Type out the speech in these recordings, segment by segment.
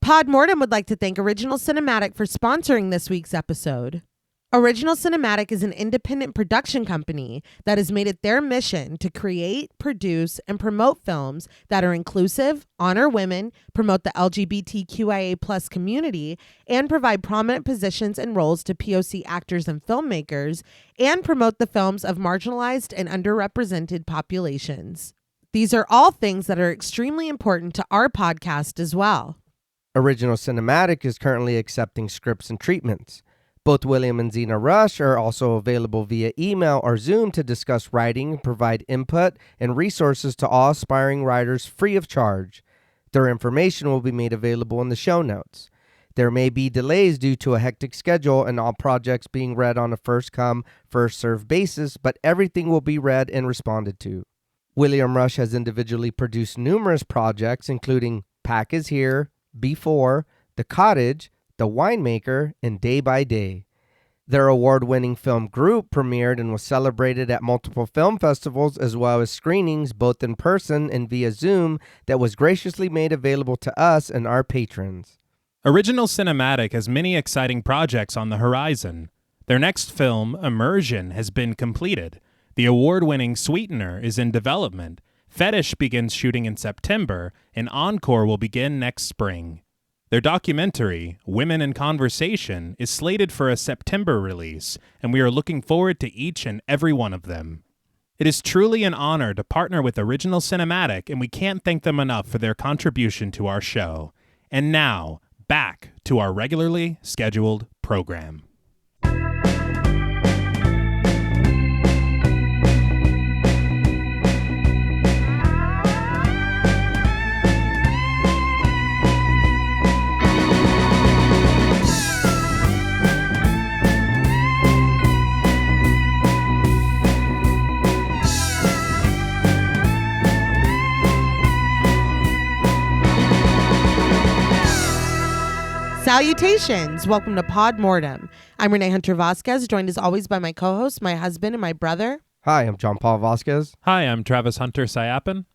Mortem would like to thank Original Cinematic for sponsoring this week's episode. Original Cinematic is an independent production company that has made it their mission to create, produce, and promote films that are inclusive, honor women, promote the LGBTQIA+ community, and provide prominent positions and roles to POC actors and filmmakers, and promote the films of marginalized and underrepresented populations. These are all things that are extremely important to our podcast as well. Original Cinematic is currently accepting scripts and treatments. Both William and Xxena Rush are also available via email or Zoom to discuss writing and provide input and resources to all aspiring writers free of charge. Their information will be made available in the show notes. There may be delays due to a hectic schedule and all projects being read on a first-come, first-served basis, but everything will be read and responded to. William Rush has individually produced numerous projects, including Pack is Here, Before, The Cottage, The Winemaker, and Day by Day. Their award-winning film Group premiered and was celebrated at multiple film festivals as well as screenings both in person and via Zoom that was graciously made available to us and our patrons. Original Cinematic has many exciting projects on the horizon. Their next film, Immersion, has been completed. The award-winning Sweetener is in development. Fetish begins shooting in September, and Encore will begin next spring. Their documentary, Women in Conversation, is slated for a September release, and we are looking forward to each and every one of them. It is truly an honor to partner with Original Cinematic, and we can't thank them enough for their contribution to our show. And now, back to our regularly scheduled program. Salutations! Welcome to Pod Mortem. I'm Reneé Hunter-Vasquez, joined as always by my co-host, my husband, and my brother. Hi, I'm John Paul Vasquez. Hi, I'm Travis Hunter-Sayapin.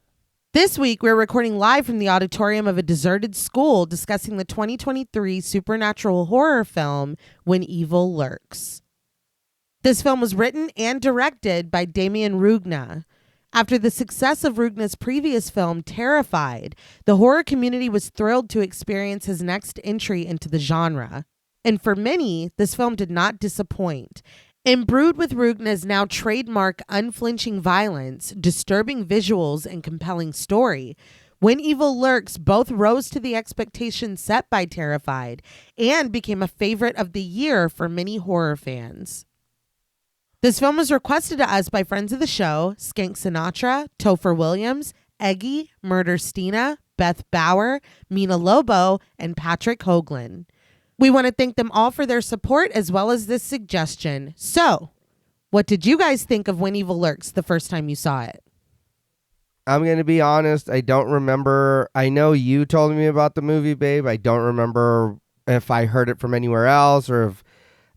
This week, we're recording live from the auditorium of a deserted school discussing the 2023 supernatural horror film, When Evil Lurks. This film was written and directed by Demián Rugna. After the success of Rugna's previous film, Terrified, the horror community was thrilled to experience his next entry into the genre. And for many, this film did not disappoint. Imbued with Rugna's now trademark unflinching violence, disturbing visuals, and compelling story, When Evil Lurks both rose to the expectations set by Terrified and became a favorite of the year for many horror fans. This film was requested to us by friends of the show, Skank Sinatra, Topher Williams, Eggy, Murder Stina, Beth Bauer, Mina Lobo, and Patrick Hoagland. We want to thank them all for their support as well as this suggestion. So, what did you guys think of When Evil Lurks the first time you saw it? I'm going to be honest, I don't remember. I know you told me about the movie, babe. I don't remember if I heard it from anywhere else or if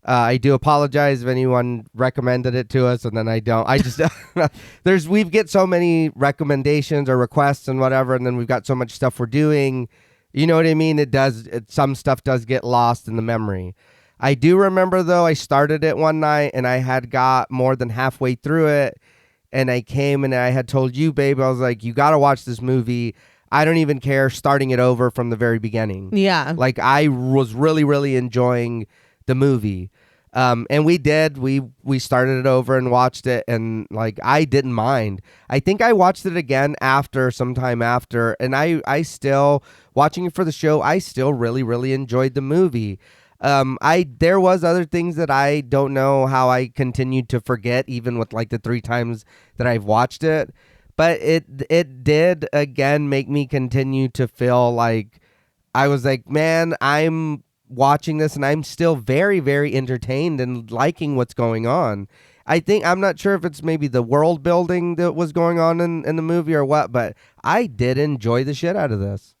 I do apologize if anyone recommended it to us, and then I don't. I just we get so many recommendations or requests and whatever, and then we've got so much stuff we're doing. You know what I mean? Some stuff does get lost in the memory. I do remember though. I started it one night and I had got more than halfway through it, and I came and I had told you, babe, I was like, you got to watch this movie. I don't even care starting it over from the very beginning. Yeah, like I was really, really enjoying the movie. And we did. We started it over and watched it, and like I didn't mind. I think I watched it again sometime after, and I still watching it for the show. I still really, really enjoyed the movie. There was other things that I don't know how I continued to forget, even with like the 3 times that I've watched it. But it did again make me continue to feel like I was like, man, I'm watching this and I'm still very, very entertained and liking what's going on. I'm not sure if it's maybe the world building that was going on in the movie or what, but I did enjoy the shit out of this.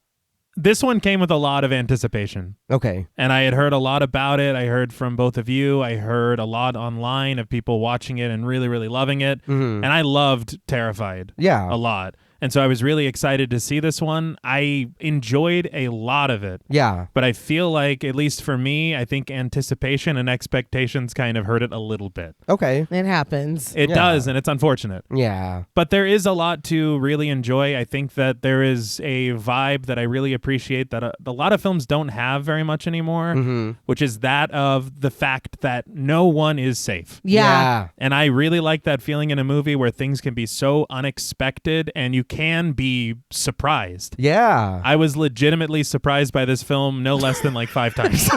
This one came with a lot of anticipation. Okay. And I had heard a lot about it. I heard from both of you. I heard a lot online of people watching it and really, really loving it. Mm-hmm. And I loved Terrified. Yeah. A lot. And so I was really excited to see this one. I enjoyed a lot of it. Yeah. But I feel like, at least for me, I think anticipation and expectations kind of hurt it a little bit. Okay. It happens. It does, and it's unfortunate. Yeah. But there is a lot to really enjoy. I think that there is a vibe that I really appreciate that a lot of films don't have very much anymore, which is that of the fact that no one is safe. Yeah. And I really like that feeling in a movie where things can be so unexpected and you can be surprised. Yeah. I was legitimately surprised by this film no less than like 5 times.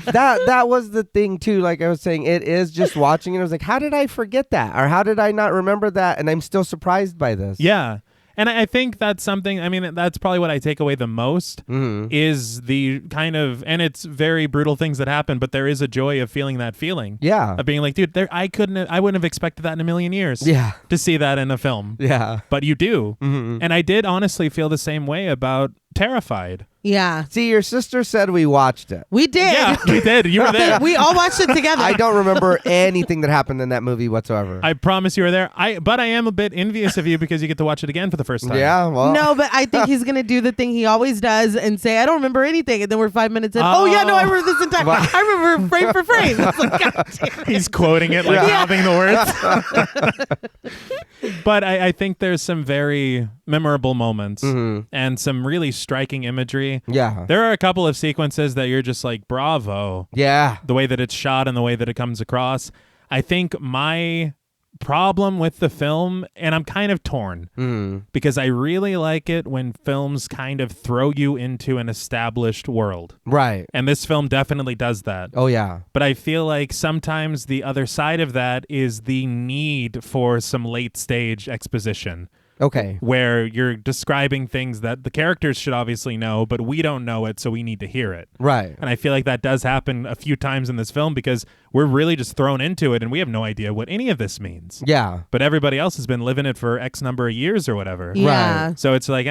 That was the thing too. Like I was saying, it is just watching it. I was like, how did I forget that? Or how did I not remember that? And I'm still surprised by this. Yeah. And I think that's something, I mean, that's probably what I take away the most is the kind of, and it's very brutal things that happen, but there is a joy of feeling that feeling. Yeah. Of being like, dude, I wouldn't have expected that in a million years. Yeah. To see that in a film. Yeah. But you do. And I did honestly feel the same way about Terrified. Yeah. See, your sister said we watched it. We did. Yeah, we did. You were there. We all watched it together. I don't remember anything that happened in that movie whatsoever. I promise you were there. But I am a bit envious of you because you get to watch it again for the first time. Yeah, well. No, but I think he's going to do the thing he always does and say, I don't remember anything. And then we're 5 minutes in. Oh, yeah, no, I remember this entire. I remember frame for frame. It's like, God damn it. He's quoting it, like mouthing the words. But I think there's some very memorable moments and some really striking imagery. Yeah. There are a couple of sequences that you're just like, bravo. Yeah. The way that it's shot and the way that it comes across. I think my problem with the film, and I'm kind of torn because I really like it when films kind of throw you into an established world. Right. And this film definitely does that. Oh, yeah. But I feel like sometimes the other side of that is the need for some late stage exposition. Okay. Where you're describing things that the characters should obviously know, but we don't know it, so we need to hear it. Right. And I feel like that does happen a few times in this film because we're really just thrown into it and we have no idea what any of this means. Yeah. But everybody else has been living it for X number of years or whatever. Yeah. Right. So it's like,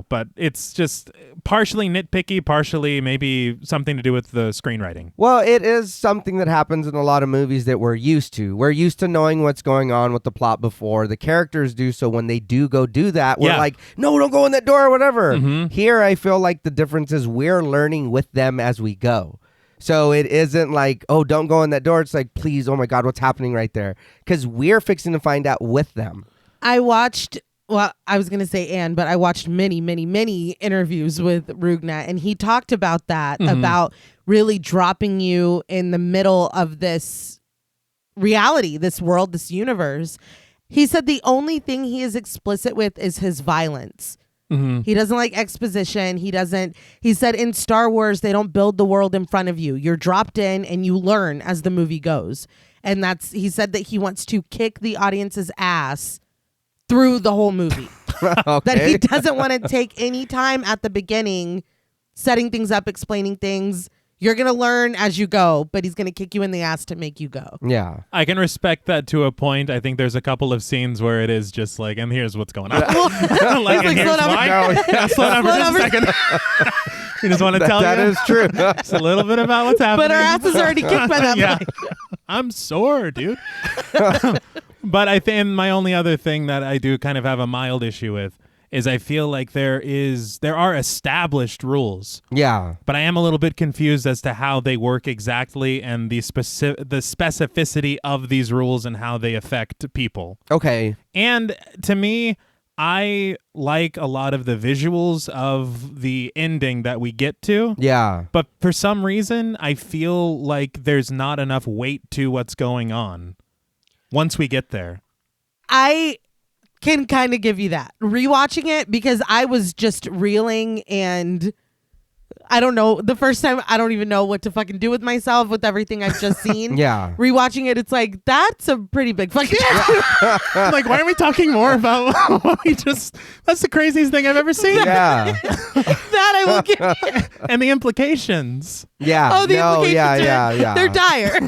but it's just partially nitpicky, partially maybe something to do with the screenwriting. Well, it is something that happens in a lot of movies that we're used to. We're used to knowing what's going on with the plot before. The characters do, so when they do go do that, we're like, no, don't go in that door or whatever. Here, I feel like the difference is we're learning with them as we go. So it isn't like, oh, don't go in that door. It's like, please, oh my God, what's happening right there? Because we're fixing to find out with them. I watched, well, I was going to say Anne, but I watched many, many, many interviews with Rugna, and he talked about that, about really dropping you in the middle of this reality, this world, this universe. He said the only thing he is explicit with is his violence. He doesn't like exposition. He said in Star Wars, they don't build the world in front of you. You're dropped in and you learn as the movie goes. And he said that he wants to kick the audience's ass through the whole movie. Okay. That he doesn't want to take any time at the beginning, setting things up, explaining things. You're going to learn as you go, but he's going to kick you in the ass to make you go. Yeah. I can respect that to a point. I think there's a couple of scenes where it is just like, and here's what's going on. Like, and here's slow down. why. No, Yeah, slow down for just a second. We just want to tell That you. is true. Just a little bit about what's happening. But our ass is already kicked by that Yeah. point. I'm sore, dude. But I think my only other thing that I do kind of have a mild issue with is I feel like there are established rules. Yeah. But I am a little bit confused as to how they work exactly and the specificity of these rules and how they affect people. Okay. And to me, I like a lot of the visuals of the ending that we get to. Yeah. But for some reason, I feel like there's not enough weight to what's going on once we get there. I can kind of give you that. Rewatching it, because I was just reeling and I don't know. The first time, I don't even know what to fucking do with myself with everything I've just seen. Yeah. Rewatching it, it's like, that's a pretty big fucking I'm like, why are we talking more about what we just... That's the craziest thing I've ever seen. Yeah. that I will give you. And the implications. Yeah. Oh, the no, implications yeah. they're dire.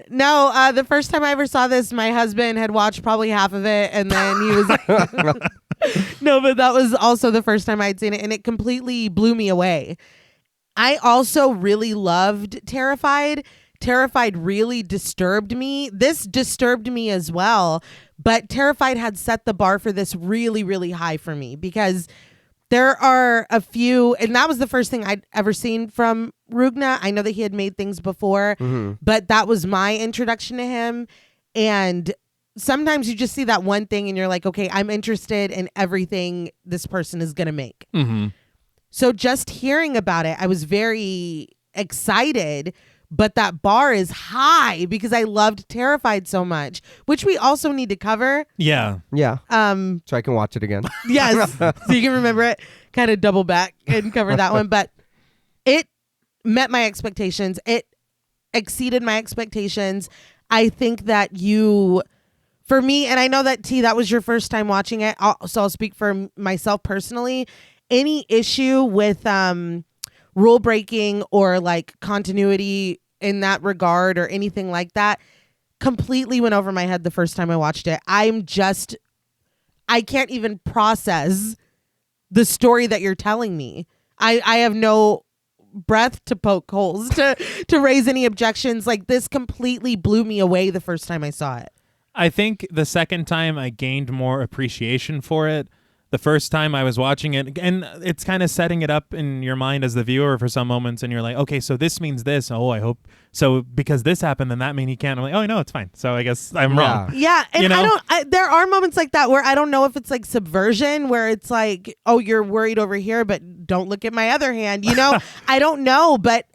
No, the first time I ever saw this, my husband had watched probably half of it, and then he was no, but that was also the first time I'd seen it, and it completely blew me away. I also really loved Terrified. Terrified really disturbed me. This disturbed me as well, but Terrified had set the bar for this really, really high for me because there are a few, and that was the first thing I'd ever seen from Rugna. I know that he had made things before, but that was my introduction to him. And sometimes you just see that one thing and you're like, okay, I'm interested in everything this person is going to make. So just hearing about it, I was very excited, but that bar is high because I loved Terrified so much, which we also need to cover. Yeah. Yeah. So I can watch it again. Yes. So you can remember it, kind of double back and cover that one. But it met my expectations. It exceeded my expectations. I think that for me, and I know that T, that was your first time watching it. So I'll speak for myself personally. Any issue with rule breaking or like continuity in that regard or anything like that completely went over my head the first time I watched it. I can't even process the story that you're telling me. I have no breath to poke holes to raise any objections. Like, this completely blew me away the first time I saw it. I think the second time I gained more appreciation for it. The first time I was watching it, and it's kind of setting it up in your mind as the viewer for some moments, and you're like, okay, so this means this. Oh, I hope so, because this happened, then that means he can't. I'm like, oh no, it's fine. So I guess I'm wrong. Yeah, and there are moments like that where I don't know if it's like subversion, where it's like, oh, you're worried over here, but don't look at my other hand. I don't know, but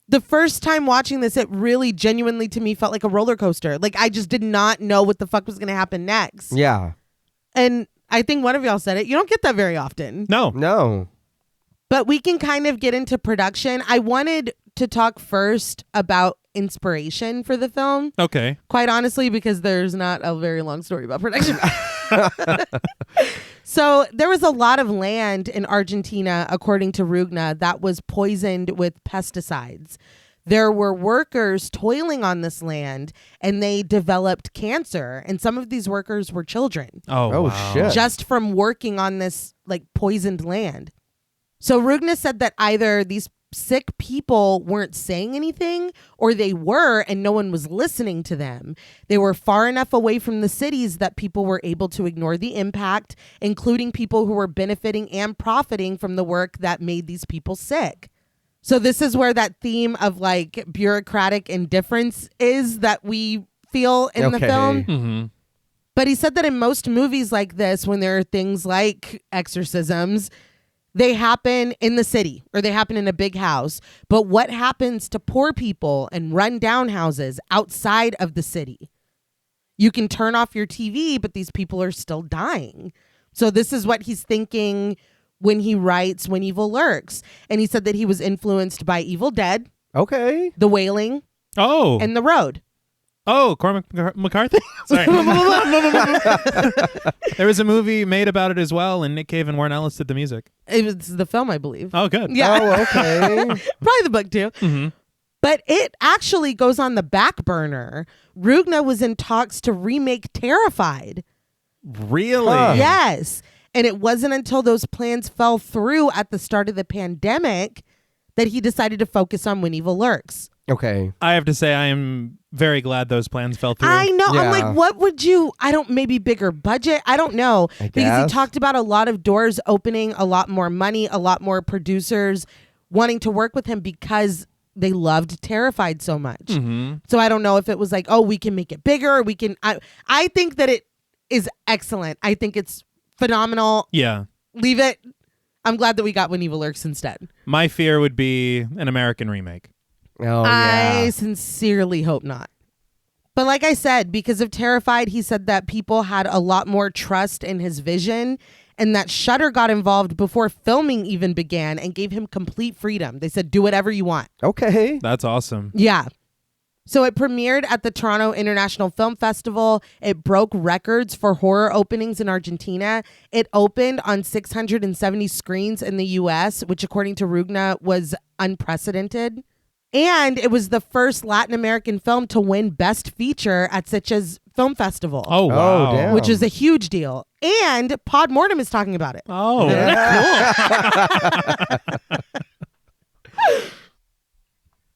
the first time watching this, it really genuinely to me felt like a roller coaster. Like, I just did not know what the fuck was going to happen next. Yeah. And I think one of y'all said it. You don't get that very often. No. But we can kind of get into production. I wanted to talk first about inspiration for the film. Okay. Quite honestly, because there's not a very long story about production. So there was a lot of land in Argentina, according to Rugna, that was poisoned with pesticides. There were workers toiling on this land, and they developed cancer. And some of these workers were children. Oh wow. Shit. Just from working on this like poisoned land. So Rugna said that either these sick people weren't saying anything, or they were and no one was listening to them. They were far enough away from the cities that people were able to ignore the impact, including people who were benefiting and profiting from the work that made these people sick. So this is where that theme of like bureaucratic indifference is that we feel in the film. Mm-hmm. But he said that in most movies like this, when there are things like exorcisms, they happen in the city or they happen in a big house. But what happens to poor people and run down houses outside of the city? You can turn off your TV, but these people are still dying. So this is what he's thinking when he writes When Evil Lurks. And he said that he was influenced by Evil Dead, Okay. The Wailing, Oh. and The Road. Oh, Cormac McCarthy? Sorry. There was a movie made about it as well, and Nick Cave and Warren Ellis did the music. It was the film, I believe. Oh, good. Yeah. Oh, okay. Probably the book too. Mm-hmm. But it actually goes on the back burner. Rugna was in talks to remake Terrified. Really? Huh. Yes. And it wasn't until those plans fell through at the start of the pandemic that he decided to focus on When Evil Lurks. Okay. I have to say, I am very glad those plans fell through. I know. Yeah. I'm like, what would you, maybe bigger budget? I don't know. I Because guess. he talked about a lot of doors opening, a lot more money, a lot more producers wanting to work with him because they loved Terrified so much. Mm-hmm. So I don't know if it was like, oh, we can make it bigger. We can. I think that it is excellent. I think it's phenomenal. Yeah. Leave it. I'm glad that we got When Evil Lurks instead. My fear would be an American remake. Oh, I yeah. sincerely hope not. But like I said, because of Terrified, he said that people had a lot more trust in his vision and that Shudder got involved before filming even began and gave him complete freedom. They said, do whatever you want. Okay. That's awesome. Yeah. So it premiered at the Toronto International Film Festival. It broke records for horror openings in Argentina. It opened on 670 screens in the U.S., which according to Rugna was unprecedented. And it was the first Latin American film to win Best Feature at Xxena's Film Festival. Oh, wow. damn. Which is a huge deal. And Pod Mortem is talking about it. Oh, Yeah. cool.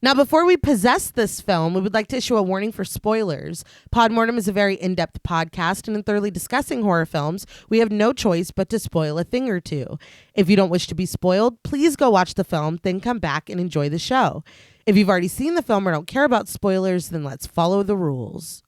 Now, before we possess this film, we would like to issue a warning for spoilers. Podmortem is a very in-depth podcast, and in thoroughly discussing horror films, we have no choice but to spoil a thing or two. If you don't wish to be spoiled, please go watch the film, then come back and enjoy the show. If you've already seen the film or don't care about spoilers, then let's follow the rules.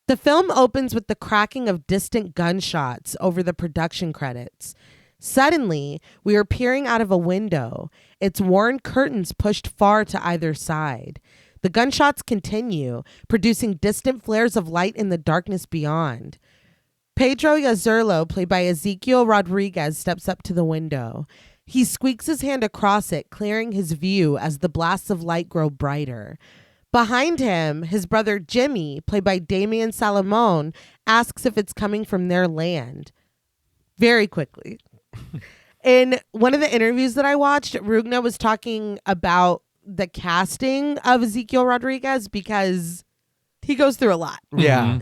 The film opens with the cracking of distant gunshots over the production credits. Suddenly, we are peering out of a window, its worn curtains pushed far to either side. The gunshots continue, producing distant flares of light in the darkness beyond. Pedro Yazurlo, played by Ezequiel Rodriguez, steps up to the window. He squeaks his hand across it, clearing his view as the blasts of light grow brighter. Behind him, his brother Jimmy, played by Demián Salomón, asks if it's coming from their land. Very quickly. In one of the interviews that I watched, Rugna was talking about the casting of Ezequiel Rodriguez because he goes through a lot. Yeah.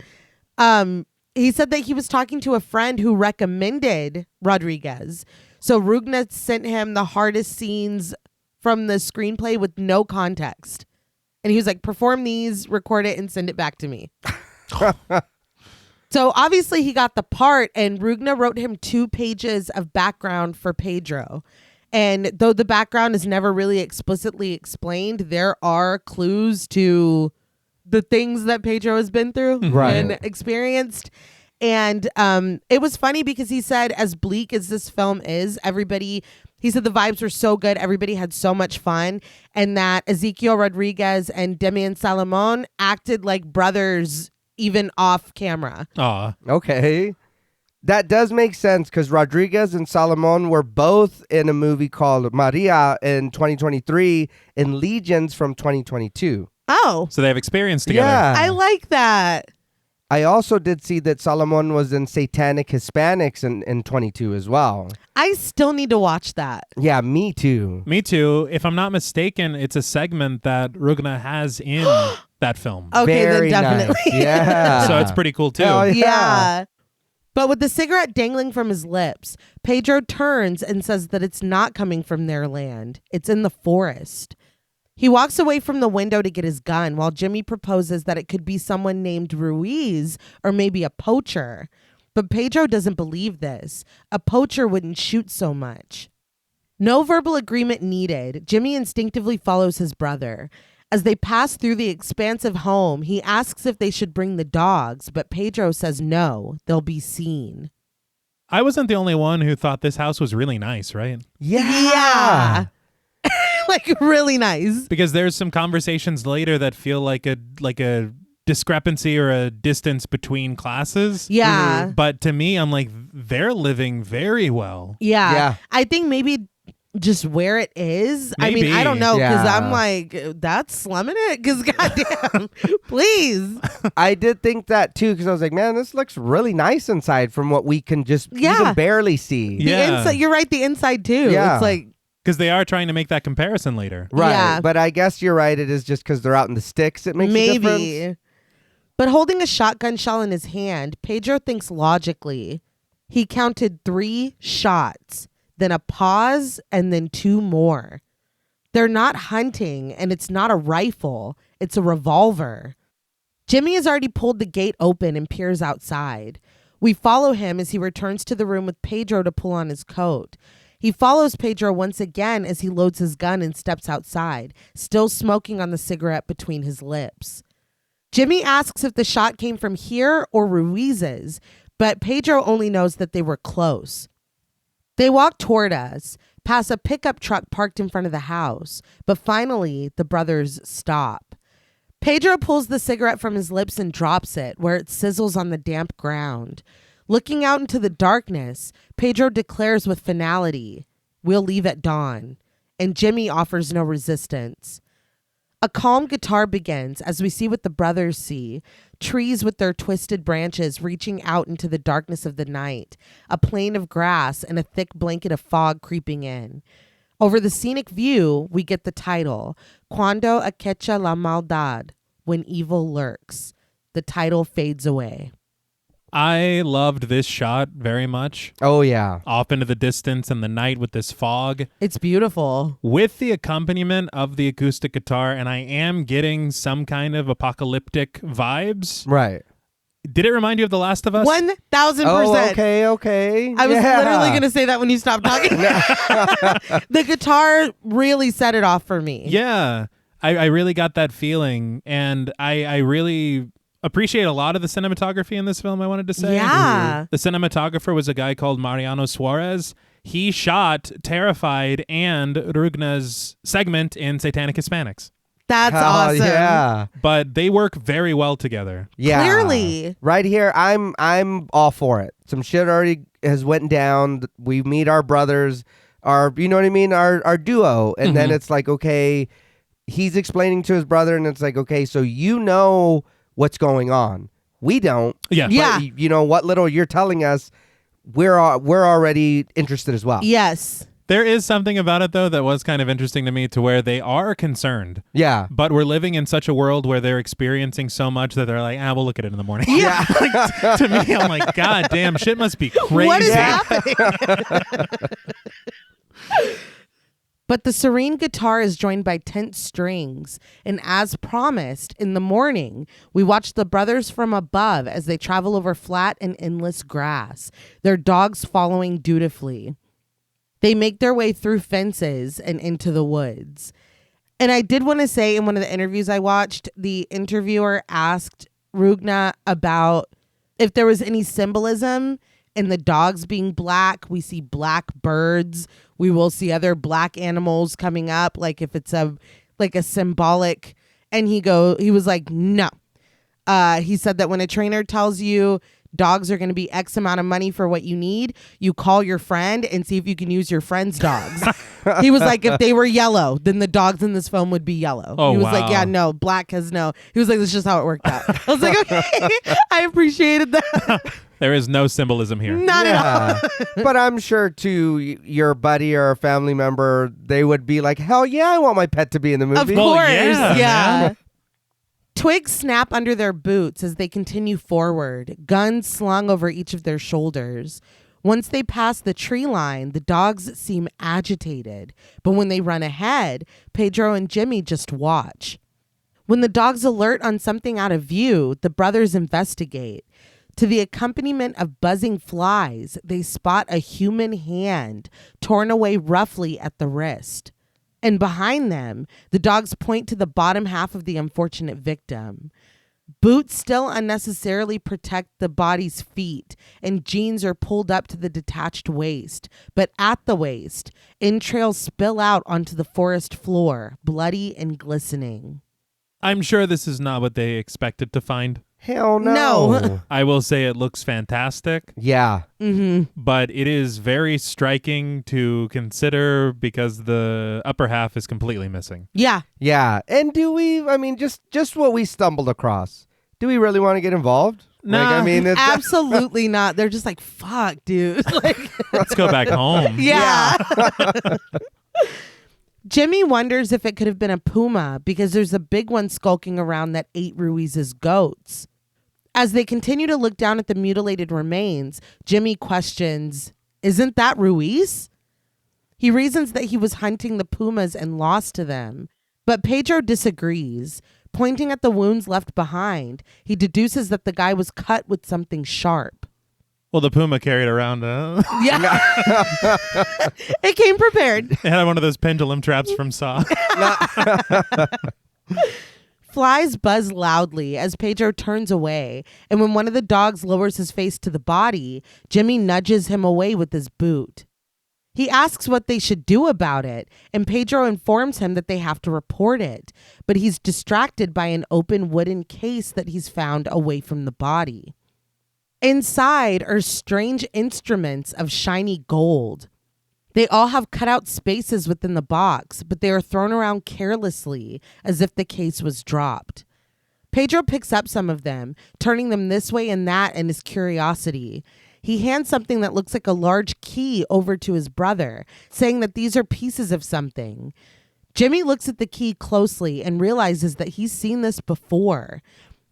He said that he was talking to a friend who recommended Rodriguez. So Rugna sent him the hardest scenes from the screenplay with no context. And he was like, perform these, record it, and send it back to me. So obviously he got the part, and Rugna wrote him 2 pages of background for Pedro. And though the background is never really explicitly explained, there are clues to the things that Pedro has been through and experienced. And it was funny because he said, as bleak as this film is, he said the vibes were so good, everybody had so much fun, and that Ezequiel Rodriguez and Demián Salomón acted like brothers even off camera. Aw. Okay. That does make sense because Rodriguez and Salomón were both in a movie called Maria in 2023 and Legions from 2022. Oh. So they have experience together. Yeah. I like that. I also did see that Salomón was in Satanic Hispanics in 22 as well. I still need to watch that. Yeah, me too. Me too. If I'm not mistaken, it's a segment that Rugna has in that film. Okay, Very then definitely. nice. Yeah. So it's pretty cool too. Hell Yeah. But with the cigarette dangling from his lips, Pedro turns and says that it's not coming from their land. It's in the forest. He walks away from the window to get his gun while Jimmy proposes that it could be someone named Ruiz or maybe a poacher. But Pedro doesn't believe this. A poacher wouldn't shoot so much. No verbal agreement needed. Jimmy instinctively follows his brother. As they pass through the expansive home, he asks if they should bring the dogs, but Pedro says no, they'll be seen. I wasn't the only one who thought this house was really nice, right? Yeah. Like really nice. Because there's some conversations later that feel like a discrepancy or a distance between classes. Yeah. But to me, I'm like, they're living very well. Yeah. I think maybe just where it is. Maybe. I mean, I don't know because Yeah. I'm like, that's slumming it because goddamn, please. I did think that too because I was like, man, this looks really nice inside from what we can just even barely see. The Yeah. inside, you're right. The inside too. Yeah. It's like, Because they are trying to make that comparison later. Right. Yeah. But I guess you're right. It is just because they're out in the sticks. It makes a difference. maybe. But holding a shotgun shell in his hand, Pedro thinks logically. He counted 3 shots, then a pause, and then 2 more. They're not hunting, and it's not a rifle. It's a revolver. Jimmy has already pulled the gate open and peers outside. We follow him as he returns to the room with Pedro to pull on his coat. He follows Pedro once again as he loads his gun and steps outside, still smoking on the cigarette between his lips. Jimmy asks if the shot came from here or Ruiz's, but Pedro only knows that they were close. They walk toward us, past a pickup truck parked in front of the house, but finally the brothers stop. Pedro pulls the cigarette from his lips and drops it, where it sizzles on the damp ground. Looking out into the darkness, Pedro declares with finality, "We'll leave at dawn," and Jimmy offers no resistance. A calm guitar begins as we see what the brothers see, trees with their twisted branches reaching out into the darkness of the night, a plain of grass and a thick blanket of fog creeping in. Over the scenic view, we get the title, Cuando acecha la maldad, When Evil Lurks. The title fades away. I loved this shot very much. Oh, yeah. Off into the distance in the night with this fog. It's beautiful. With the accompaniment of the acoustic guitar, and I am getting some kind of apocalyptic vibes. Right. Did it remind you of The Last of Us? 1,000%. Oh, okay. I was literally going to say that when you stopped talking. The guitar really set it off for me. Yeah. I really got that feeling, and I really appreciate a lot of the cinematography in this film, I wanted to say. Yeah. The cinematographer was a guy called Mariano Suarez. He shot Terrified and Rugna's segment in Satanic Hispanics. That's awesome. Yeah. But they work very well together. Yeah. Clearly. Right here, I'm all for it. Some shit already has went down. We meet our brothers, you know what I mean? Our duo. And then it's like, okay, he's explaining to his brother, and it's like, okay, so you know what's going on. We don't. Yeah. Yeah. But, you know, what little you're telling us, we're already interested as well. Yes. There is something about it, though, that was kind of interesting to me, to where they are concerned. Yeah. But we're living in such a world where they're experiencing so much that they're like, we'll look at it in the morning. Yeah. Like, to me, I'm like, God damn, shit must be crazy. What is happening? But the serene guitar is joined by tense strings, and as promised, in the morning, we watch the brothers from above as they travel over flat and endless grass, their dogs following dutifully. They make their way through fences and into the woods. And I did want to say, in one of the interviews I watched, the interviewer asked Rugna about if there was any symbolism in the dogs being black. We see black birds. We will see other black animals coming up, like if it's a symbolic. And he was like, no. He said that when a trainer tells you dogs are going to be X amount of money for what you need, you call your friend and see if you can use your friend's dogs. He was like, if they were yellow, then the dogs in this film would be yellow. Oh, he was wow. like, yeah, no, black has no. He was like, that's just how it worked out. I was like, okay, I appreciated that. There is no symbolism here. Not at all. But I'm sure to your buddy or a family member, they would be like, hell yeah, I want my pet to be in the movie. Of Well, course, yeah, yeah. man. Twigs snap under their boots as they continue forward, guns slung over each of their shoulders. Once they pass the tree line, the dogs seem agitated. But when they run ahead, Pedro and Jimmy just watch. When the dogs alert on something out of view, the brothers investigate. To the accompaniment of buzzing flies, they spot a human hand torn away roughly at the wrist. And behind them, the dogs point to the bottom half of the unfortunate victim. Boots still unnecessarily protect the body's feet, and jeans are pulled up to the detached waist. But at the waist, entrails spill out onto the forest floor, bloody and glistening. I'm sure this is not what they expected to find. Hell no. No. I will say it looks fantastic, Yeah. Mm-hmm. but it is very striking to consider because the upper half is completely missing. Yeah. Yeah. And just what we stumbled across. Do we really want to get involved? Nah. It's Absolutely not. They're just like, fuck, dude. Like, Let's go back home. yeah. Jimmy wonders if it could have been a puma because there's a big one skulking around that ate Ruiz's goats. As they continue to look down at the mutilated remains, Jimmy questions, isn't that Ruiz? He reasons that he was hunting the pumas and lost to them, but Pedro disagrees. Pointing at the wounds left behind, he deduces that the guy was cut with something sharp. Well, the puma carried around. Yeah. It came prepared. It had one of those pendulum traps from Saw. Flies buzz loudly as Pedro turns away, and when one of the dogs lowers his face to the body, Jimmy nudges him away with his boot. He asks what they should do about it, and Pedro informs him that they have to report it, but he's distracted by an open wooden case that he's found away from the body. Inside are strange instruments of shiny gold. They all have cutout spaces within the box, but they are thrown around carelessly as if the case was dropped. Pedro picks up some of them, turning them this way and that in his curiosity. He hands something that looks like a large key over to his brother, saying that these are pieces of something. Jimmy looks at the key closely and realizes that he's seen this before.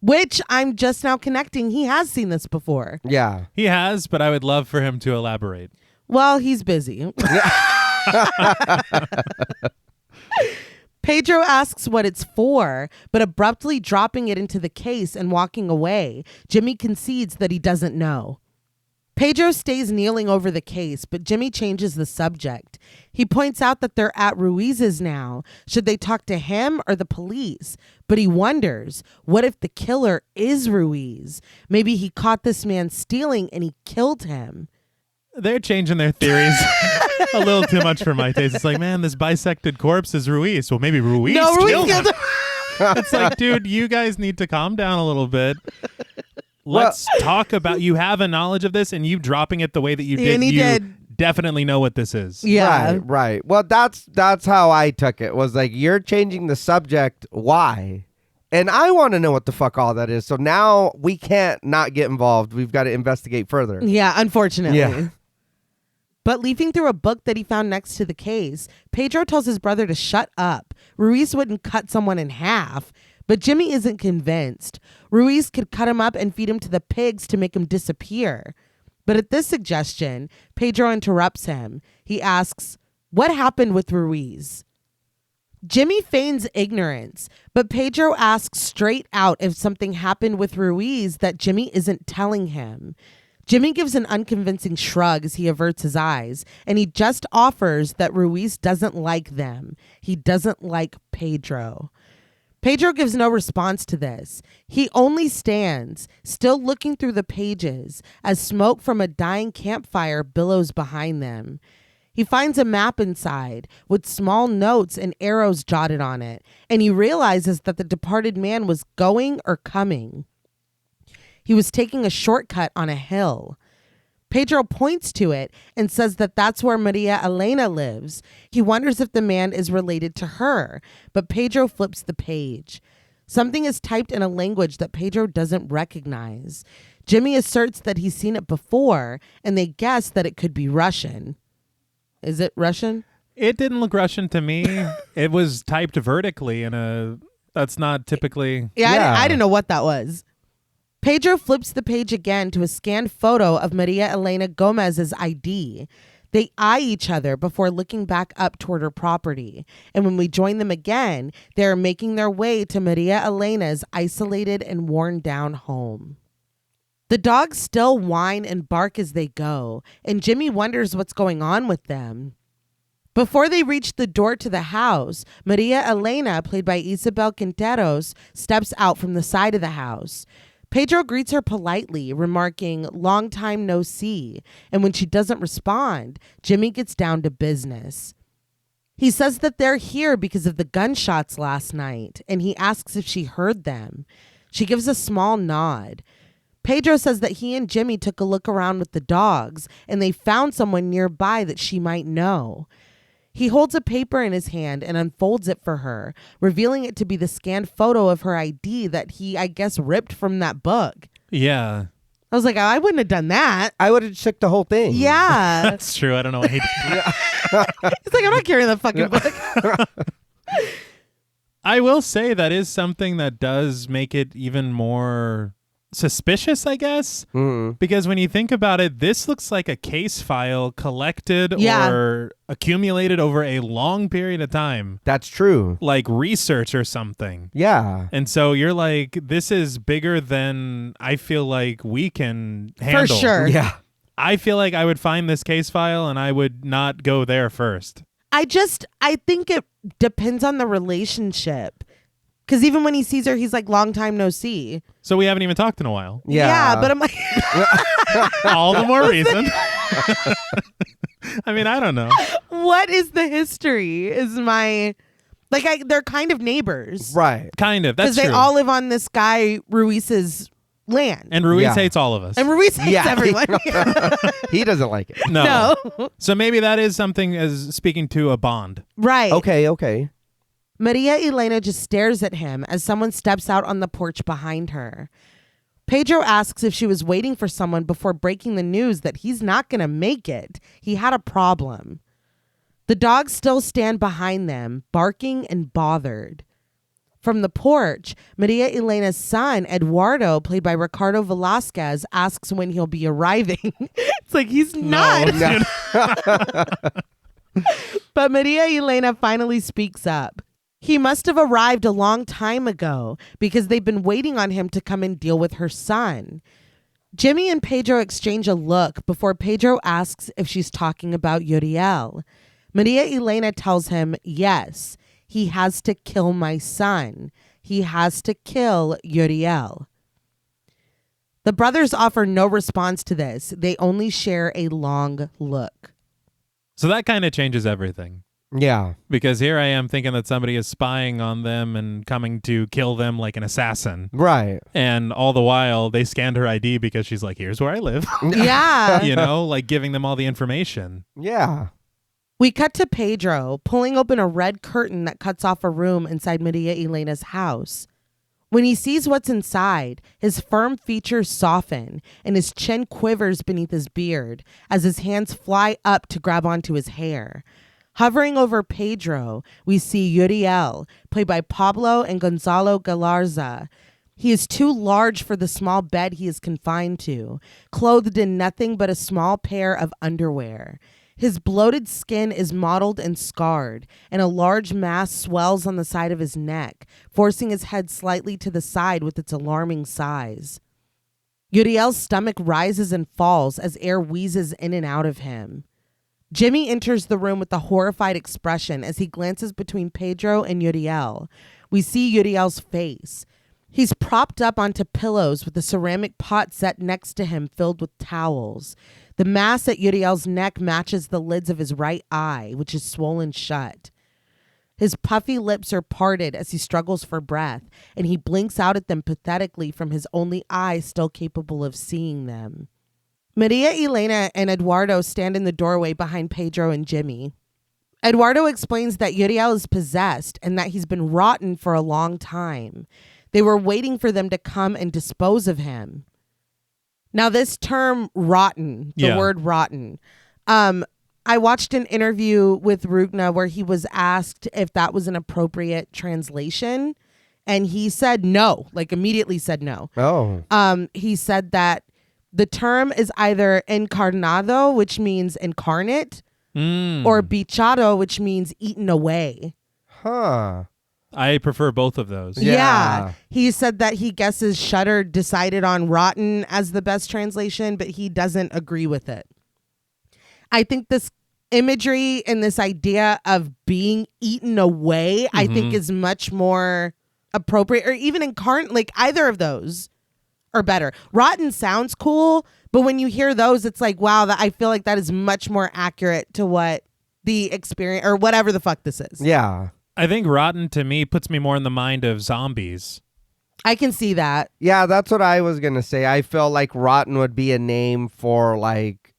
which I'm just now connecting. He has seen this before. Yeah. He has, but I would love for him to elaborate. Well, he's busy. Pedro asks what it's for, but abruptly dropping it into the case and walking away, Jimmy concedes that he doesn't know. Pedro stays kneeling over the case, but Jimmy changes the subject. He points out that they're at Ruiz's now. Should they talk to him or the police? But he wonders, what if the killer is Ruiz? Maybe he caught this man stealing and he killed him. They're changing their theories a little too much for my taste. It's like, man, this bisected corpse is Ruiz. Well, maybe Ruiz killed him. It's like, dude, you guys need to calm down a little bit. Let's talk about, you have a knowledge of this, and you dropping it the way that you did, did. Definitely know what this is. Yeah. Right. Well, that's how I took it. Was like, you're changing the subject. Why? And I want to know what the fuck all that is. So now we can't not get involved. We've got to investigate further. Yeah, unfortunately. Yeah. But leafing through a book that he found next to the case, Pedro tells his brother to shut up. Ruiz wouldn't cut someone in half. But Jimmy isn't convinced. Ruiz could cut him up and feed him to the pigs to make him disappear. But at this suggestion, Pedro interrupts him. He asks, what happened with Ruiz? Jimmy feigns ignorance, but Pedro asks straight out if something happened with Ruiz that Jimmy isn't telling him. Jimmy gives an unconvincing shrug as he averts his eyes, and he just offers that Ruiz doesn't like them. He doesn't like Pedro. Pedro gives no response to this. He only stands, still looking through the pages, as smoke from a dying campfire billows behind them. He finds a map inside, with small notes and arrows jotted on it, and he realizes that the departed man was going or coming. He was taking a shortcut on a hill. Pedro points to it and says that that's where Maria Elena lives. He wonders if the man is related to her, but Pedro flips the page. Something is typed in a language that Pedro doesn't recognize. Jimmy asserts that he's seen it before, and they guess that it could be Russian. Is it Russian? It didn't look Russian to me. It was typed vertically in a, that's not typically. Yeah. I didn't know what that was. Pedro flips the page again to a scanned photo of Maria Elena Gomez's ID. They eye each other before looking back up toward her property. And when we join them again, they are making their way to Maria Elena's isolated and worn down home. The dogs still whine and bark as they go, and Jimmy wonders what's going on with them. Before they reach the door to the house, Maria Elena, played by Isabel Quinteros, steps out from the side of the house. Pedro greets her politely, remarking, "Long time no see," and when she doesn't respond, Jimmy gets down to business. He says that they're here because of the gunshots last night, and he asks if she heard them. She gives a small nod. Pedro says that he and Jimmy took a look around with the dogs, and they found someone nearby that she might know. He holds a paper in his hand and unfolds it for her, revealing it to be the scanned photo of her ID that he, I guess, ripped from that book. Yeah. I was like, I wouldn't have done that. I would have shook the whole thing. Yeah. That's true. I don't know what he did. He's like, I'm not carrying that fucking book. I will say that is something that does make it even more suspicious, I guess. Because when you think about it, this looks like a case file collected or accumulated over a long period of time. That's true. Like research or something. Yeah. And so you're like, this is bigger than I feel like we can handle. For sure. Yeah. I feel like I would find this case file and I would not go there first. I think it depends on the relationship. Because even when he sees her, he's like, long time no see. So we haven't even talked in a while. Yeah, but I'm like... All the more reason. I mean, I don't know. What is the history? Is my... they're kind of neighbors. Right. Kind of. That's true. Because they all live on this guy Ruiz's land. And Ruiz hates all of us. And Ruiz hates everyone. He doesn't like it. No. So maybe that is something as speaking to a bond. Right. Okay. Maria Elena just stares at him as someone steps out on the porch behind her. Pedro asks if she was waiting for someone before breaking the news that he's not going to make it. He had a problem. The dogs still stand behind them, barking and bothered. From the porch, Maria Elena's son, Eduardo, played by Ricardo Velasquez, asks when he'll be arriving. It's like he's not. No. But Maria Elena finally speaks up. He must have arrived a long time ago because they've been waiting on him to come and deal with her son. Jimmy and Pedro exchange a look before Pedro asks if she's talking about Uriel. Maria Elena tells him, yes, he has to kill my son. He has to kill Uriel. The brothers offer no response to this. They only share a long look. So that kind of changes everything. Yeah. Because here I am thinking that somebody is spying on them and coming to kill them like an assassin. Right. And all the while, they scanned her ID because she's like, here's where I live. Yeah. You know, like giving them all the information. Yeah. We cut to Pedro pulling open a red curtain that cuts off a room inside Maria Elena's house. When he sees what's inside, his firm features soften and his chin quivers beneath his beard as his hands fly up to grab onto his hair. Hovering over Pedro, we see Uriel, played by Pablo and Gonzalo Galarza. He is too large for the small bed he is confined to, clothed in nothing but a small pair of underwear. His bloated skin is mottled and scarred, and a large mass swells on the side of his neck, forcing his head slightly to the side with its alarming size. Uriel's stomach rises and falls as air wheezes in and out of him. Jimmy enters the room with a horrified expression as he glances between Pedro and Uriel. We see Uriel's face. He's propped up onto pillows with a ceramic pot set next to him filled with towels. The mass at Uriel's neck matches the lids of his right eye, which is swollen shut. His puffy lips are parted as he struggles for breath, and he blinks out at them pathetically from his only eye still capable of seeing them. Maria Elena and Eduardo stand in the doorway behind Pedro and Jimmy. Eduardo explains that Uriel is possessed and that he's been rotten for a long time. They were waiting for them to come and dispose of him. Now, this term rotten, the word rotten, I watched an interview with Rugna where he was asked if that was an appropriate translation. And he said no, like immediately said no. Oh. He said that the term is either encarnado, which means incarnate, or bichado, which means eaten away. Huh. I prefer both of those. Yeah. He said that he guesses Shudder decided on rotten as the best translation, but he doesn't agree with it. I think this imagery and this idea of being eaten away, I think is much more appropriate, or even incarnate, like either of those are better. Rotten sounds cool, but when you hear those, it's like, wow, that I feel like that is much more accurate to what the experience or whatever the fuck this is. Yeah. I think rotten to me puts me more in the mind of zombies. I can see that. Yeah, that's what I was going to say. I feel like rotten would be a name for like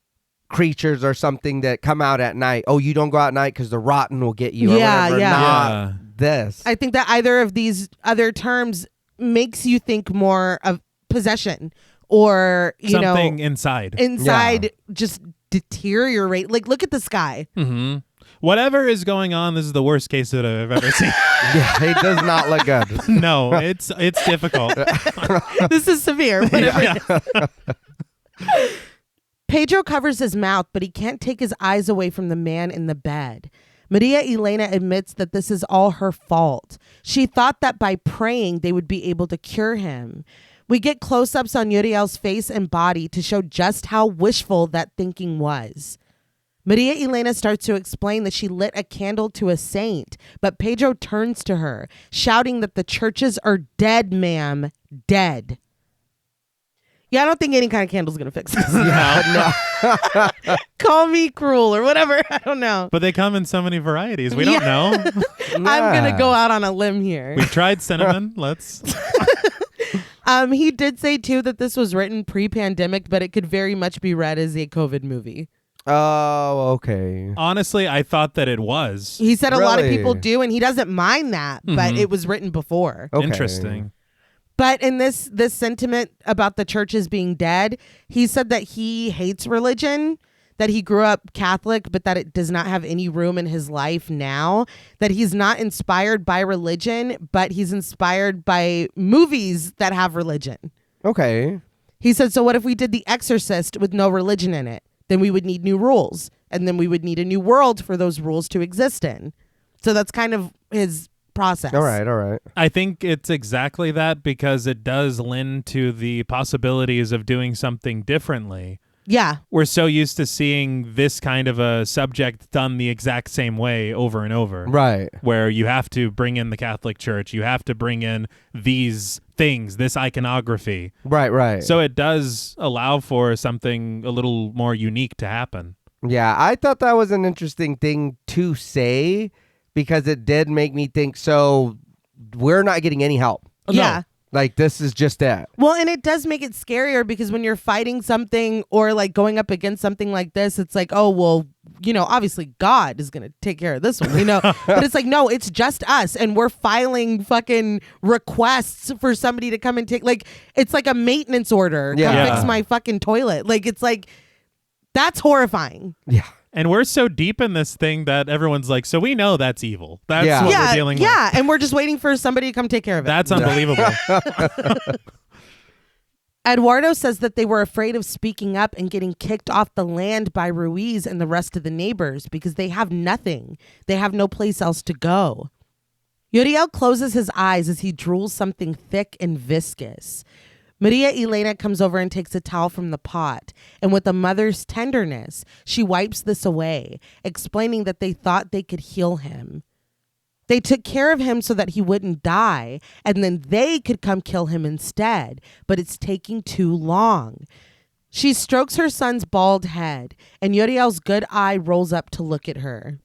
creatures or something that come out at night. Oh, you don't go out at night because the rotten will get you. Yeah, or whatever. yeah. Not this. I think that either of these other terms makes you think more of possession or, you something know, inside just deteriorate. Like, look at the sky. Whatever is going on, this is the worst case that I've ever seen. Yeah, it does not look good. No, it's difficult. This is severe. Whatever it is. Pedro covers his mouth, but he can't take his eyes away from the man in the bed. Maria Elena admits that this is all her fault. She thought that by praying, they would be able to cure him. We get close-ups on Uriel's face and body to show just how wishful that thinking was. Maria Elena starts to explain that she lit a candle to a saint, but Pedro turns to her, shouting that the churches are dead, ma'am, dead. Yeah, I don't think any kind of candle's going to fix this. No. Call me cruel or whatever. I don't know. But they come in so many varieties. We don't know. I'm going to go out on a limb here. We've tried cinnamon. Let's... He did say, too, that this was written pre-pandemic, but it could very much be read as a COVID movie. Oh, okay. Honestly, I thought that it was. He said a lot of Really? people do, and he doesn't mind that, but it was written before. Okay. Interesting. But in this sentiment about the churches being dead, he said that he hates religion, that he grew up Catholic, but that it does not have any room in his life now, that he's not inspired by religion, but he's inspired by movies that have religion. Okay. He said, so what if we did The Exorcist with no religion in it? Then we would need new rules, and then we would need a new world for those rules to exist in. So that's kind of his process. All right. I think it's exactly that, because it does lend to the possibilities of doing something differently. Yeah. We're so used to seeing this kind of a subject done the exact same way over and over. Right. Where you have to bring in the Catholic Church, you have to bring in these things, this iconography. Right. So it does allow for something a little more unique to happen. Yeah, I thought that was an interesting thing to say, because it did make me think, so we're not getting any help. Yeah. Like, this is just it. Well, and it does make it scarier, because when you're fighting something or like going up against something like this, it's like, oh, well, obviously God is going to take care of this one, but it's like, no, it's just us. And we're filing fucking requests for somebody to come and take, like, it's like a maintenance order. Yeah. Come fix my fucking toilet. Like, it's like, that's horrifying. Yeah. And we're so deep in this thing that everyone's like, so we know that's evil. That's Yeah. what we're dealing with. Yeah, and we're just waiting for somebody to come take care of it. That's unbelievable. Eduardo says that they were afraid of speaking up and getting kicked off the land by Ruiz and the rest of the neighbors because they have nothing. They have no place else to go. Uriel closes his eyes as he drools something thick and viscous. Maria Elena comes over and takes a towel from the pot, and with a mother's tenderness, she wipes this away, explaining that they thought they could heal him. They took care of him so that he wouldn't die, and then they could come kill him instead, but it's taking too long. She strokes her son's bald head, and Uriel's good eye rolls up to look at her.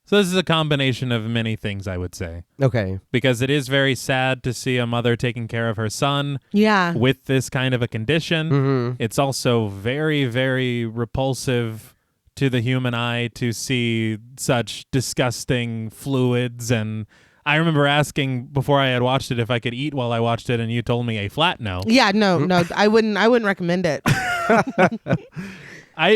So this is a combination of many things, I would say. Okay. Because it is very sad to see a mother taking care of her son with this kind of a condition. Mm-hmm. It's also very, very repulsive to the human eye to see such disgusting fluids. And I remember asking before I had watched it if I could eat while I watched it, and you told me a flat no. Yeah, no, I wouldn't recommend it.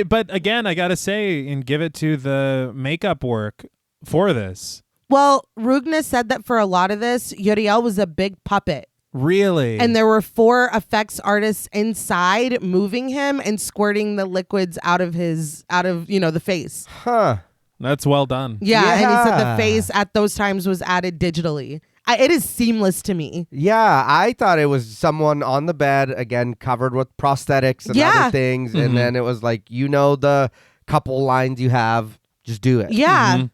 But again, I gotta say and give it to the makeup work for this. Well, Rugna said that for a lot of this, Uriel was a big puppet. Really? And there were 4 effects artists inside moving him and squirting the liquids out of the face. Huh. That's well done. Yeah, and he said Yeah. the face at those times was added digitally. It is seamless to me. Yeah, I thought it was someone on the bed, again, covered with prosthetics and other things. Mm-hmm. And then it was like, the couple lines you have, just do it. Yeah. Mm-hmm.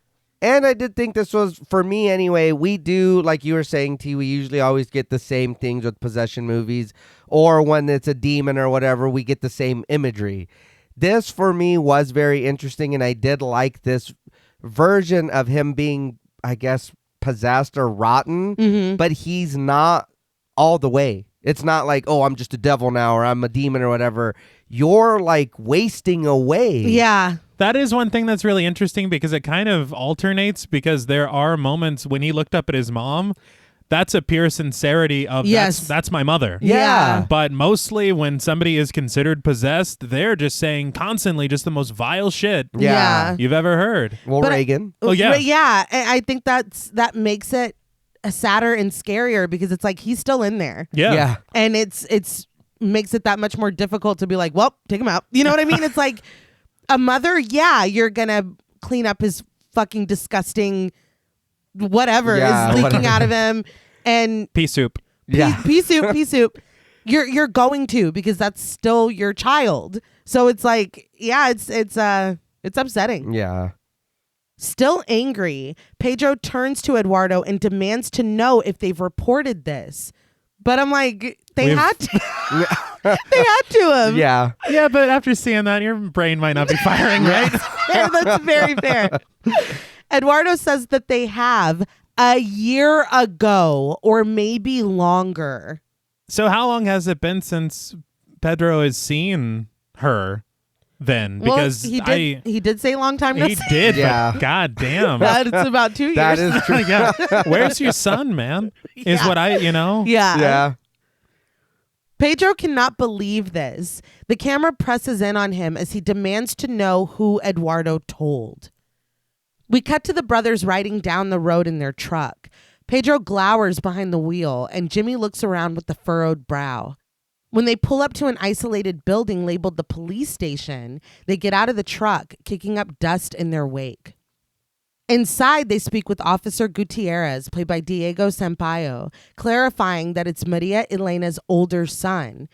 And I did think this was, for me anyway, we do, like you were saying, T, we usually always get the same things with possession movies, or when it's a demon or whatever, we get the same imagery. This, for me, was very interesting, and I did like this version of him being, I guess, possessed or rotten, but he's not all the way. It's not like, oh, I'm just a devil now, or I'm a demon or whatever. You're like wasting away. Yeah. That is one thing that's really interesting, because it kind of alternates, because there are moments when he looked up at his mom, that's a pure sincerity of that's my mother. Yeah. But mostly when somebody is considered possessed, they're just saying constantly just the most vile shit Yeah. you've ever heard. Well, But Reagan. Oh, yeah. But yeah, and I think that makes it sadder and scarier, because it's like he's still in there. Yeah. And it's makes it that much more difficult to be like, well, take him out. You know what I mean? It's like a mother, you're gonna clean up his fucking disgusting whatever is leaking out of him, and Pea soup. pea soup. You're going to, because that's still your child. So it's like, it's upsetting. Yeah. Still angry, Pedro turns to Eduardo and demands to know if they've reported this. But I'm like, they had to. They had to have. Yeah. Yeah, but after seeing that, your brain might not be firing, right? That's very fair. Eduardo says that they have a year ago, or maybe longer. So how long has it been since Pedro has seen her then? Because he did say long time no he see. did, Yeah. but god damn. It's about 2 years. That is true. Yeah. Where's your son, man? Is what Yeah. I. Yeah. Yeah. Pedro cannot believe this. The camera presses in on him as he demands to know who Eduardo told. We cut to the brothers riding down the road in their truck. Pedro glowers behind the wheel, and Jimmy looks around with a furrowed brow. When they pull up to an isolated building labeled the police station, they get out of the truck, kicking up dust in their wake. Inside, they speak with Officer Gutierrez, played by Diego Sampaio, clarifying that it's Maria Elena's older son.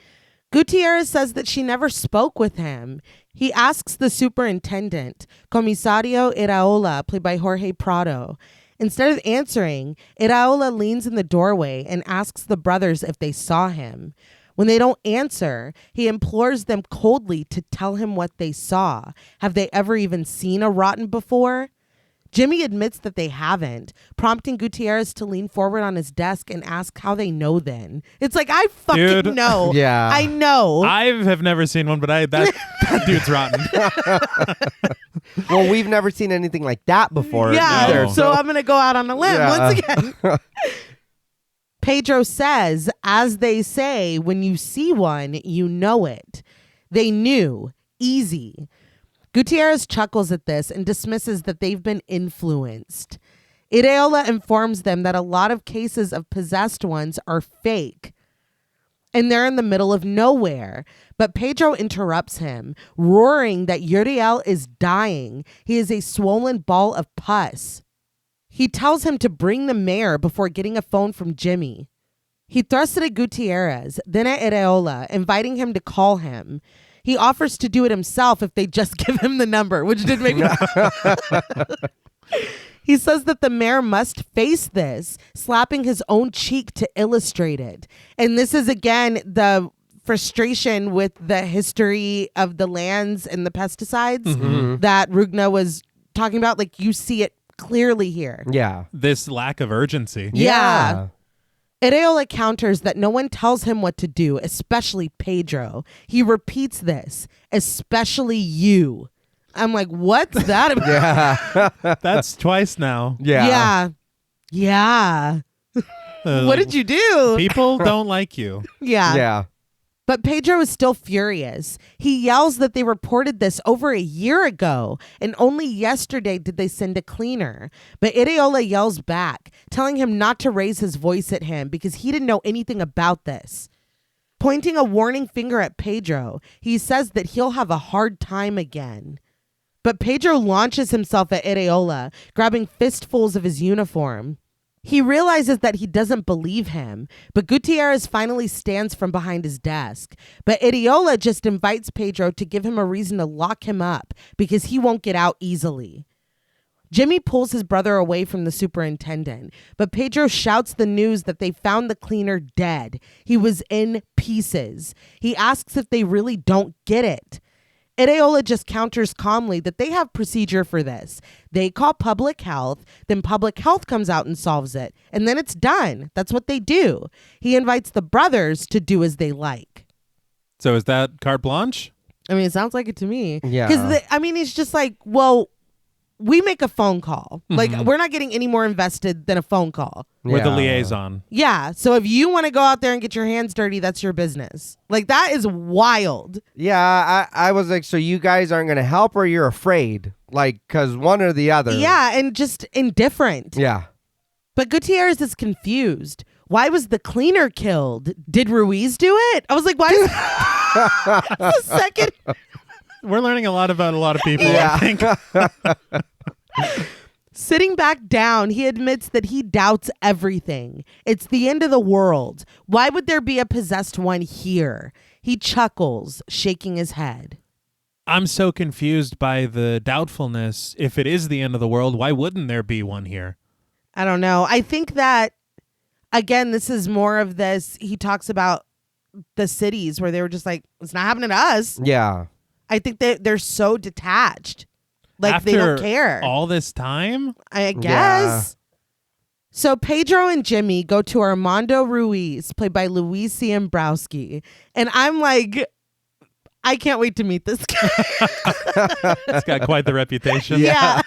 Gutierrez says that she never spoke with him. He asks the superintendent, Comisario Iraola, played by Jorge Prado. Instead of answering, Iraola leans in the doorway and asks the brothers if they saw him. When they don't answer, he implores them coldly to tell him what they saw. Have they ever even seen a rotten before? Jimmy admits that they haven't, prompting Gutierrez to lean forward on his desk and ask how they know then. It's like, I fucking know. Yeah. I know. I have never seen one, but that dude's rotten. Well, we've never seen anything like that before. Yeah, either, so I'm going to go out on a limb once again. Pedro says, as they say, when you see one, you know it. They knew. Easy. Gutierrez chuckles at this and dismisses that they've been influenced. Iraola informs them that a lot of cases of possessed ones are fake, and they're in the middle of nowhere. But Pedro interrupts him, roaring that Uriel is dying. He is a swollen ball of pus. He tells him to bring the mayor before getting a phone from Jimmy. He thrusts it at Gutierrez, then at Iraola, inviting him to call him. He offers to do it himself if they just give him the number, which did make me... He says that the mayor must face this, slapping his own cheek to illustrate it. And this is, again, the frustration with the history of the lands and the pesticides that Rugna was talking about. Like, you see it clearly here. Yeah. This lack of urgency. Yeah. Iraola counters that no one tells him what to do, especially Pedro. He repeats this, especially you. I'm like, what's that about? Yeah. That's twice now. Yeah. Yeah. What did you do? People don't like you. Yeah. Yeah. But Pedro is still furious. He yells that they reported this over a year ago, and only yesterday did they send a cleaner. But Iraola yells back, telling him not to raise his voice at him because he didn't know anything about this. Pointing a warning finger at Pedro, he says that he'll have a hard time again. But Pedro launches himself at Iraola, grabbing fistfuls of his uniform. He realizes that he doesn't believe him, but Gutierrez finally stands from behind his desk. But Iraola just invites Pedro to give him a reason to lock him up because he won't get out easily. Jimmy pulls his brother away from the superintendent, but Pedro shouts the news that they found the cleaner dead. He was in pieces. He asks if they really don't get it. Iraola just counters calmly that they have procedure for this. They call public health, then public health comes out and solves it, and then it's done. That's what they do. He invites the brothers to do as they like. So is that carte blanche? I mean, it sounds like it to me. Yeah. Because, he's just like, well, we make a phone call. Like, we're not getting any more invested than a phone call. With a liaison. Yeah. So if you want to go out there and get your hands dirty, that's your business. Like, that is wild. Yeah, I was like, so you guys aren't going to help or you're afraid? Like, because one or the other. Yeah, and just indifferent. Yeah. But Gutierrez is confused. Why was the cleaner killed? Did Ruiz do it? I was like, why is the second... We're learning a lot about a lot of people, Yeah. I think. Sitting back down, he admits that he doubts everything. It's the end of the world. Why would there be a possessed one here? He chuckles, shaking his head. I'm so confused by the doubtfulness. If it is the end of the world, why wouldn't there be one here? I don't know. I think that, again, this is more of this. He talks about the cities where they were just like, it's not happening to us. Yeah. I think that they're so detached. Like, After they don't care. all this time? I guess. So Pedro and Jimmy go to Armando Ruiz, played by Luis Ciambrowski. And I'm like, I can't wait to meet this guy. It's got quite the reputation. Yeah.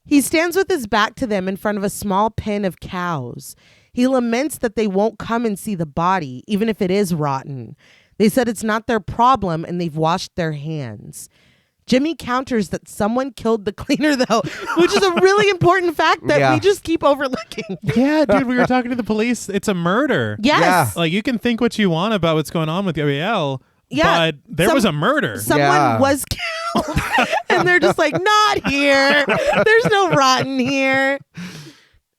He stands with his back to them in front of a small pen of cows. He laments that they won't come and see the body, even if it is rotten. They said it's not their problem and they've washed their hands. Jimmy counters that someone killed the cleaner, though, which is a really important fact that we just keep overlooking. Yeah, dude, we were talking to the police. It's a murder. Yes. Yeah. Like, you can think what you want about what's going on with Uriel, but there was a murder. Someone was killed. And they're just like, not here. There's no rotten here.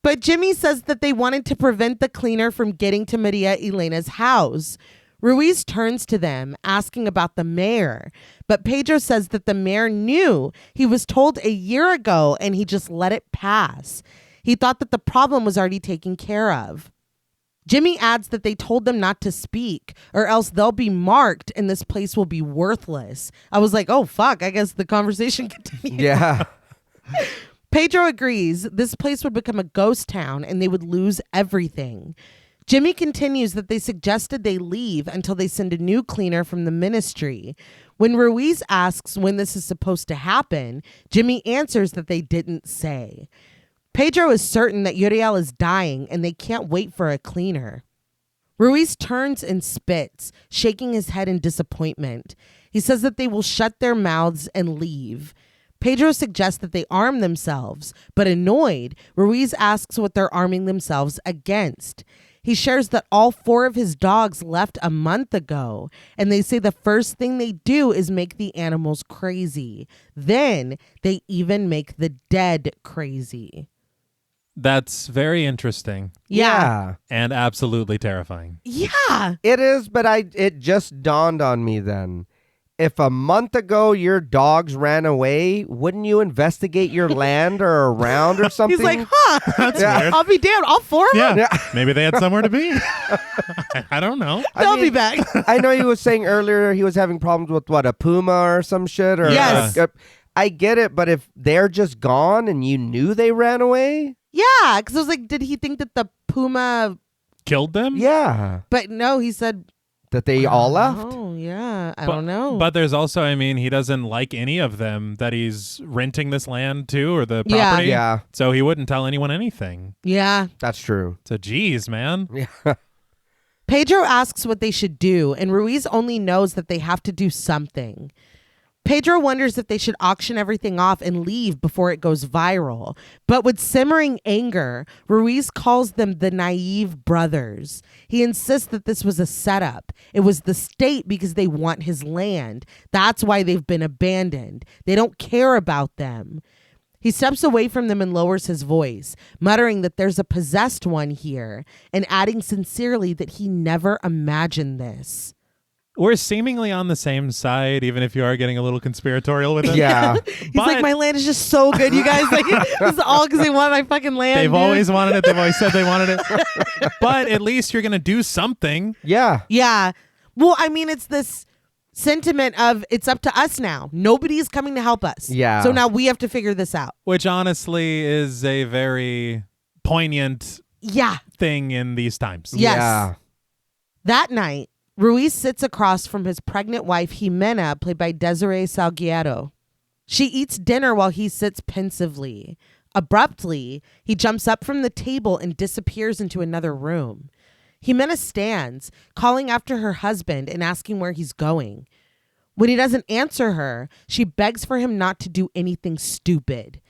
But Jimmy says that they wanted to prevent the cleaner from getting to Maria Elena's house. Ruiz turns to them, asking about the mayor. But Pedro says that the mayor knew. He was told a year ago, and he just let it pass. He thought that the problem was already taken care of. Jimmy adds that they told them not to speak, or else they'll be marked, and this place will be worthless. I was like, oh, fuck, I guess the conversation continues. Yeah. Pedro agrees this place would become a ghost town and they would lose everything. Jimmy continues that they suggested they leave until they send a new cleaner from the ministry. When Ruiz asks when this is supposed to happen, Jimmy answers that they didn't say. Pedro is certain that Uriel is dying and they can't wait for a cleaner. Ruiz turns and spits, shaking his head in disappointment. He says that they will shut their mouths and leave. Pedro suggests that they arm themselves, but annoyed, Ruiz asks what they're arming themselves against. He shares that all 4 of his dogs left a month ago, and they say the first thing they do is make the animals crazy. Then they even make the dead crazy. That's very interesting Yeah. and absolutely terrifying. Yeah. It is, but it just dawned on me then. If a month ago your dogs ran away, wouldn't you investigate your land or around or something? He's like, huh? That's weird. I'll be damned. All 4 of them? Yeah, maybe they had somewhere to be. I don't know. They'll be back. I know he was saying earlier he was having problems with a puma or some shit. Or Yes. I get it, but if they're just gone and you knew they ran away? Yeah, because I was like, did he think that the puma... Killed them? Yeah. But no, he said... That they all left? Oh, yeah. I don't know. But there's also, I mean, he doesn't like any of them that he's renting this land to or the Yeah. property. Yeah. So he wouldn't tell anyone anything. Yeah. That's true. So, geez, man. Yeah. Pedro asks what they should do, and Ruiz only knows that they have to do something. Pedro wonders if they should auction everything off and leave before it goes viral. But with simmering anger, Ruiz calls them the naive brothers. He insists that this was a setup. It was the state because they want his land. That's why they've been abandoned. They don't care about them. He steps away from them and lowers his voice, muttering that there's a possessed one here, and adding sincerely that he never imagined this. We're seemingly on the same side, even if you are getting a little conspiratorial with it. Yeah. He's like, my land is just so good, you guys. Like, this is all because they want my fucking land. They've dude. always wanted it. They've always said they wanted it. But at least you're going to do something. Yeah. Yeah. Well, I mean, it's this sentiment of it's up to us now. Nobody's coming to help us. Yeah. So now we have to figure this out. Which honestly is a very poignant Yeah. thing in these times. Yes. Yeah. That night, Ruiz sits across from his pregnant wife, Ximena, played by Desiree Salguero. She eats dinner while he sits pensively. Abruptly, he jumps up from the table and disappears into another room. Ximena stands, calling after her husband and asking where he's going. When he doesn't answer her, she begs for him not to do anything stupid.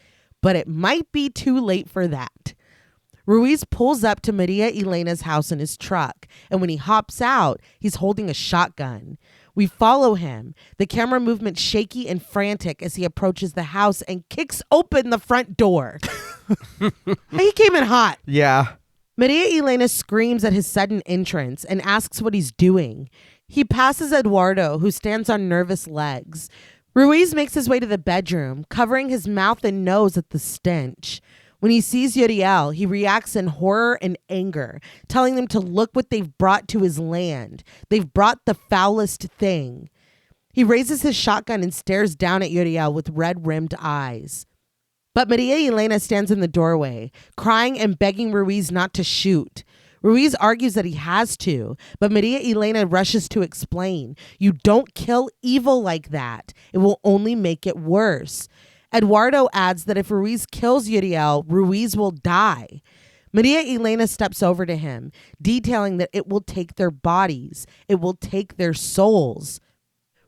But it might be too late for that. Ruiz pulls up to Maria Elena's house in his truck, and when he hops out, he's holding a shotgun. We follow him, the camera movement shaky and frantic as he approaches the house and kicks open the front door. He came in hot. Yeah. Maria Elena screams at his sudden entrance and asks what he's doing. He passes Eduardo, who stands on nervous legs. Ruiz makes his way to the bedroom, covering his mouth and nose at the stench. When he sees Uriel, he reacts in horror and anger, telling them to look what they've brought to his land. They've brought the foulest thing. He raises his shotgun and stares down at Uriel with red-rimmed eyes. But Maria Elena stands in the doorway, crying and begging Ruiz not to shoot. Ruiz argues that he has to, but Maria Elena rushes to explain. You don't kill evil like that. It will only make it worse. Eduardo adds that if Ruiz kills Uriel, Ruiz will die. Maria Elena steps over to him, detailing that it will take their bodies. It will take their souls.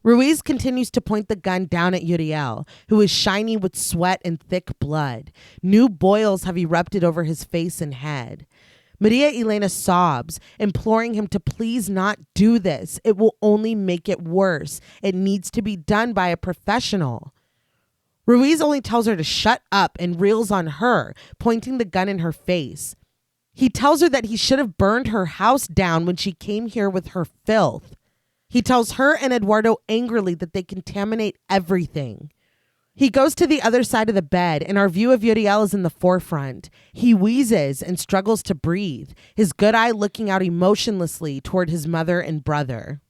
Ruiz continues to point the gun down at Uriel, who is shiny with sweat and thick blood. New boils have erupted over his face and head. Maria Elena sobs, imploring him to please not do this. It will only make it worse. It needs to be done by a professional. Ruiz only tells her to shut up and reels on her, pointing the gun in her face. He tells her that he should have burned her house down when she came here with her filth. He tells her and Eduardo angrily that they contaminate everything. He goes to the other side of the bed, and our view of Uriel is in the forefront. He wheezes and struggles to breathe, his good eye looking out emotionlessly toward his mother and brother.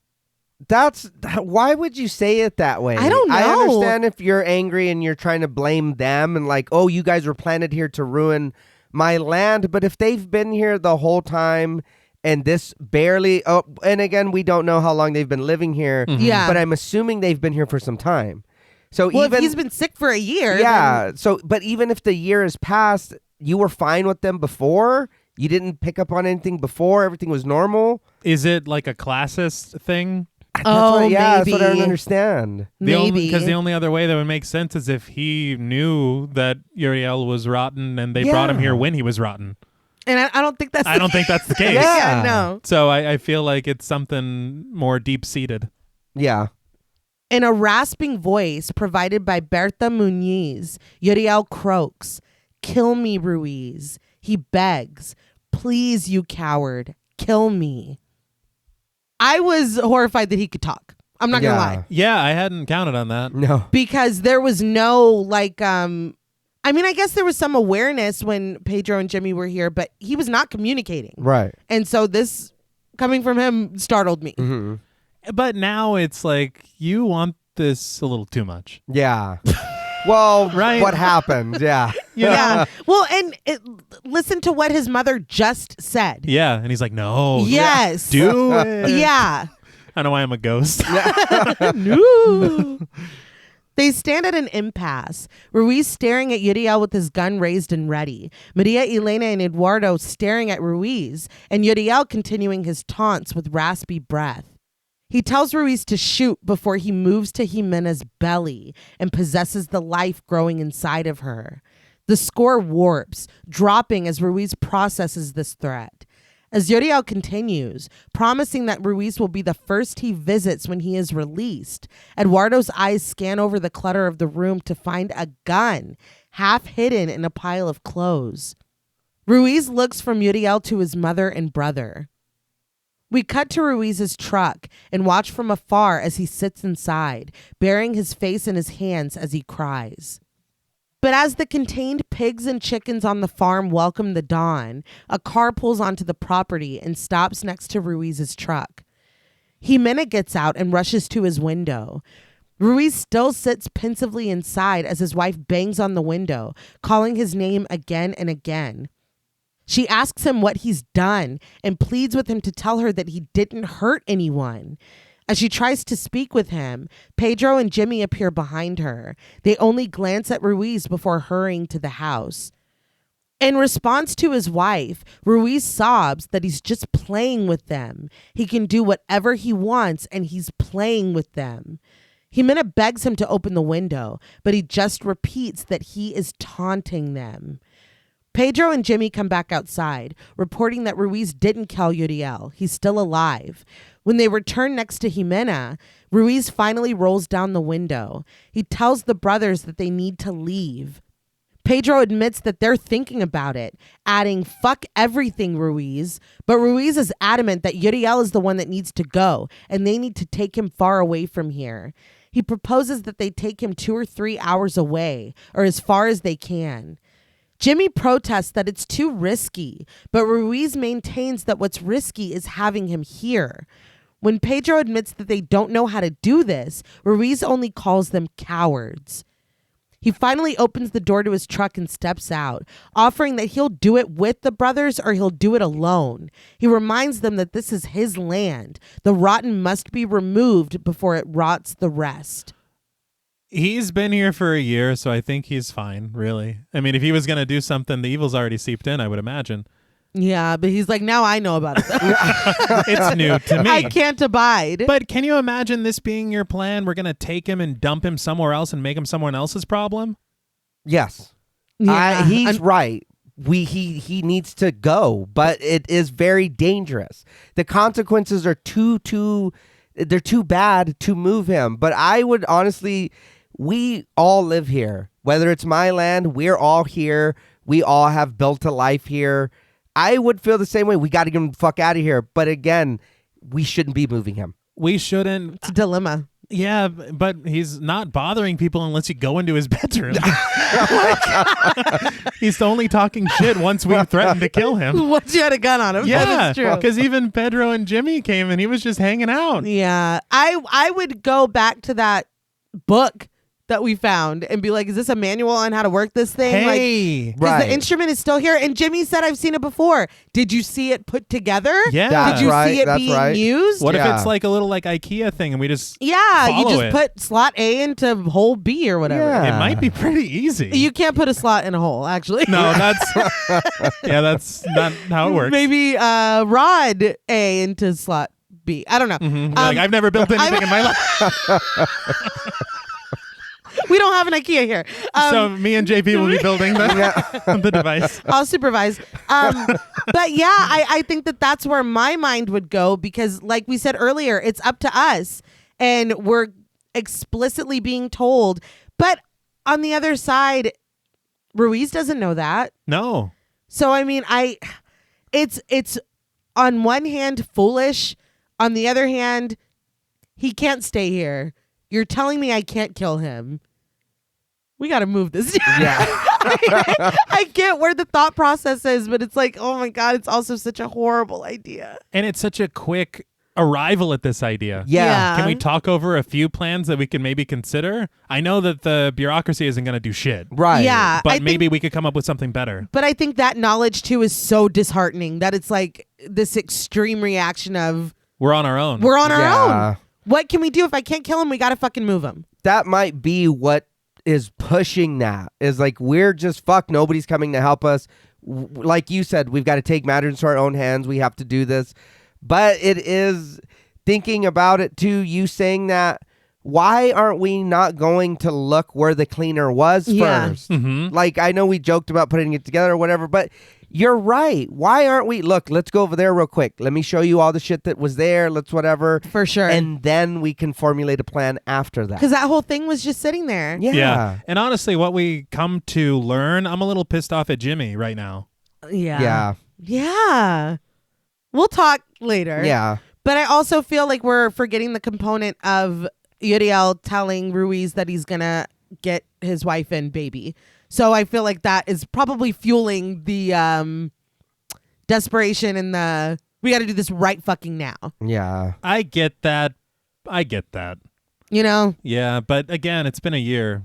Why would you say it that way? I don't know. I understand if you're angry and you're trying to blame them and like, oh, you guys were planted here to ruin my land. But if they've been here the whole time and this barely, and again, we don't know how long they've been living here. Mm-hmm. Yeah. But I'm assuming they've been here for some time. So Well, even if he's been sick for a year. yeah. then- So, but even if the year has passed, you were fine with them before. You didn't pick up on anything before. Everything was normal. Is it like a classist thing? That's what I don't maybe. understand. Maybe. Because the only other way that would make sense is if he knew that Uriel was rotten and they brought him Yeah. here when he was rotten. And I don't think that's I don't think that's the case. Yeah. no. So I feel like it's something more deep-seated. Yeah. In a rasping voice provided by Berta Muniz, Uriel croaks, "Kill me, Ruiz." He begs, "Please, you coward, kill me." I was horrified that he could talk. I'm not going to lie. Yeah, I hadn't counted on that. No. Because there was no, like, I mean, I guess there was some awareness when Pedro and Jimmy were here, but he was not communicating. Right. And so this, coming from him, startled me. Mm-hmm. But now it's like, you want this a little too much. Yeah. Well, Right. what happened? Yeah. Yeah. Well, and listen to what his mother just said. Yeah, and he's like, no. Yes. Do it. Yeah. I know why I'm a ghost. No. They stand at an impasse. Ruiz staring at Uriel with his gun raised and ready. Maria Elena and Eduardo staring at Ruiz, and Uriel continuing his taunts with raspy breath. He tells Ruiz to shoot before he moves to Jimena's belly and possesses the life growing inside of her. The score warps, dropping as Ruiz processes this threat. As Uriel continues, promising that Ruiz will be the first he visits when he is released, Eduardo's eyes scan over the clutter of the room to find a gun, half hidden in a pile of clothes. Ruiz looks from Uriel to his mother and brother. We cut to Ruiz's truck and watch from afar as he sits inside, burying his face in his hands as he cries. But as the contained pigs and chickens on the farm welcome the dawn, a car pulls onto the property and stops next to Ruiz's truck. Ximena gets out and rushes to his window. Ruiz still sits pensively inside as his wife bangs on the window, calling his name again and again. She asks him what he's done and pleads with him to tell her that he didn't hurt anyone. As she tries to speak with him, Pedro and Jimmy appear behind her. They only glance at Ruiz before hurrying to the house. In response to his wife, Ruiz sobs that he's just playing with them. He can do whatever he wants and he's playing with them. Ximena begs him to open the window, but he just repeats that he is taunting them. Pedro and Jimmy come back outside, reporting that Ruiz didn't kill Uriel. He's still alive. When they return next to Ximena, Ruiz finally rolls down the window. He tells the brothers that they need to leave. Pedro admits that they're thinking about it, adding, "Fuck everything, Ruiz." But Ruiz is adamant that Uriel is the one that needs to go, and they need to take him far away from here. He proposes that they take him 2 or 3 hours away, or as far as they can. Jimmy protests that it's too risky, but Ruiz maintains that what's risky is having him here. When Pedro admits that they don't know how to do this, Ruiz only calls them cowards. He finally opens the door to his truck and steps out, offering that he'll do it with the brothers or he'll do it alone. He reminds them that this is his land. The rotten must be removed before it rots the rest. He's been here for a year, so I think he's fine, really. I mean, if he was going to do something, the evil's already seeped in, I would imagine. Yeah, but he's like, now I know about it. It's new to me. I can't abide. But can you imagine this being your plan? We're going to take him and dump him somewhere else and make him someone else's problem? Yes. Yeah. He's right. He needs to go, but it is very dangerous. The consequences are they're too bad to move him. But I would honestly, we all live here. Whether it's my land, we're all here. We all have built a life here. I would feel the same way. We got to get him the fuck out of here. But again, we shouldn't be moving him. We shouldn't. It's a dilemma. Yeah, but he's not bothering people unless you go into his bedroom. He's only talking shit once we threatened to kill him. Once you had a gun on him. Yeah, That's true. because even Pedro and Jimmy came and he was just hanging out. Yeah. I would go back to that book that we found and be like, is this a manual on how to work this thing? Hey, Because the instrument is still here. And Jimmy said, I've seen it before. Did you see it put together? Yeah. That's Did you right, see it that's being right. used? What if Yeah. it's like a little like IKEA thing and we just Yeah, you follow just it? put slot A into hole B or whatever. Yeah. It might be pretty easy. You can't put a slot in a hole, actually. No, that's not how it works. Maybe rod A into slot B. I don't know. You're like, I've never built anything in my life. We don't have an IKEA here. So me and JP will be building the device. I'll supervise. But yeah, I think that's where my mind would go because like we said earlier, it's up to us and we're explicitly being told. But on the other side, Ruiz doesn't know that. No. So, I mean, it's on one hand foolish. On the other hand, he can't stay here. You're telling me I can't kill him. We got to move this. Yeah. I get where the thought process is, but it's like, oh my God, it's also such a horrible idea. And it's such a quick arrival at this idea. Yeah. Can we talk over a few plans that we can maybe consider? I know that the bureaucracy isn't going to do shit. Right. Yeah. But maybe we could come up with something better. But I think that knowledge too is so disheartening that it's like this extreme reaction of We're on our own. we're on our Yeah. own. What can we do? If I can't kill him, we got to fucking move him. That might be what is pushing that is like we're just fucked. Nobody's coming to help us. Like you said, we've got to take matters into our own hands. We have to do this. But it is thinking about it too. You saying that. Why aren't we not going to look where the cleaner was first? Mm-hmm. Like I know we joked about putting it together or whatever, but you're right. Why aren't we? Look, let's go over there real quick. Let me show you all the shit that was there. Let's whatever. For sure. And then we can formulate a plan after that. Because that whole thing was just sitting there. Yeah. And honestly, what we come to learn, I'm a little pissed off at Jimmy right now. Yeah. Yeah. Yeah. We'll talk later. Yeah. But I also feel like we're forgetting the component of Uriel telling Ruiz that he's going to get his wife and baby. So I feel like that is probably fueling the desperation and the we got to do this right fucking now. Yeah. I get that. You know? Yeah, but again, it's been a year.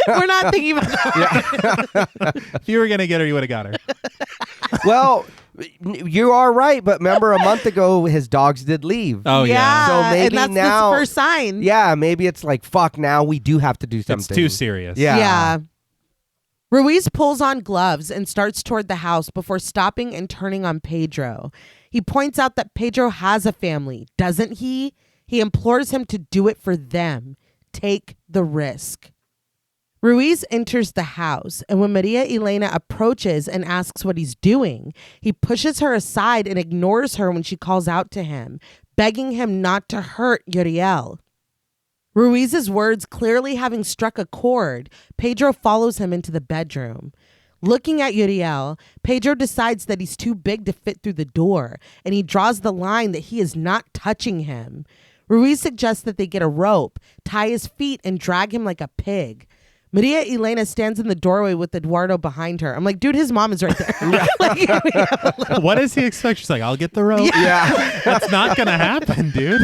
We're not thinking about that. If you were going to get her, you would have got her. Well, you are right, but remember a month ago his dogs did leave. Oh, yeah. So maybe and that's now- the first sign. Yeah, maybe it's like fuck now we do have to do something. It's too serious. Yeah. Ruiz pulls on gloves and starts toward the house before stopping and turning on Pedro. He points out that Pedro has a family, doesn't he? He implores him to do it for them. Take the risk. Ruiz enters the house, and when Maria Elena approaches and asks what he's doing, he pushes her aside and ignores her when she calls out to him, begging him not to hurt Uriel. Ruiz's words clearly having struck a chord, Pedro follows him into the bedroom. Looking at Uriel, Pedro decides that he's too big to fit through the door, and he draws the line that he is not touching him. Ruiz suggests that they get a rope, tie his feet, and drag him like a pig. Maria Elena stands in the doorway with Eduardo behind her. I'm like, dude, his mom is right there. What does he expect? She's like, I'll get the rope. Yeah. That's not going to happen, dude.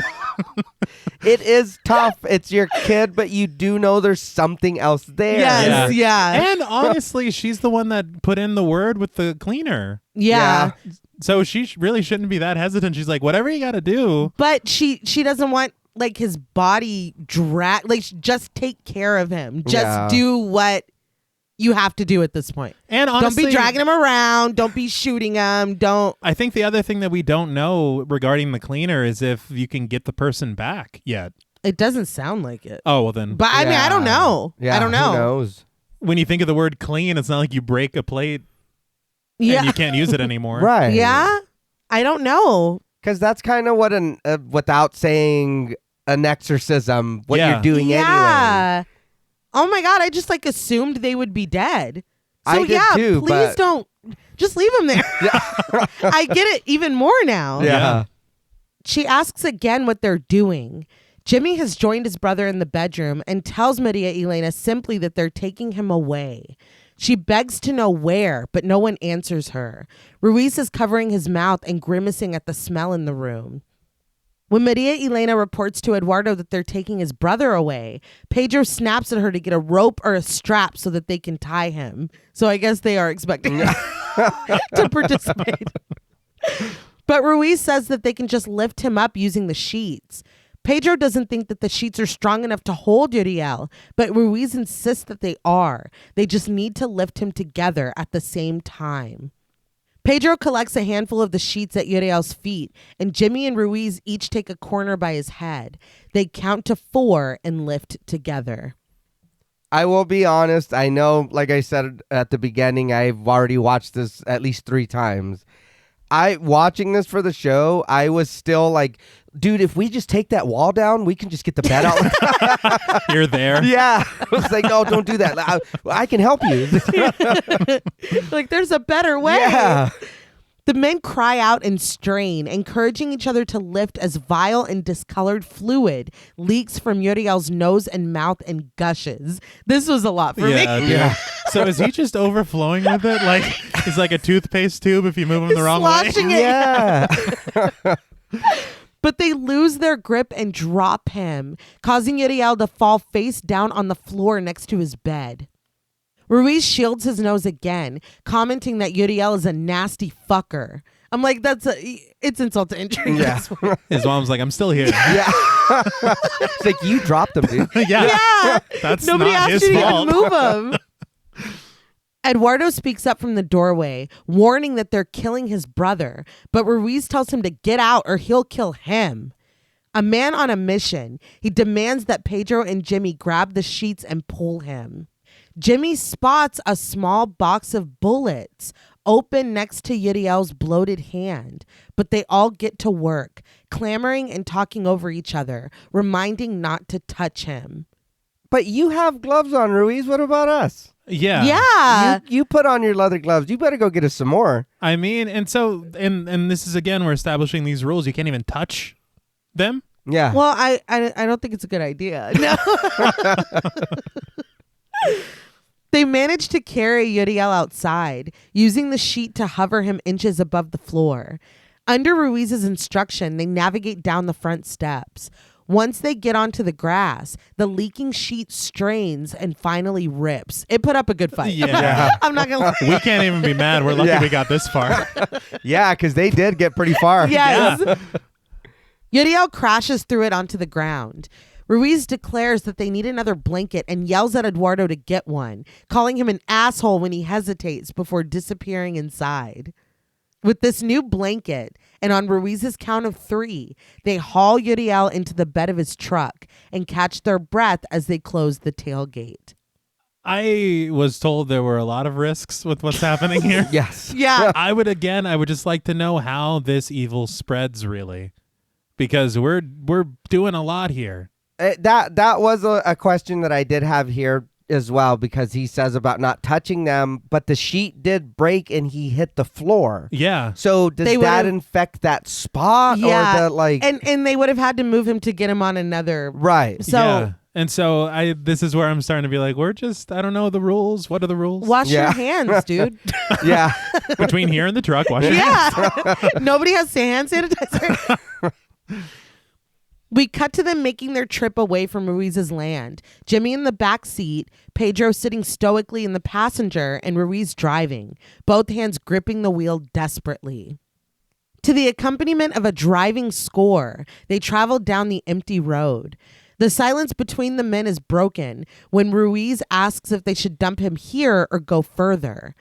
It is tough. It's your kid, but you do know there's something else there. Yes, yeah. And honestly, she's the one that put in the word with the cleaner. Yeah. So she really shouldn't be that hesitant. She's like, whatever you got to do. But she doesn't want like his body drag, like just take care of him. Just Yeah. do what you have to do at this point. And honestly, don't be dragging him around. Don't be shooting him. Don't. I think the other thing that we don't know regarding the cleaner is if you can get the person back yet. It doesn't sound like it. Oh, well then. But I mean, I don't know. Yeah, I don't know. Who knows? When you think of the word clean, it's not like you break a plate Yeah. and you can't use it anymore. Right. Yeah. I don't know. Because that's kind of what without saying an exorcism, what Yeah. you're doing anyway. Yeah. Oh my God. I just like assumed they would be dead. So I did yeah, too, please but- don't just leave him there. I get it even more now. Yeah. She asks again what they're doing. Jimmy has joined his brother in the bedroom and tells Maria Elena simply that they're taking him away. She begs to know where, but no one answers her. Ruiz is covering his mouth and grimacing at the smell in the room. When Maria Elena reports to Eduardo that they're taking his brother away, Pedro snaps at her to get a rope or a strap so that they can tie him. So I guess they are expecting to participate. But Ruiz says that they can just lift him up using the sheets. Pedro doesn't think that the sheets are strong enough to hold Uriel, but Ruiz insists that they are. They just need to lift him together at the same time. Pedro collects a handful of the sheets at Uriel's feet, and Jimmy and Ruiz each take a corner by his head. They count to 4 and lift together. I will be honest. I know, like I said at the beginning, I've already watched this at least 3 times. Watching this for the show, I was still like, dude, if we just take that wall down, we can just get the bed out. You're there. Yeah. I was like, no, don't do that. I can help you. Like, there's a better way. Yeah. The men cry out and strain, encouraging each other to lift as vile and discolored fluid leaks from Uriel's nose and mouth and gushes. This was a lot for me. Dude. Yeah. So is he just overflowing with it? Like it's like a toothpaste tube if you move him the wrong way. Sloshing it. Yeah. But they lose their grip and drop him, causing Uriel to fall face down on the floor next to his bed. Ruiz shields his nose again, commenting that Uriel is a nasty fucker. I'm like, it's insult to injury. Yeah. His mom's like, I'm still here. Yeah. It's like, you dropped him, dude. Yeah. That's Nobody not asked his you to fault. even move him. Eduardo speaks up from the doorway, warning that they're killing his brother, but Ruiz tells him to get out or he'll kill him. A man on a mission, he demands that Pedro and Jimmy grab the sheets and pull him. Jimmy spots a small box of bullets open next to Uriel's bloated hand, but they all get to work, clamoring and talking over each other, reminding not to touch him. But you have gloves on, Ruiz. What about us? Yeah. Yeah. You put on your leather gloves. You better go get us some more. I mean, and so and this is again, we're establishing these rules. You can't even touch them. Yeah. Well, I don't think it's a good idea. No. They manage to carry Uriel outside, using the sheet to hover him inches above the floor. Under Ruiz's instruction, they navigate down the front steps. Once they get onto the grass, the leaking sheet strains and finally rips. It put up a good fight. Yeah. I'm not going to lie. We can't even be mad. We're lucky Yeah. we got this far. Yeah, because they did get pretty far. Yes. Uriel crashes through it onto the ground. Ruiz declares that they need another blanket and yells at Eduardo to get one, calling him an asshole when he hesitates before disappearing inside. With this new blanket, and on Ruiz's count of 3, they haul Uriel into the bed of his truck and catch their breath as they close the tailgate. I was told there were a lot of risks with what's happening here. Yes. Yeah. I would just like to know how this evil spreads really, because we're doing a lot here. That was a question that I did have here as well, because he says about not touching them, but the sheet did break and he hit the floor. Yeah. So does They that would've- infect that spot? Yeah. Or the, like, And they would have had to move him to get him on another. right. So yeah. And so this is where I'm starting to be like, I don't know the rules. What are the rules? wash your Yeah. hands, dude. Yeah. Between here and the truck, wash your hands. Yeah. Nobody has hand sanitizer. We cut to them making their trip away from Ruiz's land. Jimmy in the back seat, Pedro sitting stoically in the passenger, and Ruiz driving, both hands gripping the wheel desperately. To the accompaniment of a driving score, they traveled down the empty road. The silence between the men is broken when Ruiz asks if they should dump him here or go further.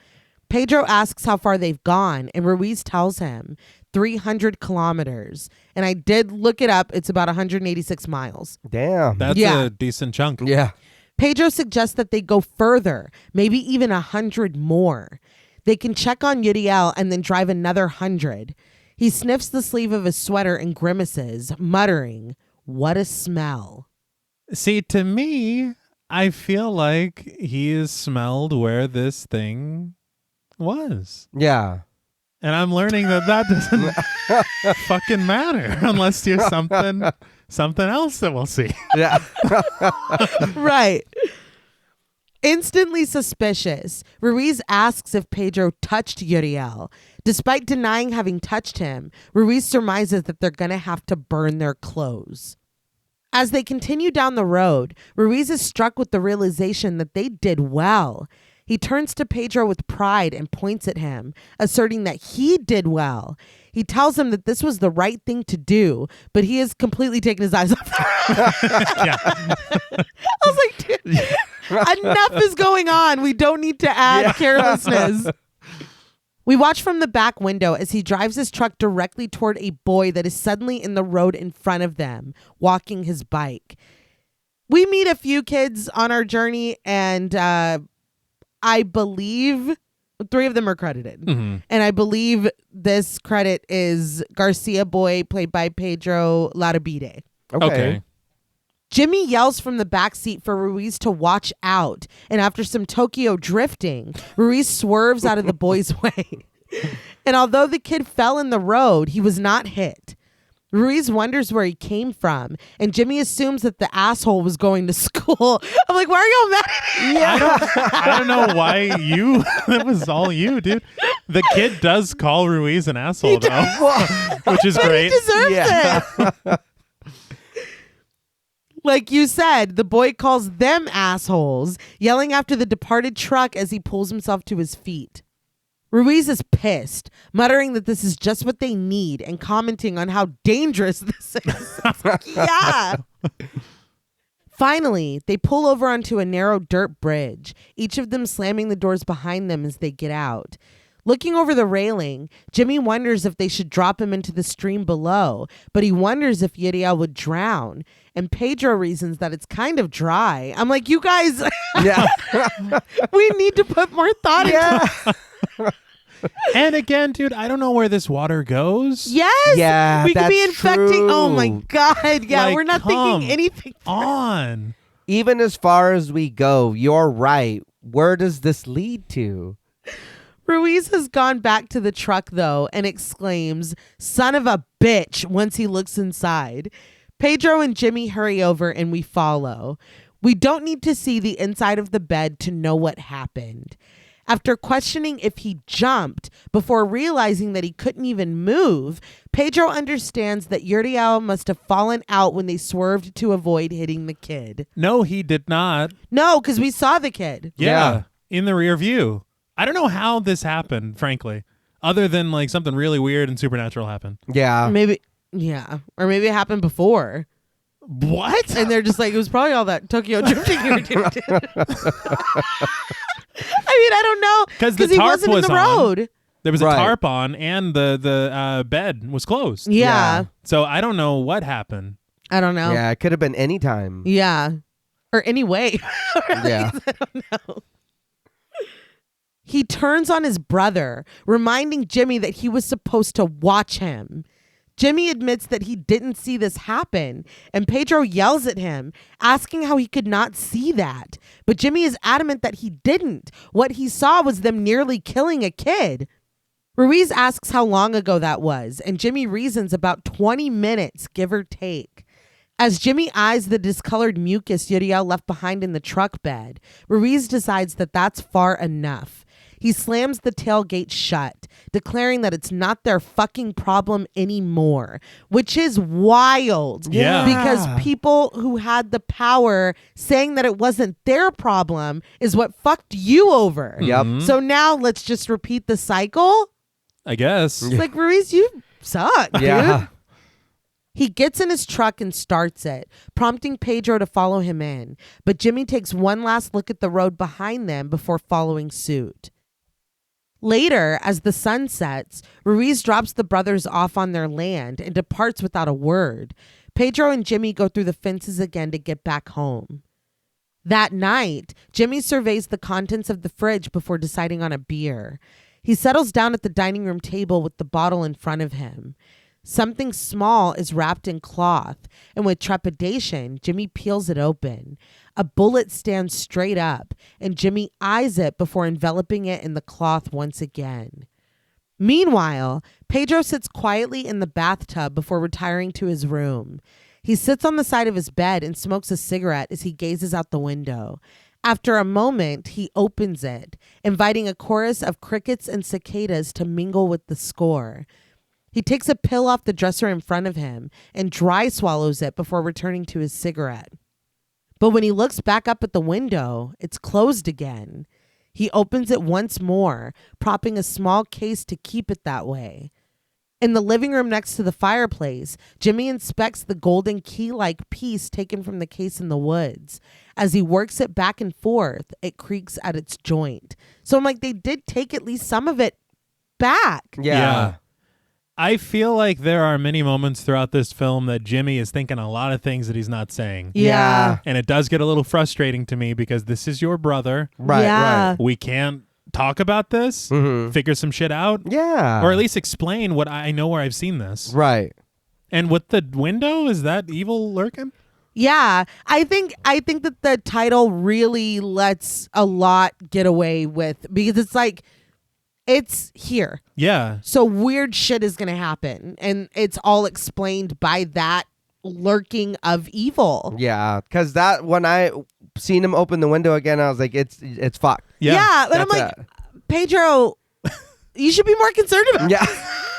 Pedro asks how far they've gone, and Ruiz tells him 300 kilometers. And I did look it up. It's about 186 miles. Damn. That's a decent chunk. Yeah. Pedro suggests that they go further, maybe even 100 more. They can check on Uriel and then drive another 100. He sniffs the sleeve of his sweater and grimaces, muttering, "What a smell." See, to me, I feel like he has smelled where this thing was. Yeah. And I'm learning that doesn't fucking matter unless there's something else that we'll see. Yeah. Right. Instantly suspicious, Ruiz asks if Pedro touched Uriel. Despite denying having touched him, Ruiz surmises that they're going to have to burn their clothes. As they continue down the road, Ruiz is struck with the realization that they did well. He turns to Pedro with pride and points at him, asserting that he did well. He tells him that this was the right thing to do, but he has completely taken his eyes off. I was like, dude, enough is going on. We don't need to add carelessness. We watch from the back window as he drives his truck directly toward a boy that is suddenly in the road in front of them, walking his bike. We meet a few kids on our journey, and I believe 3 of them are credited. Mm-hmm. And I believe this credit is Garcia Boy, played by Pedro Larabide. Okay. Jimmy yells from the back seat for Ruiz to watch out. And after some Tokyo drifting, Ruiz swerves out of the boy's way. And although the kid fell in the road, he was not hit. Ruiz wonders where he came from, and Jimmy assumes that the asshole was going to school. I'm like, why are y'all mad at me? I don't know why that was all you, dude. The kid does call Ruiz an asshole, though, which is great. He deserves it. Like you said, the boy calls them assholes, yelling after the departed truck as he pulls himself to his feet. Ruiz is pissed, muttering that this is just what they need and commenting on how dangerous this is. Yeah. Finally, they pull over onto a narrow dirt bridge, each of them slamming the doors behind them as they get out. Looking over the railing, Jimmy wonders if they should drop him into the stream below, but he wonders if Uriel would drown. And Pedro reasons that it's kind of dry. I'm like, you guys, we need to put more thought into it. And again, dude, I don't know where this water goes. Yes. Yeah, we could be that's infecting. true. Oh my God. Yeah, Like, we're not thinking anything. On. Even as far as we go, you're right. Where does this lead to? Ruiz has gone back to the truck, though, and exclaims, "Son of a bitch," once he looks inside. Pedro and Jimmy hurry over and we follow. We don't need to see the inside of the bed to know what happened. After questioning if he jumped before realizing that he couldn't even move, Pedro understands that Uriel must have fallen out when they swerved to avoid hitting the kid. No, he did not. No, because we saw the kid. Yeah, in the rear view. I don't know how this happened, frankly, other than like something really weird and supernatural happened. Yeah. Maybe, yeah. Or maybe it happened before. What? And they're just like, it was probably all that Tokyo drifting you were doing. I mean, I don't know. Because the he tarp wasn't was in the on. road. There was a Right. tarp on, and the bed was closed. Yeah. So I don't know what happened. I don't know. Yeah, it could have been any time. Yeah. Or anyway. Yeah. I don't know. He turns on his brother, reminding Jimmy that he was supposed to watch him. Jimmy admits that he didn't see this happen, and Pedro yells at him, asking how he could not see that. But Jimmy is adamant that he didn't. What he saw was them nearly killing a kid. Ruiz asks how long ago that was, and Jimmy reasons about 20 minutes, give or take. As Jimmy eyes the discolored mucus Uriel left behind in the truck bed, Ruiz decides that that's far enough. He slams the tailgate shut, declaring that it's not their fucking problem anymore, which is wild. Yeah. Because people who had the power saying that it wasn't their problem is what fucked you over. Yep. So now let's just repeat the cycle. I guess. It's like, Ruiz, you suck, dude. Yeah. He gets in his truck and starts it, prompting Pedro to follow him in. But Jimmy takes one last look at the road behind them before following suit. Later, as the sun sets, Ruiz drops the brothers off on their land and departs without a word. Pedro and Jimmy go through the fences again to get back home. That night, Jimmy surveys the contents of the fridge before deciding on a beer. He settles down at the dining room table with the bottle in front of him. Something small is wrapped in cloth, and with trepidation, Jimmy peels it open. A bullet stands straight up, and Jimmy eyes it before enveloping it in the cloth once again. Meanwhile, Pedro sits quietly in the bathtub before retiring to his room. He sits on the side of his bed and smokes a cigarette as he gazes out the window. After a moment, he opens it, inviting a chorus of crickets and cicadas to mingle with the score. He takes a pill off the dresser in front of him and dry swallows it before returning to his cigarette. But when he looks back up at the window, it's closed again. He opens it once more, propping a small case to keep it that way. In the living room next to the fireplace, Jimmy inspects the golden key-like piece taken from the case in the woods. As he works it back and forth, it creaks at its joint. So I'm like, they did take at least some of it back. Yeah. I feel like there are many moments throughout this film that Jimmy is thinking a lot of things that he's not saying. Yeah. And it does get a little frustrating to me because this is your brother. Right, Yeah. right. We can't talk about this, figure some shit out. Yeah. Or at least explain what I know where I've seen this. Right. And with the window, is that Evil Lurkin? Yeah, I think that the title really lets a lot get away with, because it's like, it's here. Yeah. So weird shit is going to happen. And it's all explained by that lurking of evil. Yeah. Because that, when I seen him open the window again, I was like, it's fucked. Yeah. And I'm like, Pedro, you should be more concerned about Yeah.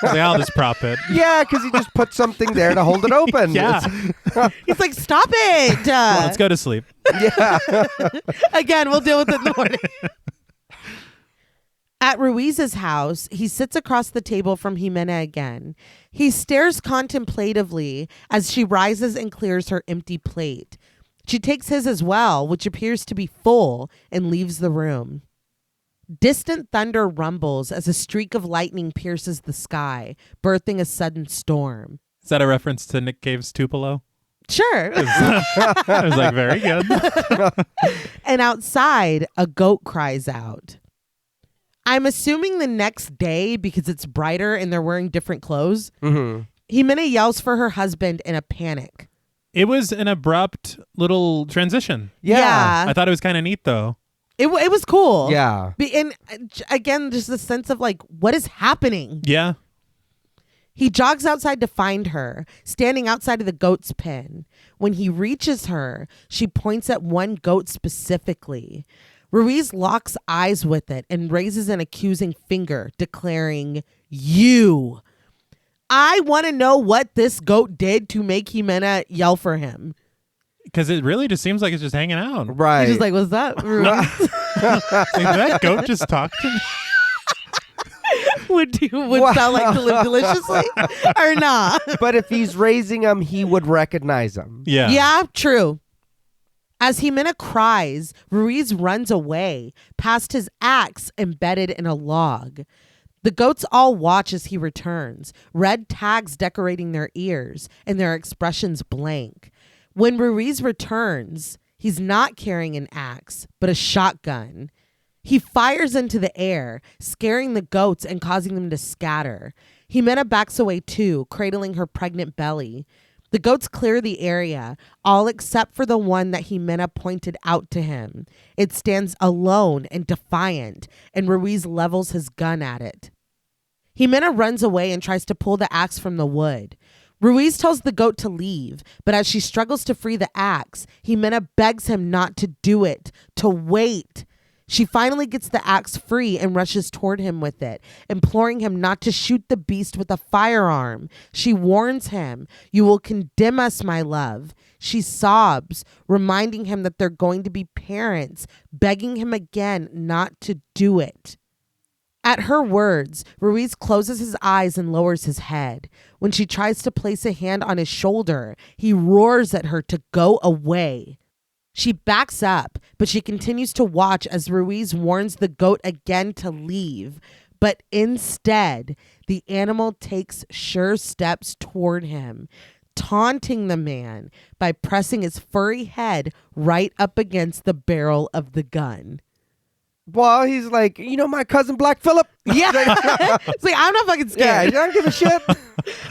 I'll just prop it. Yeah, because he just put something there to hold it open. Yeah. He's like, stop it. Let's go to sleep. Yeah. Again, we'll deal with it in the morning. At Ruiz's house, he sits across the table from Ximena again. He stares contemplatively as she rises and clears her empty plate. She takes his as well, which appears to be full, and leaves the room. Distant thunder rumbles as a streak of lightning pierces the sky, birthing a sudden storm. Is that a reference to Nick Cave's Tupelo? Sure. I was like, very good. And outside, a goat cries out. I'm assuming the next day, because it's brighter and they're wearing different clothes, Ximena yells for her husband in a panic. It was an abrupt little transition. Yeah. I thought it was kind of neat, though. It was cool. Yeah. And again, just the sense of like, what is happening? Yeah. He jogs outside to find her, standing outside of the goat's pen. When he reaches her, she points at one goat specifically. Ruiz locks eyes with it and raises an accusing finger, declaring, "You." I want to know what this goat did to make Ximena yell for him. Because it really just seems like it's just hanging out. Right. He's just like, what's that? Like, did that goat just talk to me? would sound like to live deliciously or not? But if he's raising him, he would recognize him. Yeah. Yeah, true. As Ximena cries, Ruiz runs away, past his axe embedded in a log. The goats all watch as he returns, red tags decorating their ears and their expressions blank. When Ruiz returns, he's not carrying an axe, but a shotgun. He fires into the air, scaring the goats and causing them to scatter. Ximena backs away too, cradling her pregnant belly. The goats clear the area, all except for the one that Ximena pointed out to him. It stands alone and defiant, and Ruiz levels his gun at it. Ximena runs away and tries to pull the axe from the wood. Ruiz tells the goat to leave, but as she struggles to free the axe, Ximena begs him not to do it, to wait. She finally gets the axe free and rushes toward him with it, imploring him not to shoot the beast with a firearm. She warns him, "You will condemn us, my love." She sobs, reminding him that they're going to be parents, begging him again not to do it. At her words, Ruiz closes his eyes and lowers his head. When she tries to place a hand on his shoulder, he roars at her to go away. She backs up, but she continues to watch as Ruiz warns the goat again to leave. But instead, the animal takes sure steps toward him, taunting the man by pressing his furry head right up against the barrel of the gun. Well, he's like, my cousin Black Phillip. Yeah. It's like, I'm not fucking scared. Yeah, you don't give a shit.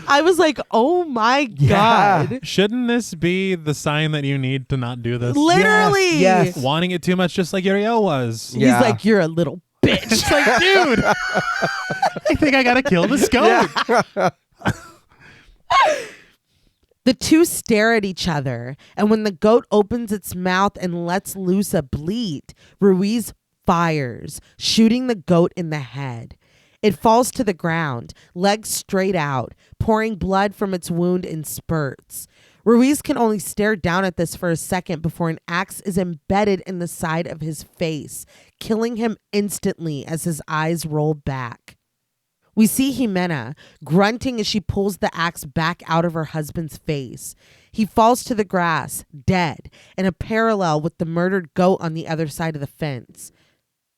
I was like, oh my Yeah. God. Shouldn't this be the sign that you need to not do this? Literally. Yes. Upwanting it too much, just like Uriel was. He's Yeah. like, you're a little bitch. It's like, dude, I think I gotta kill this goat. The two stare at each other, and when the goat opens its mouth and lets loose a bleat, Ruiz fires, shooting the goat in the head. It falls to the ground, legs straight out, pouring blood from its wound in spurts. Ruiz can only stare down at this for a second before an axe is embedded in the side of his face, killing him instantly as his eyes roll back. We see Ximena grunting as she pulls the axe back out of her husband's face. He falls to the grass, dead, in a parallel with the murdered goat on the other side of the fence.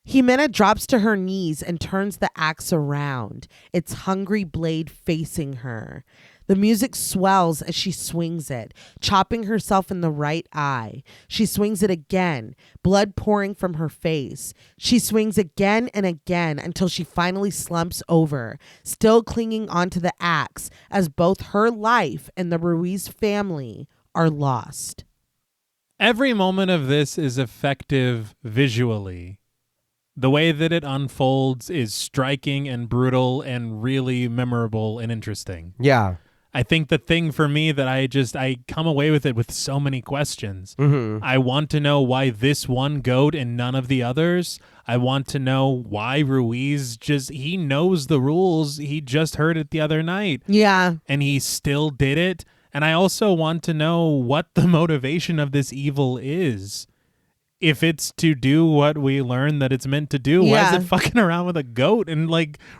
Ximena drops to her knees and turns the axe around, its hungry blade facing her. The music swells as she swings it, chopping herself in the right eye. She swings it again, blood pouring from her face. She swings again and again until she finally slumps over, still clinging onto the axe as both her life and the Ruiz family are lost. Every moment of this is effective visually. The way that it unfolds is striking and brutal and really memorable and interesting. Yeah. I think the thing for me that I come away with it with so many questions. Mm-hmm. I want to know why this one goat and none of the others. I want to know why Ruiz he knows the rules. He just heard it the other night. Yeah. And he still did it. And I also want to know what the motivation of this evil is. If it's to do what we learned that it's meant to do, why is it fucking around with a goat and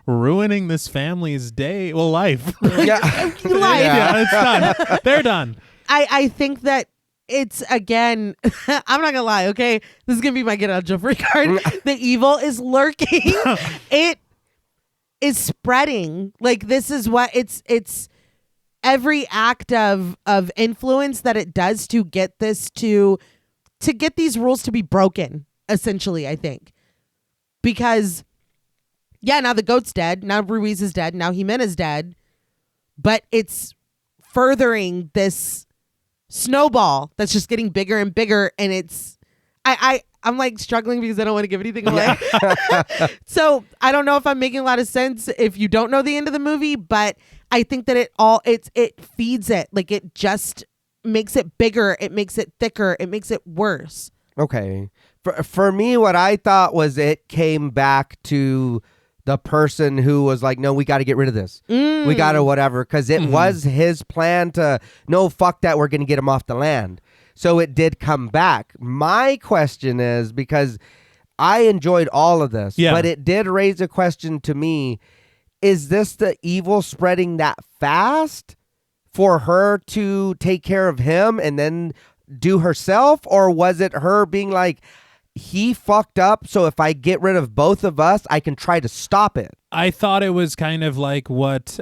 ruining this family's day? Well, life. Yeah. Life. Yeah, it's done. They're done. I think that it's, again, I'm not gonna lie, okay? This is gonna be my get out of jail free card. The evil is lurking. It is spreading. This is what it's every act of influence that it does to get this to get these rules to be broken, essentially, I think. Because, now the goat's dead. Now Ruiz is dead. Now Ximena's dead. But it's furthering this snowball that's just getting bigger and bigger. And it's... I'm struggling because I don't want to give anything away. So I don't know if I'm making a lot of sense if you don't know the end of the movie. But I think that it feeds it. It just... makes it bigger, it makes it thicker, it makes it worse. Okay. For me, what I thought was it came back to the person who was like, no, we got to get rid of this. We got to whatever. Because it was his plan to, no, fuck that, we're going to get him off the land. So it did come back. My question is, because I enjoyed all of this, but it did raise a question to me. Is this the evil spreading that fast for her to take care of him and then do herself? Or was it her being like, he fucked up, so if I get rid of both of us, I can try to stop it? I thought it was kind of like what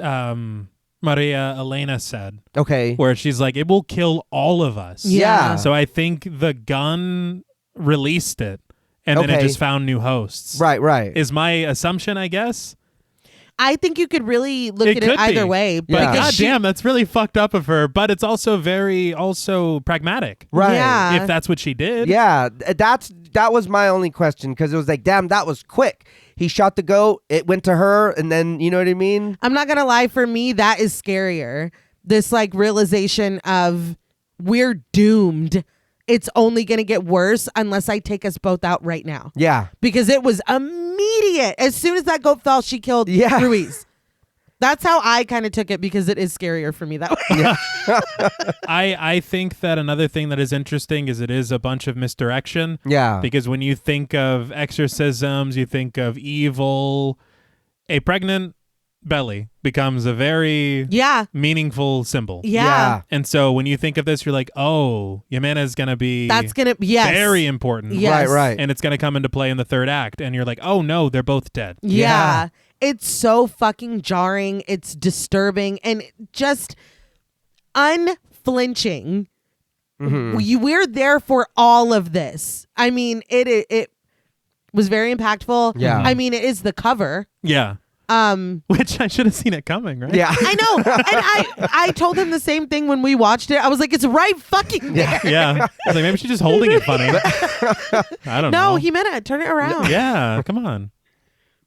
Maria Elena said. Okay. Where she's like, it will kill all of us. Yeah. So I think the gun released it, and then it just found new hosts. Right. Is my assumption, I guess. I think you could really look at it either way. Yeah. But goddamn, that's really fucked up of her. But it's also very pragmatic. Right. Yeah. If that's what she did. Yeah. That was my only question, because it was like, damn, that was quick. He shot the goat, it went to her, and then, you know what I mean? I'm not going to lie, for me, that is scarier. This realization of we're doomed. It's only going to get worse unless I take us both out right now. Yeah. Because it was immediate. As soon as that goat fell, she killed Ruiz. That's how I kind of took it, because it is scarier for me that way. Yeah. I think that another thing that is interesting is it is a bunch of misdirection. Yeah. Because when you think of exorcisms, you think of evil, A pregnant belly becomes a very meaningful symbol. Yeah. And so when you think of this, you're like, oh, Ximena's going to be very important. Yes. Right. And it's going to come into play in the third act. And you're like, oh, no, they're both dead. Yeah. It's so fucking jarring. It's disturbing and just unflinching. We're there for all of this. I mean, it was very impactful. Yeah. I mean, it is the cover. Yeah. Which I should have seen it coming, right? Yeah. I know. And I told him the same thing when we watched it. I was like, it's right fucking there. Yeah. I was like, maybe she's just holding it funny. I don't know. No, he meant it. Turn it around. Yeah. Come on.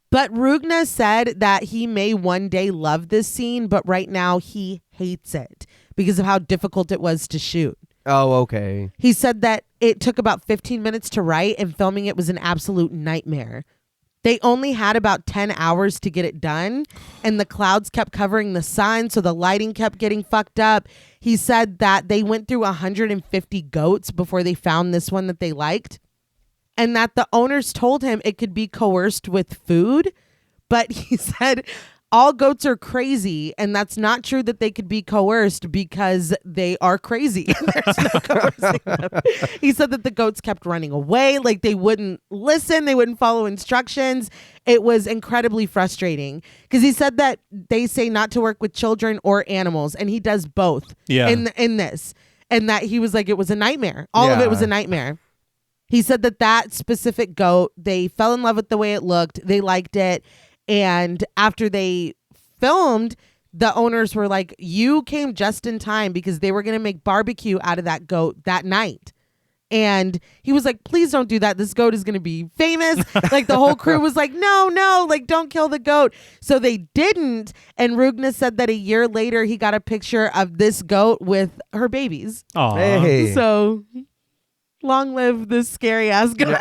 But Rugna said that he may one day love this scene, but right now he hates it because of how difficult it was to shoot. Oh, okay. He said that it took about 15 minutes to write and filming it was an absolute nightmare. They only had about 10 hours to get it done, and the clouds kept covering the sign, so the lighting kept getting fucked up. He said that they went through 150 goats before they found this one that they liked, and that the owners told him it could be coerced with food, but he said all goats are crazy, and that's not true that they could be coerced because they are crazy. There's no coercing them. He said that the goats kept running away, like they wouldn't listen, they wouldn't follow instructions. It was incredibly frustrating because he said that they say not to work with children or animals, and he does both in this, and that he was like, it was a nightmare. All of it was a nightmare. He said that specific goat, they fell in love with the way it looked, they liked it. And after they filmed, the owners were like, you came just in time because they were going to make barbecue out of that goat that night. And he was like, please don't do that. This goat is going to be famous. Like the whole crew was like, no, like don't kill the goat. So they didn't. And Rugna said that a year later, he got a picture of this goat with her babies. Aww. Hey. So long live this scary ass goat.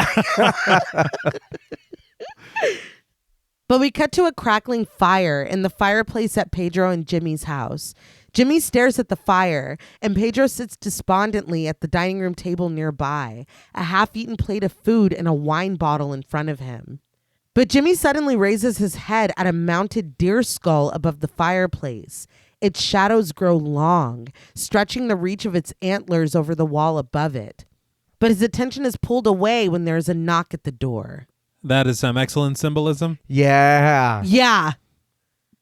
But we cut to a crackling fire in the fireplace at Pedro and Jimmy's house. Jimmy stares at the fire, and Pedro sits despondently at the dining room table nearby, a half-eaten plate of food and a wine bottle in front of him. But Jimmy suddenly raises his head at a mounted deer skull above the fireplace. Its shadows grow long, stretching the reach of its antlers over the wall above it. But his attention is pulled away when there is a knock at the door. That is some excellent symbolism. Yeah. Yeah.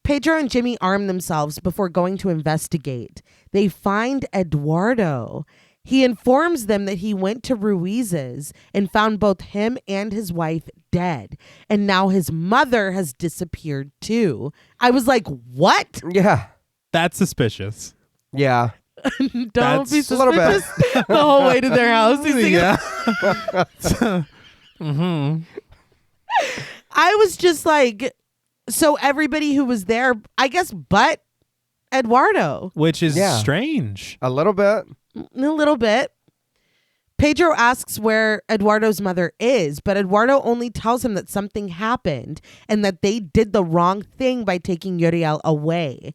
Pedro and Jimmy arm themselves before going to investigate. They find Eduardo. He informs them that he went to Ruiz's and found both him and his wife dead. And now his mother has disappeared too. I was like, what? Yeah. That's suspicious. Yeah. Don't be a little bit. suspicious the whole way to their house. He's thinking, Mm-hmm. I was just like, so everybody who was there, I guess, but Eduardo. Which is strange. A little bit. A little bit. Pedro asks where Eduardo's mother is, but Eduardo only tells him that something happened and that they did the wrong thing by taking Uriel away.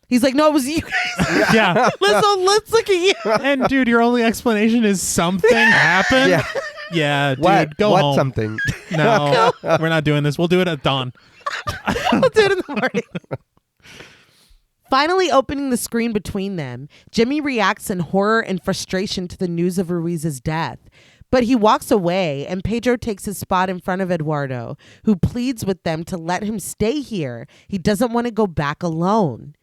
He's like, no, it was you guys. Yeah. Let's look at you. And dude, your only explanation is something happened? Yeah. Yeah, dude, What? go What home. something? No, we're not doing this. We'll do it at dawn. We'll do it in the morning. Finally opening the screen between them, Jimmy reacts in horror and frustration to the news of Ruiz's death. But he walks away, and Pedro takes his spot in front of Eduardo, who pleads with them to let him stay here. He doesn't want to go back alone.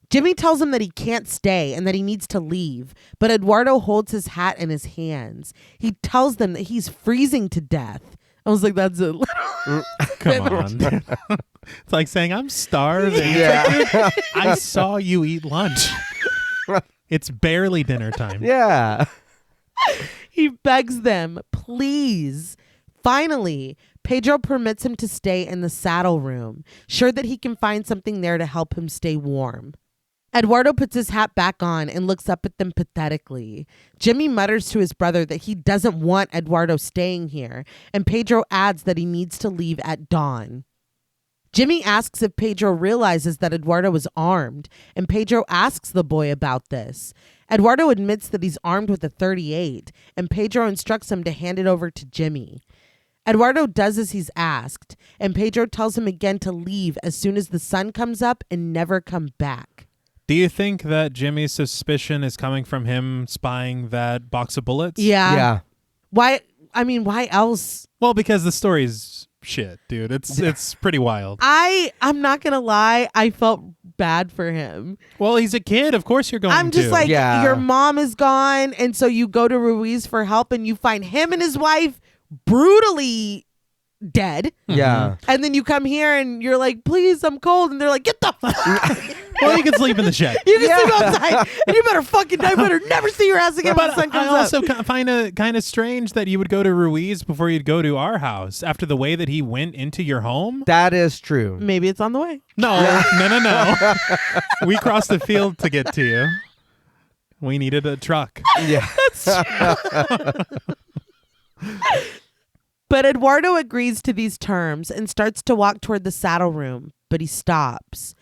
Jimmy tells him that he can't stay and that he needs to leave, but Eduardo holds his hat in his hands. He tells them that he's freezing to death. I was like, that's a little... Come on. It's like saying, I'm starving. Yeah. It's like, dude, I saw you eat lunch. It's barely dinner time. Yeah. He begs them, please. Finally, Pedro permits him to stay in the saddle room, sure that he can find something there to help him stay warm. Eduardo puts his hat back on and looks up at them pathetically. Jimmy mutters to his brother that he doesn't want Eduardo staying here, and Pedro adds that he needs to leave at dawn. Jimmy asks if Pedro realizes that Eduardo is armed, and Pedro asks the boy about this. Eduardo admits that he's armed with a .38, and Pedro instructs him to hand it over to Jimmy. Eduardo does as he's asked, and Pedro tells him again to leave as soon as the sun comes up and never come back. Do you think that Jimmy's suspicion is coming from him spying that box of bullets? Yeah. Why? I mean, why else? Well, because the story's shit, dude. It's pretty wild. I'm not gonna lie. I felt bad for him. Well, he's a kid. Of course you're going to. I'm just like, Yeah. your mom is gone, and so you go to Ruiz for help, and you find him and his wife brutally dead. Yeah. And then you come here and you're like, please, I'm cold. And they're like, get the fuck. Well, you can sleep in the shed. You can sleep outside. And you better fucking die. Better never see your ass again when the sun But I comes also up. find it kind of strange that you would go to Ruiz before you'd go to our house after the way that he went into your home. That is true. Maybe it's on the way. No. We crossed the field to get to you. We needed a truck. Yeah. But Eduardo agrees to these terms and starts to walk toward the saddle room, but he stops.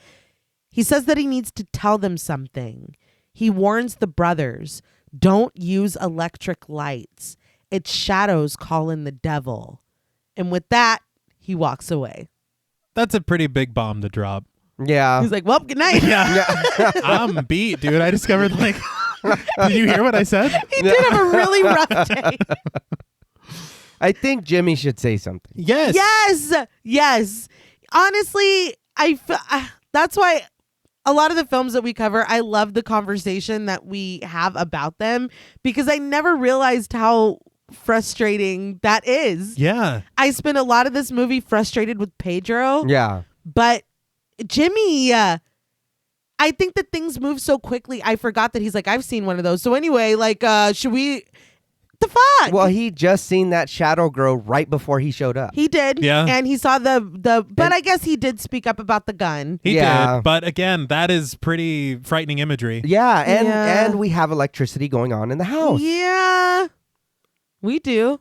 He says that he needs to tell them something. He warns the brothers, don't use electric lights. It's shadows calling the devil. And with that, he walks away. That's a pretty big bomb to drop. Yeah. He's like, well, good night. Yeah. I'm beat, dude. I discovered, like, did you hear what I said? He did have a really rough day. I think Jimmy should say something. Yes. Yes. Honestly, that's why a lot of the films that we cover, I love the conversation that we have about them because I never realized how frustrating that is. Yeah. I spent a lot of this movie frustrated with Pedro. Yeah. But Jimmy, I think that things move so quickly. I forgot that he's like, I've seen one of those. So anyway, like, should we... The fuck? Well, he just seen that shadow grow right before he showed up. He did. Yeah. And he saw but I guess he did speak up about the gun. He Yeah. did. But again, that is pretty frightening imagery. Yeah, Yeah. and we have electricity going on in the house. Yeah, we do.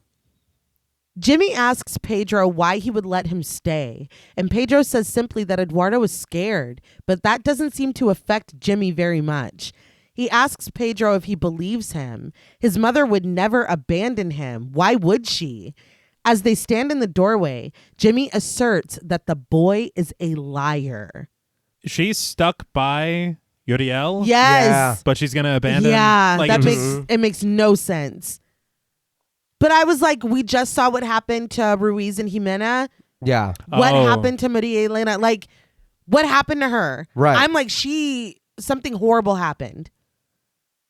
Jimmy asks Pedro why he would let him stay. And Pedro says simply that Eduardo is scared, but that doesn't seem to affect Jimmy very much. He asks Pedro if he believes him. His mother would never abandon him. Why would she? As they stand in the doorway, Jimmy asserts that the boy is a liar. She's stuck by Uriel. Yes. But she's going to abandon. Yeah, Like, that it makes just- it makes no sense. But I was like, we just saw what happened to Ruiz and Ximena. Yeah. What Oh. happened to Maria Elena? Like, what happened to her? Right. I'm like, something horrible happened.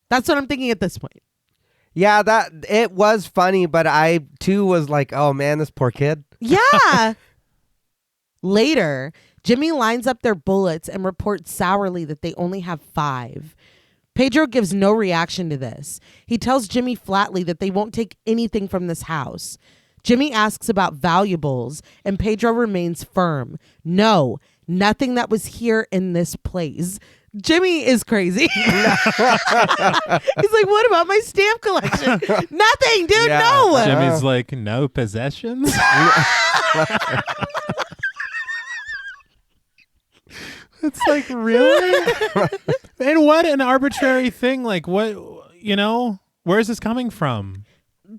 That's what I'm thinking at this point. Yeah, that it was funny, but I too was like, oh man, this poor kid. Yeah. Later, Jimmy lines up their bullets and reports sourly that they only have 5. Pedro gives no reaction to this. He tells Jimmy flatly that they won't take anything from this house. Jimmy asks about valuables, and Pedro remains firm. No, nothing that was here in this place. Jimmy is crazy. He's like, what about my stamp collection? Nothing, dude, Yeah. no. Jimmy's like, no possessions? It's like, really? And what an arbitrary thing. Like, what, where's this coming from?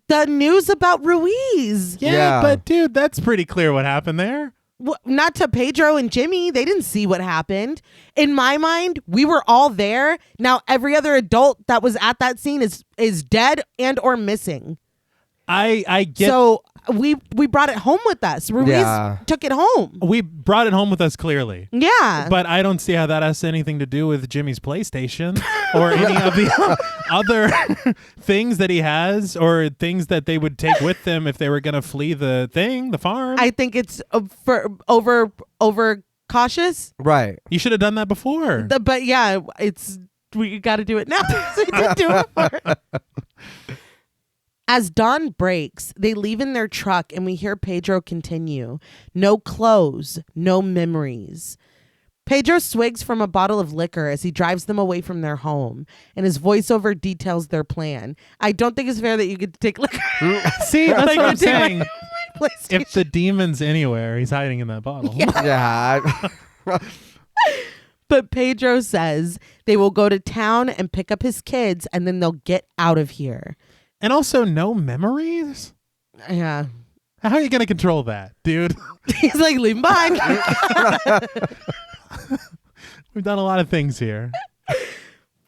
The news about Ruiz. Yeah. But dude, that's pretty clear what happened there. Not to Pedro and Jimmy. They didn't see what happened. In my mind, we were all there. Now, every other adult that was at that scene is dead and or missing. I get. So we brought it home with us. Ruiz Yeah. took it home. We brought it home with us clearly. Yeah. But I don't see how that has anything to do with Jimmy's PlayStation or any of the other things that he has or things that they would take with them if they were going to flee the farm. I think it's for over cautious. Right. You should have done that before. But yeah, we got to do it now. So we didn't do it before. As dawn breaks, they leave in their truck and we hear Pedro continue. No clothes, no memories. Pedro swigs from a bottle of liquor as he drives them away from their home, and his voiceover details their plan. I don't think it's fair that you get to take liquor. See, that's Like, what I'm you take my saying. PlayStation. If the demon's anywhere, he's hiding in that bottle. Yeah. But Pedro says they will go to town and pick up his kids and then they'll get out of here. And also, no memories? Yeah. How are you going to control that, dude? He's like, leave him behind. We've done a lot of things here.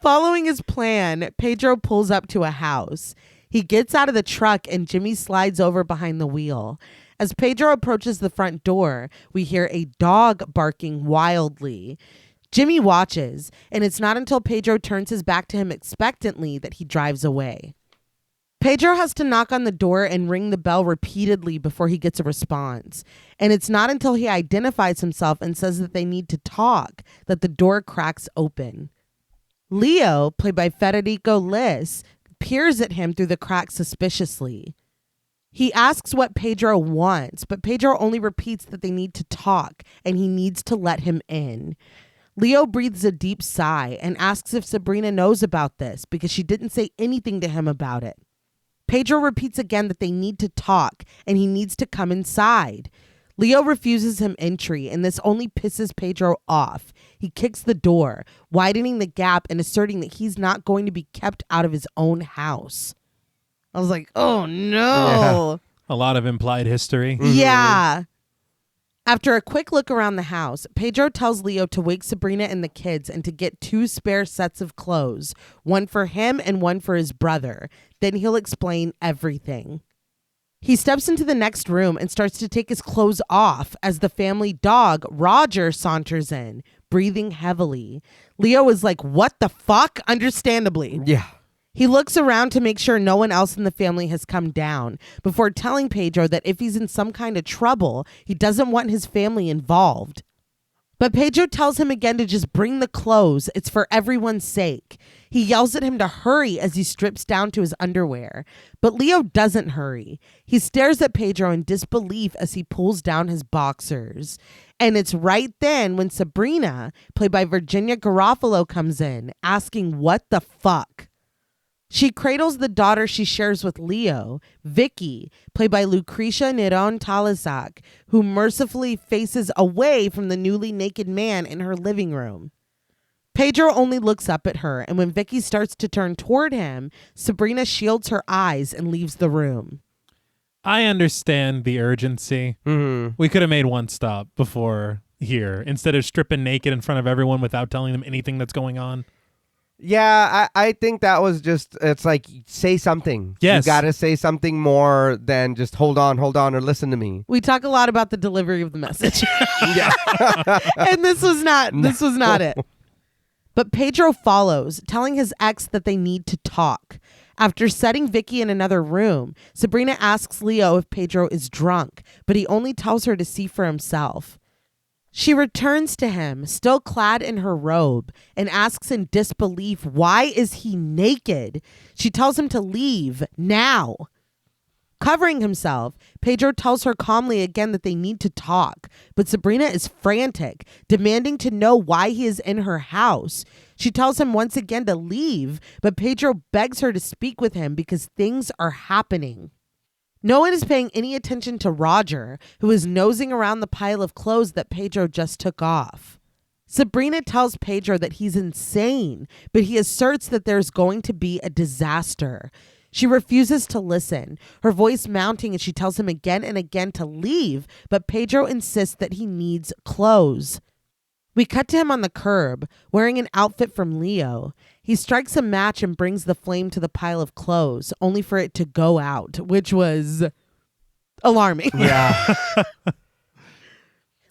Following his plan, Pedro pulls up to a house. He gets out of the truck and Jimmy slides over behind the wheel. As Pedro approaches the front door, we hear a dog barking wildly. Jimmy watches, and it's not until Pedro turns his back to him expectantly that he drives away. Pedro has to knock on the door and ring the bell repeatedly before he gets a response. And it's not until he identifies himself and says that they need to talk that the door cracks open. Leo, played by Federico Liss, peers at him through the crack suspiciously. He asks what Pedro wants, but Pedro only repeats that they need to talk and he needs to let him in. Leo breathes a deep sigh and asks if Sabrina knows about this because she didn't say anything to him about it. Pedro repeats again that they need to talk and he needs to come inside. Leo refuses him entry, and this only pisses Pedro off. He kicks the door, widening the gap and asserting that he's not going to be kept out of his own house. I was like, oh no. A lot of implied history. Yeah. After a quick look around the house, Pedro tells Leo to wake Sabrina and the kids and to get 2 spare sets of clothes, one for him and one for his brother. Then he'll explain everything. He steps into the next room and starts to take his clothes off as the family dog, Roger, saunters in, breathing heavily. Leo is like, what the fuck? Understandably. Yeah. He looks around to make sure no one else in the family has come down before telling Pedro that if he's in some kind of trouble, he doesn't want his family involved. But Pedro tells him again to just bring the clothes. It's for everyone's sake. He yells at him to hurry as he strips down to his underwear. But Leo doesn't hurry. He stares at Pedro in disbelief as he pulls down his boxers. And it's right then when Sabrina, played by Virginia Garofalo, comes in, asking what the fuck. She cradles the daughter she shares with Leo, Vicky, played by Lucrecia Neron Talasac, who mercifully faces away from the newly naked man in her living room. Pedro only looks up at her, and when Vicky starts to turn toward him, Sabrina shields her eyes and leaves the room. I understand the urgency. Mm-hmm. We could have made one stop before here instead of stripping naked in front of everyone without telling them anything that's going on. Yeah, I think that was just, it's like, say something. Yes. You got to say something more than just hold on, or listen to me. We talk a lot about the delivery of the message. Yeah. And this was not it. But Pedro follows, telling his ex that they need to talk. After setting Vicky in another room, Sabrina asks Leo if Pedro is drunk, but he only tells her to see for himself. She returns to him, still clad in her robe, and asks in disbelief, why is he naked? She tells him to leave now. Covering himself, Pedro tells her calmly again that they need to talk, but Sabrina is frantic, demanding to know why he is in her house. She tells him once again to leave, but Pedro begs her to speak with him because things are happening. No one is paying any attention to Roger, who is nosing around the pile of clothes that Pedro just took off. Sabrina tells Pedro that he's insane, but he asserts that there's going to be a disaster. She refuses to listen, her voice mounting as she tells him again and again to leave, but Pedro insists that he needs clothes. We cut to him on the curb, wearing an outfit from Leo. He strikes a match and brings the flame to the pile of clothes, only for it to go out, which was alarming. Yeah.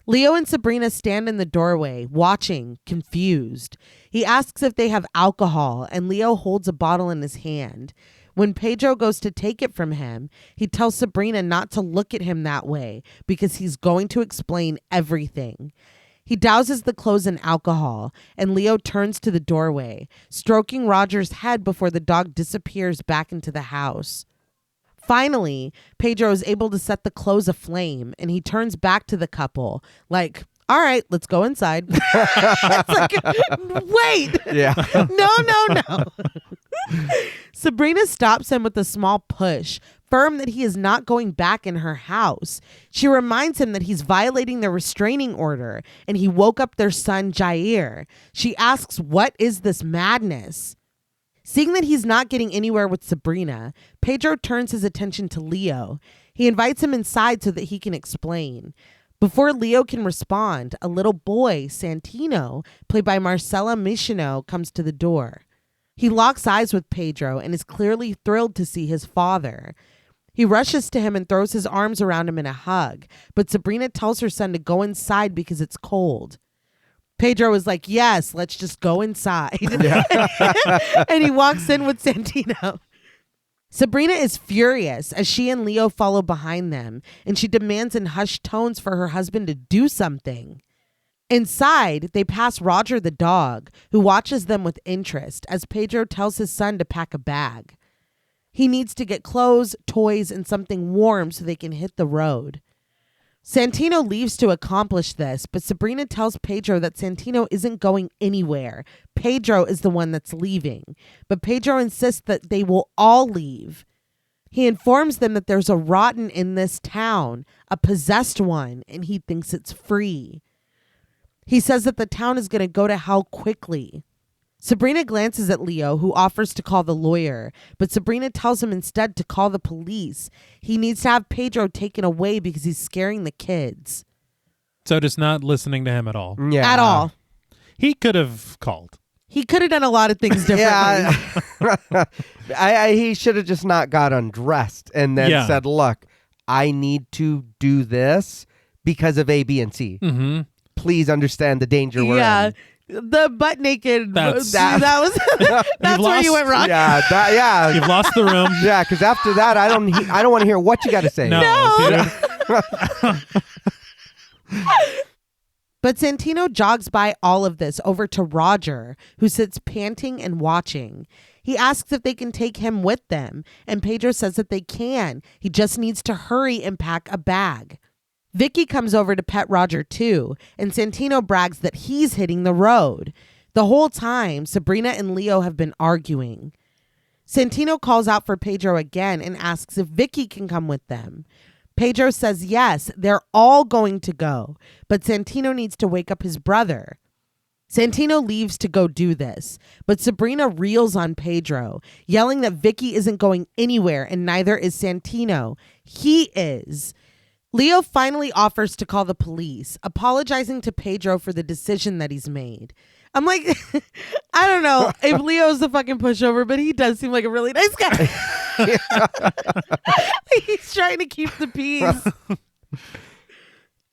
Leo and Sabrina stand in the doorway, watching, confused. He asks if they have alcohol, and Leo holds a bottle in his hand. When Pedro goes to take it from him, he tells Sabrina not to look at him that way because he's going to explain everything. He douses the clothes in alcohol, and Leo turns to the doorway, stroking Roger's head before the dog disappears back into the house. Finally, Pedro is able to set the clothes aflame, and he turns back to the couple, like, all right, let's go inside. It's like, wait. Yeah. No. Sabrina stops him with a small push, firm that he is not going back in her house. She reminds him that he's violating the restraining order and he woke up their son, Jair. She asks, what is this madness? Seeing that he's not getting anywhere with Sabrina, Pedro turns his attention to Leo. He invites him inside so that he can explain. Before Leo can respond, a little boy, Santino, played by Marcella Michino, comes to the door. He locks eyes with Pedro and is clearly thrilled to see his father. He rushes to him and throws his arms around him in a hug, but Sabrina tells her son to go inside because it's cold. Pedro is like, yes, let's just go inside. And he walks in with Santino. Sabrina is furious as she and Leo follow behind them, and she demands in hushed tones for her husband to do something. Inside, they pass Roger the dog, who watches them with interest as Pedro tells his son to pack a bag. He needs to get clothes, toys, and something warm so they can hit the road. Santino leaves to accomplish this, but Sabrina tells Pedro that Santino isn't going anywhere. Pedro is the one that's leaving, but Pedro insists that they will all leave. He informs them that there's a rotten in this town, a possessed one, and he thinks it's free. He says that the town is going to go to hell quickly. Sabrina glances at Leo, who offers to call the lawyer, but Sabrina tells him instead to call the police. He needs to have Pedro taken away because he's scaring the kids. So just not listening to him at all. Yeah. At all. He could have called. He could have done a lot of things differently. Yeah. He should have just not got undressed and then said, look, I need to do this because of A, B, and C. Mm-hmm. Please understand the danger we're in. The butt naked. That's Where you went wrong. Yeah. You've lost the room. Yeah, because after that, I don't want to hear what you got to say. No. But Santino jogs by all of this over to Roger, who sits panting and watching. He asks if they can take him with them, and Pedro says that they can. He just needs to hurry and pack a bag. Vicky comes over to pet Roger too, and Santino brags that he's hitting the road. The whole time, Sabrina and Leo have been arguing. Santino calls out for Pedro again and asks if Vicky can come with them. Pedro says yes, they're all going to go, but Santino needs to wake up his brother. Santino leaves to go do this, but Sabrina reels on Pedro, yelling that Vicky isn't going anywhere and neither is Santino. He is. Leo finally offers to call the police, apologizing to Pedro for the decision that he's made. I'm like, I don't know if Leo's the fucking pushover, but he does seem like a really nice guy. He's trying to keep the peace.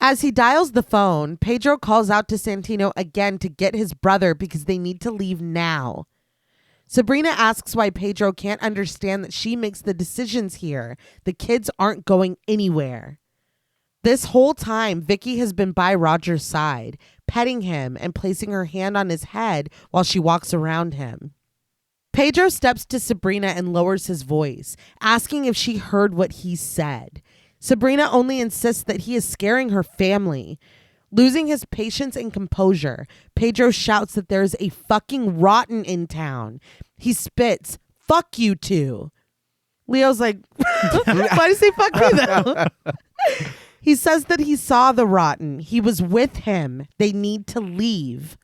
As he dials the phone, Pedro calls out to Santino again to get his brother because they need to leave now. Sabrina asks why Pedro can't understand that she makes the decisions here. The kids aren't going anywhere. This whole time, Vicky has been by Roger's side, petting him and placing her hand on his head while she walks around him. Pedro steps to Sabrina and lowers his voice, asking if she heard what he said. Sabrina only insists that he is scaring her family. Losing his patience and composure, Pedro shouts that there is a fucking rotten in town. He spits, "Fuck you two." Leo's like, why do you say fuck me though? He says that he saw the rotten. He was with him. They need to leave.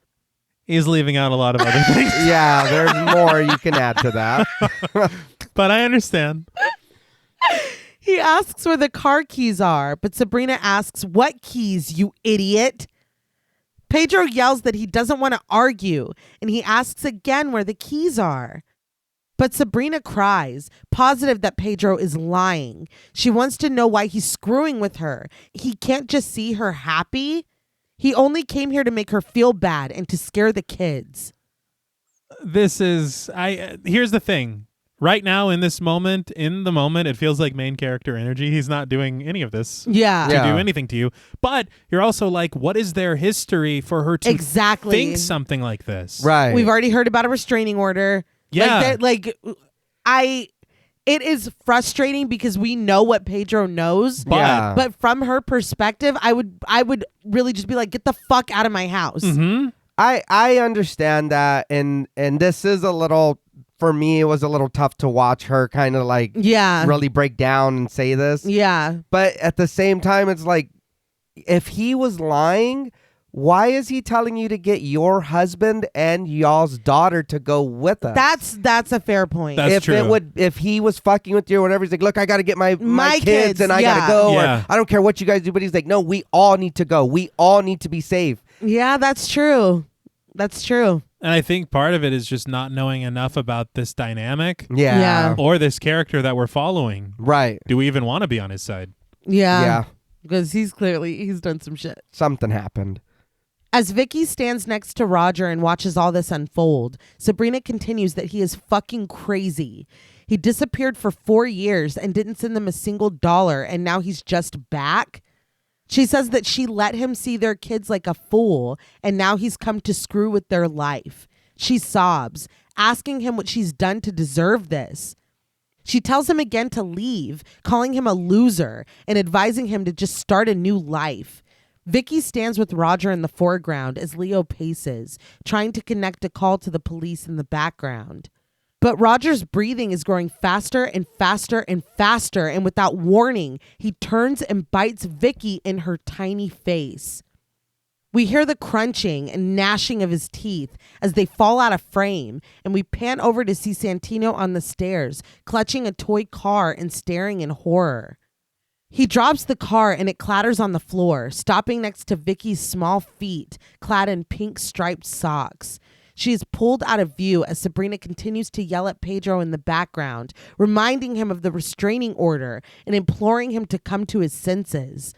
He's leaving out a lot of other things. Yeah, there's more you can add to that. But I understand. He asks where the car keys are, but Sabrina asks, "What keys, you idiot?" Pedro yells that he doesn't want to argue, and he asks again where the keys are. But Sabrina cries, positive that Pedro is lying. She wants to know why he's screwing with her. He can't just see her happy. He only came here to make her feel bad and to scare the kids. Here's the thing. Right now, in the moment, it feels like main character energy. He's not doing any of this to do anything to you. But you're also like, what is their history for her to think something like this? Right. We've already heard about a restraining order. Yeah. It is frustrating because we know what Pedro knows. But from her perspective, I would really just be like, get the fuck out of my house. Mm-hmm. I understand that. And this is a little, for me, it was a little tough to watch her kind of like really break down and say this. Yeah. But at the same time, it's like, if he was lying, Why is he telling you to get your husband and y'all's daughter to go with us? That's a fair point. That's true. If he was fucking with you or whatever, he's like, look, I got to get my kids and I yeah. got to go. Yeah. Or I don't care what you guys do. But he's like, no, we all need to go. We all need to be safe. Yeah, that's true. That's true. And I think part of it is just not knowing enough about this dynamic Yeah. or this character that we're following. Right. Do we even want to be on his side? Yeah. Because he's done some shit. Something happened. As Vicky stands next to Roger and watches all this unfold, Sabrina continues that he is fucking crazy. He disappeared for 4 years and didn't send them a single dollar, and now he's just back. She says that she let him see their kids like a fool, and now he's come to screw with their life. She sobs, asking him what she's done to deserve this. She tells him again to leave, calling him a loser and advising him to just start a new life. Vicky stands with Roger in the foreground as Leo paces, trying to connect a call to the police in the background. But Roger's breathing is growing faster and faster and faster, and without warning, he turns and bites Vicky in her tiny face. We hear the crunching and gnashing of his teeth as they fall out of frame, and we pan over to see Santino on the stairs, clutching a toy car and staring in horror. He drops the car and it clatters on the floor, stopping next to Vicky's small feet, clad in pink striped socks. She is pulled out of view as Sabrina continues to yell at Pedro in the background, reminding him of the restraining order and imploring him to come to his senses.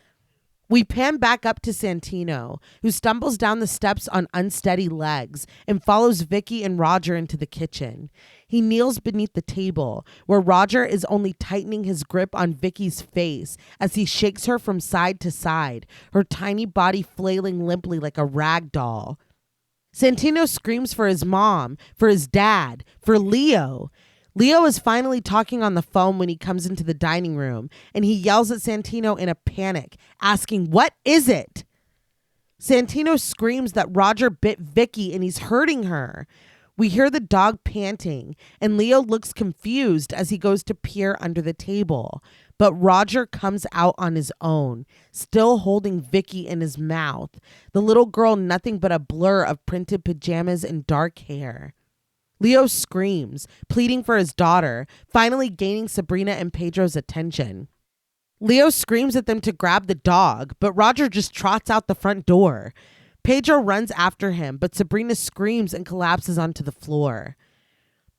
We pan back up to Santino, who stumbles down the steps on unsteady legs and follows Vicky and Roger into the kitchen. He kneels beneath the table, where Roger is only tightening his grip on Vicky's face as he shakes her from side to side, her tiny body flailing limply like a rag doll. Santino screams for his mom, for his dad, for Leo. Leo is finally talking on the phone when he comes into the dining room, and he yells at Santino in a panic, asking, "What is it?" Santino screams that Roger bit Vicky and he's hurting her. We hear the dog panting, and Leo looks confused as he goes to peer under the table. But Roger comes out on his own, still holding Vicky in his mouth, the little girl nothing but a blur of printed pajamas and dark hair. Leo screams, pleading for his daughter, finally gaining Sabrina and Pedro's attention. Leo screams at them to grab the dog, but Roger just trots out the front door. Pedro runs after him, but Sabrina screams and collapses onto the floor.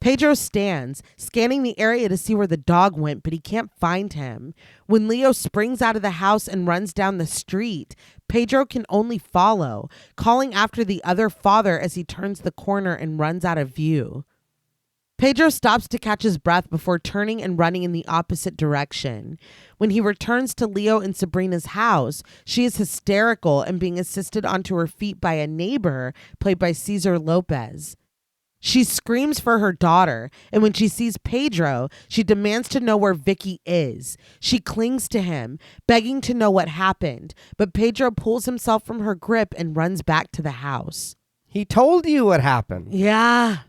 Pedro stands, scanning the area to see where the dog went, but he can't find him. When Leo springs out of the house and runs down the street, Pedro can only follow, calling after the other father as he turns the corner and runs out of view. Pedro stops to catch his breath before turning and running in the opposite direction. When he returns to Leo and Sabrina's house, she is hysterical and being assisted onto her feet by a neighbor, played by Cesar Lopez. She screams for her daughter, and when she sees Pedro, she demands to know where Vicky is. She clings to him, begging to know what happened, but Pedro pulls himself from her grip and runs back to the house. He told you what happened. Yeah.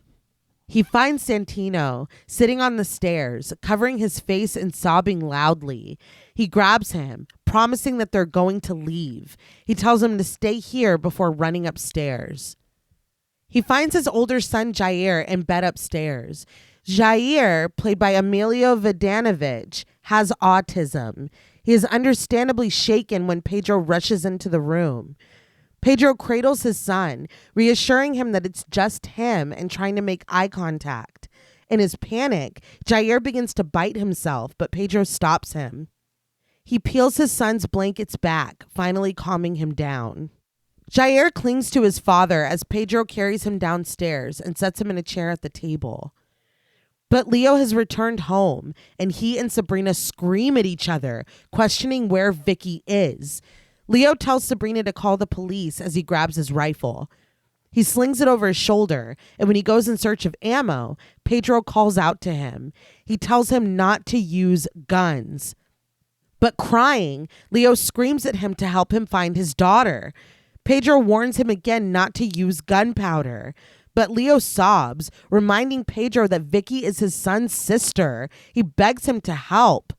He finds Santino sitting on the stairs, covering his face and sobbing loudly. He grabs him, promising that they're going to leave. He tells him to stay here before running upstairs. He finds his older son, Jair, in bed upstairs. Jair, played by Emilio Vidanovich, has autism. He is understandably shaken when Pedro rushes into the room. Pedro cradles his son, reassuring him that it's just him and trying to make eye contact. In his panic, Jair begins to bite himself, but Pedro stops him. He peels his son's blankets back, finally calming him down. Jair clings to his father as Pedro carries him downstairs and sets him in a chair at the table. But Leo has returned home, and he and Sabrina scream at each other, questioning where Vicky is. Leo tells Sabrina to call the police as he grabs his rifle. He slings it over his shoulder, and when he goes in search of ammo, Pedro calls out to him. He tells him not to use guns. But crying, Leo screams at him to help him find his daughter. Pedro warns him again not to use gunpowder, but Leo sobs, reminding Pedro that Vicky is his son's sister. He begs him to help.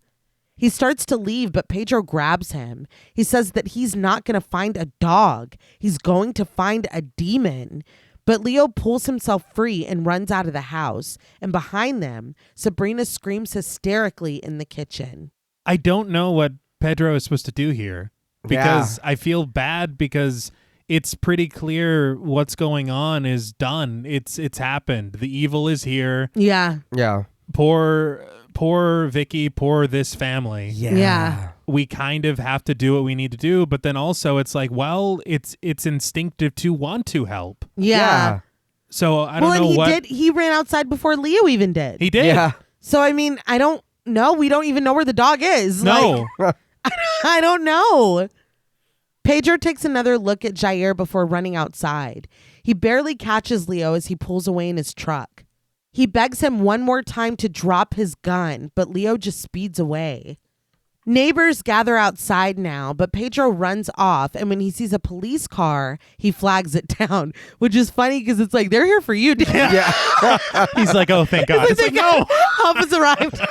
He starts to leave, but Pedro grabs him. He says that he's not going to find a dog. He's going to find a demon. But Leo pulls himself free and runs out of the house. And behind them, Sabrina screams hysterically in the kitchen. I don't know what Pedro is supposed to do here because I feel bad because it's pretty clear what's going on is done. It's happened. The evil is here. Yeah. Yeah. Poor Vicky, poor this family. Yeah. We kind of have to do what we need to do, but then also it's like, well, it's instinctive to want to help. Yeah. So I don't know and what he ran outside before Leo even did. he did. Yeah. So I mean, I don't know. We don't even know where the dog is. No. Like, I don't know. Pedro takes another look at Jair before running outside. He barely catches Leo as he pulls away in his truck. He begs him one more time to drop his gun, but Leo just speeds away. Neighbors gather outside now, but Pedro runs off, and when he sees a police car, he flags it down, which is funny because it's like, they're here for you, dude. Yeah. He's like, oh, thank God. It's like, no. Help has arrived.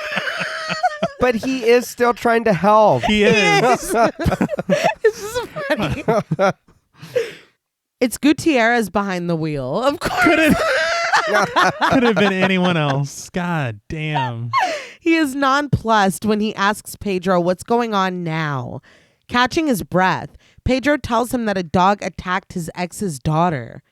But he is still trying to help. He is. It's just funny. It's Gutierrez behind the wheel, of course. Could have been anyone else. God damn. He is nonplussed when he asks Pedro what's going on now. Catching his breath, Pedro tells him that a dog attacked his ex's daughter.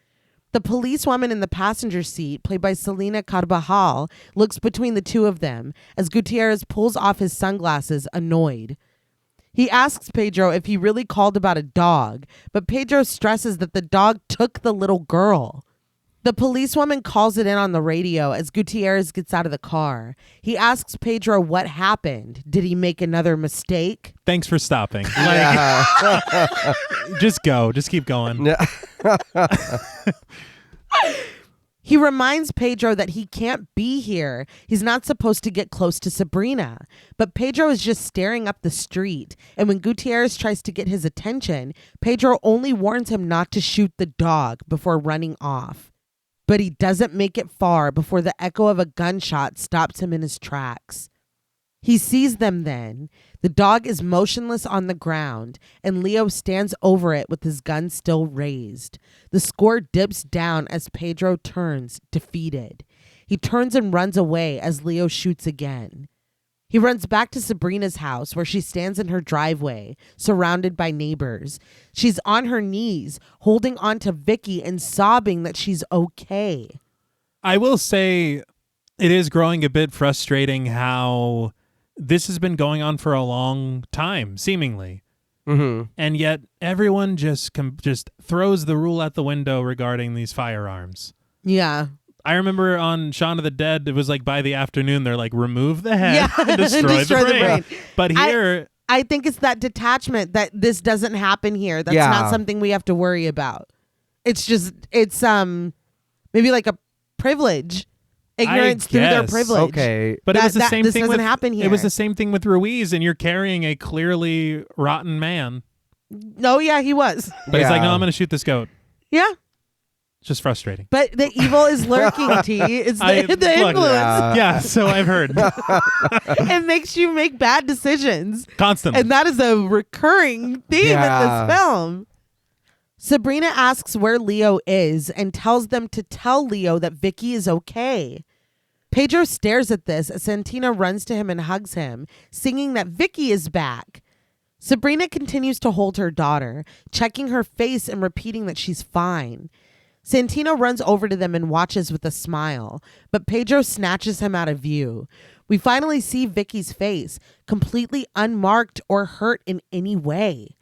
The policewoman in the passenger seat, played by Selena Carvajal, looks between the two of them as Gutierrez pulls off his sunglasses, annoyed. He asks Pedro if he really called about a dog, but Pedro stresses that the dog took the little girl. The policewoman calls it in on the radio as Gutierrez gets out of the car. He asks Pedro what happened. Did he make another mistake? Thanks for stopping. Just go. Just keep going. He reminds Pedro that he can't be here. He's not supposed to get close to Sabrina. But Pedro is just staring up the street. And when Gutierrez tries to get his attention, Pedro only warns him not to shoot the dog before running off. But he doesn't make it far before the echo of a gunshot stops him in his tracks. He sees them then. The dog is motionless on the ground, and Leo stands over it with his gun still raised. The score dips down as Pedro turns, defeated. He turns and runs away as Leo shoots again. He runs back to Sabrina's house where she stands in her driveway, surrounded by neighbors. She's on her knees, holding on to Vicky and sobbing that she's okay. I will say it is growing a bit frustrating how this has been going on for a long time, seemingly. Mm-hmm. And yet everyone just throws the rule out the window regarding these firearms. Yeah. I remember on Shaun of the Dead, it was like by the afternoon, they're like, remove the head and destroy Destroy the brain. But here... I think it's that detachment that this doesn't happen here. That's not something we have to worry about. It's just, it's maybe like a privilege. Ignorance through their privilege. Okay. But it was the same this thing doesn't with happen here. It was the same thing with Ruiz, and you're carrying a clearly rotten man. No, yeah, he was. But he's like, no, I'm going to shoot this goat. Yeah. It's just frustrating. But the evil is lurking, T. It's the influence. Yeah, so I've heard. It makes you make bad decisions. Constantly. And that is a recurring theme in this film. Sabrina asks where Leo is and tells them to tell Leo that Vicky is okay. Pedro stares at this as Santina runs to him and hugs him, singing that Vicky is back. Sabrina continues to hold her daughter, checking her face and repeating that she's fine. Santino runs over to them and watches with a smile, but Pedro snatches him out of view. We finally see Vicky's face, completely unmarked or hurt in any way.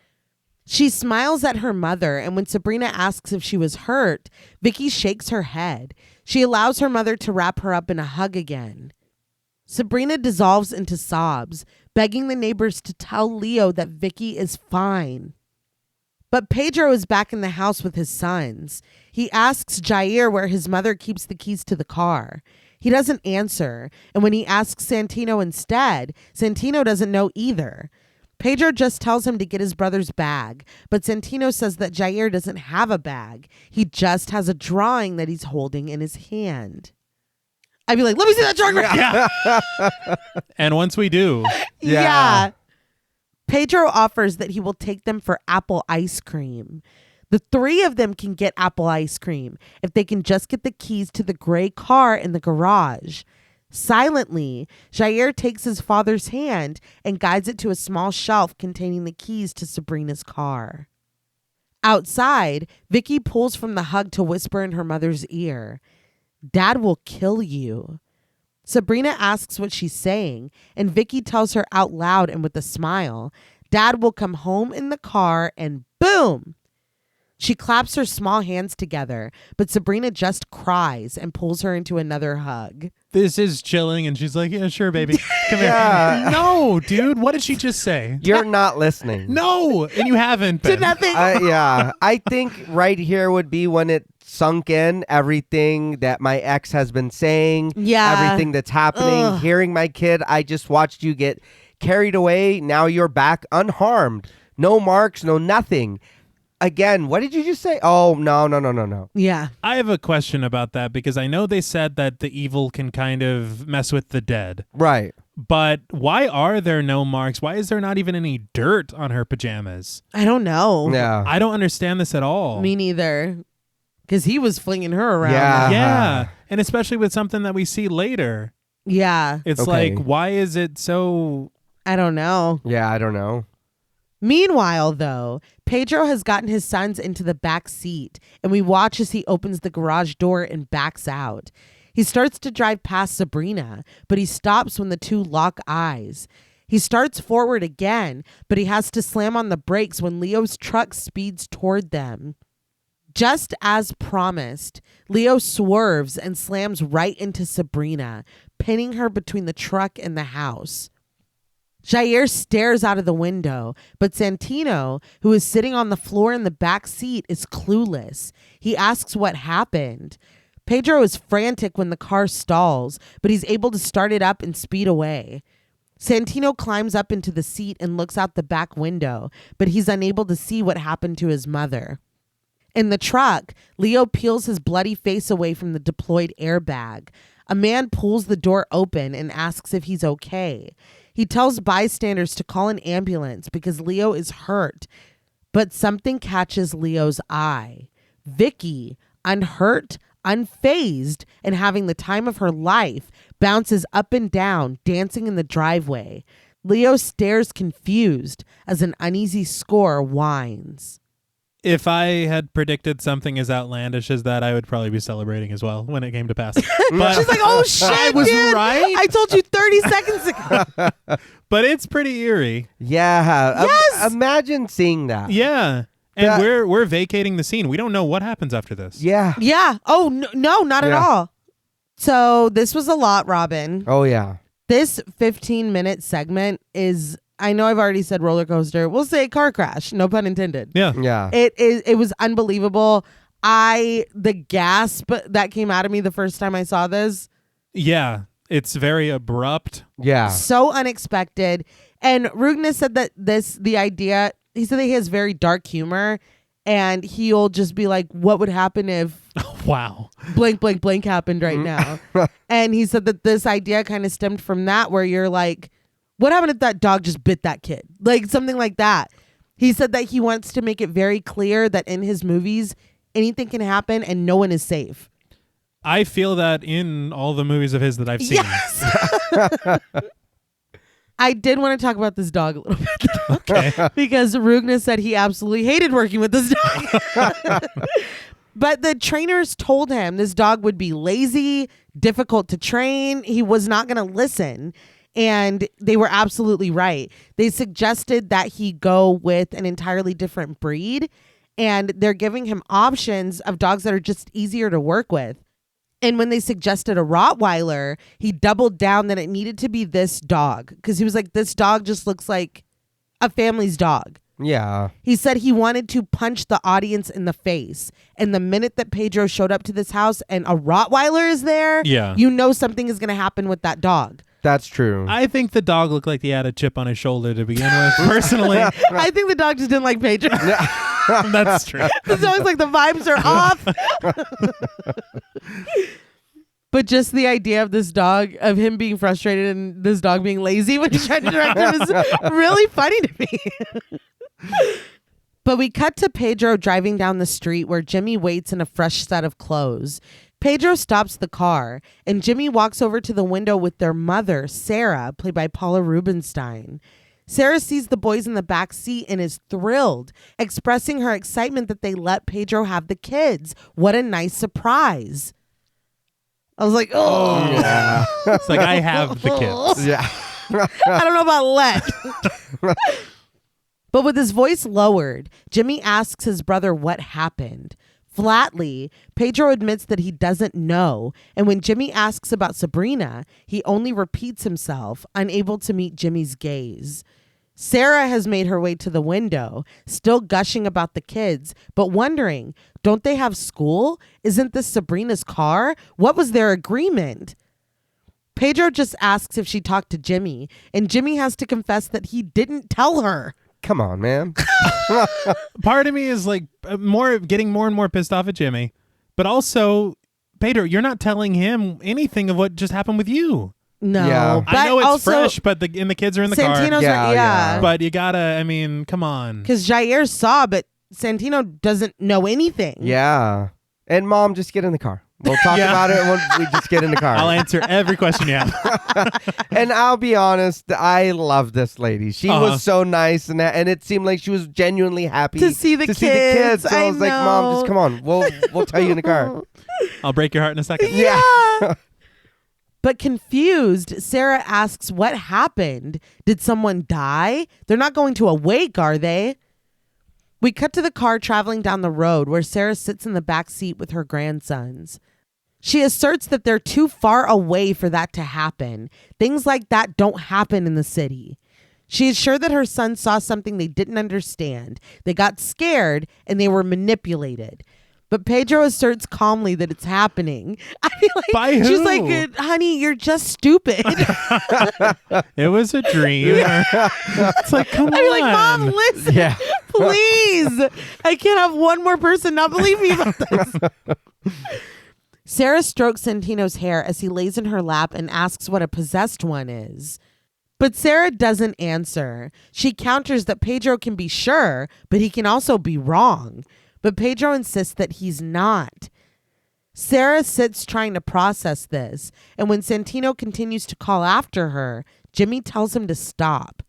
She smiles at her mother, and when Sabrina asks if she was hurt, Vicky shakes her head. She allows her mother to wrap her up in a hug again. Sabrina dissolves into sobs, begging the neighbors to tell Leo that Vicky is fine. But Pedro is back in the house with his sons. He asks Jair where his mother keeps the keys to the car. He doesn't answer, and when he asks Santino instead, Santino doesn't know either. Pedro just tells him to get his brother's bag, but Santino says that Jair doesn't have a bag. He just has a drawing that he's holding in his hand. I'd be like, let me see that truck. Yeah. And once we do, Yeah. Pedro offers that he will take them for apple ice cream. The three of them can get apple ice cream if they can just get the keys to the gray car in the garage. Silently, Jair takes his father's hand and guides it to a small shelf containing the keys to Sabrina's car. Outside, Vicky pulls from the hug to whisper in her mother's ear, "Dad will kill you." Sabrina asks what she's saying, and Vicky tells her out loud and with a smile, "Dad will come home in the car," and boom! She claps her small hands together, but Sabrina just cries and pulls her into another hug. this is chilling. And she's like, yeah, sure, baby. Come Yeah. here. No, dude. What did she just say? You're not listening. No. And you haven't been. To nothing. Yeah. I think right here would be when it sunk in everything that my ex has been saying. Yeah. Everything that's happening. Ugh. Hearing my kid, I just watched you get carried away. Now you're back unharmed. No marks, no nothing. Again, what did you just say? Oh, no. Yeah. I have a question about that because I know they said that the evil can kind of mess with the dead. Right. But why are there no marks? Why is there not even any dirt on her pajamas? I don't know. Yeah. I don't understand this at all. Me neither. Because he was flinging her around. Yeah. Yeah. And especially with something that we see later. Yeah. It's Okay. like, why is it so... I don't know. Yeah, I don't know. Meanwhile, though, Pedro has gotten his sons into the back seat, and we watch as he opens the garage door and backs out. He starts to drive past Sabrina, but he stops when the two lock eyes. He starts forward again, but he has to slam on the brakes when Leo's truck speeds toward them. Just as promised, Leo swerves and slams right into Sabrina, pinning her between the truck and the house. Jair stares out of the window, but Santino, who is sitting on the floor in the back seat, is clueless. He asks what happened. Pedro is frantic when the car stalls, but he's able to start it up and speed away. Santino climbs up into the seat and looks out the back window, but he's unable to see what happened to his mother. In the truck, Leo peels his bloody face away from the deployed airbag. A man pulls the door open and asks if he's okay. He tells bystanders to call an ambulance because Leo is hurt, but something catches Leo's eye. Vicky, unhurt, unfazed, and having the time of her life, bounces up and down, dancing in the driveway. Leo stares confused as an uneasy score whines. If I had predicted something as outlandish as that, I would probably be celebrating as well when it came to pass. But She's like, oh shit, I was dude. right. I told you 30 seconds ago. But it's pretty eerie. Yeah. Yes! Imagine seeing that. Yeah. And That- we're vacating the scene. We don't know what happens after this. Yeah. Yeah. Oh, no, not at Yeah. all. So this was a lot, Robin. Oh, yeah. This 15-minute segment is, I know I've already said roller coaster. We'll say car crash. No pun intended. Yeah. Yeah. It was unbelievable. The gasp that came out of me the first time I saw this, Yeah. It's very abrupt. Yeah. so unexpected. And Rugna said that the idea, he said that he has very dark humor and he'll just be like, what would happen if Wow. blank, blank, blank happened right now? And he said that this idea kind of stemmed from that, where you're like, what happened if that dog just bit that kid? Like something like that. He said that he wants to make it very clear that in his movies, anything can happen and no one is safe. I feel that in all the movies of his that I've seen. Yes. I did want to talk about this dog a little bit, though, Okay. because Rugna said he absolutely hated working with this dog. But the trainers told him this dog would be lazy, difficult to train. He was not going to listen. And they were absolutely right. They suggested that he go with an entirely different breed. And they're giving him options of dogs that are just easier to work with. And when they suggested a Rottweiler, he doubled down that it needed to be this dog. Because he was like, this dog just looks like a family's dog. Yeah. He said he wanted to punch the audience in the face. And the minute that Pedro showed up to this house and a Rottweiler is there, Yeah. you know something is going to happen with that dog. That's true. I think the dog looked like he had a chip on his shoulder to begin with. Personally, I think the dog just didn't like Pedro. that's true. It's always like the vibes are off. But just the idea of this dog, of him being frustrated and this dog being lazy when he's trying to direct him is really funny to me. But we cut to Pedro driving down the street where Jimmy waits in a fresh set of clothes. Pedro stops the car and Jimmy walks over to the window with their mother, Sarah, played by Paula Rubinstein. Sarah sees the boys in the back seat and is thrilled, expressing her excitement that they let Pedro have the kids. What a nice surprise. I was like, oh. Yeah. It's like, I have the kids. Yeah. I don't know about let. But with his voice lowered, Jimmy asks his brother what happened. Flatly, Pedro admits that he doesn't know, and when Jimmy asks about Sabrina, he only repeats himself, unable to meet Jimmy's gaze. Sarah has made her way to the window, still gushing about the kids, but wondering, don't they have school? Isn't this Sabrina's car? What was their agreement? Pedro just asks if she talked to Jimmy, and Jimmy has to confess that he didn't tell her. Come on, man. Part of me is like getting more and more pissed off at Jimmy, but also, Pedro, you're not telling him anything of what just happened with you. No, Yeah. but I know it's also, fresh, but the kids are in the car. Santino's Yeah, yeah. But you gotta, I mean, come on. because Jair saw, but Santino doesn't know anything. Yeah. And Mom, just get in the car. We'll talk Yeah. about it when we just get in the car. I'll answer every question you have. And I'll be honest, I love this lady. She was so nice, and it seemed like she was genuinely happy To see the kids. So I was like, Mom, just come on. We'll tell you in the car. I'll break your heart in a second. Yeah. But confused, Sarah asks what happened. Did someone die? They're not going to a wake, are they? We cut to the car traveling down the road where Sarah sits in the back seat with her grandsons. She asserts that they're too far away for that to happen. Things like that don't happen in the city. She is sure that her son saw something they didn't understand. They got scared and they were manipulated. But Pedro asserts calmly that it's happening. I feel like By who? she's like, honey, you're just stupid. It was a dream. It's like, come I'm on. like, Mom, listen, Yeah. please. I can't have one more person not believe me about this. Sarah strokes Santino's hair as he lays in her lap and asks what a possessed one is. But Sarah doesn't answer. She counters that Pedro can be sure, but he can also be wrong. But Pedro insists that he's not. Sarah sits trying to process this, and when Santino continues to call after her, Jimmy tells him to stop.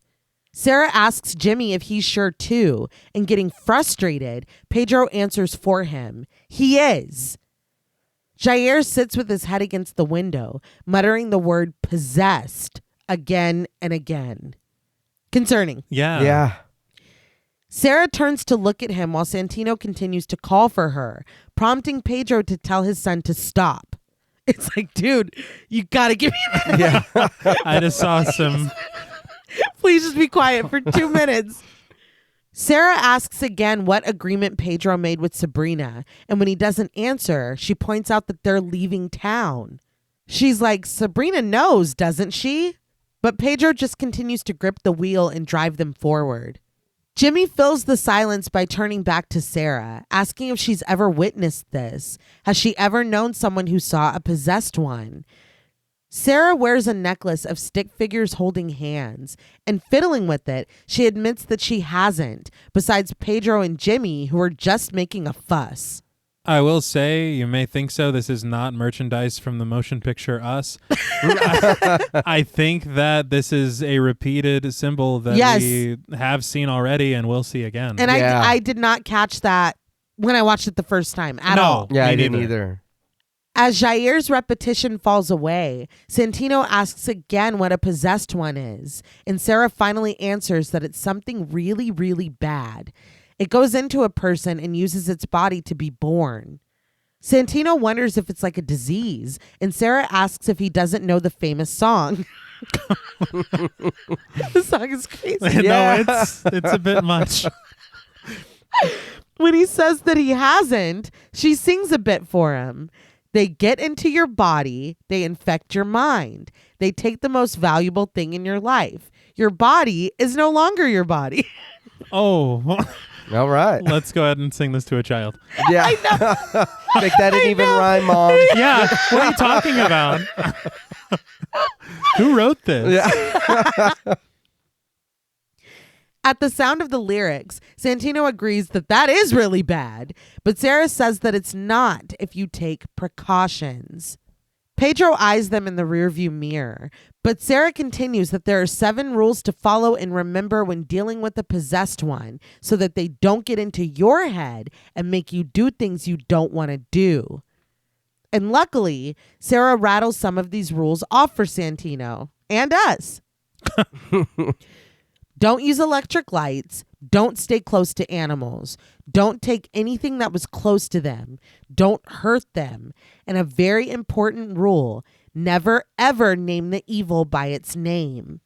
Sarah asks Jimmy if he's sure too, and getting frustrated, Pedro answers for him. He is. Jair sits with his head against the window, muttering the word possessed again and again. Concerning. Yeah. Yeah. Sarah turns to look at him while Santino continues to call for her, prompting Pedro to tell his son to stop. It's like, dude, you gotta give me that. Yeah. I just saw some. Please just be quiet for 2 minutes. Sarah asks again what agreement Pedro made with Sabrina, and when he doesn't answer, she points out that they're leaving town. She's like, Sabrina knows, doesn't she? But Pedro just continues to grip the wheel and drive them forward. Jimmy fills the silence by turning back to Sarah, asking if she's ever witnessed this. Has she ever known someone who saw a possessed one? Sarah wears a necklace of stick figures holding hands, and fiddling with it, she admits that she hasn't, besides Pedro and Jimmy, who are just making a fuss. I will say, you may think so. This is not merchandise from the motion picture Us. I think that this is a repeated symbol that Yes. we have seen already and will see again. And Yeah. I did not catch that when I watched it the first time at No. all. Yeah, Me I didn't neither. either. As Jair's repetition falls away, Santino asks again what a possessed one is, and Sarah finally answers that it's something really, really bad. It goes into a person and uses its body to be born. Santino wonders if it's like a disease, and Sarah asks if he doesn't know the famous song. The song is crazy. Yeah. No, it's a bit much. When he says that he hasn't, she sings a bit for him. They get into your body. They infect your mind. They take the most valuable thing in your life. Your body is no longer your body. Oh, All right. let's go ahead and sing this to a child. Yeah. Like, that didn't even rhyme, Mom. Yeah, what are you talking about? Who wrote this? Yeah. At the sound of the lyrics, Santino agrees that that is really bad, but Sarah says that it's not if you take precautions. Pedro eyes them in the rearview mirror, but Sarah continues that there are 7 rules to follow and remember when dealing with the possessed one so that they don't get into your head and make you do things you don't want to do. And luckily, Sarah rattles some of these rules off for Santino and us. Don't use electric lights. Don't stay close to animals. Don't take anything that was close to them. Don't hurt them. And a very important rule, never ever name the evil by its name.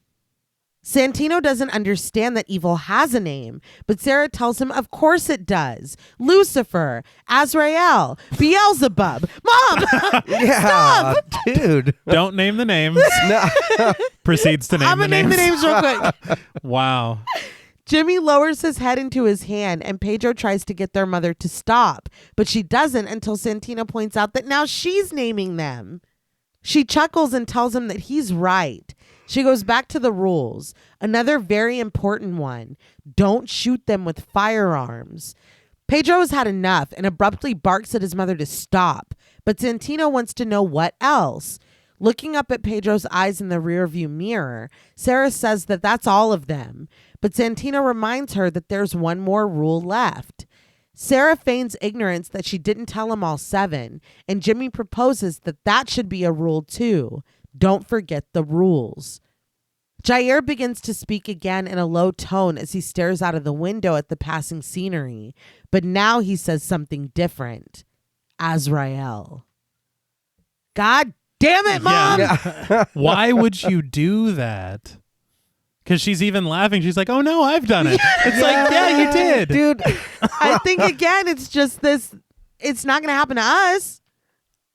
Santino doesn't understand that evil has a name, but Sarah tells him of course it does. Lucifer, Azrael, Beelzebub. Mom! Yeah, dude. Don't name the names. No. Proceeds to name I'm the going to name the names. names real quick. Wow. Jimmy lowers his head into his hand and Pedro tries to get their mother to stop, but she doesn't until Santino points out that now she's naming them. She chuckles and tells him that he's right. She goes back to the rules. Another very important one. Don't shoot them with firearms. Pedro has had enough and abruptly barks at his mother to stop, but Santino wants to know what else. Looking up at Pedro's eyes in the rearview mirror, Sarah says that that's all of them, but Santino reminds her that there's one more rule left. Sarah feigns ignorance that she didn't tell him all 7, and Jimmy proposes that that should be a rule too. Don't forget the rules. Jair begins to speak again in a low tone as he stares out of the window at the passing scenery, but now he says something different. Azrael. God damn it, Mom! Yeah. Why would you do that? Because she's even laughing. She's like, oh, no, I've done it. It's like, yeah, you did. Dude. I think, again, it's just this. It's not going to happen to us.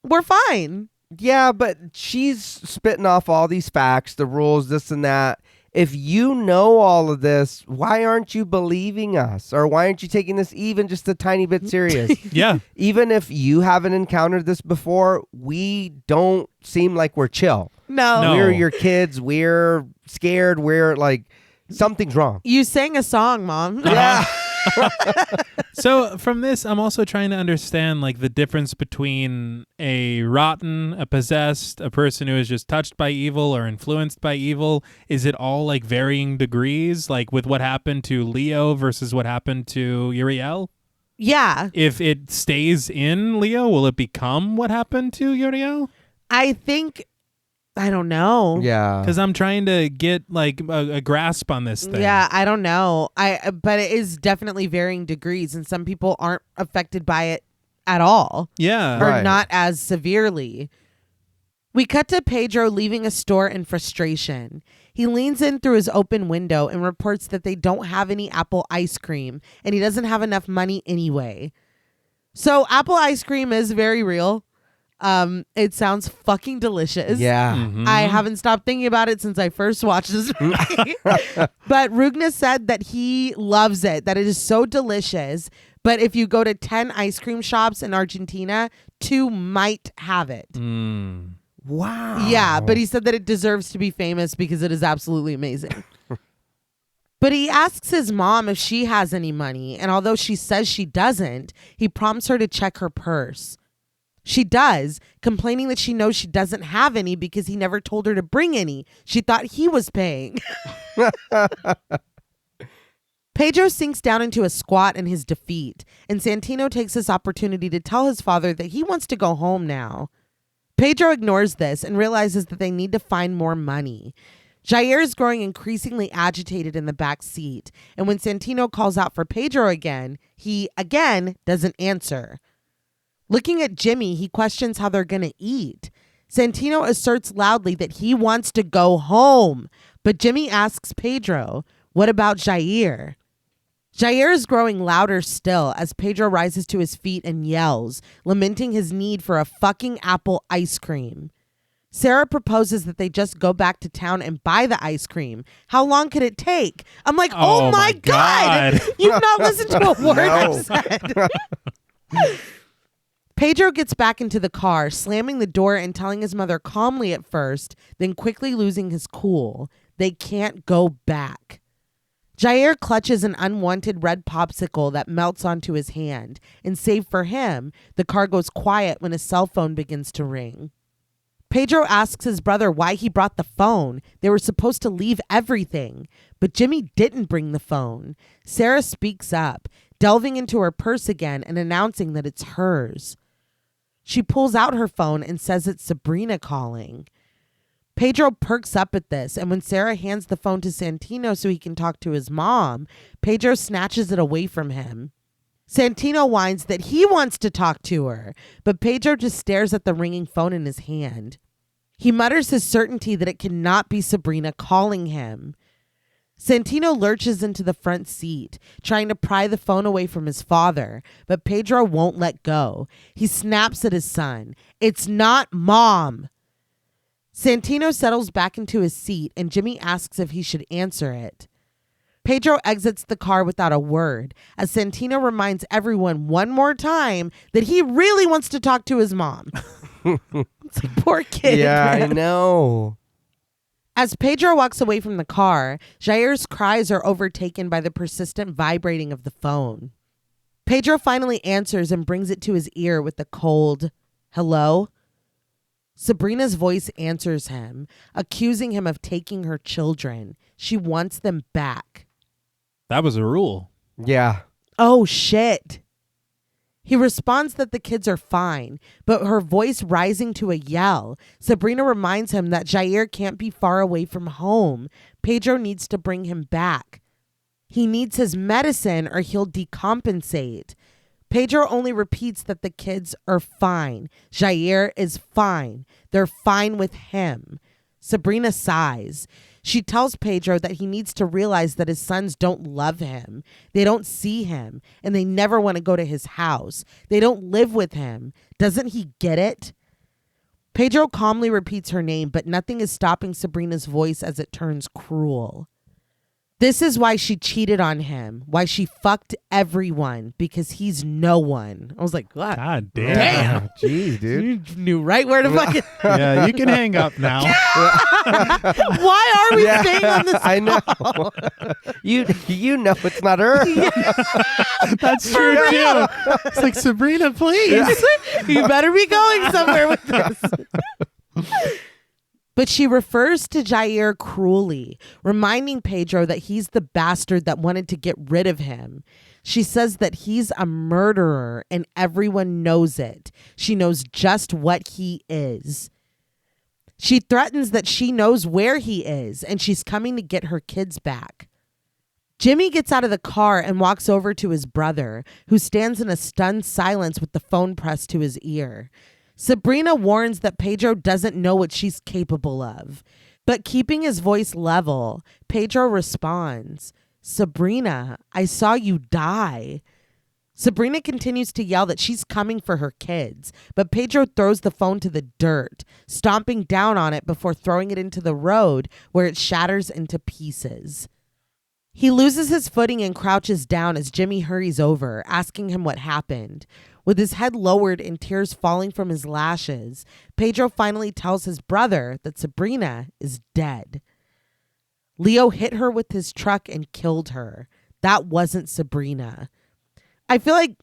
We're fine. Yeah, but she's spitting off all these facts, the rules, this and that. If you know all of this, why aren't you believing us? Or why aren't you taking this even just a tiny bit serious? Yeah. Even if you haven't encountered this before, we don't seem like we're chill. No. We're your kids. We're scared. We're like, something's wrong. You sang a song, Mom. Yeah. So from this, I'm also trying to understand like the difference between a rotten, a possessed, a person who is just touched by evil or influenced by evil. Is it all like varying degrees, like with what happened to Leo versus what happened to Uriel? Yeah. If it stays in Leo, will it become what happened to Uriel? I think, I don't know. Yeah. Because I'm trying to get like a grasp on this thing. Yeah, I don't know. But it is definitely varying degrees, and some people aren't affected by it at all. Yeah. Or Right. not as severely. We cut to Pedro leaving a store in frustration. He leans in through his open window and reports that they don't have any apple ice cream, and he doesn't have enough money anyway. So apple ice cream is very real. It sounds fucking delicious. Yeah. Mhm. I haven't stopped thinking about it since I first watched this movie. But Rugna said that he loves it, that it is so delicious. But if you go to 10 ice cream shops in Argentina, 2 might have it. Mm. Wow. Yeah, but he said that it deserves to be famous because it is absolutely amazing. But he asks his mom if she has any money, and although she says she doesn't, he prompts her to check her purse. She does, complaining that she knows she doesn't have any because he never told her to bring any. She thought he was paying. Pedro sinks down into a squat in his defeat, and Santino takes this opportunity to tell his father that he wants to go home now. Pedro ignores this and realizes that they need to find more money. Jair is growing increasingly agitated in the back seat, and when Santino calls out for Pedro again, he, again, doesn't answer. Looking at Jimmy, he questions how they're going to eat. Santino asserts loudly that he wants to go home, but Jimmy asks Pedro, what about Jair? Jair is growing louder still as Pedro rises to his feet and yells, lamenting his need for a fucking apple ice cream. Sarah proposes that they just go back to town and buy the ice cream. How long could it take? I'm like, oh my God. You've not listened to a word I've said. Pedro gets back into the car, slamming the door and telling his mother calmly at first, then quickly losing his cool. They can't go back. Jair clutches an unwanted red popsicle that melts onto his hand, and save for him, the car goes quiet when his cell phone begins to ring. Pedro asks his brother why he brought the phone. They were supposed to leave everything, but Jimmy didn't bring the phone. Sarah speaks up, delving into her purse again and announcing that it's hers. She pulls out her phone and says it's Sabrina calling. Pedro perks up at this, and when Sarah hands the phone to Santino so he can talk to his mom, Pedro snatches it away from him. Santino whines that he wants to talk to her, but Pedro just stares at the ringing phone in his hand. He mutters his certainty that it cannot be Sabrina calling him. Santino lurches into the front seat, trying to pry the phone away from his father, but Pedro won't let go. He snaps at his son. It's not Mom. Santino settles back into his seat, and Jimmy asks if he should answer it. Pedro exits the car without a word, as Santino reminds everyone one more time that he really wants to talk to his mom. It's like, poor kid. Yeah, I know. As Pedro walks away from the car, Jair's cries are overtaken by the persistent vibrating of the phone. Pedro finally answers and brings it to his ear with a cold, "Hello?" Sabrina's voice answers him, accusing him of taking her children. She wants them back. That was a rule. Yeah. Oh, shit. He responds that the kids are fine, but her voice rising to a yell. Sabrina reminds him that Jair can't be far away from home. Pedro needs to bring him back. He needs his medicine or he'll decompensate. Pedro only repeats that the kids are fine. Jair is fine. They're fine with him. Sabrina sighs. She tells Pedro that he needs to realize that his sons don't love him. They don't see him, and they never want to go to his house. They don't live with him. Doesn't he get it? Pedro calmly repeats her name, but nothing is stopping Sabrina's voice as it turns cruel. This is why she cheated on him, why she fucked everyone, because he's no one. I was like, God, God damn. Yeah. Jeez, dude. You knew right where to fucking... Yeah, you can hang up now. Why are we staying on this I know. you know it's not her. That's true, too. It's like, Sabrina, please. You better be going somewhere with this. But she refers to Jair cruelly, reminding Pedro that he's the bastard that wanted to get rid of him. She says that he's a murderer and everyone knows it. She knows just what he is. She threatens that she knows where he is and she's coming to get her kids back. Jimmy gets out of the car and walks over to his brother, who stands in a stunned silence with the phone pressed to his ear. Sabrina warns that Pedro doesn't know what she's capable of. But keeping his voice level, Pedro responds, "Sabrina, I saw you die." Sabrina continues to yell that she's coming for her kids, but Pedro throws the phone to the dirt, stomping down on it before throwing it into the road where it shatters into pieces. He loses his footing and crouches down as Jimmy hurries over, asking him what happened. With his head lowered and tears falling from his lashes, Pedro finally tells his brother that Sabrina is dead. Leo hit her with his truck and killed her. That wasn't Sabrina. I feel like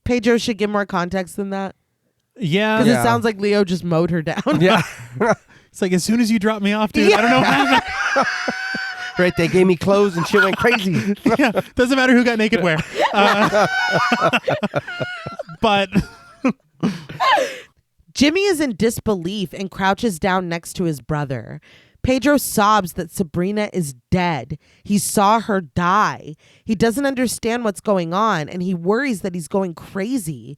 Pedro should give more context than that. Yeah. Because it sounds like Leo just mowed her down. Yeah. It's like, as soon as you drop me off, dude, I don't know what happened. Right, they gave me clothes and shit went crazy. Yeah, doesn't matter who got naked where. But Jimmy is in disbelief and crouches down next to his brother. Pedro sobs that Sabrina is dead. He saw her die. He doesn't understand what's going on, and he worries that he's going crazy.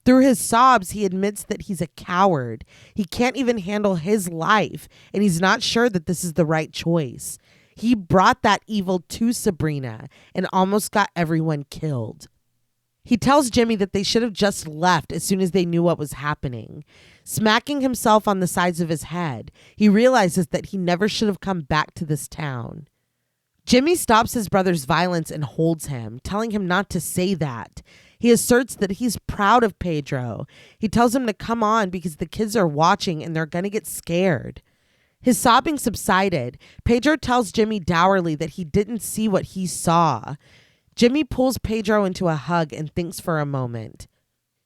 Through his sobs, he admits that he's a coward. He can't even handle his life, and he's not sure that this is the right choice. He brought that evil to Sabrina and almost got everyone killed. He tells Jimmy that they should have just left as soon as they knew what was happening. Smacking himself on the sides of his head, he realizes that he never should have come back to this town. Jimmy stops his brother's violence and holds him, telling him not to say that. He asserts that he's proud of Pedro. He tells him to come on because the kids are watching and they're going to get scared. His sobbing subsided. Pedro tells Jimmy dourly that he didn't see what he saw. Jimmy pulls Pedro into a hug and thinks for a moment.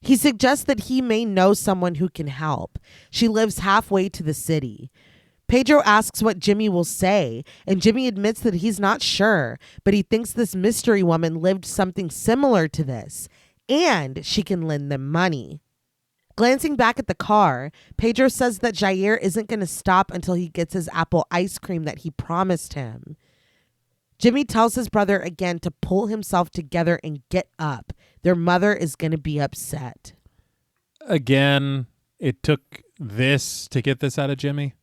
He suggests that he may know someone who can help. She lives halfway to the city. Pedro asks what Jimmy will say, and Jimmy admits that he's not sure, but he thinks this mystery woman lived something similar to this, and she can lend them money. Glancing back at the car, Pedro says that Jair isn't going to stop until he gets his apple ice cream that he promised him. Jimmy tells his brother again to pull himself together and get up. Their mother is going to be upset. Again, it took this to get this out of Jimmy.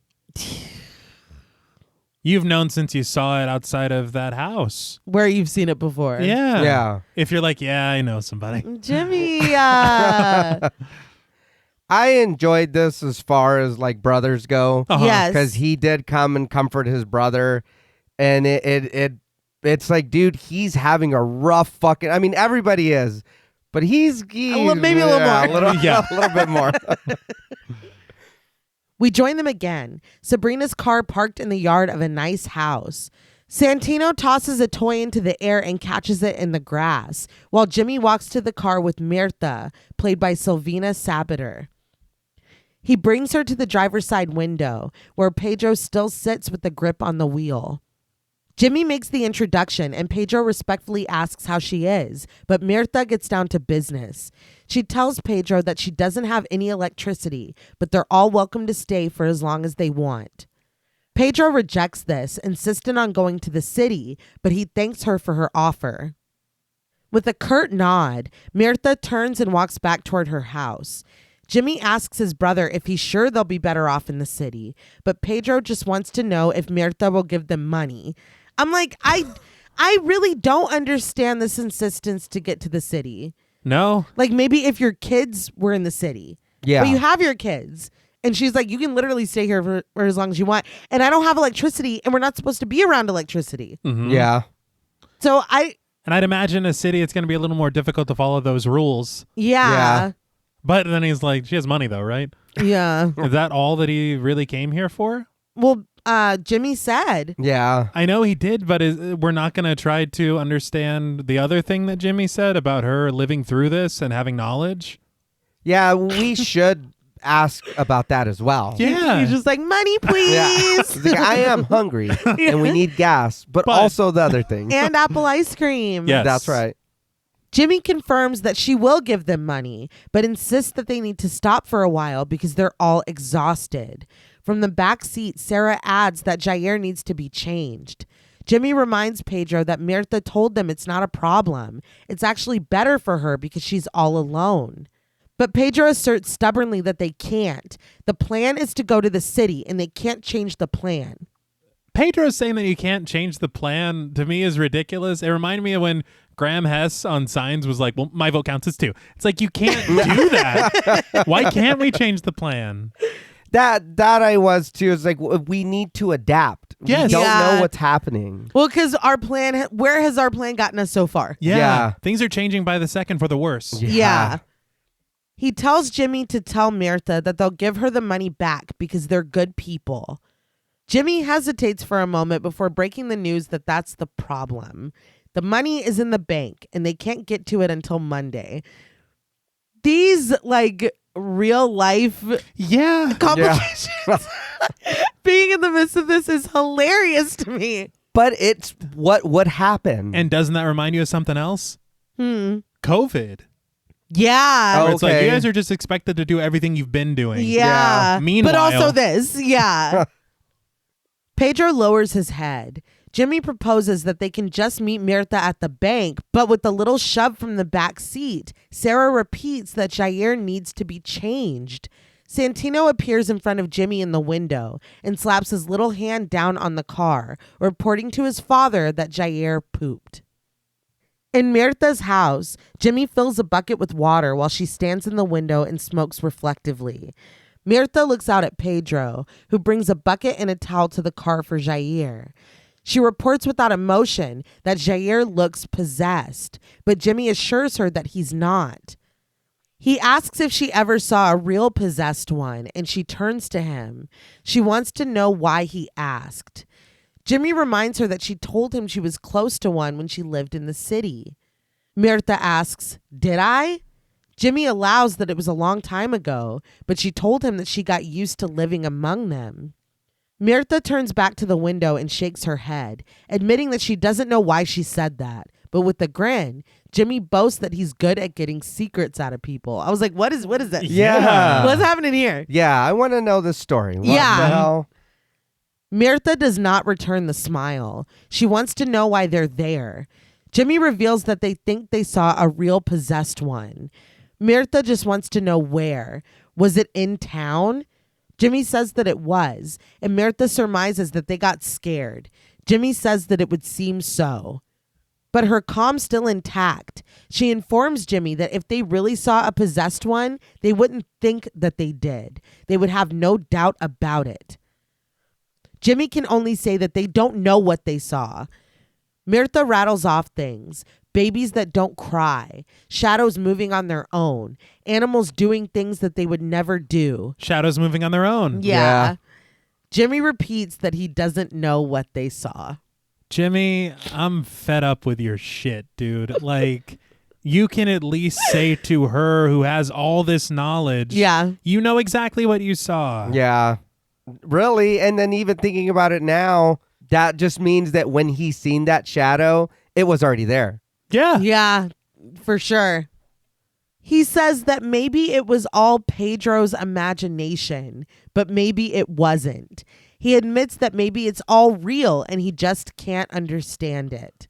You've known since you saw it outside of that house. Where you've seen it before. Yeah. Yeah. If you're like, yeah, I know somebody. Jimmy. I enjoyed this as far as like brothers go. Yes. Because he did come and comfort his brother. And it's like, dude, he's having a rough fucking... I mean, everybody is. But he's... maybe a little more. A little bit more. We join them again. Sabrina's car parked in the yard of a nice house. Santino tosses a toy into the air and catches it in the grass, while Jimmy walks to the car with Mirtha, played by Silvina Sabater. He brings her to the driver's side window, where Pedro still sits with the grip on the wheel. Jimmy makes the introduction and Pedro respectfully asks how she is, but Mirtha gets down to business. She tells Pedro that she doesn't have any electricity, but they're all welcome to stay for as long as they want. Pedro rejects this, insisting on going to the city, but he thanks her for her offer. With a curt nod, Mirtha turns and walks back toward her house. Jimmy asks his brother if he's sure they'll be better off in the city, but Pedro just wants to know if Mirtha will give them money. I'm like, I really don't understand this insistence to get to the city. No. Like maybe if your kids were in the city. Yeah. But you have your kids. And she's like, you can literally stay here for as long as you want. And I don't have electricity and we're not supposed to be around electricity. Mm-hmm. Yeah. So And I'd imagine a city, it's going to be a little more difficult to follow those rules. Yeah. But then he's like, she has money though, right? Yeah. Is that all that he really came here for? Well, Jimmy said. Yeah. I know he did, but we're not going to try to understand the other thing that Jimmy said about her living through this and having knowledge. Yeah, we should ask about that as well. Yeah. He's just like, money, please. Yeah. He's like, I am hungry and we need gas, but also the other thing. And apple ice cream. Yes. That's right. Jimmy confirms that she will give them money, but insists that they need to stop for a while because they're all exhausted. From the back seat, Sarah adds that Jair needs to be changed. Jimmy reminds Pedro that Mirtha told them it's not a problem. It's actually better for her because she's all alone. But Pedro asserts stubbornly that they can't. The plan is to go to the city and they can't change the plan. Pedro saying that you can't change the plan to me is ridiculous. It reminded me of when Graham Hess on Signs was like, well, my vote counts as 2. It's like, you can't do that. Why can't we change the plan? That I was too. It's like, we need to adapt. Yes. We don't Yeah. know what's happening. Well, because our plan, where has our plan gotten us so far? Yeah. Things are changing by the second for the worse. Yeah. He tells Jimmy to tell Mirtha that they'll give her the money back because they're good people. Jimmy hesitates for a moment before breaking the news that that's the problem. The money is in the bank and they can't get to it until Monday. These like real life complications being in the midst of this is hilarious to me. But it's what would happen. And doesn't that remind you of something else? COVID. Yeah. Where it's like, Okay. you guys are just expected to do everything you've been doing. Yeah. Meanwhile, but also this. Yeah. Pedro lowers his head. Jimmy proposes that they can just meet Mirtha at the bank, but with a little shove from the back seat. Sarah repeats that Jair needs to be changed. Santino appears in front of Jimmy in the window and slaps his little hand down on the car, reporting to his father that Jair pooped. In Mirtha's house, Jimmy fills a bucket with water while she stands in the window and smokes reflectively. Mirtha looks out at Pedro, who brings a bucket and a towel to the car for Jair. She reports without emotion that Jair looks possessed, but Jimmy assures her that he's not. He asks if she ever saw a real possessed one, and she turns to him. She wants to know why he asked. Jimmy reminds her that she told him she was close to one when she lived in the city. Mirta asks, "Did I?" Jimmy allows that it was a long time ago, but she told him that she got used to living among them. Mirta turns back to the window and shakes her head, admitting that she doesn't know why she said that. But with a grin, Jimmy boasts that he's good at getting secrets out of people. I was like, what is that? Yeah. What's happening here? Yeah, I want to know the story. What Yeah. the hell? Mirta does not return the smile. She wants to know why they're there. Jimmy reveals that they think they saw a real possessed one. Mirta just wants to know where. Was it in town? Jimmy says that it was, and Mirta surmises that they got scared. Jimmy says that it would seem so. But her calm's still intact. She informs Jimmy that if they really saw a possessed one, they wouldn't think that they did. They would have no doubt about it. Jimmy can only say that they don't know what they saw. Mirta rattles off things. Babies that don't cry. Shadows moving on their own. Animals doing things that they would never do. Shadows moving on their own. Yeah. Jimmy repeats that he doesn't know what they saw. Jimmy, I'm fed up with your shit, dude. Like, you can at least say to her who has all this knowledge, Yeah. you know exactly what you saw. Yeah, really. And then even thinking about it now, that just means that when he seen that shadow, it was already there. Yeah. Yeah, for sure. He says that maybe it was all Pedro's imagination, but maybe it wasn't. He admits that maybe it's all real and he just can't understand it.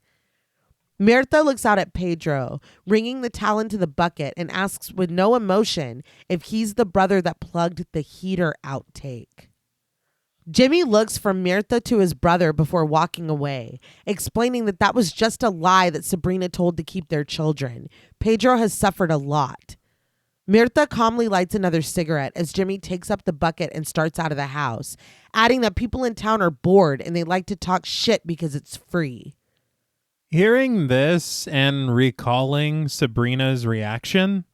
Mirta looks out at Pedro, wringing the towel into the bucket, and asks with no emotion if he's the brother that plugged the heater outtake. Jimmy looks from Mirta to his brother before walking away, explaining that that was just a lie that Sabrina told to keep their children. Pedro has suffered a lot. Mirta calmly lights another cigarette as Jimmy takes up the bucket and starts out of the house, adding that people in town are bored and they like to talk shit because it's free. Hearing this and recalling Sabrina's reaction,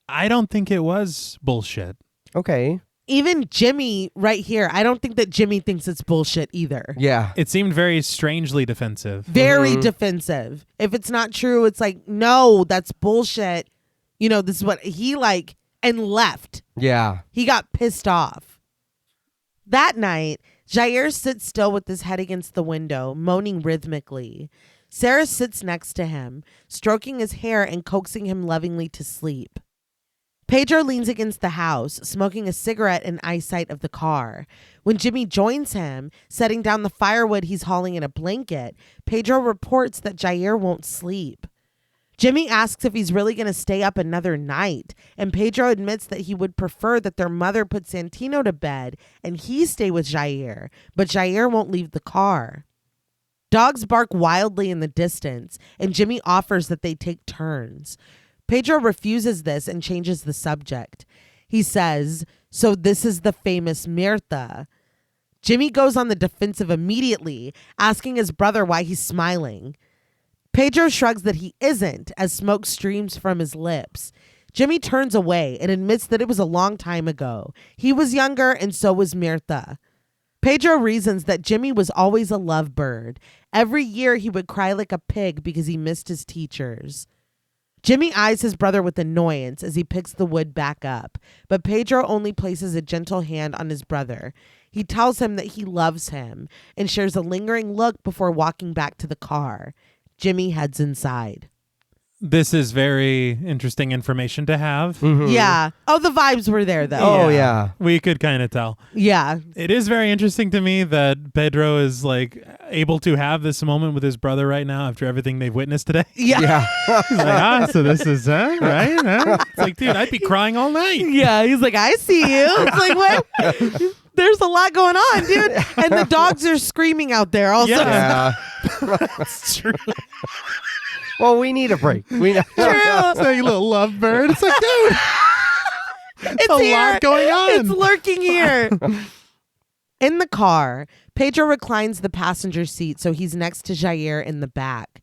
I don't think it was bullshit. Okay. Even Jimmy right here, I don't think that Jimmy thinks it's bullshit either. Yeah. It seemed very strangely defensive. Very defensive. If it's not true, it's like, no, that's bullshit. You know, this is what he like, and left. Yeah. He got pissed off. That night, Jair sits still with his head against the window, moaning rhythmically. Sarah sits next to him, stroking his hair and coaxing him lovingly to sleep. Pedro leans against the house, smoking a cigarette in eyesight of the car. When Jimmy joins him, setting down the firewood he's hauling in a blanket, Pedro reports that Jair won't sleep. Jimmy asks if he's really going to stay up another night, and Pedro admits that he would prefer that their mother put Santino to bed and he stay with Jair, but Jair won't leave the car. Dogs bark wildly in the distance, and Jimmy offers that they take turns. Pedro refuses this and changes the subject. He says, "So this is the famous Mirta." Jimmy goes on the defensive immediately, asking his brother why he's smiling. Pedro shrugs that he isn't as smoke streams from his lips. Jimmy turns away and admits that it was a long time ago. He was younger and so was Mirta. Pedro reasons that Jimmy was always a lovebird. Every year he would cry like a pig because he missed his teachers. Jimmy eyes his brother with annoyance as he picks the wood back up, but Pedro only places a gentle hand on his brother. He tells him that he loves him and shares a lingering look before walking back to the car. Jimmy heads inside. This is very interesting information to have. Yeah. Oh, the vibes were there, though. Oh, yeah. We could kind of tell. Yeah. It is very interesting to me that Pedro is like able to have this moment with his brother right now after everything they've witnessed today. Yeah. Yeah. He's like, so this is right? It's like, dude, I'd be crying all night. Yeah. He's like, I see you. It's like, what? There's a lot going on, dude. And the dogs are screaming out there also. Yeah. That's true. Well, we need a break. We know. It's like a little lovebird. It's like, dude, It's a here. lot going on. It's lurking here. In the car, Pedro reclines the passenger seat so he's next to Jair in the back.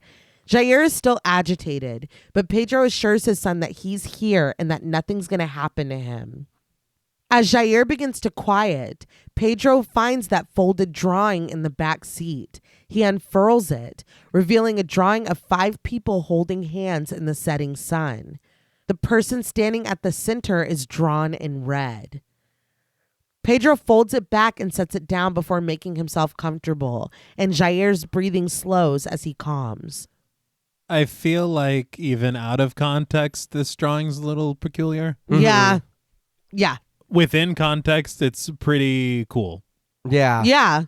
Jair is still agitated, but Pedro assures his son that he's here and that nothing's going to happen to him. As Jair begins to quiet, Pedro finds that folded drawing in the back seat. He unfurls it, revealing a drawing of 5 people holding hands in the setting sun. The person standing at the center is drawn in red. Pedro folds it back and sets it down before making himself comfortable, and Jair's breathing slows as he calms. I feel like even out of context, this drawing's a little peculiar. Yeah. Yeah. Within context, it's pretty cool. Yeah. Yeah.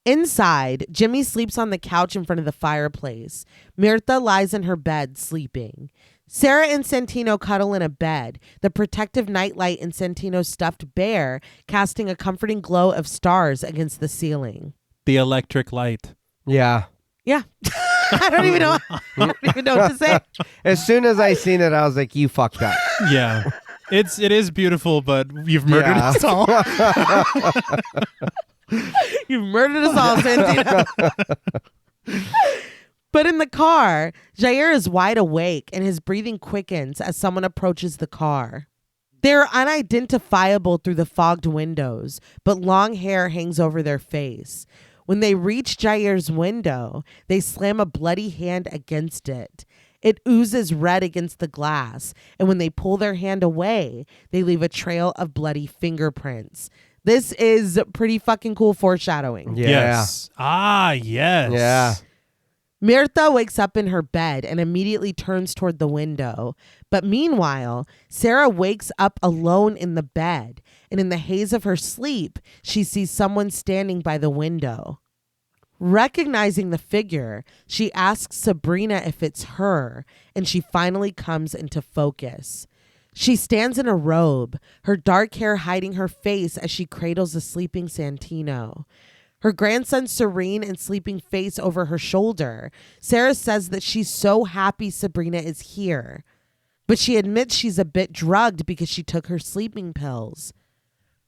Inside, Jimmy sleeps on the couch in front of the fireplace. Mirtha lies in her bed, sleeping. Sarah and Santino cuddle in a bed, the protective nightlight in Santino's stuffed bear casting a comforting glow of stars against the ceiling. The electric light. Yeah. Yeah. I don't even know what to say. As soon as I seen it, I was like, you fucked up. Yeah. It is beautiful, but you've murdered us all. You've murdered us all, Santino. But in the car, Jair is wide awake and his breathing quickens as someone approaches the car. They're unidentifiable through the fogged windows, but long hair hangs over their face. When they reach Jair's window, they slam a bloody hand against it. It oozes red against the glass, and when they pull their hand away, they leave a trail of bloody fingerprints. This is pretty fucking cool foreshadowing. Yeah. Yes. Ah, yes. Yeah. Mirtha wakes up in her bed and immediately turns toward the window. But meanwhile, Sarah wakes up alone in the bed, and in the haze of her sleep, she sees someone standing by the window. Recognizing the figure, she asks Sabrina if it's her, and she finally comes into focus. She stands in a robe, her dark hair hiding her face as she cradles a sleeping Santino. Her grandson's serene and sleeping face over her shoulder. Sarah says that she's so happy Sabrina is here, but she admits she's a bit drugged because she took her sleeping pills.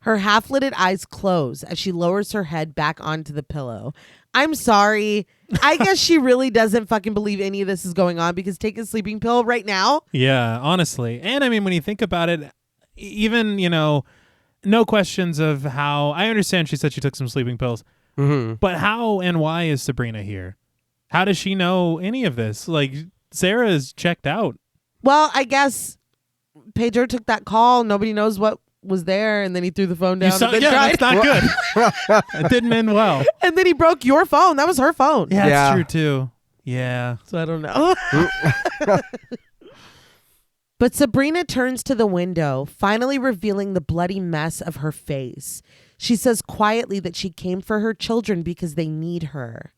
Her half-lidded eyes close as she lowers her head back onto the pillow. I'm sorry. I guess she really doesn't fucking believe any of this is going on because take a sleeping pill right now. Yeah, honestly. And I mean, when you think about it, even, no questions of how, I understand she said she took some sleeping pills, but how and why is Sabrina here? How does she know any of this? Like, Sarah is checked out. Well, I guess Pedro took that call. Nobody knows what was there, and then he threw the phone down. That's not good. It didn't end well. And then he broke your phone. That was her phone. Yeah, that's true too. Yeah. So I don't know. But Sabrina turns to the window, finally revealing the bloody mess of her face. She says quietly that she came for her children because they need her.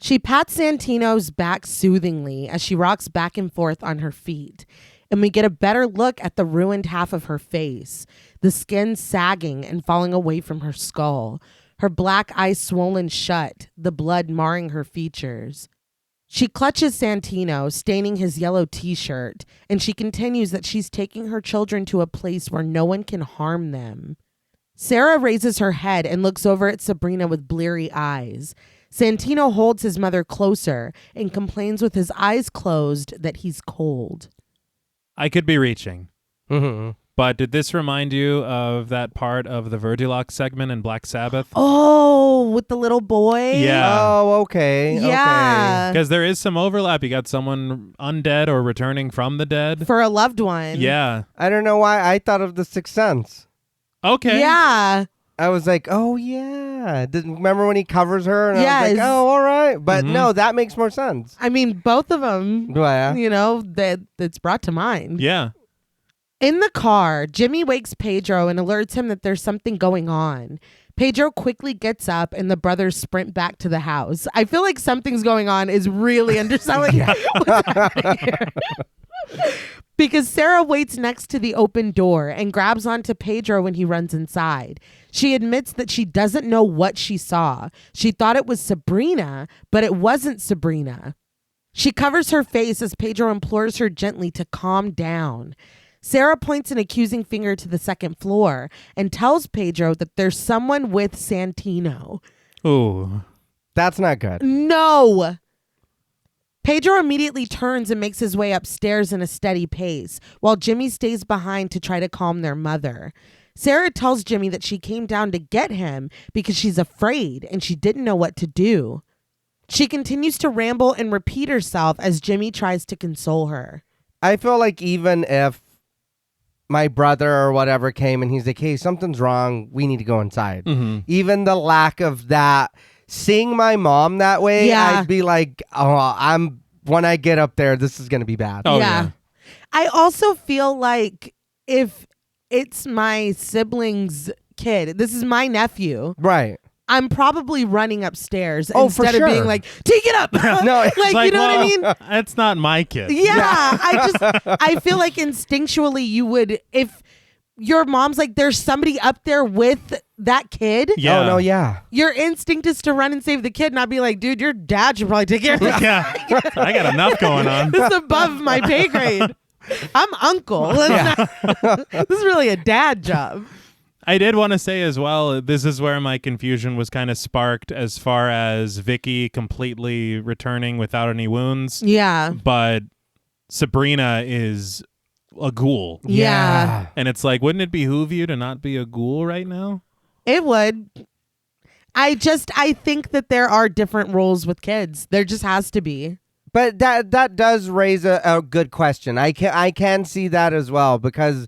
She pats Santino's back soothingly as she rocks back and forth on her feet, and we get a better look at the ruined half of her face, the skin sagging and falling away from her skull, her black eyes swollen shut, the blood marring her features. She clutches Santino, staining his yellow t-shirt, and she continues that she's taking her children to a place where no one can harm them. Sarah raises her head and looks over at Sabrina with bleary eyes. Santino holds his mother closer and complains with his eyes closed that he's cold. I could be reaching. But did this remind you of that part of the Verdilock segment in Black Sabbath? Oh, with the little boy? Yeah. Oh, okay. Yeah. Because there is some overlap. You got someone undead or returning from the dead. For a loved one. Yeah. I don't know why I thought of The Sixth Sense. Okay. Yeah. I was like, oh, yeah. Remember when he covers her? And I was Yes. like, oh, all right. But no, that makes more sense. I mean, both of them, Yeah. that's brought to mind. Yeah. In the car, Jimmy wakes Pedro and alerts him that there's something going on. Pedro quickly gets up and the brothers sprint back to the house. I feel like something's going on is really underselling what's happening here. Because Sarah waits next to the open door and grabs onto Pedro when he runs inside. She admits that she doesn't know what she saw. She thought it was Sabrina, but it wasn't Sabrina. She covers her face as Pedro implores her gently to calm down. Sarah points an accusing finger to the second floor and tells Pedro that there's someone with Santino. Ooh. That's not good. No. Pedro immediately turns and makes his way upstairs in a steady pace, while Jimmy stays behind to try to calm their mother. Sarah tells Jimmy that she came down to get him because she's afraid and she didn't know what to do. She continues to ramble and repeat herself as Jimmy tries to console her. I feel like even if my brother or whatever came and he's like, hey, something's wrong, we need to go inside. Mm-hmm. Even the lack of that, seeing my mom that way, Yeah. I'd be like, when I get up there, this is going to be bad. Oh, yeah. I also feel like if it's my sibling's kid, this is my nephew, Right. I'm probably running upstairs Oh, for instead of being sure. like, take it up. No, like, It's you know what I well, mean? It's not my kid. Yeah. I feel like instinctually you would, if your mom's like, there's somebody up there with that kid. Yeah. Oh, no, yeah. Your instinct is to run and save the kid, and I'd be like, dude, your dad should probably take care of this. Yeah. I got enough going on. This is above my pay grade. I'm uncle. This is really a dad job. I did want to say as well, this is where my confusion was kind of sparked as far as Vicky completely returning without any wounds. Yeah. But Sabrina is a ghoul. Yeah. And it's like, wouldn't it behoove you to not be a ghoul right now? It would. I think that there are different roles with kids. There just has to be. But that does raise a good question. I can see that as well, because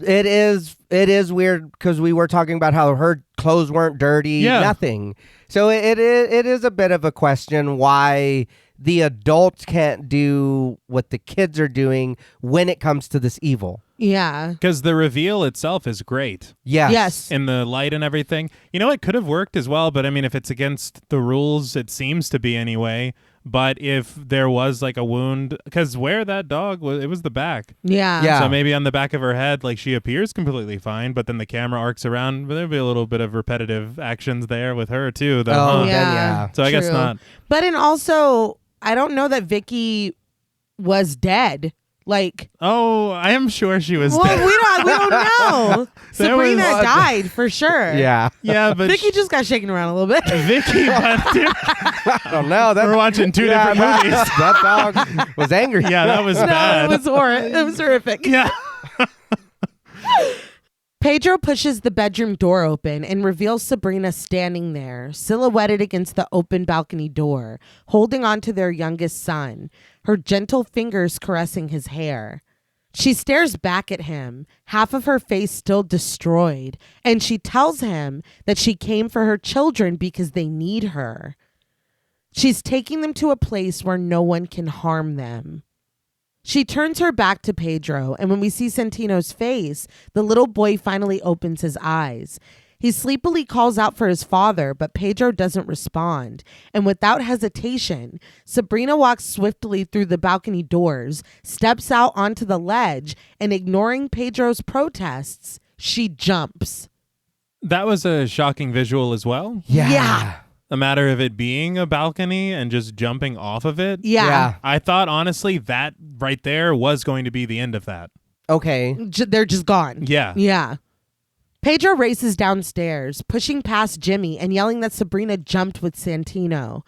it is weird, because we were talking about how her clothes weren't dirty, nothing. So it is a bit of a question why the adults can't do what the kids are doing when it comes to this evil. Yeah. Because the reveal itself is great. Yes. In the light and everything. You know, it could have worked as well, but I mean, if it's against the rules, it seems to be anyway. But if there was like a wound, because where that dog was, it was the back. Yeah. Yeah. So maybe on the back of her head, like she appears completely fine, but then the camera arcs around. But there'd be a little bit of repetitive actions there with her too. Though, Oh, huh? then yeah. So I guess True. not. But and also, I don't know that Vicky was dead. Like, Oh, I am sure she was well, dead. we don't know. There Sabrina was- died for sure. Yeah. Yeah, but Vicky just got shaken around a little bit. Vicky, but dude, I don't know. we're watching two different movies. That dog was angry. Yeah, that was No, bad. it was horrible. It was horrific. Yeah. Pedro pushes the bedroom door open and reveals Sabrina standing there, silhouetted against the open balcony door, holding on to their youngest son, her gentle fingers caressing his hair. She stares back at him, half of her face still destroyed, and she tells him that she came for her children because they need her. She's taking them to a place where no one can harm them. She turns her back to Pedro, and when we see Santino's face, the little boy finally opens his eyes. He sleepily calls out for his father, but Pedro doesn't respond. And without hesitation, Sabrina walks swiftly through the balcony doors, steps out onto the ledge, and ignoring Pedro's protests, she jumps. That was a shocking visual as well. Yeah. A matter of it being a balcony and just jumping off of it. Yeah. I thought, honestly, that right there was going to be the end of that. Okay. They're just gone. Yeah. Yeah. Pedro races downstairs, pushing past Jimmy and yelling that Sabrina jumped with Santino.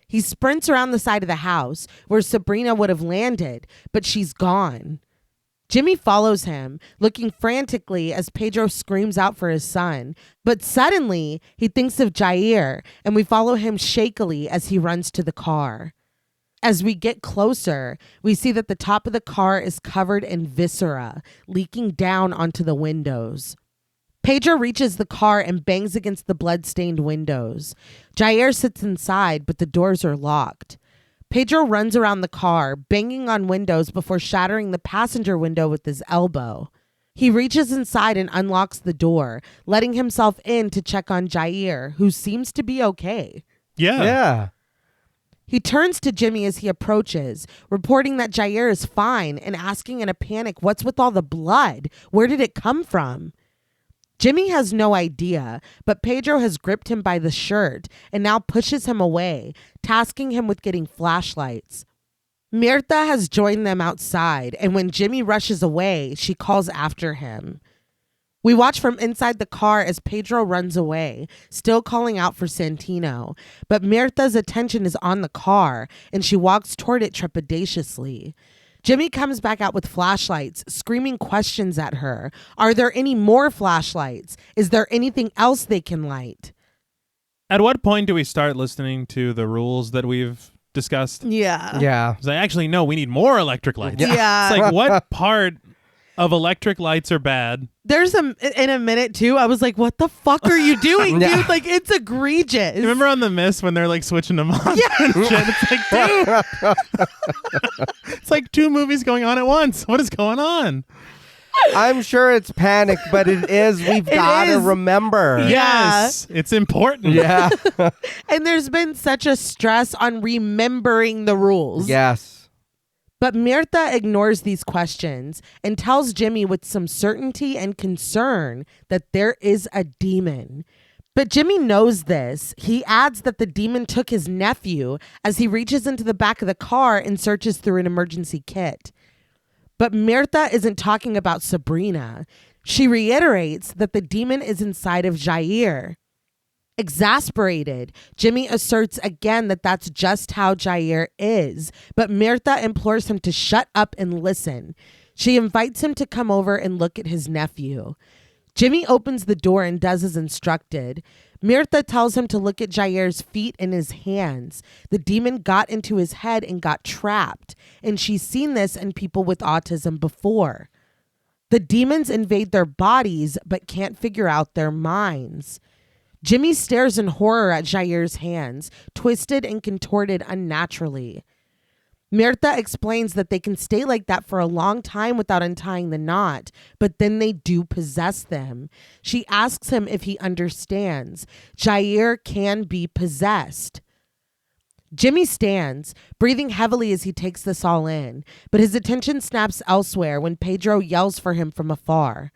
He sprints around the side of the house where Sabrina would have landed, but she's gone. Jimmy follows him, looking frantically as Pedro screams out for his son. But suddenly, he thinks of Jair, and we follow him shakily as he runs to the car. As we get closer, we see that the top of the car is covered in viscera, leaking down onto the windows. Pedro reaches the car and bangs against the blood-stained windows. Jair sits inside, but the doors are locked. Pedro runs around the car, banging on windows before shattering the passenger window with his elbow. He reaches inside and unlocks the door, letting himself in to check on Jair, who seems to be okay. Yeah. Yeah. He turns to Jimmy as he approaches, reporting that Jair is fine and asking in a panic, what's with all the blood? Where did it come from? Jimmy has no idea, but Pedro has gripped him by the shirt and now pushes him away, tasking him with getting flashlights. Mirta has joined them outside, and when Jimmy rushes away, she calls after him. We watch from inside the car as Pedro runs away, still calling out for Santino. But Mirtha's attention is on the car, and she walks toward it trepidatiously. Jimmy comes back out with flashlights, screaming questions at her. Are there any more flashlights? Is there anything else they can light? At what point do we start listening to the rules that we've discussed? Yeah. Yeah. Because I actually know we need more electric lights. Yeah. It's like, what part of electric lights are bad? There's in a minute too, I was like, what the fuck are you doing, dude? Like, it's egregious. You remember on The Mist when they're like switching them on? Yeah. And shit? It's like, dude. It's like 2 movies going on at once. What is going on? I'm sure it's panic, but it is. We've got to remember. Yes. It's important. Yeah. And there's been such a stress on remembering the rules. Yes. But Mirtha ignores these questions and tells Jimmy with some certainty and concern that there is a demon. But Jimmy knows this. He adds that the demon took his nephew as he reaches into the back of the car and searches through an emergency kit. But Mirtha isn't talking about Sabrina. She reiterates that the demon is inside of Jair. Exasperated, Jimmy asserts again that that's just how Jair is, but Mirtha implores him to shut up and listen. She invites him to come over and look at his nephew. Jimmy opens the door and does as instructed. Mirtha tells him to look at Jair's feet and his hands. The demon got into his head and got trapped, and she's seen this in people with autism before. The demons invade their bodies but can't figure out their minds. Jimmy stares in horror at Jair's hands, twisted and contorted unnaturally. Mirtha explains that they can stay like that for a long time without untying the knot, but then they do possess them. She asks him if he understands. Jair can be possessed. Jimmy stands, breathing heavily as he takes this all in, but his attention snaps elsewhere when Pedro yells for him from afar.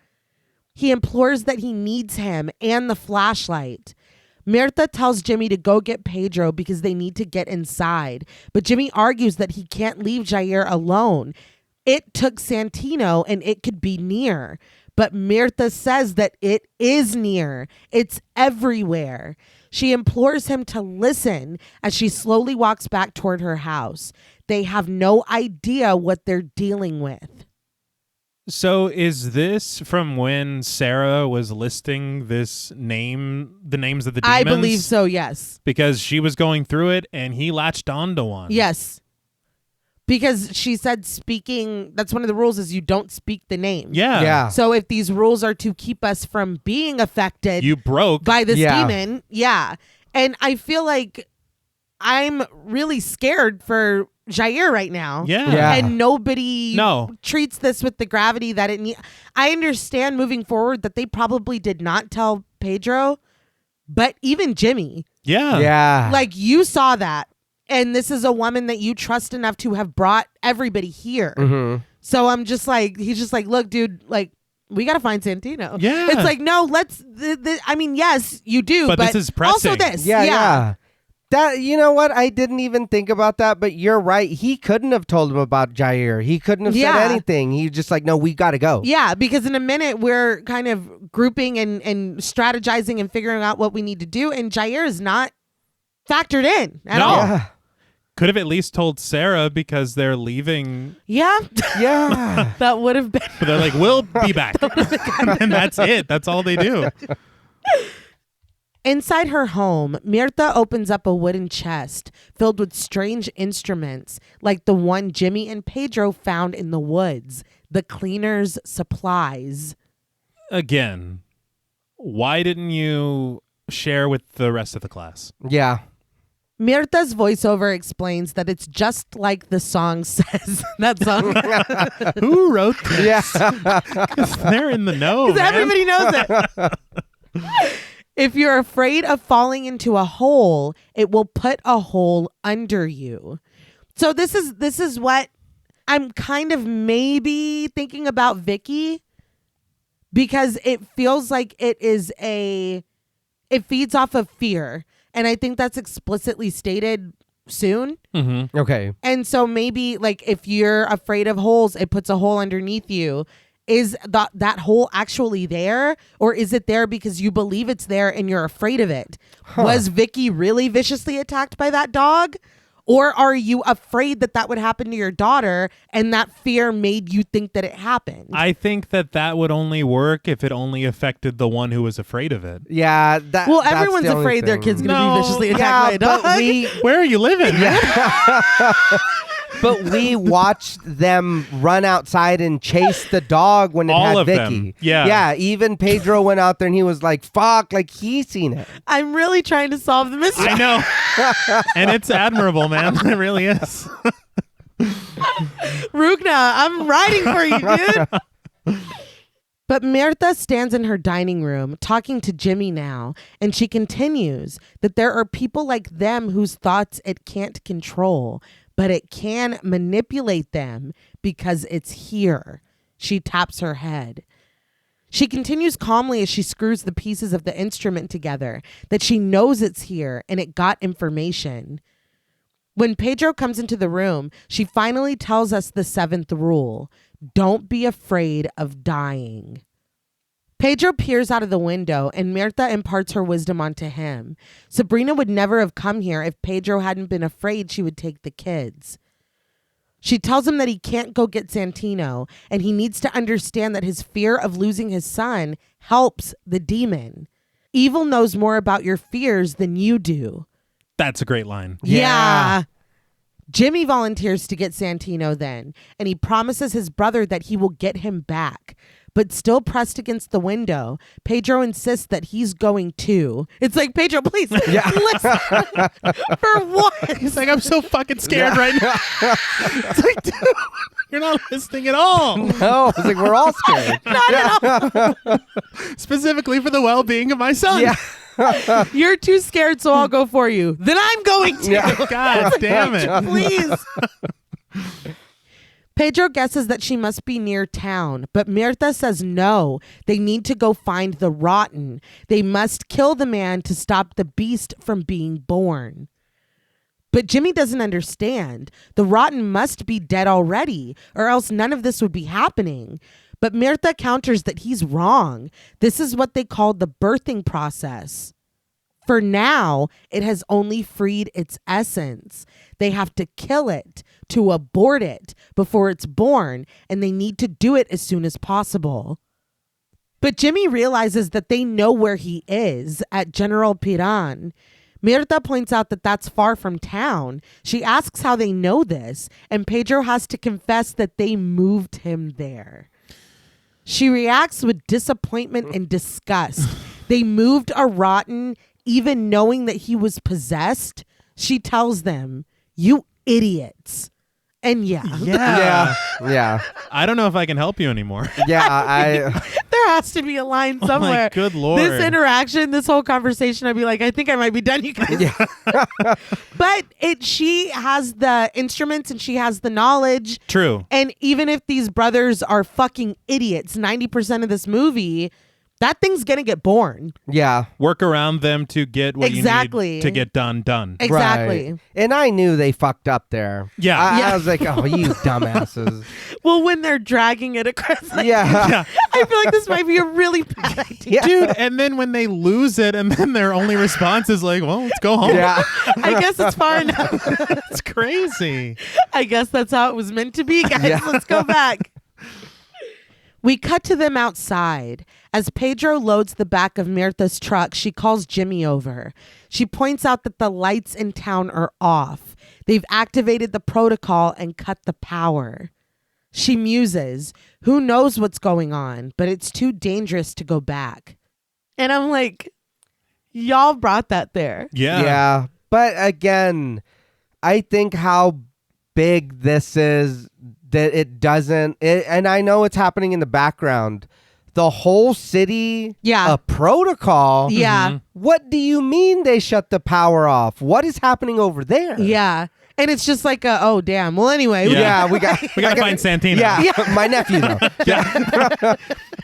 He implores that he needs him and the flashlight. Mirtha tells Jimmy to go get Pedro because they need to get inside, but Jimmy argues that he can't leave Jair alone. It took Santino and it could be near, but Mirtha says that it is near. It's everywhere. She implores him to listen as she slowly walks back toward her house. They have no idea what they're dealing with. So is this from when Sarah was listing the names of the demons? I believe so, yes. Because she was going through it and he latched onto one. Yes. Because she said speaking, that's one of the rules is you don't speak the name. Yeah. Yeah. So if these rules are to keep us from being affected You broke. by this Yeah. demon, yeah. And I feel like I'm really scared for Jair right now. Yeah. Yeah. And nobody No. treats this with the gravity that it needs. I understand moving forward that they probably did not tell Pedro, but even Jimmy, Yeah. Yeah. like you saw that. And this is a woman that you trust enough to have brought everybody here. Mm-hmm. So I'm just like, he's just like, look, dude, like, we got to find Santino. Yeah. It's like, no, let's, I mean, yes, you do. But this is pressing. Also this. Yeah. That, you know what? I didn't even think about that, but you're right. He couldn't have told him about Jair. He couldn't have Yeah. said anything. He just like, no, we got to go. Yeah, because in a minute we're kind of grouping and strategizing and figuring out what we need to do. And Jair is not factored in at all. Yeah. Could have at least told Sarah because they're leaving. Yeah. Yeah. That would have been. But they're like, we'll be back. And that's it. That's all they do. Inside her home, Mirtha opens up a wooden chest filled with strange instruments like the one Jimmy and Pedro found in the woods, the cleaner's supplies. Again, why didn't you share with the rest of the class? Yeah. Mirtha's voiceover explains that it's just like the song says. That song. Who wrote this? Yeah. They're in the know, man. Everybody knows it. If you're afraid of falling into a hole, it will put a hole under you. So this is what I'm kind of maybe thinking about Vicky, because it feels like it feeds off of fear. And I think that's explicitly stated soon. Mm-hmm. Okay. And so maybe like if you're afraid of holes, it puts a hole underneath you. is that hole actually there, or is it there because you believe it's there and you're afraid of it? Was Vicky really viciously attacked by that dog? Or are you afraid that would happen to your daughter and that fear made you think that it happened? I think that would only work if it only affected the one who was afraid of it. Yeah. Well, everyone's afraid their kid's going to be viciously attacked by a dog. But where are you living, man? But we watched them run outside and chase the dog when it All had of Vicky. them. Yeah. Yeah. Even Pedro went out there and he was like, fuck, like he's seen it. I'm really trying to solve the mystery. I know. And it's admirable, man. It really is. Rugna, I'm writing for you, dude. But Mirta stands in her dining room talking to Jimmy now, and she continues that there are people like them whose thoughts it can't control, but it can manipulate them because it's here. She taps her head. She continues calmly as she screws the pieces of the instrument together, that she knows it's here and it got information. When Pedro comes into the room, she finally tells us the 7th rule. Don't be afraid of dying. Pedro peers out of the window and Mirta imparts her wisdom onto him. Sabrina would never have come here if Pedro hadn't been afraid she would take the kids. She tells him that he can't go get Santino and he needs to understand that his fear of losing his son helps the demon. Evil knows more about your fears than you do. That's a great line. Yeah. Jimmy volunteers to get Santino then, and he promises his brother that he will get him back. But still pressed against the window, Pedro insists that he's going too. It's like, Pedro, please, listen. For what? He's like, I'm so fucking scared right now. It's like, dude, you're not listening at all. No, it's like we're all scared. Not at all. Specifically for the well-being of my son. Yeah. You're too scared, so I'll go for you. Then I'm going to. Yeah. God damn it. Please. Pedro guesses that she must be near town, but Mirta says no. They need to go find the rotten. They must kill the man to stop the beast from being born. But Jimmy doesn't understand. The rotten must be dead already, or else none of this would be happening. But Mirta counters that he's wrong. This is what they call the birthing process. For now, it has only freed its essence. They have to kill it, to abort it before it's born, and they need to do it as soon as possible. But Jimmy realizes that they know where he is, at General Piran. Mirta points out that that's far from town. She asks how they know this, and Pedro has to confess that they moved him there. She reacts with disappointment and disgust. They moved a rotten, even knowing that he was possessed. She tells them, you idiots. And Yeah. Yeah. I don't know if I can help you anymore. Yeah. There has to be a line somewhere. Oh my good Lord. This interaction, this whole conversation, I'd be like, I think I might be done, you guys. Yeah. But she has the instruments and she has the knowledge. True. And even if these brothers are fucking idiots, 90% of this movie, that thing's gonna get born. Yeah. Work around them to get what Exactly. you need to get done. Exactly. Right. And I knew they fucked up there. Yeah. I was like, oh, you dumbasses. Well, when they're dragging it across, like, Yeah. I feel like this might be a really bad idea. Yeah. Dude, and then when they lose it and then their only response is like, well, let's go home. Yeah. I guess it's far enough. It's crazy. I guess that's how it was meant to be, guys. Yeah. Let's go back. We cut to them outside. As Pedro loads the back of Mirtha's truck, she calls Jimmy over. She points out that the lights in town are off. They've activated the protocol and cut the power. She muses, who knows what's going on, but it's too dangerous to go back. And I'm like, y'all brought that there. Yeah. Yeah. But again, I think how big this is that it doesn't, and I know it's happening in the background. The whole city, Yeah. a protocol. Yeah. Mhm. What do you mean they shut the power off? What is happening over there? Yeah. And it's just like, oh, damn. Well, anyway. Yeah, we got find Santino. Yeah, my nephew though.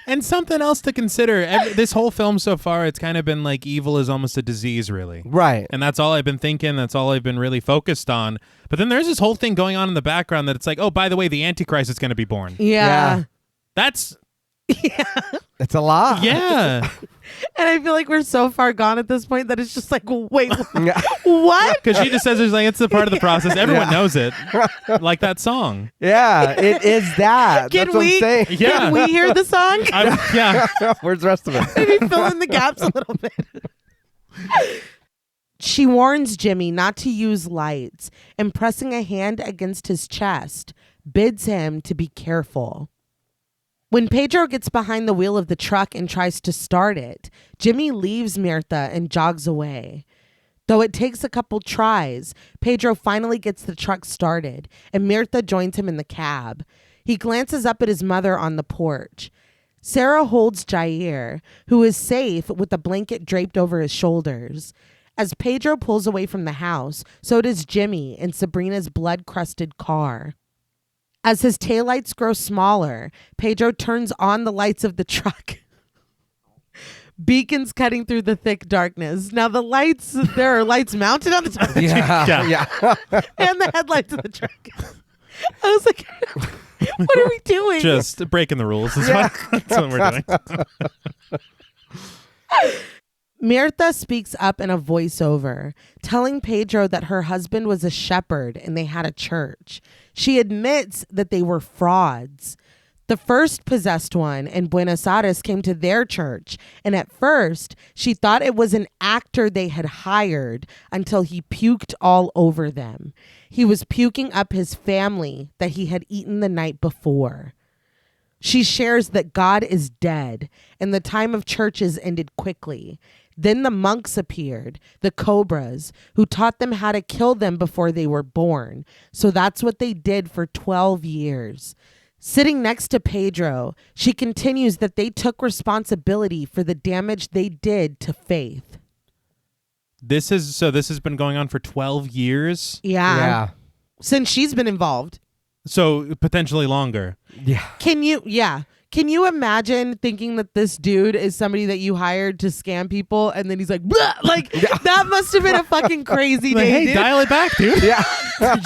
And something else to consider. This whole film so far, it's kind of been like evil is almost a disease, really. Right. And that's all I've been thinking. That's all I've been really focused on. But then there's this whole thing going on in the background that it's like, oh, by the way, the Antichrist is going to be born. Yeah. Yeah. That's Yeah. It's a lot. Yeah. And I feel like we're so far gone at this point that it's just like, wait, what? Because she just says it's the part of the process. Everyone knows it. Like that song. Yeah, it is that. Can That's what I'm saying. Yeah. Can we hear the song? Yeah. Where's the rest of it? Maybe fill in the gaps a little bit. She warns Jimmy not to use lights and, pressing a hand against his chest, bids him to be careful. When Pedro gets behind the wheel of the truck and tries to start it, Jimmy leaves Mirtha and jogs away. Though it takes a couple tries, Pedro finally gets the truck started, and Mirtha joins him in the cab. He glances up at his mother on the porch. Sarah holds Jair, who is safe with a blanket draped over his shoulders. As Pedro pulls away from the house, so does Jimmy in Sabrina's blood-crusted car. As his taillights grow smaller, Pedro turns on the lights of the truck. Beacons cutting through the thick darkness. Now there are lights mounted on the top of the truck Yeah. and the headlights of the truck. I was like, what are we doing? Just breaking the rules. That's what we're doing. Mirtha speaks up in a voiceover, telling Pedro that her husband was a shepherd and they had a church. She admits that they were frauds. The first possessed one in Buenos Aires came to their church, and at first she thought it was an actor they had hired until he puked all over them. He was puking up his family that he had eaten the night before. She shares that God is dead, and the time of churches ended quickly. Then the monks appeared, the cobras, who taught them how to kill them before they were born. So that's what they did for 12 years. Sitting next to Pedro, she continues that they took responsibility for the damage they did to Faith. This has been going on for 12 years? Yeah. Since she's been involved. So potentially longer. Yeah. Can you imagine thinking that this dude is somebody that you hired to scam people, and then he's like, "Bleh!" Like that must have been a fucking crazy day, Hey, dude. dial it back, dude. Yeah.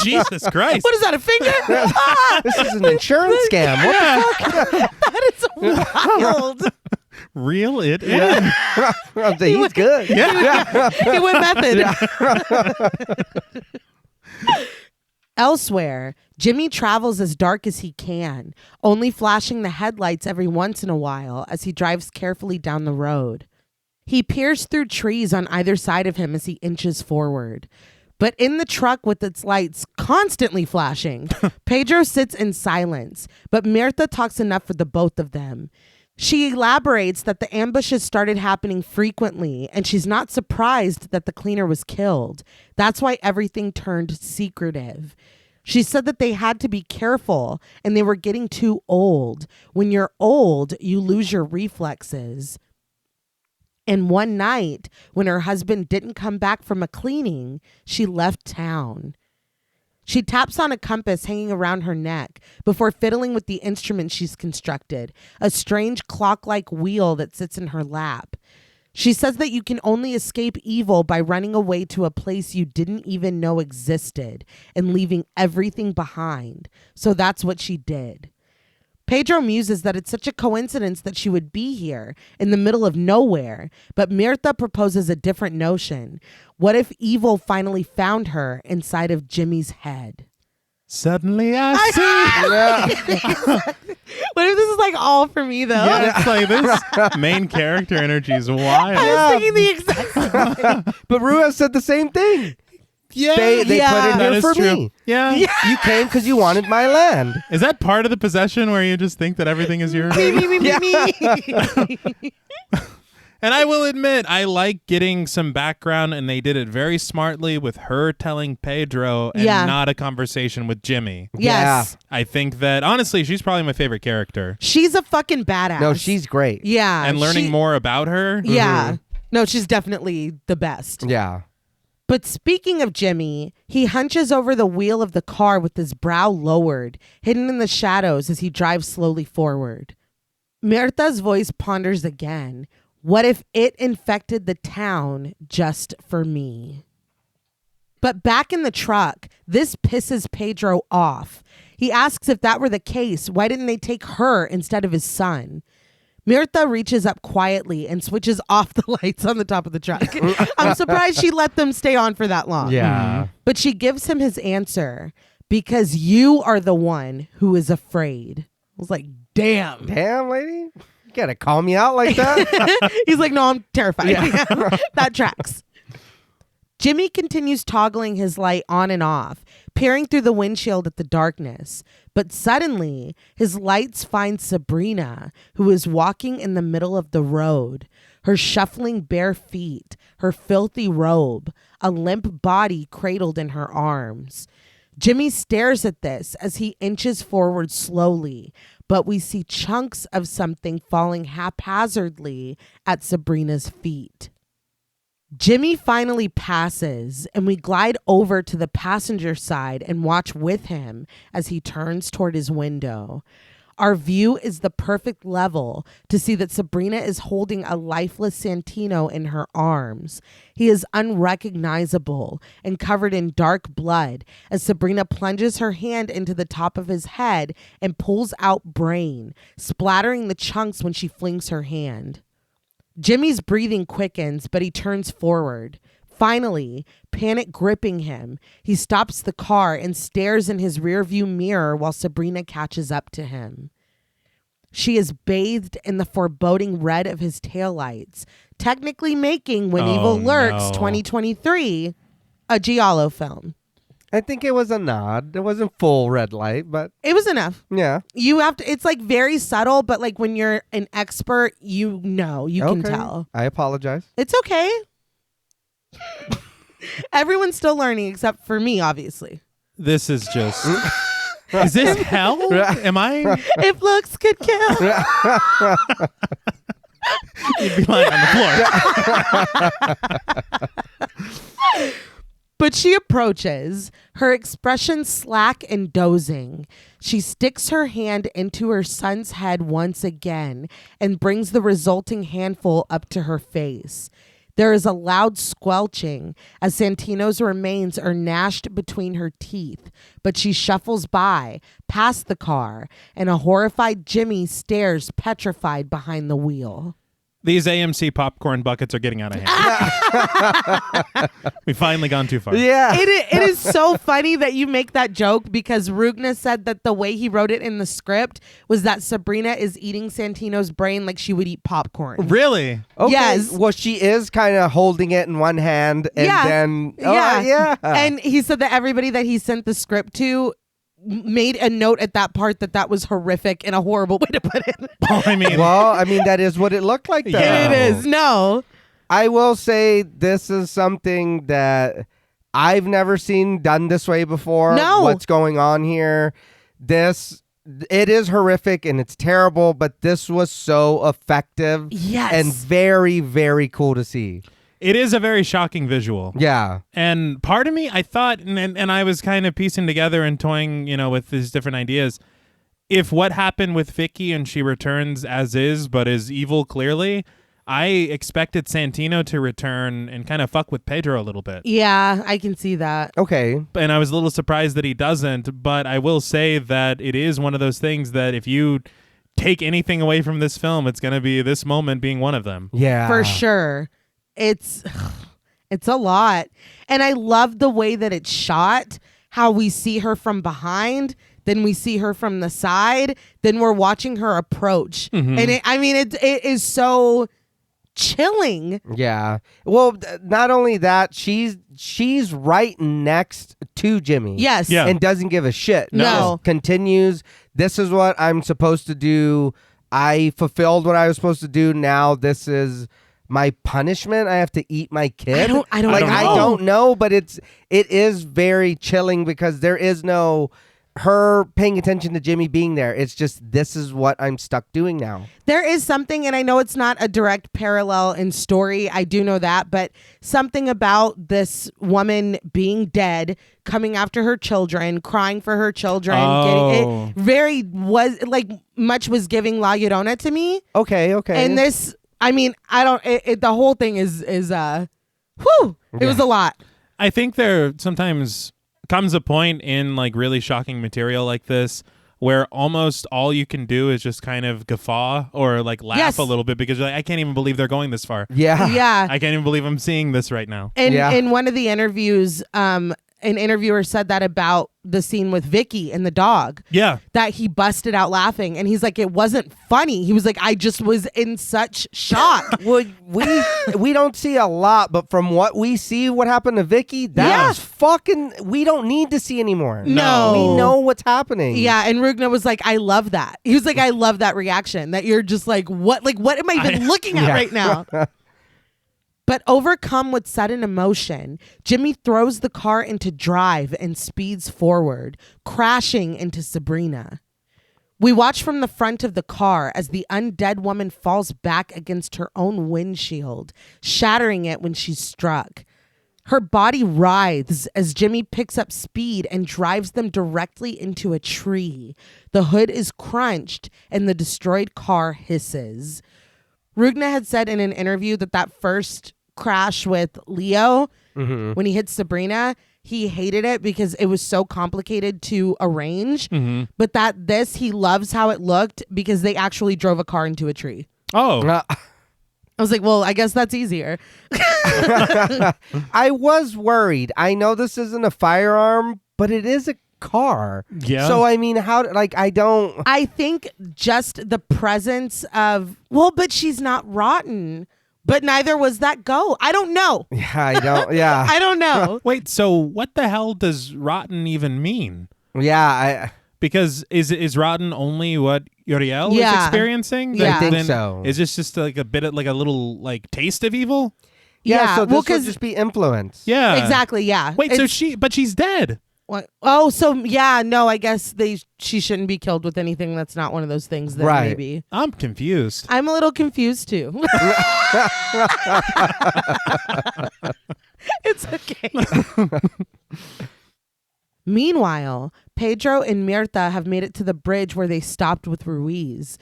Jesus Christ. What is that, a finger? Ah! This is an insurance scam. What the fuck? That is wild. Reel it in. Yeah. He's good. Yeah. He went method. Elsewhere, Jimmy travels as dark as he can, only flashing the headlights every once in a while as he drives carefully down the road. He peers through trees on either side of him as he inches forward. But in the truck with its lights constantly flashing, Pedro sits in silence, but Mirtha talks enough for the both of them. She elaborates that the ambushes started happening frequently, and she's not surprised that the cleaner was killed. That's why everything turned secretive. She said that they had to be careful, and they were getting too old. When you're old, you lose your reflexes. And one night, when her husband didn't come back from a cleaning, she left town. She taps on a compass hanging around her neck before fiddling with the instrument she's constructed, a strange clock-like wheel that sits in her lap. She says that you can only escape evil by running away to a place you didn't even know existed and leaving everything behind. So that's what she did. Pedro muses that it's such a coincidence that she would be here in the middle of nowhere, but Mirtha proposes a different notion. What if evil finally found her inside of Jimmy's head? Suddenly I see. What if this is like all for me, though? Yeah, it's like this main character energy is wild. I was thinking the exact same thing. But Rua said the same thing. Yeah. They put it That here is for true. me. Yeah. You came because you wanted my land. Is that part of the possession where you just think that everything is yours? Me. And I will admit, I like getting some background, and they did it very smartly with her telling Pedro and not a conversation with Jimmy. Yes. I think that, honestly, she's probably my favorite character. She's a fucking badass. No, she's great. Yeah. And learning more about her. Yeah. No, she's definitely the best. Yeah. But speaking of Jimmy, he hunches over the wheel of the car with his brow lowered, hidden in the shadows as he drives slowly forward. Mirtha's voice ponders again. What if it infected the town just for me? But back in the truck, this pisses Pedro off. He asks if that were the case, why didn't they take her instead of his son? Mirtha reaches up quietly and switches off the lights on the top of the truck. I'm surprised she let them stay on for that long. Yeah. But she gives him his answer, because you are the one who is afraid. I was like, damn. Damn, lady. You gotta call me out like that. He's like, no, I'm terrified. That tracks. Jimmy continues toggling his light on and off, peering through the windshield at the darkness. But suddenly, his lights find Sabrina, who is walking in the middle of the road, her shuffling bare feet, her filthy robe, a limp body cradled in her arms. Jimmy stares at this as he inches forward slowly, but we see chunks of something falling haphazardly at Sabrina's feet. Jimmy finally passes, and we glide over to the passenger side and watch with him as he turns toward his window. Our view is the perfect level to see that Sabrina is holding a lifeless Santino in her arms. He is unrecognizable and covered in dark blood as Sabrina plunges her hand into the top of his head and pulls out brain, splattering the chunks when she flings her hand. Jimmy's breathing quickens, but he turns forward. Finally, panic gripping him, he stops the car and stares in his rearview mirror while Sabrina catches up to him. She is bathed in the foreboding red of his taillights, technically making When Evil Lurks 2023 a Giallo film. I think it was a nod. It wasn't full red light, but It was enough. yeah. You have to, it's like very subtle, but like when you're an expert, you can tell. I apologize. It's okay. Everyone's still learning except for me, obviously. This is just... Is this hell? Am I... If looks could kill. You'd be lying on the floor. But she approaches, her expression slack and dozing. She sticks her hand into her son's head once again and brings the resulting handful up to her face. There is a loud squelching as Santino's remains are gnashed between her teeth, but she shuffles by, past the car, and a horrified Jimmy stares petrified behind the wheel. These AMC popcorn buckets are getting out of hand. We've finally gone too far. Yeah. It is so funny that you make that joke, because Rugna said that the way he wrote it in the script was that Sabrina is eating Santino's brain like she would eat popcorn. Really? Okay. Yes. Well, she is kind of holding it in one hand and then... Oh, yeah. And he said that everybody that he sent the script to made a note at that part that was horrific and a horrible way to put it. Well, I mean, that is what it looked like, though. Yeah. It is. No. I will say this is something that I've never seen done this way before. No. What's going on here? It is horrific and it's terrible, but this was so effective. Yes. And very, very cool to see. it is a very shocking visual. Yeah. And part of me, I thought, and I was kind of piecing together and toying, with these different ideas. If what happened with Vicky and she returns as is, but is evil clearly, I expected Santino to return and kind of fuck with Pedro a little bit. Yeah, I can see that. Okay. And I was a little surprised that he doesn't, but I will say that it is one of those things that if you take anything away from this film, it's going to be this moment being one of them. Yeah. For sure. It's a lot. And I love the way that it's shot, how we see her from behind, then we see her from the side, then we're watching her approach. Mm-hmm. And it is so chilling. Yeah. Well, not only that, she's right next to Jimmy. Yes. Yeah. And doesn't give a shit. No. Just continues. This is what I'm supposed to do. I fulfilled what I was supposed to do. Now this is my punishment. I have to eat my kid. I don't like, know. I don't know, but it is very chilling because there is no her paying attention to Jimmy being there. It's just, this is what I'm stuck doing now. There is something, and I know it's not a direct parallel in story, I do know that, but something about this woman being dead, coming after her children, crying for her children, Oh. much was giving La Llorona to me. Okay. And this, the whole thing is it was a lot. I think there sometimes comes a point in like really shocking material like this where almost all you can do is just kind of guffaw or like laugh Yes. a little bit because you're like, I can't even believe they're going this far. Yeah. Yeah. I can't even believe I'm seeing this right now. And Yeah. in one of the interviews, an interviewer said that about the scene with Vicky and the dog, Yeah. that he busted out laughing. And he's like, it wasn't funny. He was like, I just was in such shock. Well, we don't see a lot, but from what we see, what happened to Vicky, that's fucking. We don't need to see anymore. No. We know what's happening. Yeah, and Rugna was like, I love that. He was like, I love that reaction, that you're just like, what am I even looking at right now? But overcome with sudden emotion, Jimmy throws the car into drive and speeds forward, crashing into Sabrina. We watch from the front of the car as the undead woman falls back against her own windshield, shattering it when she's struck. Her body writhes as Jimmy picks up speed and drives them directly into a tree. The hood is crunched and the destroyed car hisses. Rugna had said in an interview that first crash with Leo, when he hit Sabrina, he hated it because it was so complicated to arrange, but he loves how it looked because they actually drove a car into a tree. Oh. I was like, well, I guess that's easier. I was worried. I know this isn't a firearm, but it is a car. Yeah. So I mean, I don't. I think just the presence of, but she's not rotten. But neither was that go. I don't know. Yeah, I don't. Yeah. I don't know. Wait, so what the hell does rotten even mean? Yeah. Because is rotten only what Uriel is experiencing? Yeah. I think Then so. Is this just like a bit of like a little like taste of evil? Yeah. So this well, would just be influence. Yeah. exactly. Yeah. Wait, It's- she's dead. What? Oh, so yeah, no, I guess she shouldn't be killed with anything that's not one of those things. Then Right. maybe I'm confused. I'm a little confused too. It's okay. Meanwhile, Pedro and Mirta have made it to the bridge where they stopped with Ruiz.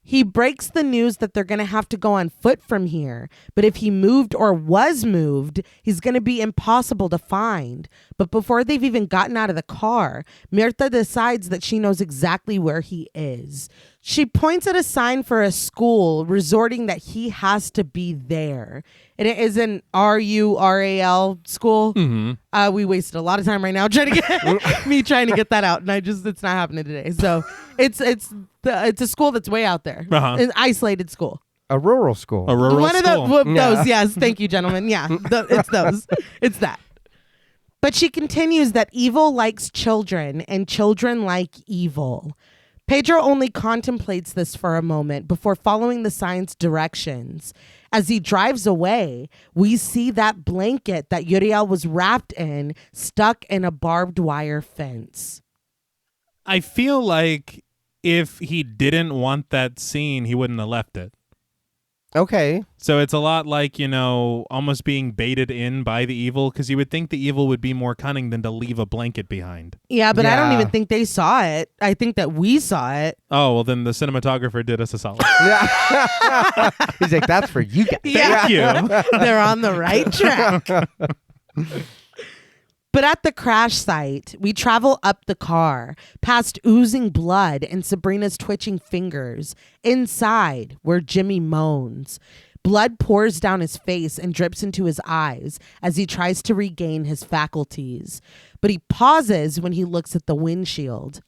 He breaks the news that they're going to have to go on foot from here, but if he moved or was moved, he's going to be impossible to find. But before they've even gotten out of the car, Mirta decides that she knows exactly where he is. She points at a sign for a school, resorting that he has to be there. And it is an RURAL school. We wasted a lot of time right now trying to get that out, and it's not happening today. So it's a school that's way out there, an isolated school, A rural school. A rural one school. of those. Yes, thank you, gentlemen. Yeah, it's those. It's that. But she continues that evil likes children, and children like evil. Pedro only contemplates this for a moment before following the sign's directions. As he drives away, we see that blanket that Uriel was wrapped in stuck in a barbed wire fence. I feel like if he didn't want that scene, he wouldn't have left it. Okay. So it's a lot like, almost being baited in by the evil, because you would think the evil would be more cunning than to leave a blanket behind. Yeah, but I don't Yeah. even think they saw it. I think that we saw it. Oh, well, then the cinematographer did us a solid. Yeah. He's like, that's for you guys. Yeah. Thank you. They're on the right track. But at the crash site, we travel up the car, past oozing blood and Sabrina's twitching fingers, inside where Jimmy moans. Blood pours down his face and drips into his eyes as he tries to regain his faculties. But he pauses when he looks at the windshield.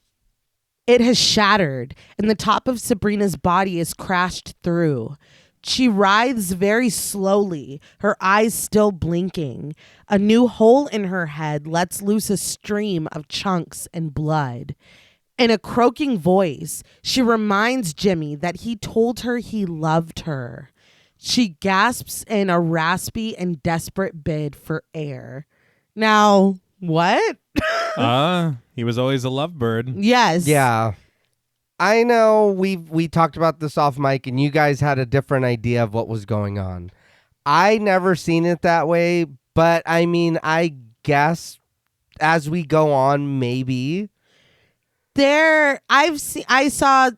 It has shattered, and the top of Sabrina's body is crashed through. She writhes very slowly, her eyes still blinking. A new hole in her head lets loose a stream of chunks and blood. In a croaking voice, she reminds Jimmy that he told her he loved her. She gasps in a raspy and desperate bid for air. Now, what? He was always a lovebird. Yes. Yeah. I know we talked about this off mic and you guys had a different idea of what was going on. I never seen it that way, but I mean, I guess as we go on, maybe. I saw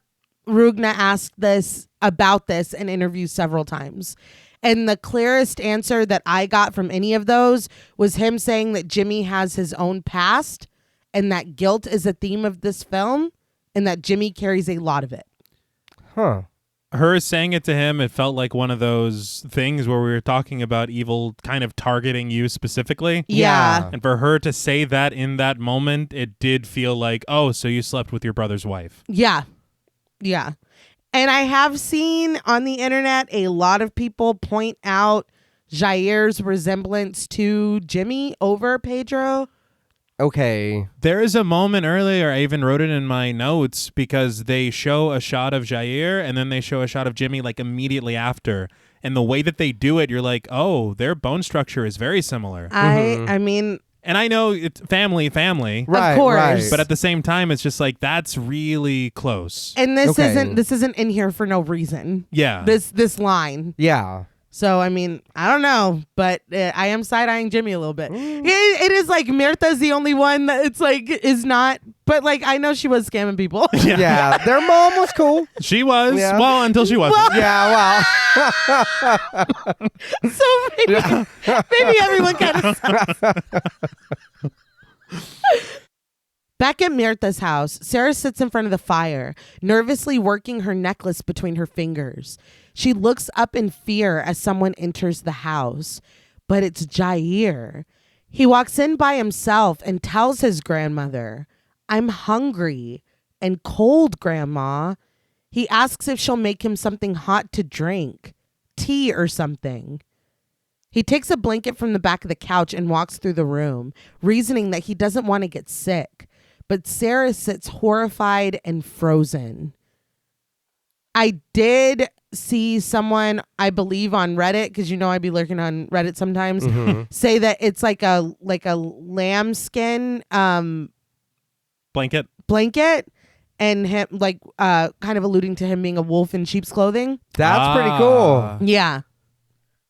Rugna ask this about this in interviews several times. And the clearest answer that I got from any of those was him saying that Jimmy has his own past and that guilt is a theme of this film, and that Jimmy carries a lot of it. Huh. Her saying it to him, it felt like one of those things where we were talking about evil kind of targeting you specifically. Yeah. And for her to say that in that moment, it did feel like, oh, so you slept with your brother's wife. Yeah. Yeah. And I have seen on the internet a lot of people point out Jair's resemblance to Jimmy over Pedro. Okay. There is a moment earlier, I even wrote it in my notes, because they show a shot of Jair and then they show a shot of Jimmy like immediately after. And the way that they do it, you're like, oh, their bone structure is very similar. I mean, And I know it's family, Right, of course. right. but at the same time, it's just like, that's really close. and this Okay. isn't in here for no reason. Yeah. This line. Yeah. So, I mean, I don't know, but I am side-eyeing Jimmy a little bit. It is like Mirtha's the only one that it's like is not, but like I know she was scamming people. Yeah. Their mom was cool. She was. Yeah. Well, until she wasn't. Well- Yeah, well. So maybe everyone kind of Back at Mirtha's house, Sarah sits in front of the fire, nervously working her necklace between her fingers. She looks up in fear as someone enters the house, but it's Jair. He walks in by himself and tells his grandmother, "I'm hungry and cold, Grandma." He asks if she'll make him something hot to drink, tea or something. He takes a blanket from the back of the couch and walks through the room, reasoning that he doesn't want to get sick. But Sarah sits horrified and frozen. I did see someone, I believe on Reddit, because you know I'd be lurking on Reddit sometimes, say that it's like a lambskin Blanket. and him like kind of alluding to him being a wolf in sheep's clothing. That's pretty cool. Yeah.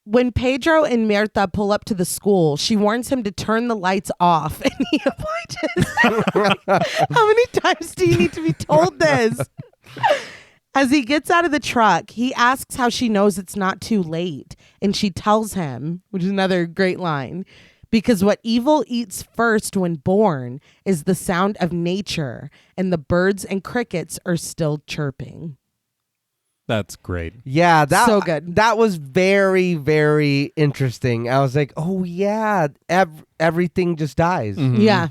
When Pedro and Mirtha pull up to the school, she warns him to turn the lights off, and he obliges. How many times do you need to be told this? As he gets out of the truck, he asks how she knows it's not too late, and she tells him, which is another great line, because what evil eats first when born is the sound of nature, and the birds and crickets are still chirping. That's great. Yeah, So good. That was very, very interesting. I was like, oh yeah, everything just dies. Mhm. Yeah.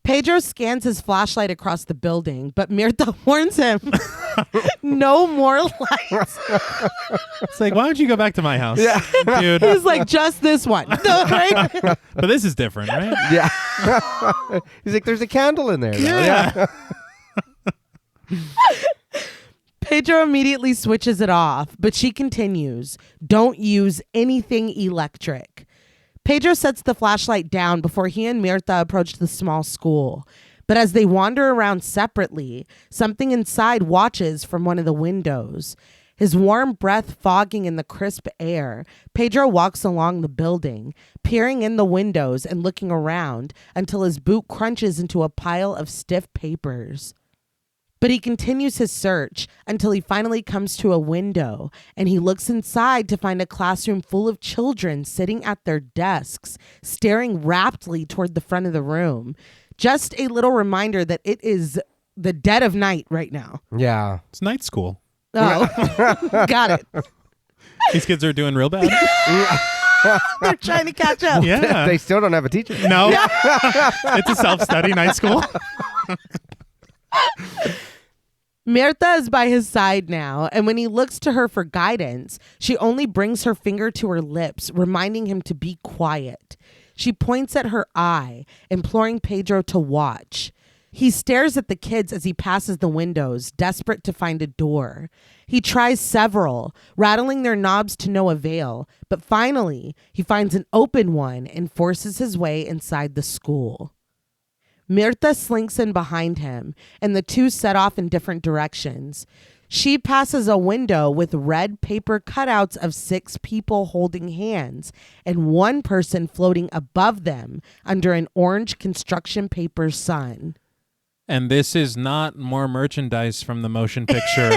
Pedro scans his flashlight across the building, but Mirtha warns him, no more lights. It's like, why don't you go back to my house? Yeah. Dude. He's like, just this one. Right? But this is different, right? Yeah. He's like, there's a candle in there. Yeah. Pedro immediately switches it off, but she continues, don't use anything electric. Pedro sets the flashlight down before he and Mirtha approach the small school. But as they wander around separately, something inside watches from one of the windows. His warm breath fogging in the crisp air, Pedro walks along the building, peering in the windows and looking around until his boot crunches into a pile of stiff papers. But he continues his search until he finally comes to a window, and he looks inside to find a classroom full of children sitting at their desks, staring raptly toward the front of the room. Just a little reminder that it is the dead of night right now. Yeah. It's night school. Oh, got it. These kids are doing real bad. They're trying to catch up. Yeah. They still don't have a teacher. No. It's a self-study night school. Mirtha is by his side now, and when he looks to her for guidance, she only brings her finger to her lips, reminding him to be quiet. She points at her eye, imploring Pedro to watch. He stares at the kids as he passes the windows, desperate to find a door. He tries several, rattling their knobs to no avail, but finally, he finds an open one and forces his way inside the school. Mirtha slinks in behind him, and the two set off in different directions. She passes a window with red paper cutouts of 6 people holding hands and one person floating above them under an orange construction paper sun. And this is not more merchandise from the motion picture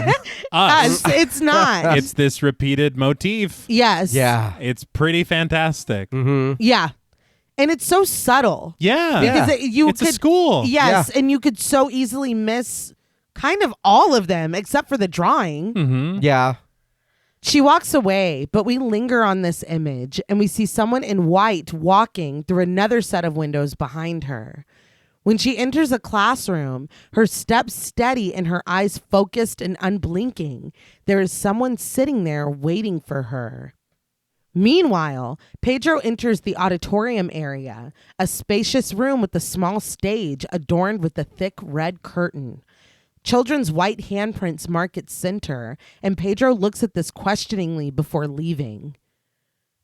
Us. It's not. It's this repeated motif. Yes. Yeah. It's pretty fantastic. Mm-hmm. Yeah. And it's so subtle. Yeah. Because Yeah. you It's could a school. Yes, and you could so easily miss kind of all of them except for the drawing. Mm-hmm. Yeah. She walks away, but we linger on this image and we see someone in white walking through another set of windows behind her. When she enters a classroom, her steps steady and her eyes focused and unblinking. There is someone sitting there waiting for her. Meanwhile, Pedro enters the auditorium area, a spacious room with a small stage adorned with a thick red curtain. Children's white handprints mark its center, and Pedro looks at this questioningly before leaving.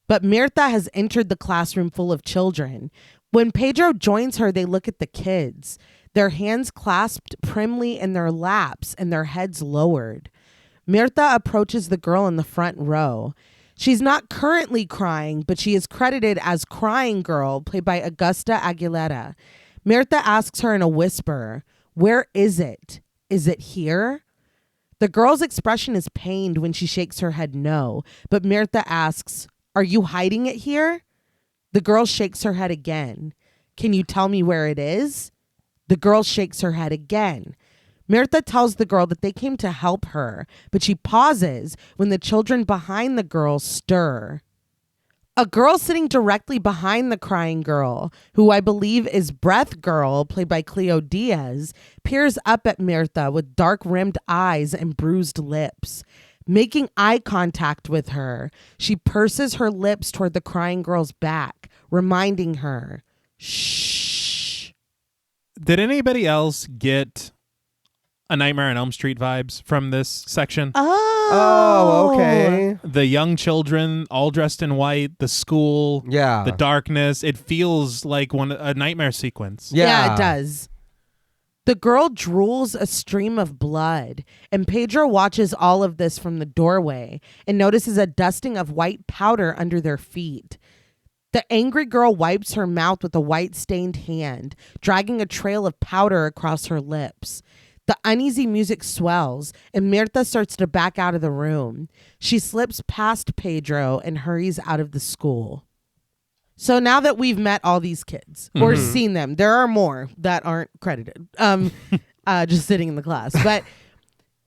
But Mirtha has entered the classroom full of children. When Pedro joins her, they look at the kids, their hands clasped primly in their laps and their heads lowered. Mirtha approaches the girl in the front row. She's not currently crying, but she is credited as Crying Girl, played by Augusta Aguilera. Mirtha asks her in a whisper, "Where is it? Is it here?" The girl's expression is pained when she shakes her head no, but Mirtha asks, "Are you hiding it here?" The girl shakes her head again. "Can you tell me where it is?" The girl shakes her head again. Mirtha tells the girl that they came to help her, but she pauses when the children behind the girl stir. A girl sitting directly behind the crying girl, who I believe is Breath Girl, played by Cleo Diaz, peers up at Mirtha with dark-rimmed eyes and bruised lips. Making eye contact with her, she purses her lips toward the crying girl's back, reminding her, "Shh." Did anybody else get a Nightmare on Elm Street vibes from this section? Oh, okay. The young children all dressed in white, the school, Yeah. the darkness. It feels like a nightmare sequence. Yeah, it does. The girl drools a stream of blood, and Pedro watches all of this from the doorway and notices a dusting of white powder under their feet. The angry girl wipes her mouth with a white-stained hand, dragging a trail of powder across her lips. The uneasy music swells, and Mirtha starts to back out of the room. She slips past Pedro and hurries out of the school. So now that we've met all these kids or seen them, there are more that aren't credited, just sitting in the class. But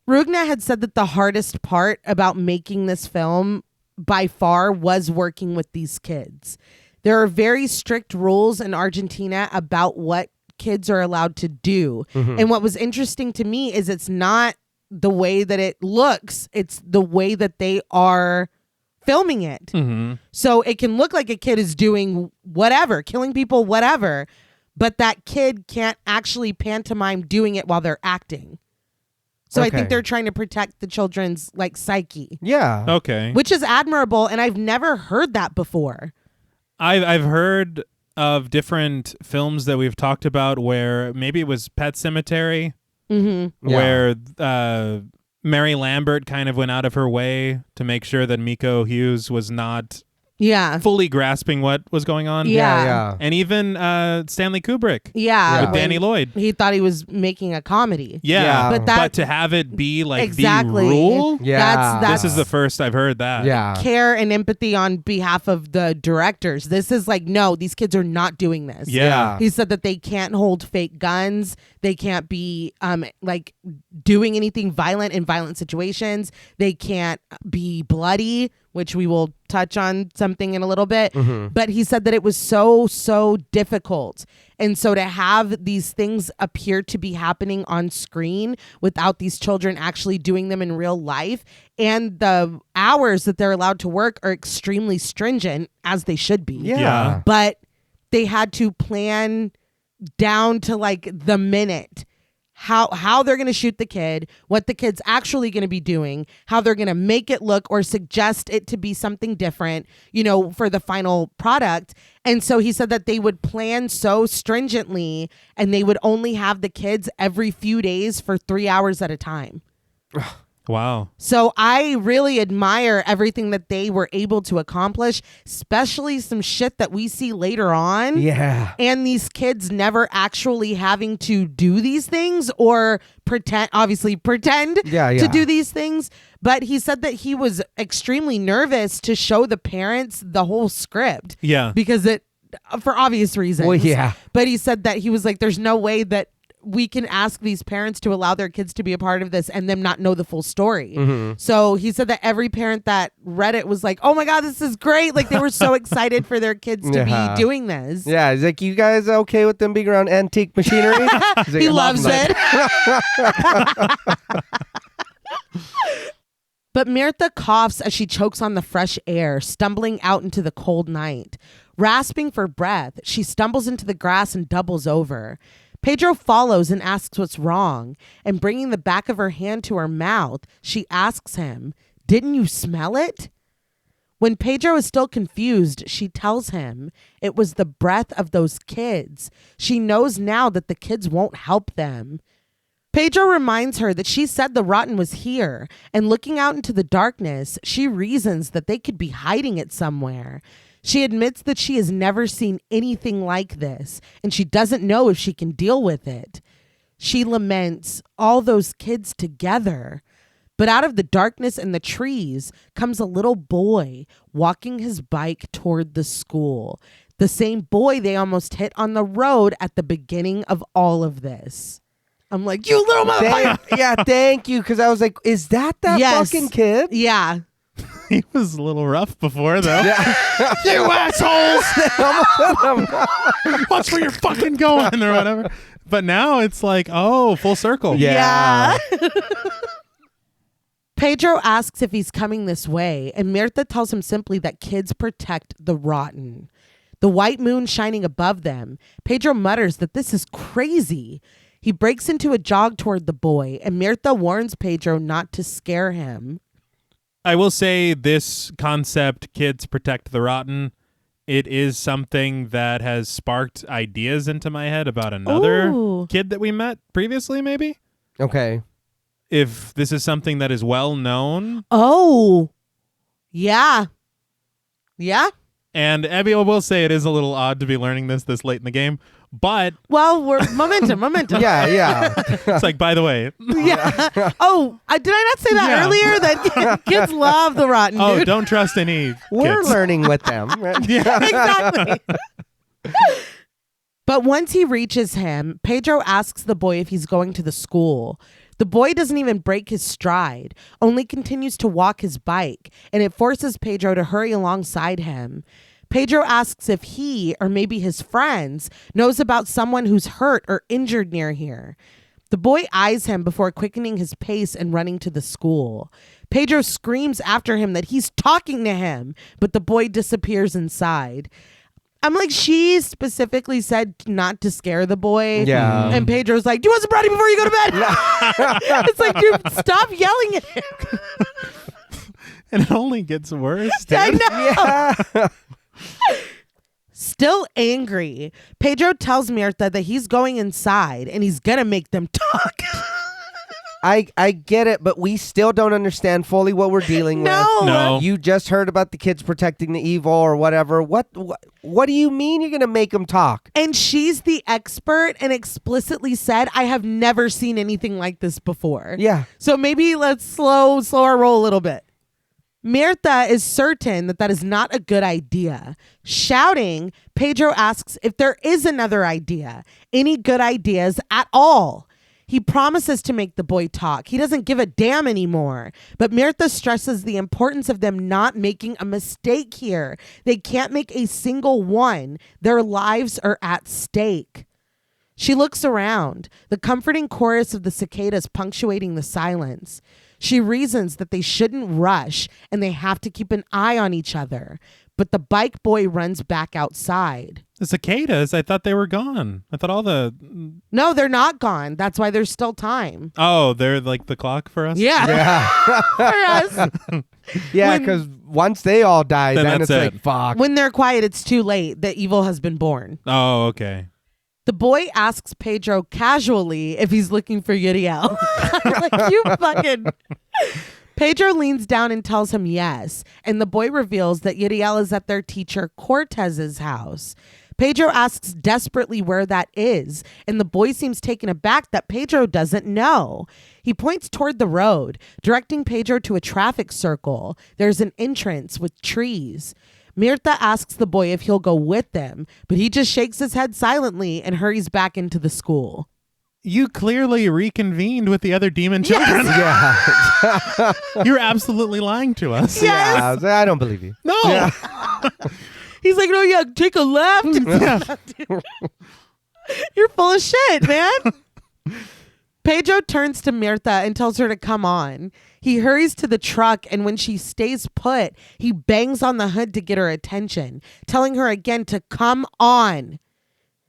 Rugna had said that the hardest part about making this film by far was working with these kids. There are very strict rules in Argentina about what kids are allowed to do. And what was interesting to me is it's not the way that it looks, it's the way that they are filming it. So it can look like a kid is doing whatever, killing people, whatever, but that kid can't actually pantomime doing it while they're acting. So I think they're trying to protect the children's like psyche. Yeah. Okay. Which is admirable, and I've never heard that before. I've heard of different films that we've talked about where maybe it was Pet Sematary, where Mary Lambert kind of went out of her way to make sure that Miko Hughes was not fully grasping what was going on. Yeah. And even Stanley Kubrick. Yeah. With Danny Lloyd. He thought he was making a comedy. Yeah. But But to have it be like exactly the rule, that's this is the first I've heard that. Yeah. care and empathy on behalf of the directors. This is like, no, these kids are not doing this. Yeah. He said that they can't hold fake guns. They can't be like doing anything violent in violent situations. They can't be bloody, which we will touch on something in a little bit. But he said that it was so difficult. And so to have these things appear to be happening on screen without these children actually doing them in real life, and the hours that they're allowed to work are extremely stringent, as they should be. Yeah. But they had to plan down to like the minute how they're going to shoot the kid, what the kid's actually going to be doing, how they're going to make it look or suggest it to be something different, you know, for the final product. And so he said that they would plan so stringently and they would only have the kids every few days for 3 hours at a time. Wow. So I really admire everything that they were able to accomplish, especially some shit that we see later on. Yeah. And these kids never actually having to do these things or pretend to do these things. But he said that he was extremely nervous to show the parents the whole script. Yeah. Because for obvious reasons. Well, yeah. But he said that he was like, there's no way that we can ask these parents to allow their kids to be a part of this and them not know the full story. Mm-hmm. So he said that every parent that read it was like, oh my God, this is great. Like they were so excited for their kids to be doing this. Yeah, he's like, you guys okay with them being around antique machinery? Like, He loves it. But Mirtha coughs as she chokes on the fresh air, stumbling out into the cold night. Rasping for breath, she stumbles into the grass and doubles over. Pedro follows and asks what's wrong, and bringing the back of her hand to her mouth, she asks him, "Didn't you smell it?" When Pedro is still confused, she tells him it was the breath of those kids. She knows now that the kids won't help them. Pedro reminds her that she said the rotten was here, and looking out into the darkness, she reasons that they could be hiding it somewhere. She admits that she has never seen anything like this, and she doesn't know if she can deal with it. She laments all those kids together. But out of the darkness and the trees comes a little boy walking his bike toward the school. The same boy they almost hit on the road at the beginning of all of this. I'm like, you little motherfucker. Thank you. Because I was like, is that Yes. fucking kid? Yeah. He was a little rough before, though. You assholes. Watch where you're fucking going or whatever. But now it's like, oh, full circle. Yeah. Pedro asks if he's coming this way, and Mirtha tells him simply that kids protect the rotten. The white moon shining above them, Pedro mutters that this is crazy. He breaks into a jog toward the boy, and Mirtha warns Pedro not to scare him. I will say this concept, kids protect the rotten, it is something that has sparked ideas into my head about another kid that we met previously, maybe? Okay. If this is something that is well known. Oh, yeah. Yeah. And Abby, I will say it is a little odd to be learning this late in the game, but... Well, we're momentum. Yeah. It's like, by the way... Yeah. Oh, did I not say that earlier? That kids love the rotten, dude. Oh, don't trust any We're kids. learning with them. Yeah, exactly. But once he reaches him, Pedro asks the boy if he's going to the school. The boy doesn't even break his stride, only continues to walk his bike, and it forces Pedro to hurry alongside him. Pedro asks if he, or maybe his friends, knows about someone who's hurt or injured near here. The boy eyes him before quickening his pace and running to the school. Pedro screams after him that he's talking to him, but the boy disappears inside. I'm like, she specifically said not to scare the boy. Yeah. And Pedro's like, do you want some brownie before you go to bed? It's like, dude, stop yelling at him. And it only gets worse. Dude. I know. Yeah. Still angry, Pedro tells Mirtha that he's going inside and he's going to make them talk. I get it, but we still don't understand fully what we're dealing with. No. You just heard about the kids protecting the evil or whatever. What do you mean you're going to make them talk? And she's the expert and explicitly said, I have never seen anything like this before. Yeah. So maybe let's slow our roll a little bit. Mirtha is certain that is not a good idea. Shouting, Pedro asks if there is another idea, any good ideas at all. He promises to make the boy talk. He doesn't give a damn anymore. But Mirtha stresses the importance of them not making a mistake here. They can't make a single one. Their lives are at stake. She looks around, the comforting chorus of the cicadas punctuating the silence. She reasons that they shouldn't rush and they have to keep an eye on each other. But the bike boy runs back outside. The cicadas, I thought they were gone. I thought all the... No, they're not gone. That's why there's still time. Oh, they're like the clock for us? Yeah. For us. Yeah, because once they all die, then it's that's like, fuck. When they're quiet, it's too late. The evil has been born. Oh, okay. The boy asks Pedro casually if he's looking for Uriel. Like, you fucking... Pedro leans down and tells him yes, and the boy reveals that Uriel is at their teacher Cortez's house. Pedro asks desperately where that is, and the boy seems taken aback that Pedro doesn't know. He points toward the road, directing Pedro to a traffic circle. There's an entrance with trees. Mirtha asks the boy if he'll go with them, but he just shakes his head silently and hurries back into the school. You clearly reconvened with the other demon children. Yeah. You're absolutely lying to us. Yes. I was like, I don't believe you. No. Yeah. He's like, no, yeah, take a left. You're full of shit, man. Pedro turns to Mirtha and tells her to come on. He hurries to the truck, and when she stays put, he bangs on the hood to get her attention, telling her again to come on.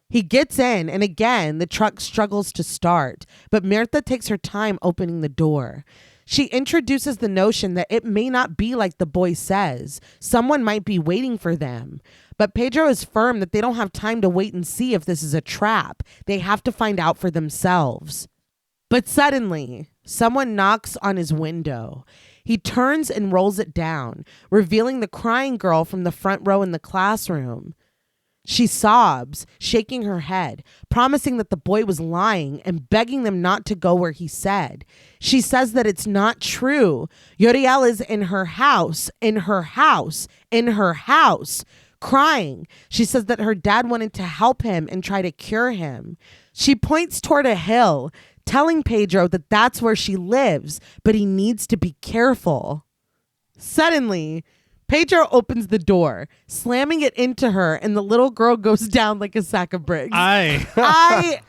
He gets in, and again, the truck struggles to start, but Mirtha takes her time opening the door. She introduces the notion that it may not be like the boy says. Someone might be waiting for them. But Pedro is firm that they don't have time to wait and see if this is a trap. They have to find out for themselves. But suddenly, someone knocks on his window. He turns and rolls it down, revealing the crying girl from the front row in the classroom. She sobs, shaking her head, promising that the boy was lying and begging them not to go where he said. She says that it's not true. Yoriel is in her house, crying. She says that her dad wanted to help him and try to cure him. She points toward a hill, telling Pedro that that's where she lives, but he needs to be careful. Suddenly, Pedro opens the door, slamming it into her, and the little girl goes down like a sack of bricks. I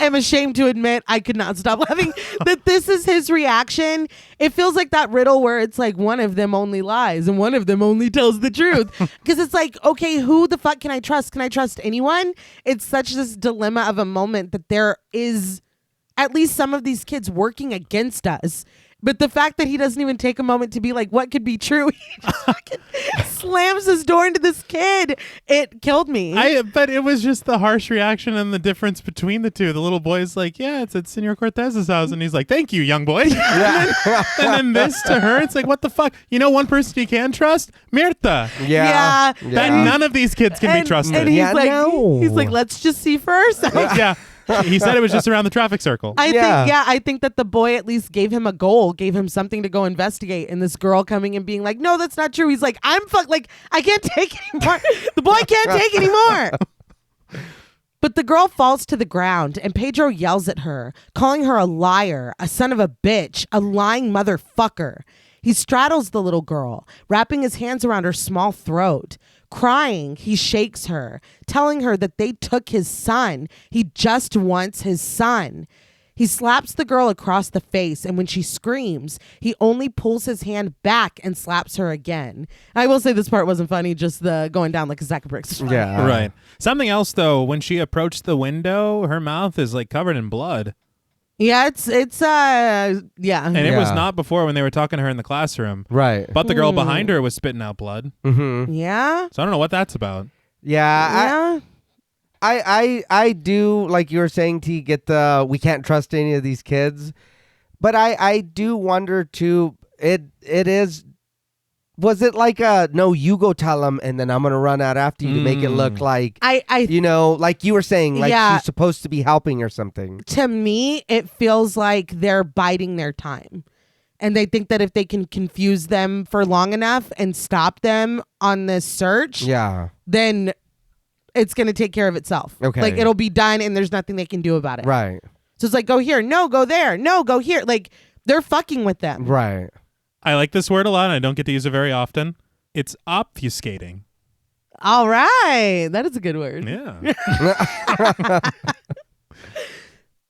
am ashamed to admit I could not stop laughing that this is his reaction. It feels like that riddle where it's like one of them only lies and one of them only tells the truth. Because it's like, okay, who the fuck can I trust? Can I trust anyone? It's such this dilemma of a moment that there is at least some of these kids working against us. But the fact that he doesn't even take a moment to be like, what could be true? He just fucking slams his door into this kid. It killed me. But it was just the harsh reaction and the difference between the two. The little boy's like, yeah, it's at Senor Cortez's house. And he's like, thank you, young boy. and then this to her, it's like, what the fuck? You know one person you can trust? Mirtha. Yeah. Then none of these kids can be trusted. And he's like, let's just see first. Yeah. He said it was just around the traffic circle. I think that the boy at least gave him a goal, gave him something to go investigate. And this girl coming and being like, no, that's not true. He's like, I can't take anymore. The boy can't take anymore. But the girl falls to the ground and Pedro yells at her, calling her a liar, a son of a bitch, a lying motherfucker. He straddles the little girl, wrapping his hands around her small throat. Crying, he shakes her, telling her that they took his son. He just wants his son. He slaps the girl across the face, and when she screams, he only pulls his hand back and slaps her again. I will say this part wasn't funny, just the going down like a sack of bricks. Yeah. Right. Something else, though, when she approached the window, her mouth is like covered in blood. Yeah, it's yeah. And it was not before when they were talking to her in the classroom. Right. But the girl behind her was spitting out blood. Mm-hmm. Yeah. So I don't know what that's about. Yeah. I do, like you were saying, T, get the we can't trust any of these kids. But I do wonder too, it is, was it like no, you go tell them and then I'm going to run out after you to make it look like, you know, like you were saying, like she's supposed to be helping or something. To me, it feels like they're biding their time. And they think that if they can confuse them for long enough and stop them on this search, then it's going to take care of itself. Okay. Like it'll be done and there's nothing they can do about it. Right. So it's like, go here. No, go there. No, go here. Like they're fucking with them. Right. I like this word a lot. And I don't get to use it very often. It's obfuscating. All right. That is a good word. Yeah.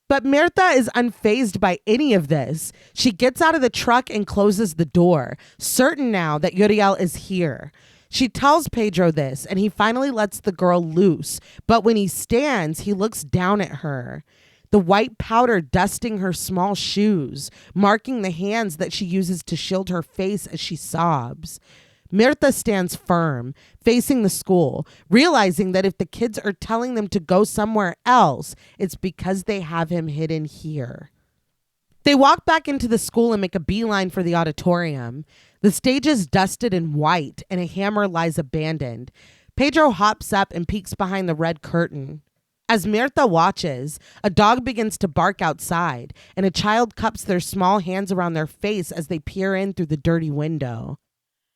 But Mirtha is unfazed by any of this. She gets out of the truck and closes the door, certain now that Yoriel is here. She tells Pedro this, and he finally lets the girl loose. But when he stands, he looks down at her. The white powder dusting her small shoes, marking the hands that she uses to shield her face as she sobs. Mirtha stands firm, facing the school, realizing that if the kids are telling them to go somewhere else, it's because they have him hidden here. They walk back into the school and make a beeline for the auditorium. The stage is dusted in white, and a hammer lies abandoned. Pedro hops up and peeks behind the red curtain. As Mirtha watches, a dog begins to bark outside, and a child cups their small hands around their face as they peer in through the dirty window.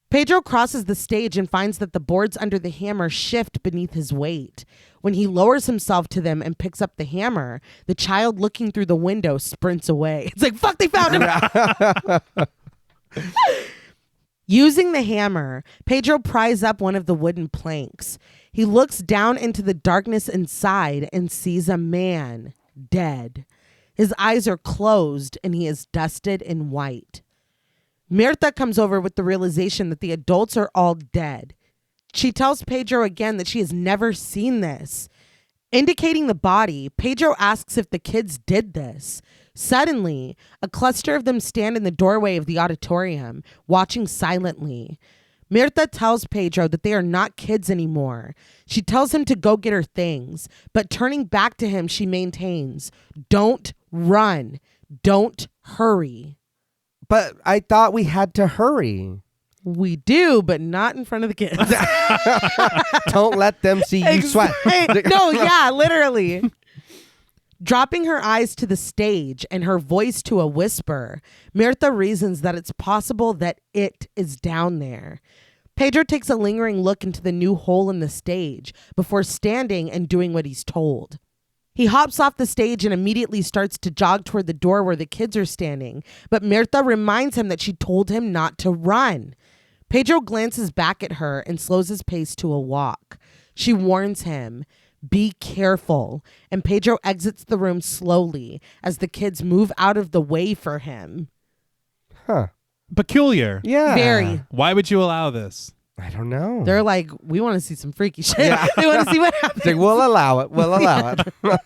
Pedro crosses the stage and finds that the boards under the hammer shift beneath his weight. When he lowers himself to them and picks up the hammer, the child looking through the window sprints away. It's like, fuck, they found him. Using the hammer, Pedro pries up one of the wooden planks. He looks down into the darkness inside and sees a man dead. His eyes are closed and he is dusted in white. Mirtha comes over with the realization that the adults are all dead. She tells Pedro again that she has never seen this. Indicating the body, Pedro asks if the kids did this. Suddenly, a cluster of them stand in the doorway of the auditorium, watching silently. Mirtha tells Pedro that they are not kids anymore. She tells him to go get her things, but turning back to him, she maintains, "Don't run. Don't hurry." But I thought we had to hurry. We do, but not in front of the kids. Don't let them see you sweat. No, yeah, literally. Dropping her eyes to the stage and her voice to a whisper, Mirtha reasons that it's possible that it is down there. Pedro takes a lingering look into the new hole in the stage before standing and doing what he's told. He hops off the stage and immediately starts to jog toward the door where the kids are standing, but Mirtha reminds him that she told him not to run. Pedro glances back at her and slows his pace to a walk. She warns him, "Be careful," and Pedro exits the room slowly as the kids move out of the way for him. Huh. Peculiar. Yeah. Very. Why would you allow this? I don't know. They're like, we want to see some freaky shit. Yeah. They want to see what happens. It's like, we'll allow it. We'll allow it.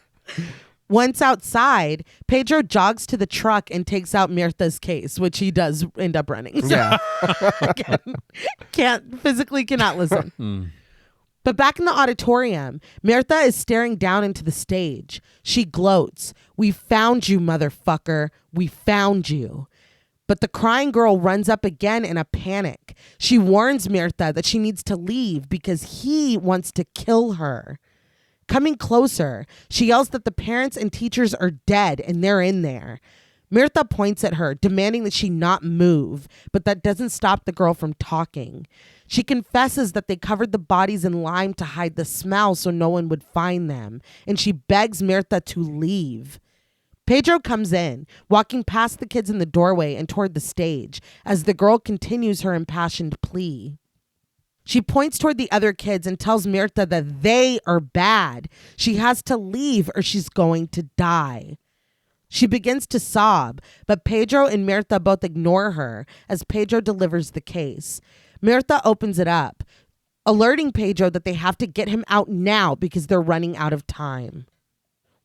Once outside, Pedro jogs to the truck and takes out Mirtha's case, which he does end up running. So Yeah. cannot listen. But back in the auditorium, Mirtha is staring down into the stage. She gloats, "We found you, motherfucker. We found you." But the crying girl runs up again in a panic. She warns Mirtha that she needs to leave because he wants to kill her. Coming closer, she yells that the parents and teachers are dead and they're in there. Mirtha points at her, demanding that she not move, but that doesn't stop the girl from talking. She confesses that they covered the bodies in lime to hide the smell so no one would find them, and she begs Mirtha to leave. Pedro comes in, walking past the kids in the doorway and toward the stage, as the girl continues her impassioned plea. She points toward the other kids and tells Mirtha that they are bad. She has to leave or she's going to die. She begins to sob, but Pedro and Mirtha both ignore her as Pedro delivers the case. Mirtha opens it up, alerting Pedro that they have to get him out now because they're running out of time.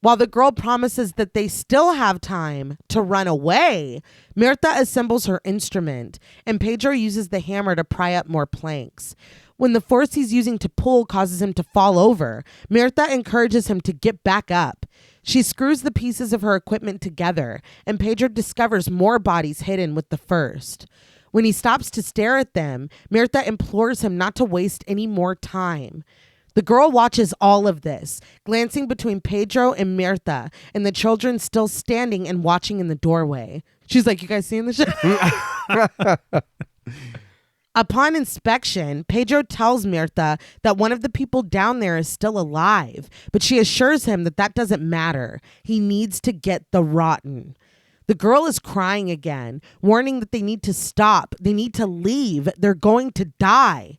While the girl promises that they still have time to run away, Mirtha assembles her instrument, and Pedro uses the hammer to pry up more planks. When the force he's using to pull causes him to fall over, Mirtha encourages him to get back up. She screws the pieces of her equipment together, and Pedro discovers more bodies hidden with the first. When he stops to stare at them, Mirtha implores him not to waste any more time. The girl watches all of this, glancing between Pedro and Mirtha and the children still standing and watching in the doorway. She's like, "You guys seeing this shit?" Upon inspection, Pedro tells Mirtha that one of the people down there is still alive, but she assures him that that doesn't matter. He needs to get the rotten. The girl is crying again, warning that they need to stop. They need to leave. They're going to die.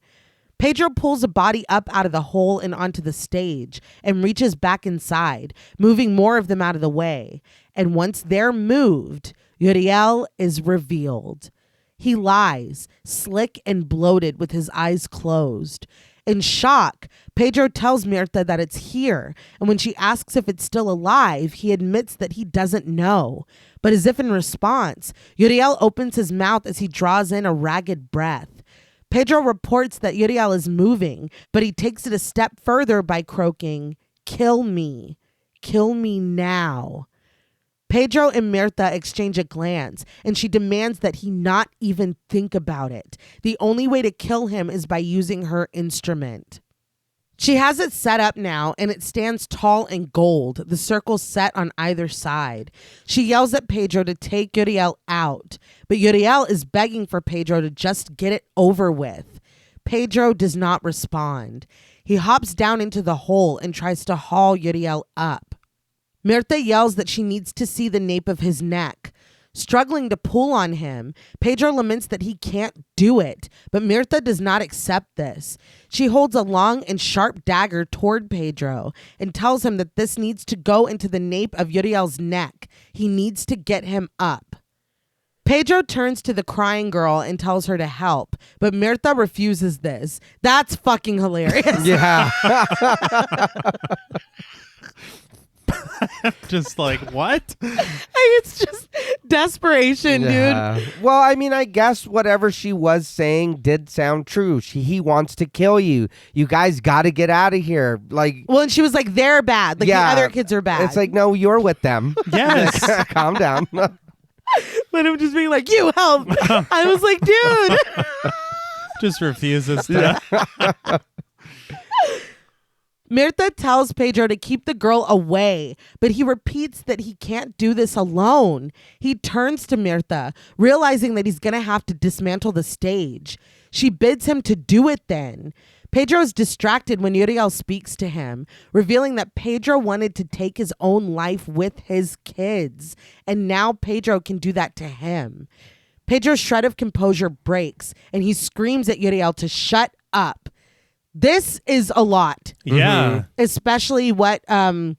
Pedro pulls a body up out of the hole and onto the stage and reaches back inside, moving more of them out of the way. And once they're moved, Uriel is revealed. He lies, slick and bloated with his eyes closed. In shock, Pedro tells Mirtha that it's here, and when she asks if it's still alive, he admits that he doesn't know. But as if in response, Uriel opens his mouth as he draws in a ragged breath. Pedro reports that Uriel is moving, but he takes it a step further by croaking, "Kill me. Kill me now." Pedro and Mirtha exchange a glance, and she demands that he not even think about it. The only way to kill him is by using her instrument. She has it set up now, and it stands tall and gold, the circles set on either side. She yells at Pedro to take Uriel out, but Uriel is begging for Pedro to just get it over with. Pedro does not respond. He hops down into the hole and tries to haul Uriel up. Mirtha yells that she needs to see the nape of his neck. Struggling to pull on him, Pedro laments that he can't do it, but Mirtha does not accept this. She holds a long and sharp dagger toward Pedro and tells him that this needs to go into the nape of Uriel's neck. He needs to get him up. Pedro turns to the crying girl and tells her to help, but Mirtha refuses this. That's fucking hilarious. Yeah. Just like, what? It's just desperation, dude. Well, I mean, I guess whatever she was saying did sound true. He wants to kill you. You guys got to get out of here. Like, Well, and she was like, they're bad. Like, the other kids are bad. It's like, no, you're with them. Yes. Calm down. But I'm just being like, you help. I was like, dude. Just refuses to. Mirtha tells Pedro to keep the girl away, but he repeats that he can't do this alone. He turns to Mirtha, realizing that he's going to have to dismantle the stage. She bids him to do it then. Pedro is distracted when Uriel speaks to him, revealing that Pedro wanted to take his own life with his kids, and now Pedro can do that to him. Pedro's shred of composure breaks, and he screams at Uriel to shut up. This is a lot. Yeah. Especially what Mirtha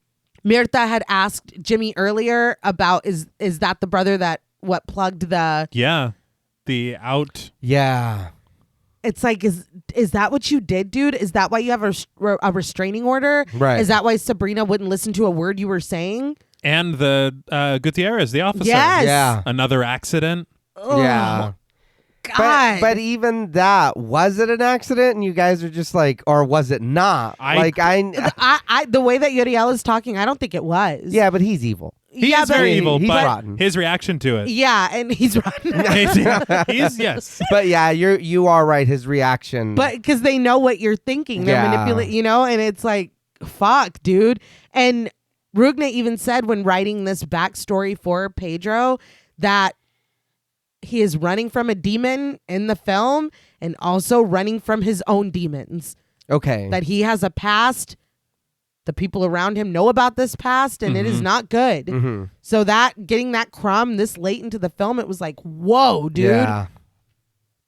had asked Jimmy earlier about is that the brother that plugged the... Yeah. The out... Yeah. It's like, is that what you did, dude? Is that why you have a restraining order? Right. Is that why Sabrina wouldn't listen to a word you were saying? And the Gutierrez, the officer. Yes. Yeah. Another accident. Oh, Yeah. God. But even that, was it an accident? And you guys are just like, or was it not? I the way that Uriel is talking, I don't think it was. Yeah, but he's evil. He Yeah, is but- very evil, he's but rotten. his reaction to it. Yeah, and he's rotten. He's yes. But yeah, you are right. His reaction. But because they know what you're thinking, they're Yeah. manipulating, and it's like, fuck, dude. And Rugna even said when writing this backstory for Pedro that he is running from a demon in the film and also running from his own demons. Okay. That he has a past. The people around him know about this past, and it is not good. Mm-hmm. So that getting that crumb this late into the film, it was like, whoa, dude. Yeah.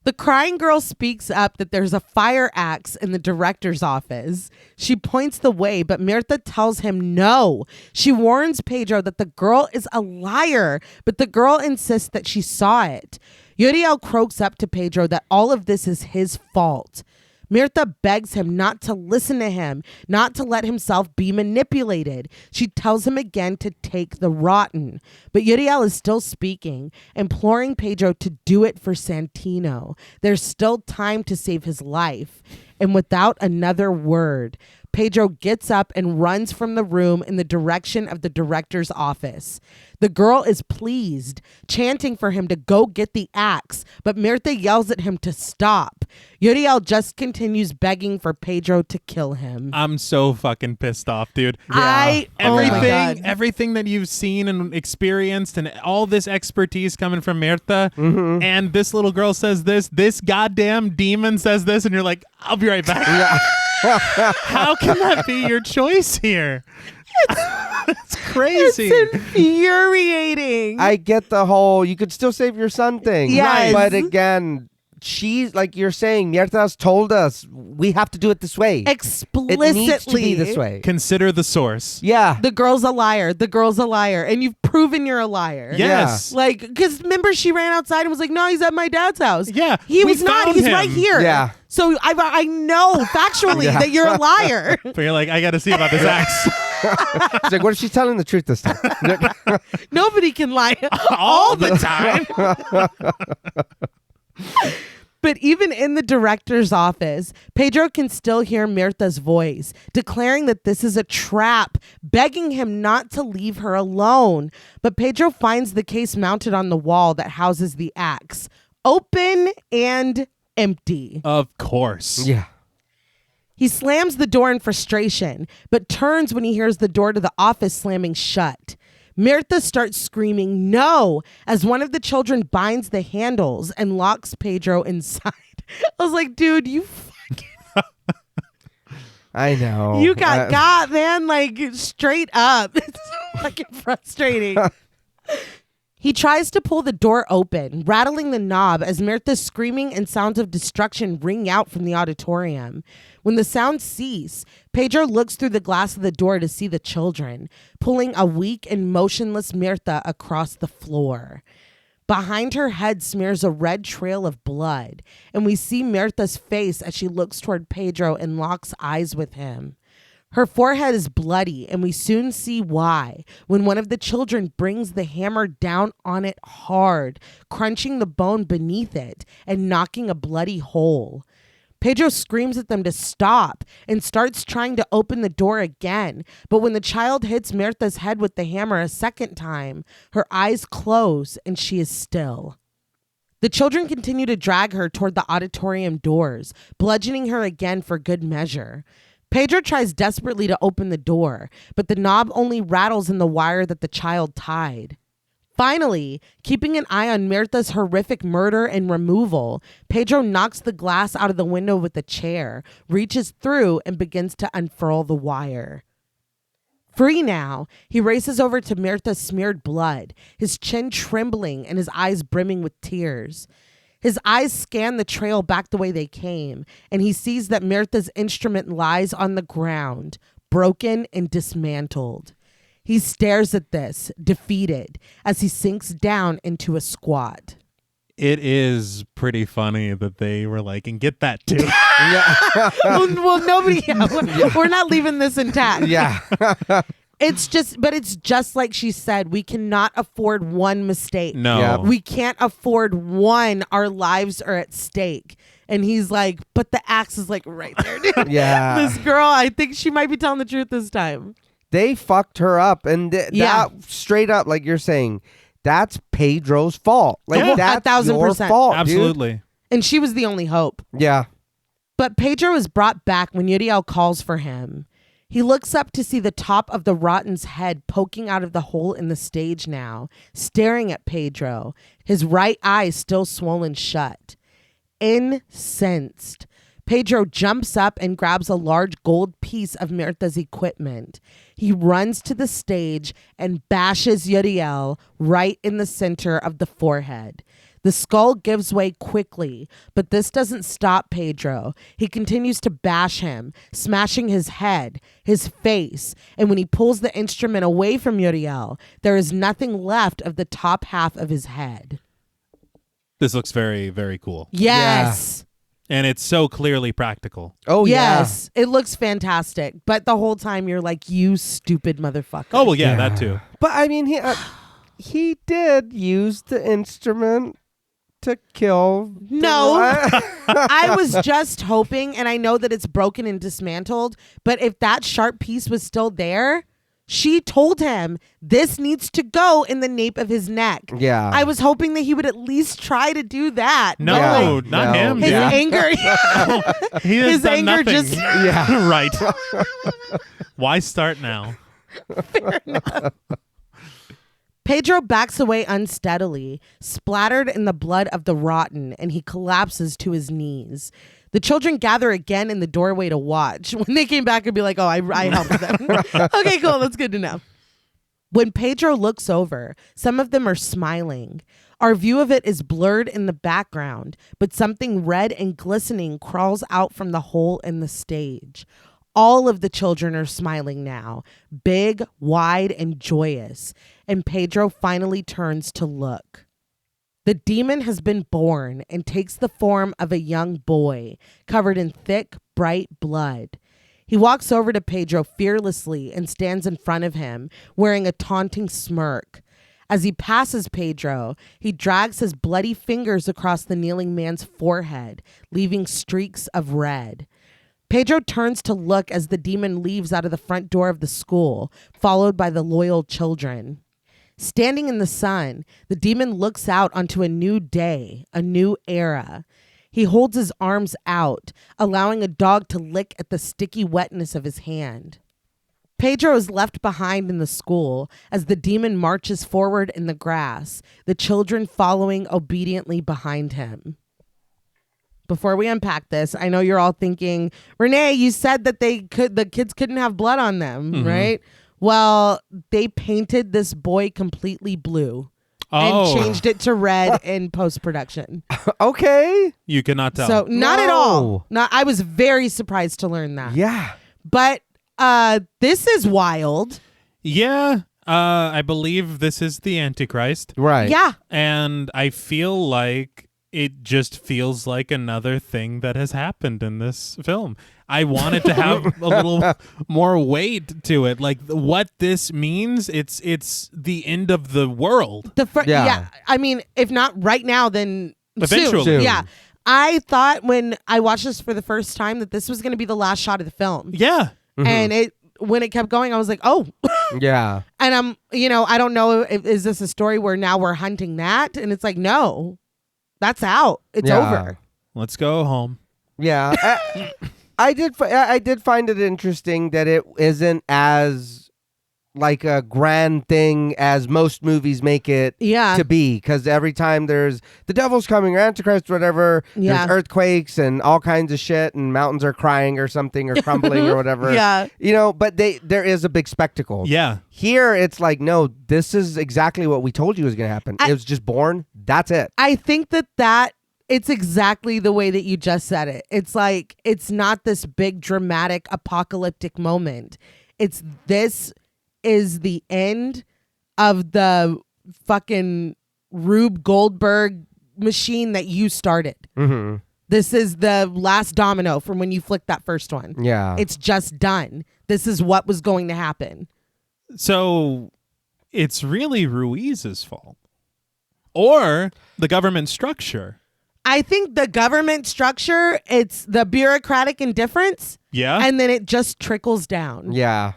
The crying girl speaks up that there's a fire axe in the director's office. She points the way, but Mirtha tells him no. She warns Pedro that the girl is a liar, but the girl insists that she saw it. Uriel croaks up to Pedro that all of this is his fault. Mirtha begs him not to listen to him, not to let himself be manipulated. She tells him again to take the rotten. But Uriel is still speaking, imploring Pedro to do it for Santino. There's still time to save his life. And without another word, Pedro gets up and runs from the room in the direction of the director's office. The girl is pleased, chanting for him to go get the axe, but Mirtha yells at him to stop. Uriel just continues begging for Pedro to kill him. I'm so fucking pissed off, dude. Oh my God. Everything that you've seen and experienced and all this expertise coming from Mirtha, and this little girl says this goddamn demon says this, and you're like, I'll be right back. Yeah. How can that be your choice here? It's crazy. It's infuriating. I get the whole you could still save your son thing. Yes. But again, she's like you're saying, Mirtha's told us we have to do it this way. Explicitly. It needs to be this way. Consider the source. Yeah. The girl's a liar. The girl's a liar. And you've proven you're a liar. Yes. Like, because remember she ran outside and was like, no, he's at my dad's house. Yeah, He we was not. found He's him. right here. Yeah. So I know factually Yeah. that you're a liar. But you're like, I got to see about this axe. It's like, what if she's telling the truth this time? Nobody can lie All the time. But even in the director's office, Pedro can still hear Mirtha's voice, declaring that this is a trap, begging him not to leave her alone. But Pedro finds the case mounted on the wall that houses the axe, open and empty. Of course. Yeah. He slams the door in frustration, but turns when he hears the door to the office slamming shut. Mirtha starts screaming no as one of the children binds the handles and locks Pedro inside. I was like, dude, you fucking... I know. You got, man, like straight up. It's so fucking frustrating. He tries to pull the door open, rattling the knob as Mirtha's screaming and sounds of destruction ring out from the auditorium. When the sounds cease, Pedro looks through the glass of the door to see the children, pulling a weak and motionless Mirtha across the floor. Behind her head smears a red trail of blood, and we see Mirtha's face as she looks toward Pedro and locks eyes with him. Her forehead is bloody, and we soon see why when one of the children brings the hammer down on it hard, crunching the bone beneath it and knocking a bloody hole. Pedro screams at them to stop and starts trying to open the door again, but when the child hits Mirtha's head with the hammer a second time, her eyes close and she is still. The children continue to drag her toward the auditorium doors, bludgeoning her again for good measure. Pedro tries desperately to open the door, but the knob only rattles in the wire that the child tied. Finally, keeping an eye on Mirtha's horrific murder and removal, Pedro knocks the glass out of the window with a chair, reaches through, and begins to unfurl the wire. Free now, he races over to Mirtha's smeared blood, his chin trembling and his eyes brimming with tears. His eyes scan the trail back the way they came, and he sees that Mirtha's instrument lies on the ground, broken and dismantled. He stares at this, defeated, as he sinks down into a squat. It is pretty funny that they were like, and get that too. well, nobody, we're not leaving this intact. Yeah. It's just like she said, we cannot afford one mistake. No. Yep. We can't afford one. Our lives are at stake. And he's like, but the axe is like right there, dude. Yeah. This girl, I think she might be telling the truth this time. They fucked her up, and that straight up, like you're saying, that's Pedro's fault. Like Yeah. that's 1,000%. your fault, Absolutely. dude. And she was the only hope. Yeah. But Pedro is brought back when Uriel calls for him. He looks up to see the top of the Rotten's head poking out of the hole in the stage now, staring at Pedro, his right eye still swollen shut. Incensed, Pedro jumps up and grabs a large gold piece of Mirtha's equipment. He runs to the stage and bashes Uriel right in the center of the forehead. The skull gives way quickly, but this doesn't stop Pedro. He continues to bash him, smashing his head, his face, and when he pulls the instrument away from Uriel, there is nothing left of the top half of his head. This looks very, very cool. Yes. And it's so clearly practical. Oh, yes. It looks fantastic, but the whole time you're like, you stupid motherfucker. Oh, well, yeah, that too. But I mean, he did use the instrument to kill. No. I was just hoping, and I know that it's broken and dismantled, but if that sharp piece was still there, she told him this needs to go in the nape of his neck. Yeah. I was hoping that he would at least try to do that. No, Yeah. not No. him. His Yeah. anger. He has his done anger nothing. just- Yeah. Right. Why start now? Pedro backs away unsteadily, splattered in the blood of the rotten, and he collapses to his knees. The children gather again in the doorway to watch. When they came back and be like, oh, I helped them. Okay, cool. That's good to know. When Pedro looks over, some of them are smiling. Our view of it is blurred in the background, but something red and glistening crawls out from the hole in the stage. All of the children are smiling now, big, wide, and joyous, and Pedro finally turns to look. The demon has been born and takes the form of a young boy, covered in thick, bright blood. He walks over to Pedro fearlessly and stands in front of him, wearing a taunting smirk. As he passes Pedro, he drags his bloody fingers across the kneeling man's forehead, leaving streaks of red. Pedro turns to look as the demon leaves out of the front door of the school, followed by the loyal children. Standing in the sun, the demon looks out onto a new day, a new era. He holds his arms out, allowing a dog to lick at the sticky wetness of his hand. Pedro is left behind in the school as the demon marches forward in the grass, the children following obediently behind him. Before we unpack this, I know you're all thinking, Reneé, you said that the kids couldn't have blood on them, right? Well, they painted this boy completely blue and changed it to red in post-production. Okay. You cannot tell. So not at all. I was very surprised to learn that. Yeah. But this is wild. Yeah. I believe this is the Antichrist. Right. Yeah. And I feel like it just feels like another thing that has happened in this film. I wanted to have a little more weight to it. Like what this means, it's the end of the world. Yeah. I mean, if not right now, then Eventually. soon. Yeah. I thought when I watched this for the first time that this was going to be the last shot of the film. Yeah. And when it kept going, I was like, oh. Yeah. And I don't know, is this a story where now we're hunting that? And it's like, no, that's out. It's over. Let's go home. Yeah. I did find it interesting that it isn't as like a grand thing as most movies make it to be, because every time there's the devil's coming or Antichrist or whatever, there's earthquakes and all kinds of shit and mountains are crying or something or crumbling or whatever. Yeah. But there is a big spectacle. Yeah. Here it's like, no, this is exactly what we told you was going to happen. It was just born. That's it. I think that it's exactly the way that you just said it. It's like, it's not this big dramatic apocalyptic moment. It's this is the end of the fucking Rube Goldberg machine that you started. Mm-hmm. This is the last domino from when you flicked that first one. Yeah. It's just done. This is what was going to happen. So it's really Ruiz's fault. Or the government structure. I think the government structure, it's the bureaucratic indifference. Yeah. And then it just trickles down. Yeah.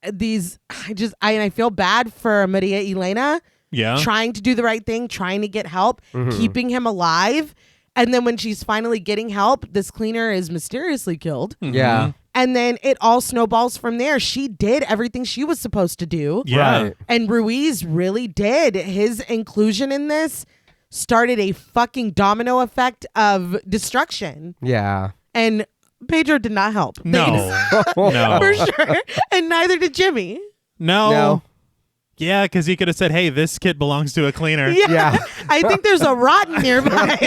I feel bad for Maria Elena. Yeah. Trying to do the right thing, trying to get help, keeping him alive. And then when she's finally getting help, this cleaner is mysteriously killed. Mm-hmm. Yeah. And then it all snowballs from there. She did everything she was supposed to do. Yeah. Right. And Ruiz really did. His inclusion in this started a fucking domino effect of destruction. Yeah. And Pedro did not help. No. No. For sure. And neither did Jimmy. No. Yeah, because he could have said, hey, this kid belongs to a cleaner. Yeah. I think there's a rotten nearby.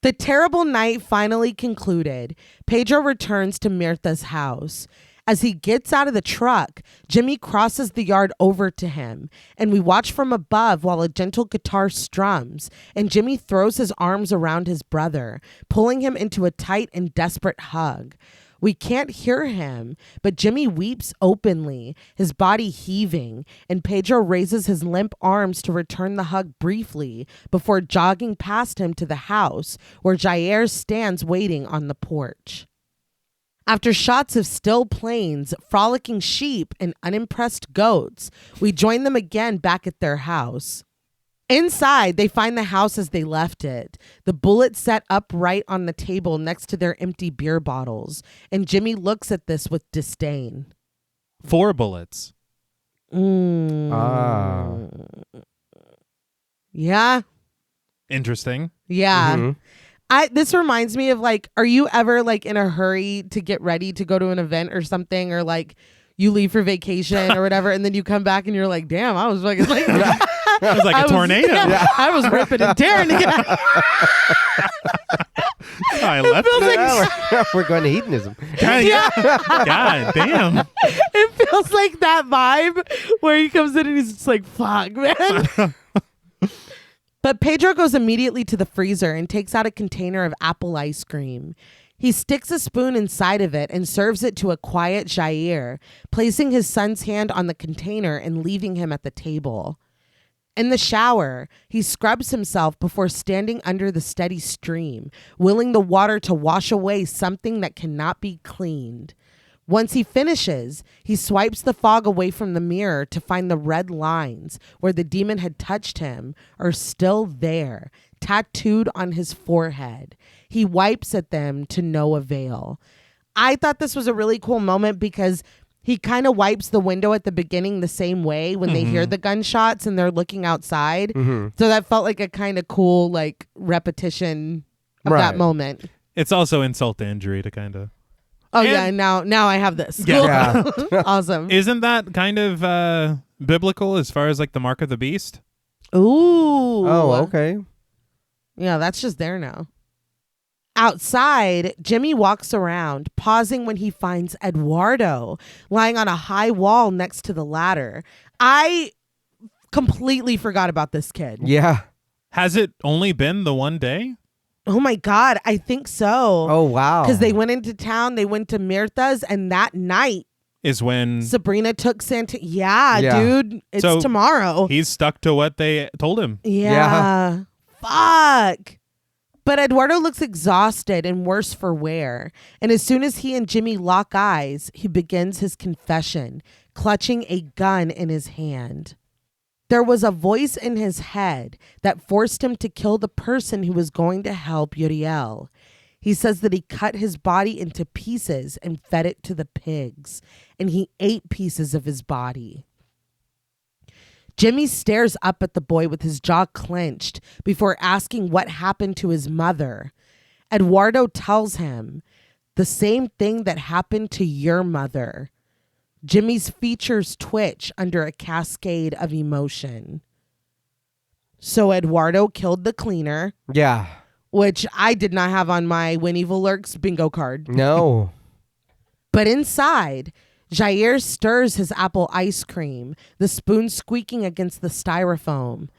The terrible night finally concluded. Pedro returns to Mirtha's house. As he gets out of the truck, Jimmy crosses the yard over to him, and we watch from above while a gentle guitar strums, and Jimmy throws his arms around his brother, pulling him into a tight and desperate hug. We can't hear him, but Jimmy weeps openly, his body heaving, and Pedro raises his limp arms to return the hug briefly before jogging past him to the house where Jair stands waiting on the porch. After shots of still plains, frolicking sheep, and unimpressed goats, we join them again back at their house. Inside, they find the house as they left it, the bullet set upright on the table next to their empty beer bottles, and Jimmy looks at this with disdain. 4 bullets. Yeah. Interesting. Yeah. Mm-hmm. This reminds me of, like, are you ever, like, in a hurry to get ready to go to an event or something, or, like, you leave for vacation or whatever, and then you come back and you're like, damn, I was fucking like... It was like a tornado. Yeah, I was ripping and tearing to get out. I left it. We're going to hedonism. Yeah. God damn. It feels like that vibe where he comes in and he's just like, fuck, man. But Pedro goes immediately to the freezer and takes out a container of apple ice cream. He sticks a spoon inside of it and serves it to a quiet Jair, placing his son's hand on the container and leaving him at the table. In the shower, he scrubs himself before standing under the steady stream, willing the water to wash away something that cannot be cleaned. Once he finishes, he swipes the fog away from the mirror to find the red lines where the demon had touched him are still there, tattooed on his forehead. He wipes at them to no avail. I thought this was a really cool moment because he kind of wipes the window at the beginning the same way when they hear the gunshots and they're looking outside. So that felt like a kind of cool like repetition of that moment. It's also insult to injury to kind of. Oh, yeah. Now I have this. Yeah. Awesome. Isn't that kind of biblical as far as like the mark of the beast? Ooh. Oh, okay. Yeah, that's just there now. Outside, Jimmy walks around, pausing when he finds Eduardo lying on a high wall next to the ladder. I completely forgot about this kid. Yeah. Has it only been the one day? Oh my God, I think so. Oh, wow. Because they went into town, they went to Mirtha's, and that night Is when Sabrina took Santa. Yeah, Yeah. dude, it's So tomorrow. he's stuck to what they told him. Yeah. Fuck. But Eduardo looks exhausted and worse for wear. And as soon as he and Jimmy lock eyes, he begins his confession, clutching a gun in his hand. There was a voice in his head that forced him to kill the person who was going to help Uriel. He says that he cut his body into pieces and fed it to the pigs, and he ate pieces of his body. Jimmy stares up at the boy with his jaw clenched before asking what happened to his mother. Eduardo tells him, the same thing that happened to your mother. Jimmy's features twitch under a cascade of emotion. So Eduardo killed the cleaner, Yeah. which I did not have on my When Evil Lurks bingo card. No. But inside, Jair stirs his apple ice cream, the spoon squeaking against the styrofoam.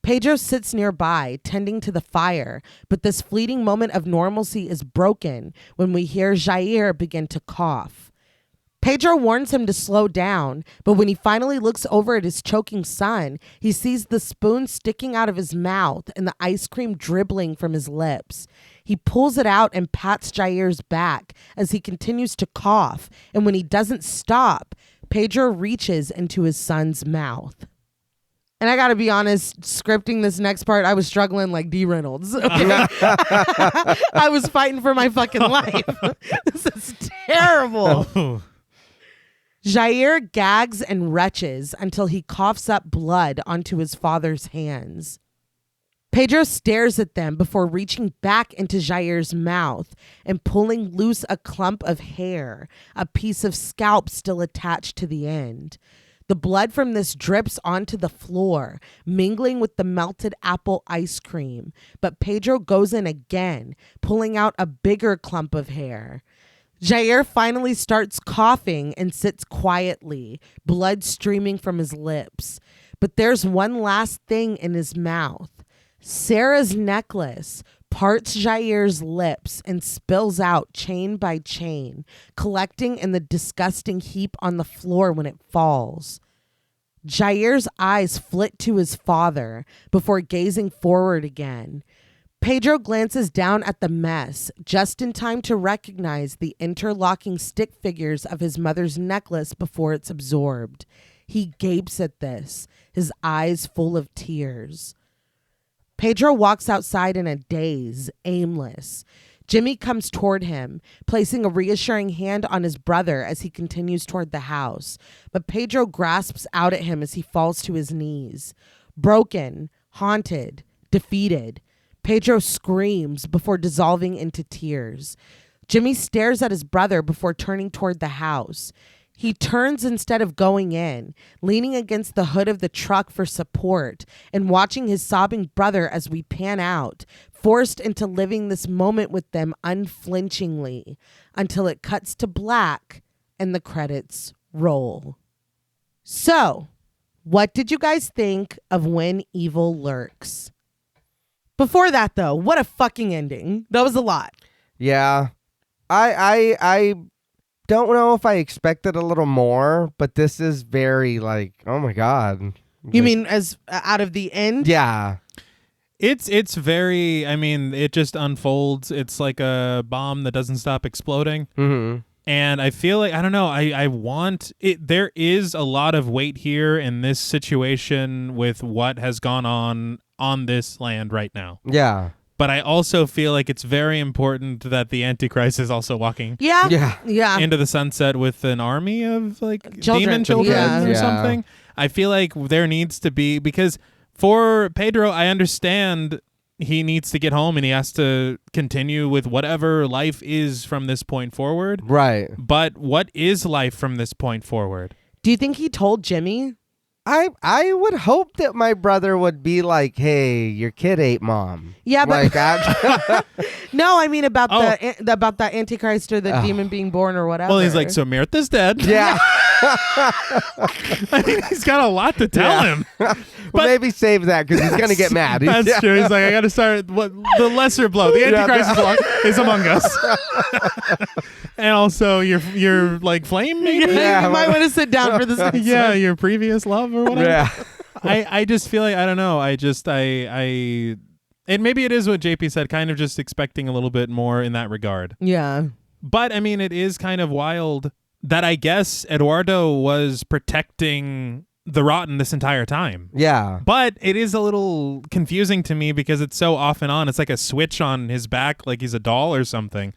Pedro sits nearby, tending to the fire, but this fleeting moment of normalcy is broken when we hear Jair begin to cough. Pedro warns him to slow down, but when he finally looks over at his choking son, he sees the spoon sticking out of his mouth and the ice cream dribbling from his lips. He pulls it out and pats Jair's back as he continues to cough, and when he doesn't stop, Pedro reaches into his son's mouth. And I gotta be honest, scripting this next part, I was struggling like D. Reynolds. Okay? I was fighting for my fucking life. This is terrible. Oh. Jair gags and retches until he coughs up blood onto his father's hands. Pedro stares at them before reaching back into Jair's mouth and pulling loose a clump of hair, a piece of scalp still attached to the end. The blood from this drips onto the floor, mingling with the melted apple ice cream, but Pedro goes in again, pulling out a bigger clump of hair. Jair finally starts coughing and sits quietly, blood streaming from his lips. But there's one last thing in his mouth. Sarah's necklace parts Jair's lips and spills out chain by chain, collecting in the disgusting heap on the floor when it falls. Jair's eyes flit to his father before gazing forward again. Pedro glances down at the mess, just in time to recognize the interlocking stick figures of his mother's necklace before it's absorbed. He gapes at this, his eyes full of tears. Pedro walks outside in a daze, aimless. Jimmy comes toward him, placing a reassuring hand on his brother as he continues toward the house. But Pedro grasps out at him as he falls to his knees. Broken, haunted, defeated, Pedro screams before dissolving into tears. Jimmy stares at his brother before turning toward the house. He turns instead of going in, leaning against the hood of the truck for support and watching his sobbing brother as we pan out, forced into living this moment with them unflinchingly until it cuts to black and the credits roll. So, what did you guys think of When Evil Lurks? Before that, though, what a fucking ending. That was a lot. Yeah. I don't know if I expected a little more, but this is very like, oh my God. You mean as out of the end? Yeah. It's very, I mean, it just unfolds. It's like a bomb that doesn't stop exploding. Mm-hmm. And I feel like, I don't know, I want it. There is a lot of weight here in this situation with what has gone on. on this land right now. Yeah. But I also feel like it's very important that the Antichrist is also walking Yeah. into the sunset with an army of like Children. demon children Yeah. or Yeah. something. I feel like there needs to be, because for Pedro, I understand he needs to get home and he has to continue with whatever life is from this point forward. Right. But what is life from this point forward? Do you think he told Jimmy? I would hope that my brother would be like, "Hey, your kid ate mom." Yeah, but like, no, I mean about Oh. the Antichrist or the demon being born or whatever. Well, he's like, so Mirtha's dead. yeah. I mean, he's got a lot to tell him. Well, maybe save that because he's gonna get mad. That's true. He's like, I got to start the lesser blow. The Antichrist is among us, and also your like flame, maybe. Yeah. You might want to sit down for this. Next Yeah, one. your previous love or whatever. Yeah. I just feel like, I don't know. And maybe it is what JP said, kind of just expecting a little bit more in that regard. Yeah. But I mean, it is kind of wild that I guess Eduardo was protecting the Rotten this entire time. Yeah. But it is a little confusing to me because it's so off and on. It's like a switch on his back, like he's a doll or something.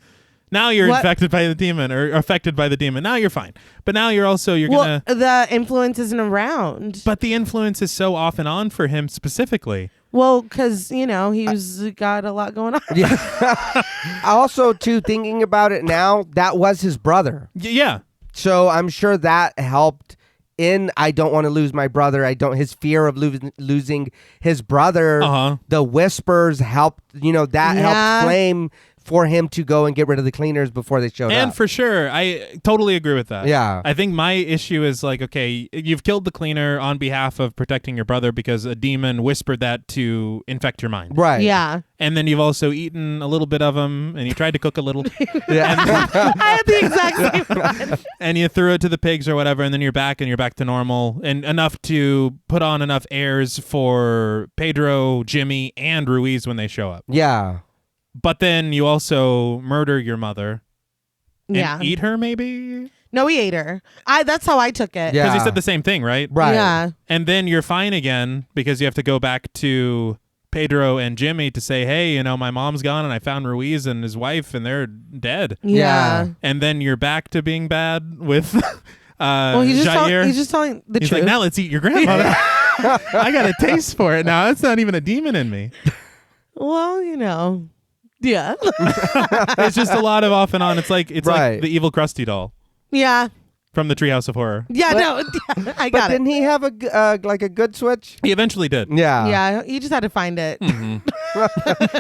Now you're infected by the demon or affected by the demon. Now you're fine. But now you're gonna. The influence isn't around. But the influence is so off and on for him specifically. Well, because he's got a lot going on. Yeah. Also, too, thinking about it now, that was his brother. Yeah. So I'm sure that helped. I don't want to lose my brother. His fear of losing his brother. Uh-huh. The whispers helped. Helped Flame for him to go and get rid of the cleaners before they showed up. And for sure, I totally agree with that. Yeah. I think my issue is like, okay, you've killed the cleaner on behalf of protecting your brother because a demon whispered that to infect your mind. Right. Yeah. And then you've also eaten a little bit of him, and you tried to cook a little. Yeah. I had the exact same one. And you threw it to the pigs or whatever, and then you're back to normal, and enough to put on enough airs for Pedro, Jimmy, and Ruiz when they show up. Yeah. But then you also murder your mother and eat her, maybe? No, he ate her. That's how I took it. Yeah. Because he said the same thing, right? Right. Yeah. And then you're fine again because you have to go back to Pedro and Jimmy to say, hey, my mom's gone and I found Ruiz and his wife and they're dead. Yeah. And then you're back to being bad with Well, he's Jair. just telling the He's truth. like, now let's eat your grandmother. I got a taste for it now. It's not even a demon in me. Well, yeah. It's just a lot of off and on. It's like Right. the evil Krusty doll Yeah. from the Treehouse of Horror. Yeah, no. I But got it. didn't he have a good switch? He eventually did. Yeah. Yeah, he just had to find it.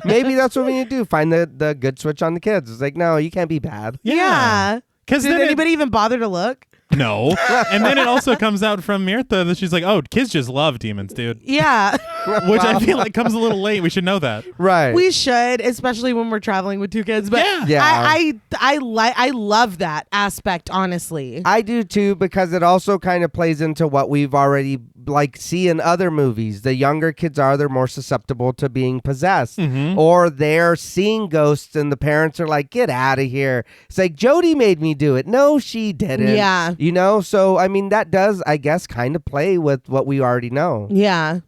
Maybe that's what we need to do. Find the good switch on the kids. It's like, no, you can't be bad. Yeah. Because Did anybody even bother to look? No. And then it also comes out from Mirtha that she's like, oh, kids just love demons, dude. Yeah. Which I feel like comes a little late. We should know that. Right. We should, especially when we're traveling with two kids. But Yeah. I love that aspect, honestly. I do too, because it also kind of plays into what we've already see in other movies. The younger kids they're more susceptible to being possessed, or they're seeing ghosts and the parents are like, get out of here. It's like, Jody made me do it. No, she didn't. Yeah. So I mean, that does, I guess, kind of play with what we already know. Yeah.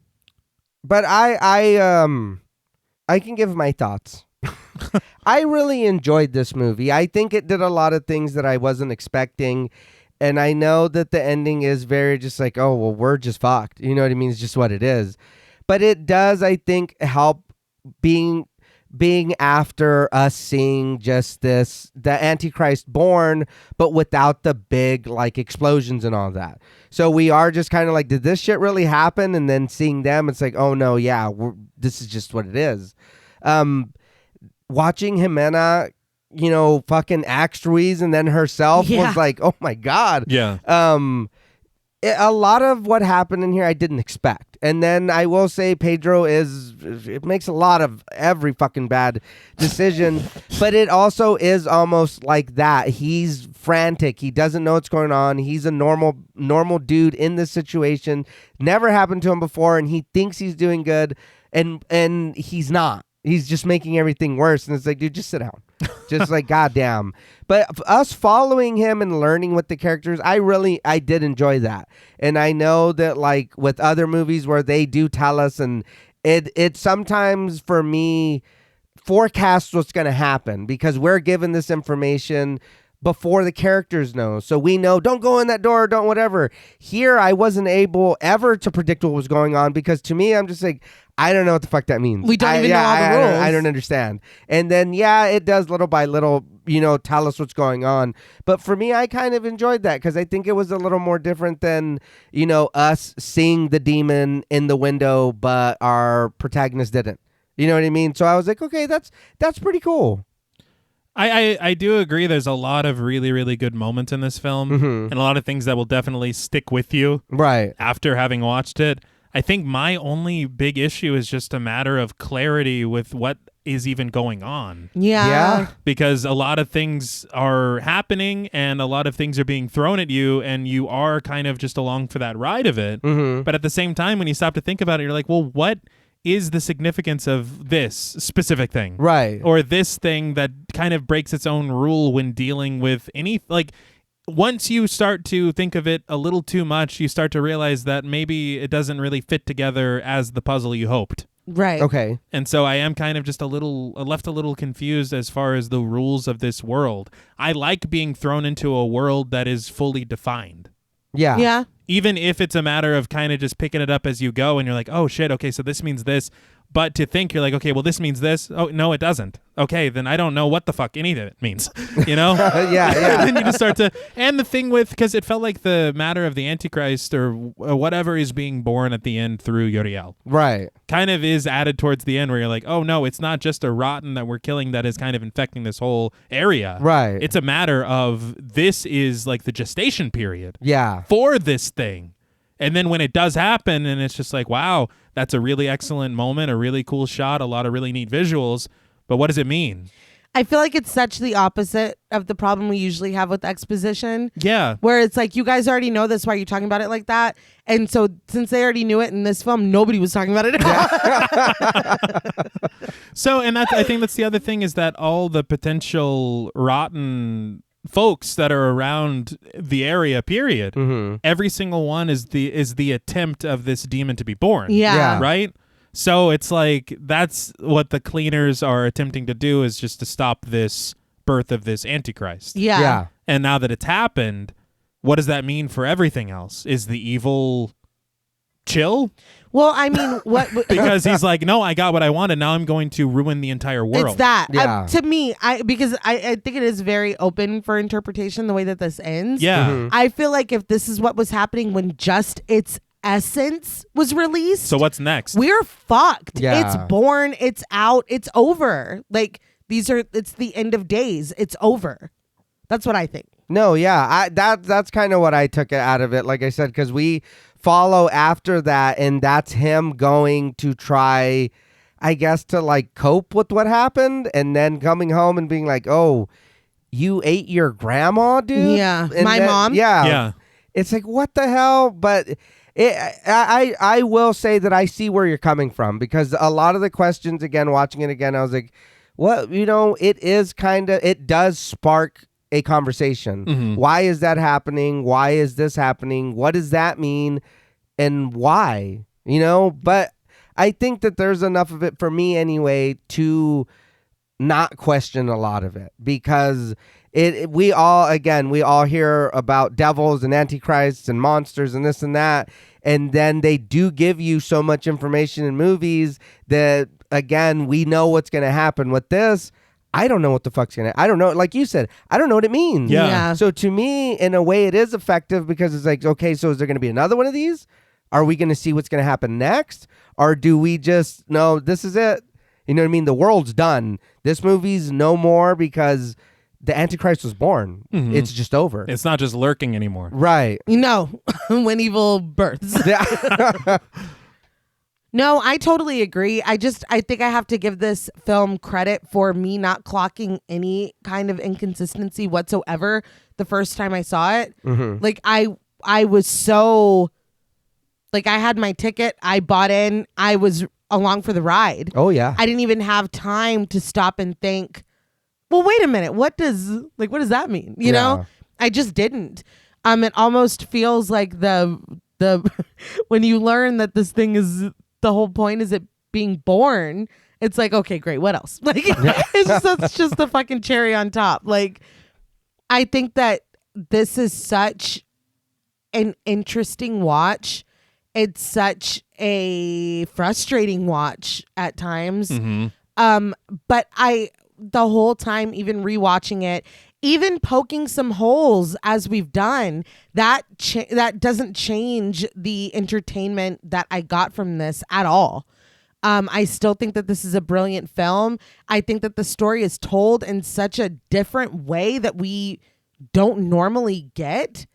But I can give my thoughts. I really enjoyed this movie. I think it did a lot of things that I wasn't expecting. And I know that the ending is very just like, oh, well, we're just fucked. You know what I mean? It's just what it is. But it does, I think, help being after us seeing just the Antichrist born, but without the big explosions and all that. So we are just kind of like, did this shit really happen? And then seeing them, it's like, oh no, yeah, this is just what it is. Watching Ximena, fucking axe Ruiz and then herself was like, oh my God. Yeah. A lot of what happened in here I didn't expect. And then I will say Pedro it makes a lot of every fucking bad decision, but it also is almost like that. He's frantic. He doesn't know what's going on. He's a normal dude in this situation. Never happened to him before, and he thinks he's doing good, and he's not. He's just making everything worse. And it's like, dude, just sit down. Just like, goddamn. But us following him and learning with the characters, I did enjoy that. And I know that with other movies where they do tell us and it sometimes for me forecasts what's going to happen because we're given this information before the characters know. So we know, don't go in that door, don't whatever. Here, I wasn't able ever to predict what was going on because to me, I'm just like, I don't know what the fuck that means. We don't even know all the rules. I don't understand. And then, yeah, it does little by little, tell us what's going on. But for me, I kind of enjoyed that because I think it was a little more different than, us seeing the demon in the window, but our protagonist didn't. You know what I mean? So I was like, okay, that's pretty cool. I do agree. There's a lot of really, really good moments in this film and a lot of things that will definitely stick with you right after having watched it. I think my only big issue is just a matter of clarity with what is even going on. Yeah. Because a lot of things are happening and a lot of things are being thrown at you and you are kind of just along for that ride of it. But at the same time, when you stop to think about it, you're like, well, what is the significance of this specific thing? Right. Or this thing that kind of breaks its own rule when dealing with any, like, once you start to think of it a little too much, you start to realize that maybe it doesn't really fit together as the puzzle you hoped. Right. Okay. And so I am kind of just left a little confused as far as the rules of this world. I like being thrown into a world that is fully defined. Yeah. Yeah. Even if it's a matter of kind of just picking it up as you go and you're like, oh shit, okay, so this means this. But to think, you're like, okay, well, this means this. Oh, no, it doesn't. Okay, then I don't know what the fuck any of it means, Yeah. Then you just start to, and the thing with, because it felt like the matter of the Antichrist or whatever is being born at the end through Uriel. Right. Kind of is added towards the end where you're like, oh no, it's not just a rotten that we're killing that is kind of infecting this whole area. Right. It's a matter of this is like the gestation period. Yeah. For this thing. And then when it does happen and it's just like, wow, that's a really excellent moment, a really cool shot, a lot of really neat visuals. But what does it mean? I feel like it's such the opposite of the problem we usually have with exposition. Yeah. Where it's like, you guys already know this, why are you talking about it like that? And so since they already knew it in this film, nobody was talking about it at all. So, and I think that's the other thing is that all the potential rotten folks that are around the area, period, every single one is the attempt of this demon to be born. Yeah. Right? So it's like that's what the cleaners are attempting to do is just to stop this birth of this Antichrist. Yeah. And now that it's happened, what does that mean for everything else? Is the evil chill? Well, I mean, what? Because he's like, no, I got what I wanted. Now I'm going to ruin the entire world. It's that. Yeah. To me, because I think it is very open for interpretation the way that this ends. Yeah. I feel like if this is what was happening when just its essence was released. So what's next? We're fucked. Yeah. It's born. It's out. It's over. Like it's the end of days. It's over. That's what I think. No, yeah, that's kind of what I took out of it. Like I said, because we follow after that, and that's him going to try, I guess, to like cope with what happened, and then coming home and being like, "Oh, you ate your grandma, dude." Yeah, and my mom. Yeah, Yeah. It's like, what the hell? But I will say that I see where you're coming from because a lot of the questions, again, watching it again, I was like, well, it does spark a conversation. Why is that happening? Why is this happening? What does that mean? And why? But I think that there's enough of it for me anyway to not question a lot of it because we all hear about devils and antichrists and monsters and this and that, and then they do give you so much information in movies that again we know what's going to happen with this. I don't know what the fuck's gonna. I don't know. Like you said, I don't know what it means. Yeah. So to me, in a way, it is effective because it's like, okay, so is there gonna be another one of these? Are we gonna see what's gonna happen next, or do we just no? This is it. You know what I mean? The world's done. This movie's no more because the Antichrist was born. It's just over. It's not just lurking anymore. Right. When evil births. No, I totally agree. I think I have to give this film credit for me not clocking any kind of inconsistency whatsoever the first time I saw it. Like I was so, like, I had my ticket, I bought in, I was along for the ride. Oh yeah. I didn't even have time to stop and think, well, wait a minute, what does that mean? You know? I just didn't. It almost feels like the when you learn that this thing is, the whole point is it being born, it's like, okay, great. What else? Like, it's just the fucking cherry on top. Like, I think that this is such an interesting watch. It's such a frustrating watch at times. But the whole time, even rewatching it, even poking some holes as we've done, that doesn't change the entertainment that I got from this at all. I still think that this is a brilliant film. I think that the story is told in such a different way that we don't normally get.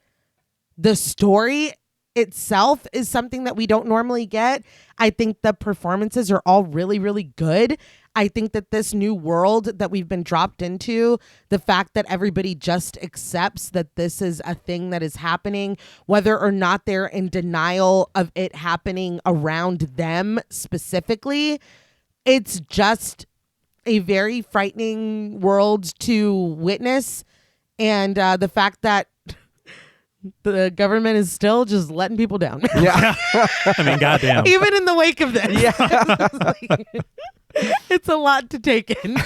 The story itself is something that we don't normally get. I think the performances are all really, really good. I think that this new world that we've been dropped into, the fact that everybody just accepts that this is a thing that is happening, whether or not they're in denial of it happening around them specifically, it's just a very frightening world to witness. And the fact that the government is still just letting people down. Yeah. I mean, goddamn. Even in the wake of this. Yeah. It's a lot to take in.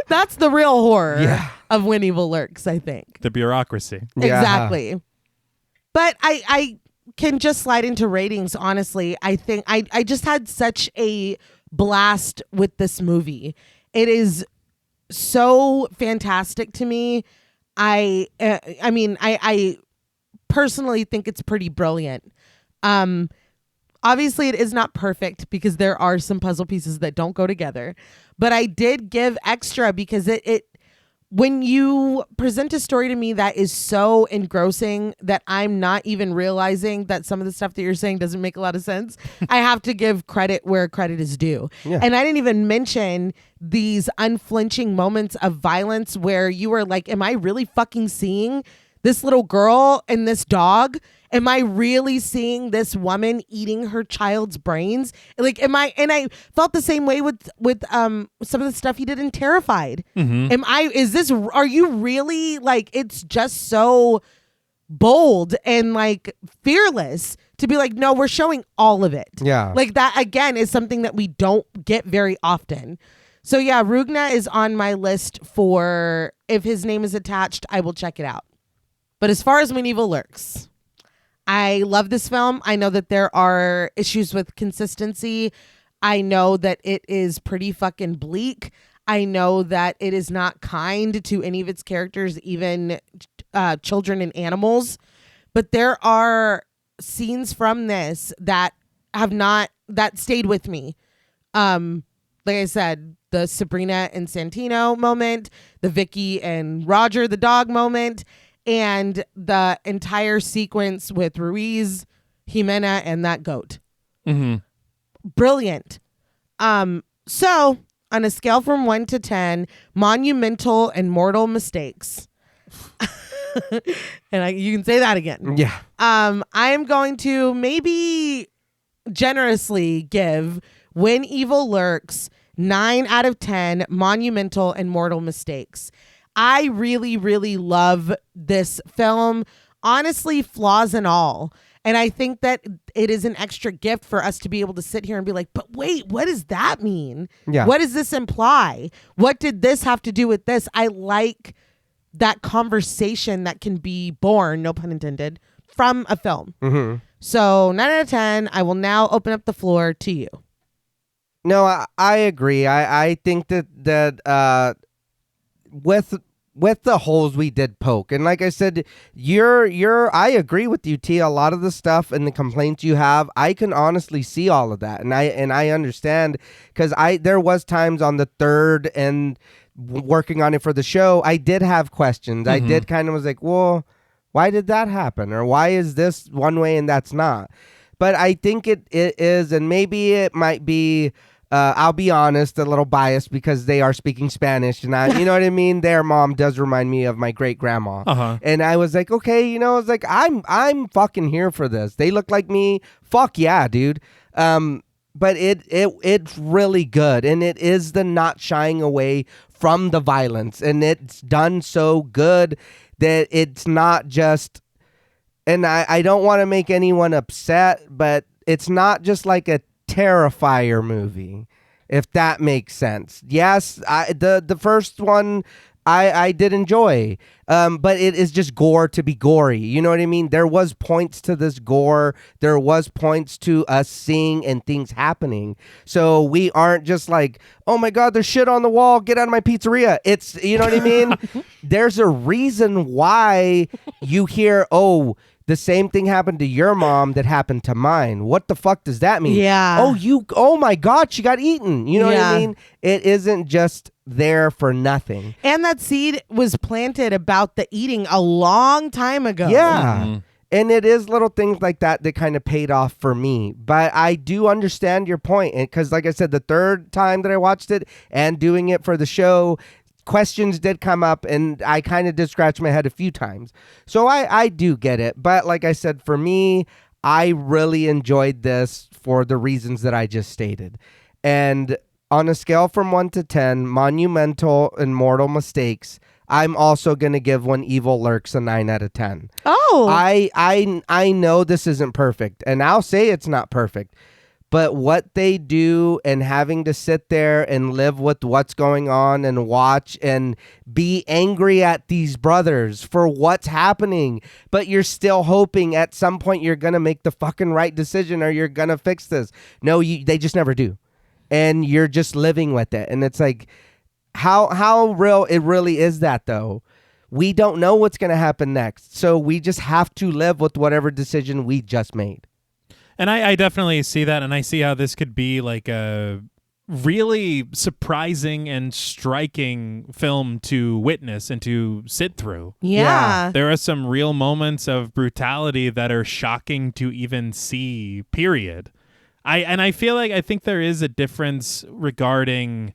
That's the real horror of When Evil Lurks, I think. The bureaucracy. Yeah. Exactly. But I can just slide into ratings, honestly. I think I just had such a blast with this movie. It is so fantastic to me. I personally think it's pretty brilliant. Obviously it is not perfect because there are some puzzle pieces that don't go together, but I did give extra because it when you present a story to me that is so engrossing that I'm not even realizing that some of the stuff that you're saying doesn't make a lot of sense, I have to give credit where credit is due. Yeah. And I didn't even mention these unflinching moments of violence where you were like, am I really fucking seeing this little girl and this dog? Am I really seeing this woman eating her child's brains? Like, am I? And I felt the same way with some of the stuff he did in Terrified. Are you really like, it's just so bold and like fearless to be like, no, we're showing all of it. Yeah. Like that again is something that we don't get very often. So yeah, Rugna is on my list for, if his name is attached, I will check it out. But as far as When Evil Lurks, I love this film. I know that there are issues with consistency. I know that it is pretty fucking bleak. I know that it is not kind to any of its characters, even children and animals. But there are scenes from this that stayed with me. Like I said, the Sabrina and Santino moment, the Vicky and Roger the dog moment, and the entire sequence with Ruiz, Ximena, and that goat. Brilliant. So on a scale from 1 to 10, monumental and mortal mistakes. And you can say that again. Yeah. I am going to maybe generously give When Evil Lurks 9 out of 10 monumental and mortal mistakes. I really, really love this film. Honestly, flaws and all. And I think that it is an extra gift for us to be able to sit here and be like, but wait, what does that mean? Yeah. What does this imply? What did this have to do with this? I like that conversation that can be born, no pun intended, from a film. So 9 out of 10, I will now open up the floor to you. No, I agree. I think that with the holes we did poke, and like I said, I agree with you, T. A lot of the stuff and the complaints you have, I can honestly see all of that, and I understand, because there was times on the third and working on it for the show, I did have questions. I did kind of was like, well, why did that happen, or why is this one way and that's not? But I think it is, and maybe it might be. I'll be honest, a little biased because they are speaking Spanish, and you know what I mean? Their mom does remind me of my great grandma. And I was like, okay, I was like, I'm fucking here for this. They look like me. Fuck yeah, dude. But it's really good, and it is the not shying away from the violence, and it's done so good that it's not just, and I don't want to make anyone upset, but it's not just like a Terrifier movie. if that makes sense. Yes, the first one I did enjoy, but it is just gore to be gory. You know what I mean? There was points to this gore. There was points to us seeing and things happening. So we aren't just like, oh my God, there's shit on the wall. Get out of my pizzeria. It's, you know what I mean? There's a reason why you hear, oh, the same thing happened to your mom that happened to mine. What the fuck does that mean? Yeah. Oh my God, she got eaten. You know what I mean? It isn't just there for nothing. And that seed was planted about the eating a long time ago. Yeah. Mm-hmm. And it is little things like that that kind of paid off for me. But I do understand your point. And because like I said, the third time that I watched it and doing it for the show, questions did come up and I kind of did scratch my head a few times. So I do get it. But like I said, for me, I really enjoyed this for the reasons that I just stated. And on a scale from 1 to 10, monumental and mortal mistakes, I'm also going to give When Evil Lurks a 9 out of 10. Oh. I know this isn't perfect, and I'll say it's not perfect. But what they do and having to sit there and live with what's going on and watch and be angry at these brothers for what's happening, but you're still hoping at some point you're going to make the fucking right decision or you're going to fix this. No, they just never do. And you're just living with it. And it's like, how real it really is that, though? We don't know what's going to happen next. So we just have to live with whatever decision we just made. And I definitely see that, and I see how this could be like a really surprising and striking film to witness and to sit through. Yeah. There are some real moments of brutality that are shocking to even see, period. I think there is a difference regarding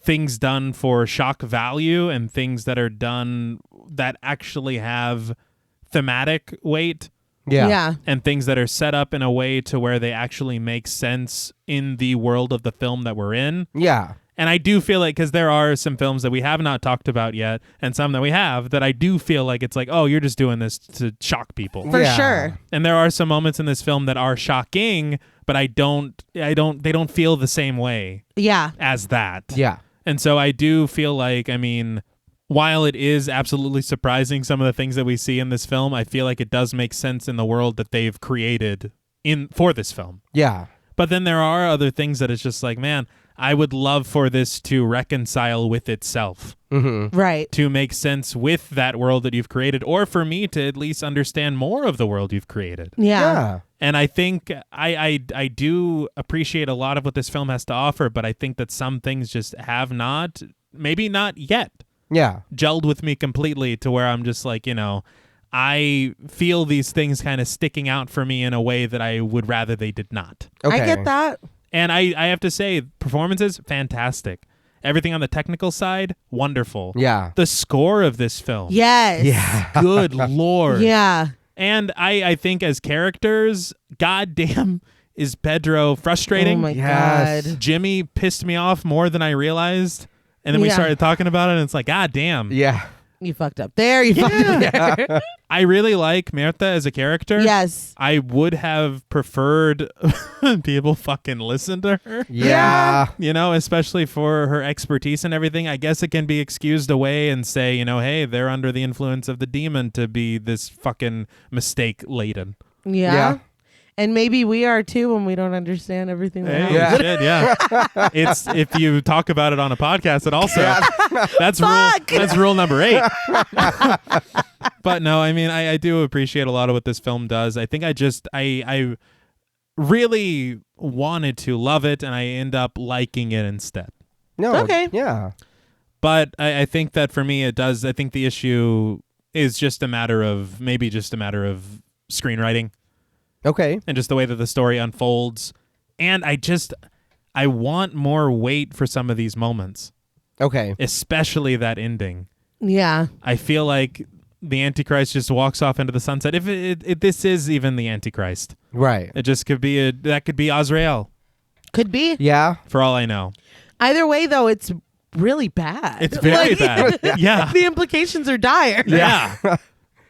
things done for shock value and things that are done that actually have thematic weight. Yeah. And things that are set up in a way to where they actually make sense in the world of the film that we're in. Yeah. And I do feel like, because there are some films that we have not talked about yet, and some that we have, that I do feel like it's like, oh, you're just doing this to shock people. For sure. And there are some moments in this film that are shocking, but they don't feel the same way as that. Yeah. And so I do feel like, I mean, while it is absolutely surprising some of the things that we see in this film, I feel like it does make sense in the world that they've created for this film. Yeah. But then there are other things that it's just like, man, I would love for this to reconcile with itself. Mm-hmm. Right. To make sense with that world that you've created, or for me to at least understand more of the world you've created. Yeah. And I think I do appreciate a lot of what this film has to offer, but I think that some things just have not, maybe not yet, gelled with me completely to where I'm just like, I feel these things kind of sticking out for me in a way that I would rather they did not. Okay. I get that. And I have to say, performances, fantastic. Everything on the technical side, wonderful. Yeah. The score of this film. Yes. Yeah. Good Lord. Yeah. And I think as characters, goddamn, is Pedro frustrating. Oh my Yes. God. Jimmy pissed me off more than I realized. And then we started talking about it, and it's like, goddamn. Yeah. You fucked up there. You fucked up there. I really like Mirta as a character. Yes. I would have preferred people fucking listen to her. Yeah. Especially for her expertise and everything. I guess it can be excused away and say, hey, they're under the influence of the demon to be this fucking mistake laden. Yeah. And maybe we are too when we don't understand everything. Hey, shit, yeah. It's if you talk about it on a podcast, it also that's rule number 8. But no, I mean, I do appreciate a lot of what this film does. I think I really wanted to love it, and I end up liking it instead. No. Okay. Yeah. But I think that for me, it does. I think the issue is just a matter of screenwriting. Okay. And just the way that the story unfolds. And I want more weight for some of these moments. Okay. Especially that ending. Yeah. I feel like the Antichrist just walks off into the sunset. If this is even the Antichrist. Right. It just could be that could be Azrael. Could be. Yeah. For all I know. Either way, though, it's really bad. It's very bad. Yeah. The implications are dire. Yeah.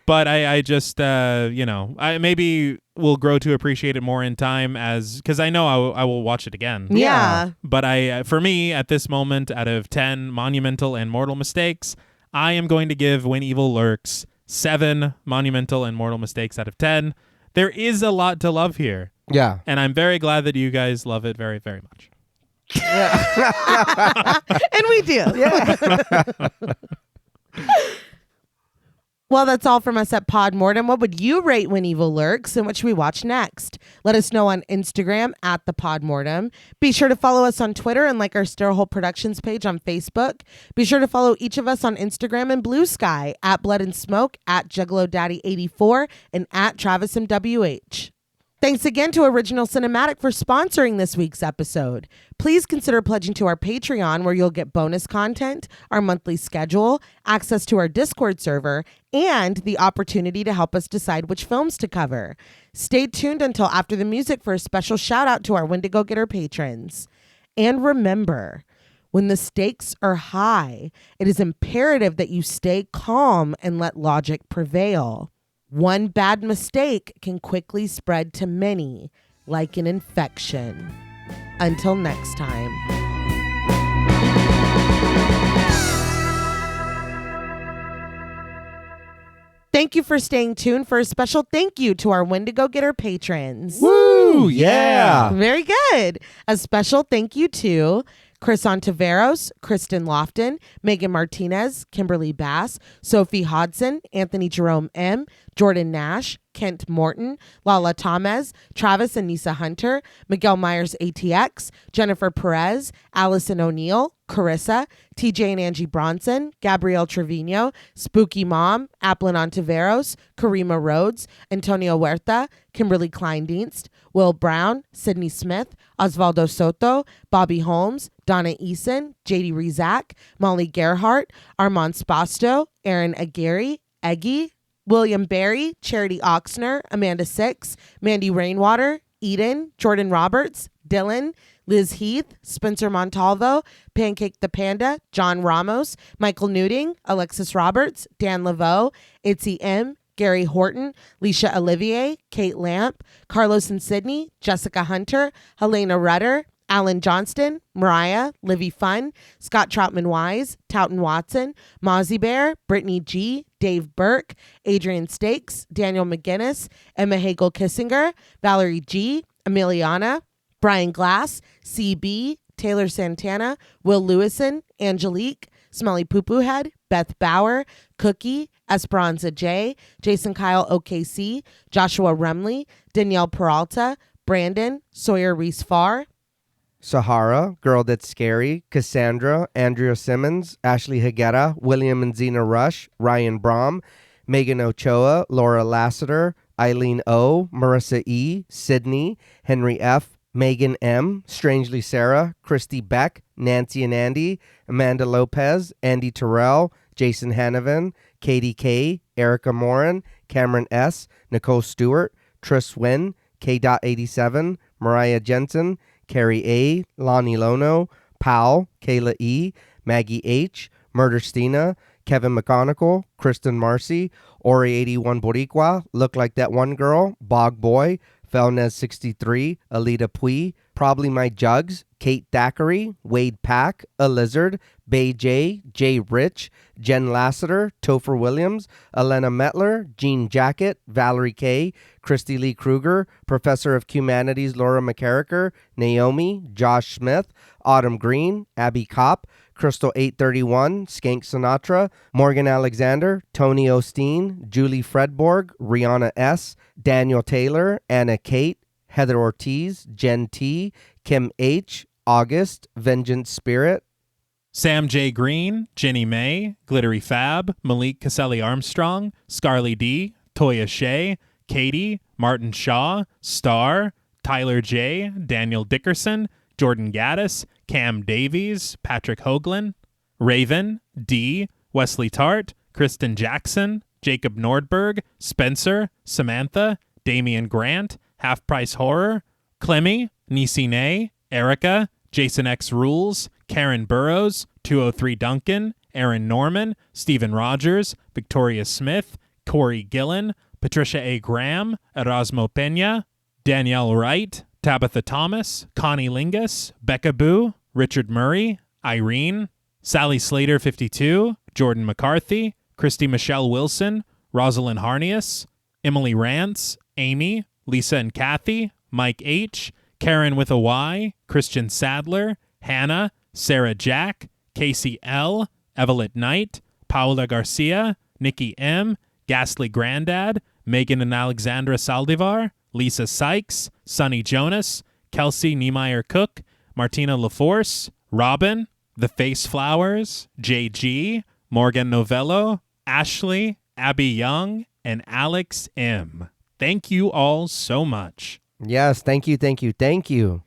But I just, I maybe will grow to appreciate it more in time because I know I will watch it again. Yeah. But for me, at this moment, out of 10 monumental and mortal mistakes, I am going to give When Evil Lurks 7 monumental and mortal mistakes out of 10. There is a lot to love here. Yeah. And I'm very glad that you guys love it very, very much. And we do. Yeah. Well, that's all from us at Pod Mortem. What would you rate When Evil Lurks and what should we watch next? Let us know on Instagram at the Pod Mortem. Be sure to follow us on Twitter and like our Stairhole Productions page on Facebook. Be sure to follow each of us on Instagram and Blue Sky at Blood and Smoke, at Juggalo Daddy 84, and at Travis MWH. Thanks again to Original Cinematic for sponsoring this week's episode. Please consider pledging to our Patreon, where you'll get bonus content, our monthly schedule, access to our Discord server, and the opportunity to help us decide which films to cover. Stay tuned until after the music for a special shout out to our Wendigo Getter patrons. And remember, when the stakes are high, it is imperative that you stay calm and let logic prevail. One bad mistake can quickly spread to many, like an infection. Until next time. Thank you for staying tuned for a special thank you to our Wendigo Getter patrons. Woo! Yeah. Very good. A special thank you to Chris Ontiveros, Kristen Lofton, Megan Martinez, Kimberly Bass, Sophie Hodson, Anthony Jerome M., Jordan Nash, Kent Morton, Lala Tamez, Travis and Nisa Hunter, Miguel Myers ATX, Jennifer Perez, Allison O'Neill, Carissa, TJ and Angie Bronson, Gabrielle Trevino, Spooky Mom, Applin Ontiveros, Karima Rhodes, Antonio Huerta, Kimberly Kleindienst, Will Brown, Sydney Smith, Osvaldo Soto, Bobby Holmes, Donna Eason, JD Rizak, Molly Gerhart, Armand Spasto, Aaron Aguirre, Eggy, William Barry, Charity Oxner, Amanda Six, Mandy Rainwater, Eden, Jordan Roberts, Dylan, Liz Heath, Spencer Montalvo, Pancake the Panda, John Ramos, Michael Newting, Alexis Roberts, Dan Laveau, Itzy M., Gary Horton, Leisha Olivier, Kate Lamp, Carlos and Sydney, Jessica Hunter, Helena Rudder, Alan Johnston, Mariah, Livy Fun, Scott Troutman Wise, Towton Watson, Mozzie Bear, Brittany G., Dave Burke, Adrian Stakes, Daniel McGinnis, Emma Hagel Kissinger, Valerie G., Emiliana, Brian Glass, CB, Taylor Santana, Will Lewison, Angelique, Smelly Poo Poo Head, Beth Bauer, Cookie, Esperanza J., Jason Kyle OKC, Joshua Remley, Danielle Peralta, Brandon, Sawyer Reese Farr, Sahara, Girl That's Scary, Cassandra, Andrea Simmons, Ashley Higuera, William and Xxena Rush, Ryan Brom, Megan Ochoa, Laura Lassiter, Eileen O, Marissa E, Sydney, Henry F, Megan M, Strangely Sarah, Christy Beck, Nancy and Andy, Amanda Lopez, Andy Terrell, Jason Hanavan, Katie K, Erica Morin, Cameron S, Nicole Stewart, Tris Wynn, K.87, Mariah Jensen, Carrie A, Lonnie Lono, Powell, Kayla E, Maggie H, Murder Stina, Kevin McConicle, Kristen Marcy, Ori81 Boricua, Look Like That One Girl, Bog Boy, Felnez63, Alita Pui, Probably My Jugs, Kate Thackeray, Wade Pack, A Lizard, Bay J, Jay Rich, Jen Lassiter, Topher Williams, Elena Metler, Jean Jacket, Valerie K, Christy Lee Kruger, Professor of Humanities Laura McCarricker, Naomi, Josh Smith, Autumn Green, Abby Kopp, Crystal 831, Skank Sinatra, Morgan Alexander, Tony Osteen, Julie Fredborg, Rihanna S, Daniel Taylor, Anna Kate, Heather Ortiz, Jen T, Kim H, August, Vengeance Spirit, Sam J. Green, Jenny May, Glittery Fab, Malik Caselli Armstrong, Scarly D, Toya Shea, Katie, Martin Shaw, Star, Tyler J., Daniel Dickerson, Jordan Gaddis, Cam Davies, Patrick Hoagland, Raven, D, Wesley Tart, Kristen Jackson, Jacob Nordberg, Spencer, Samantha, Damian Grant, Half Price Horror, Clemmy, Nisi Nay, Erica, Jason X Rules, Karen Burrows, 203 Duncan, Aaron Norman, Stephen Rogers, Victoria Smith, Corey Gillen, Patricia A. Graham, Erasmo Peña, Danielle Wright, Tabitha Thomas, Connie Lingus, Becca Boo, Richard Murray, Irene, Sally Slater 52, Jordan McCarthy, Christy Michelle Wilson, Rosalind Harnius, Emily Rance, Amy, Lisa and Kathy, Mike H., Karen with a Y, Christian Sadler, Hannah, Sarah Jack, Casey L., Evelyn Knight, Paula Garcia, Nikki M., Ghastly Grandad, Megan and Alexandra Saldivar, Lisa Sykes, Sonny Jonas, Kelsey Niemeyer Cook, Martina LaForce, Robin, The Face Flowers, JG, Morgan Novello, Ashley, Abby Young, and Alex M. Thank you all so much. Yes, thank you. Thank you.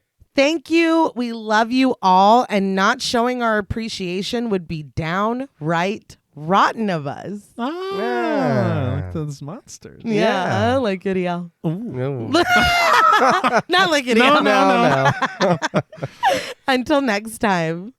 We love you all, and not showing our appreciation would be downright rotten of us. Yeah. Like those monsters. Yeah, like it, yeah. No. Not like it, yeah. No. Until next time.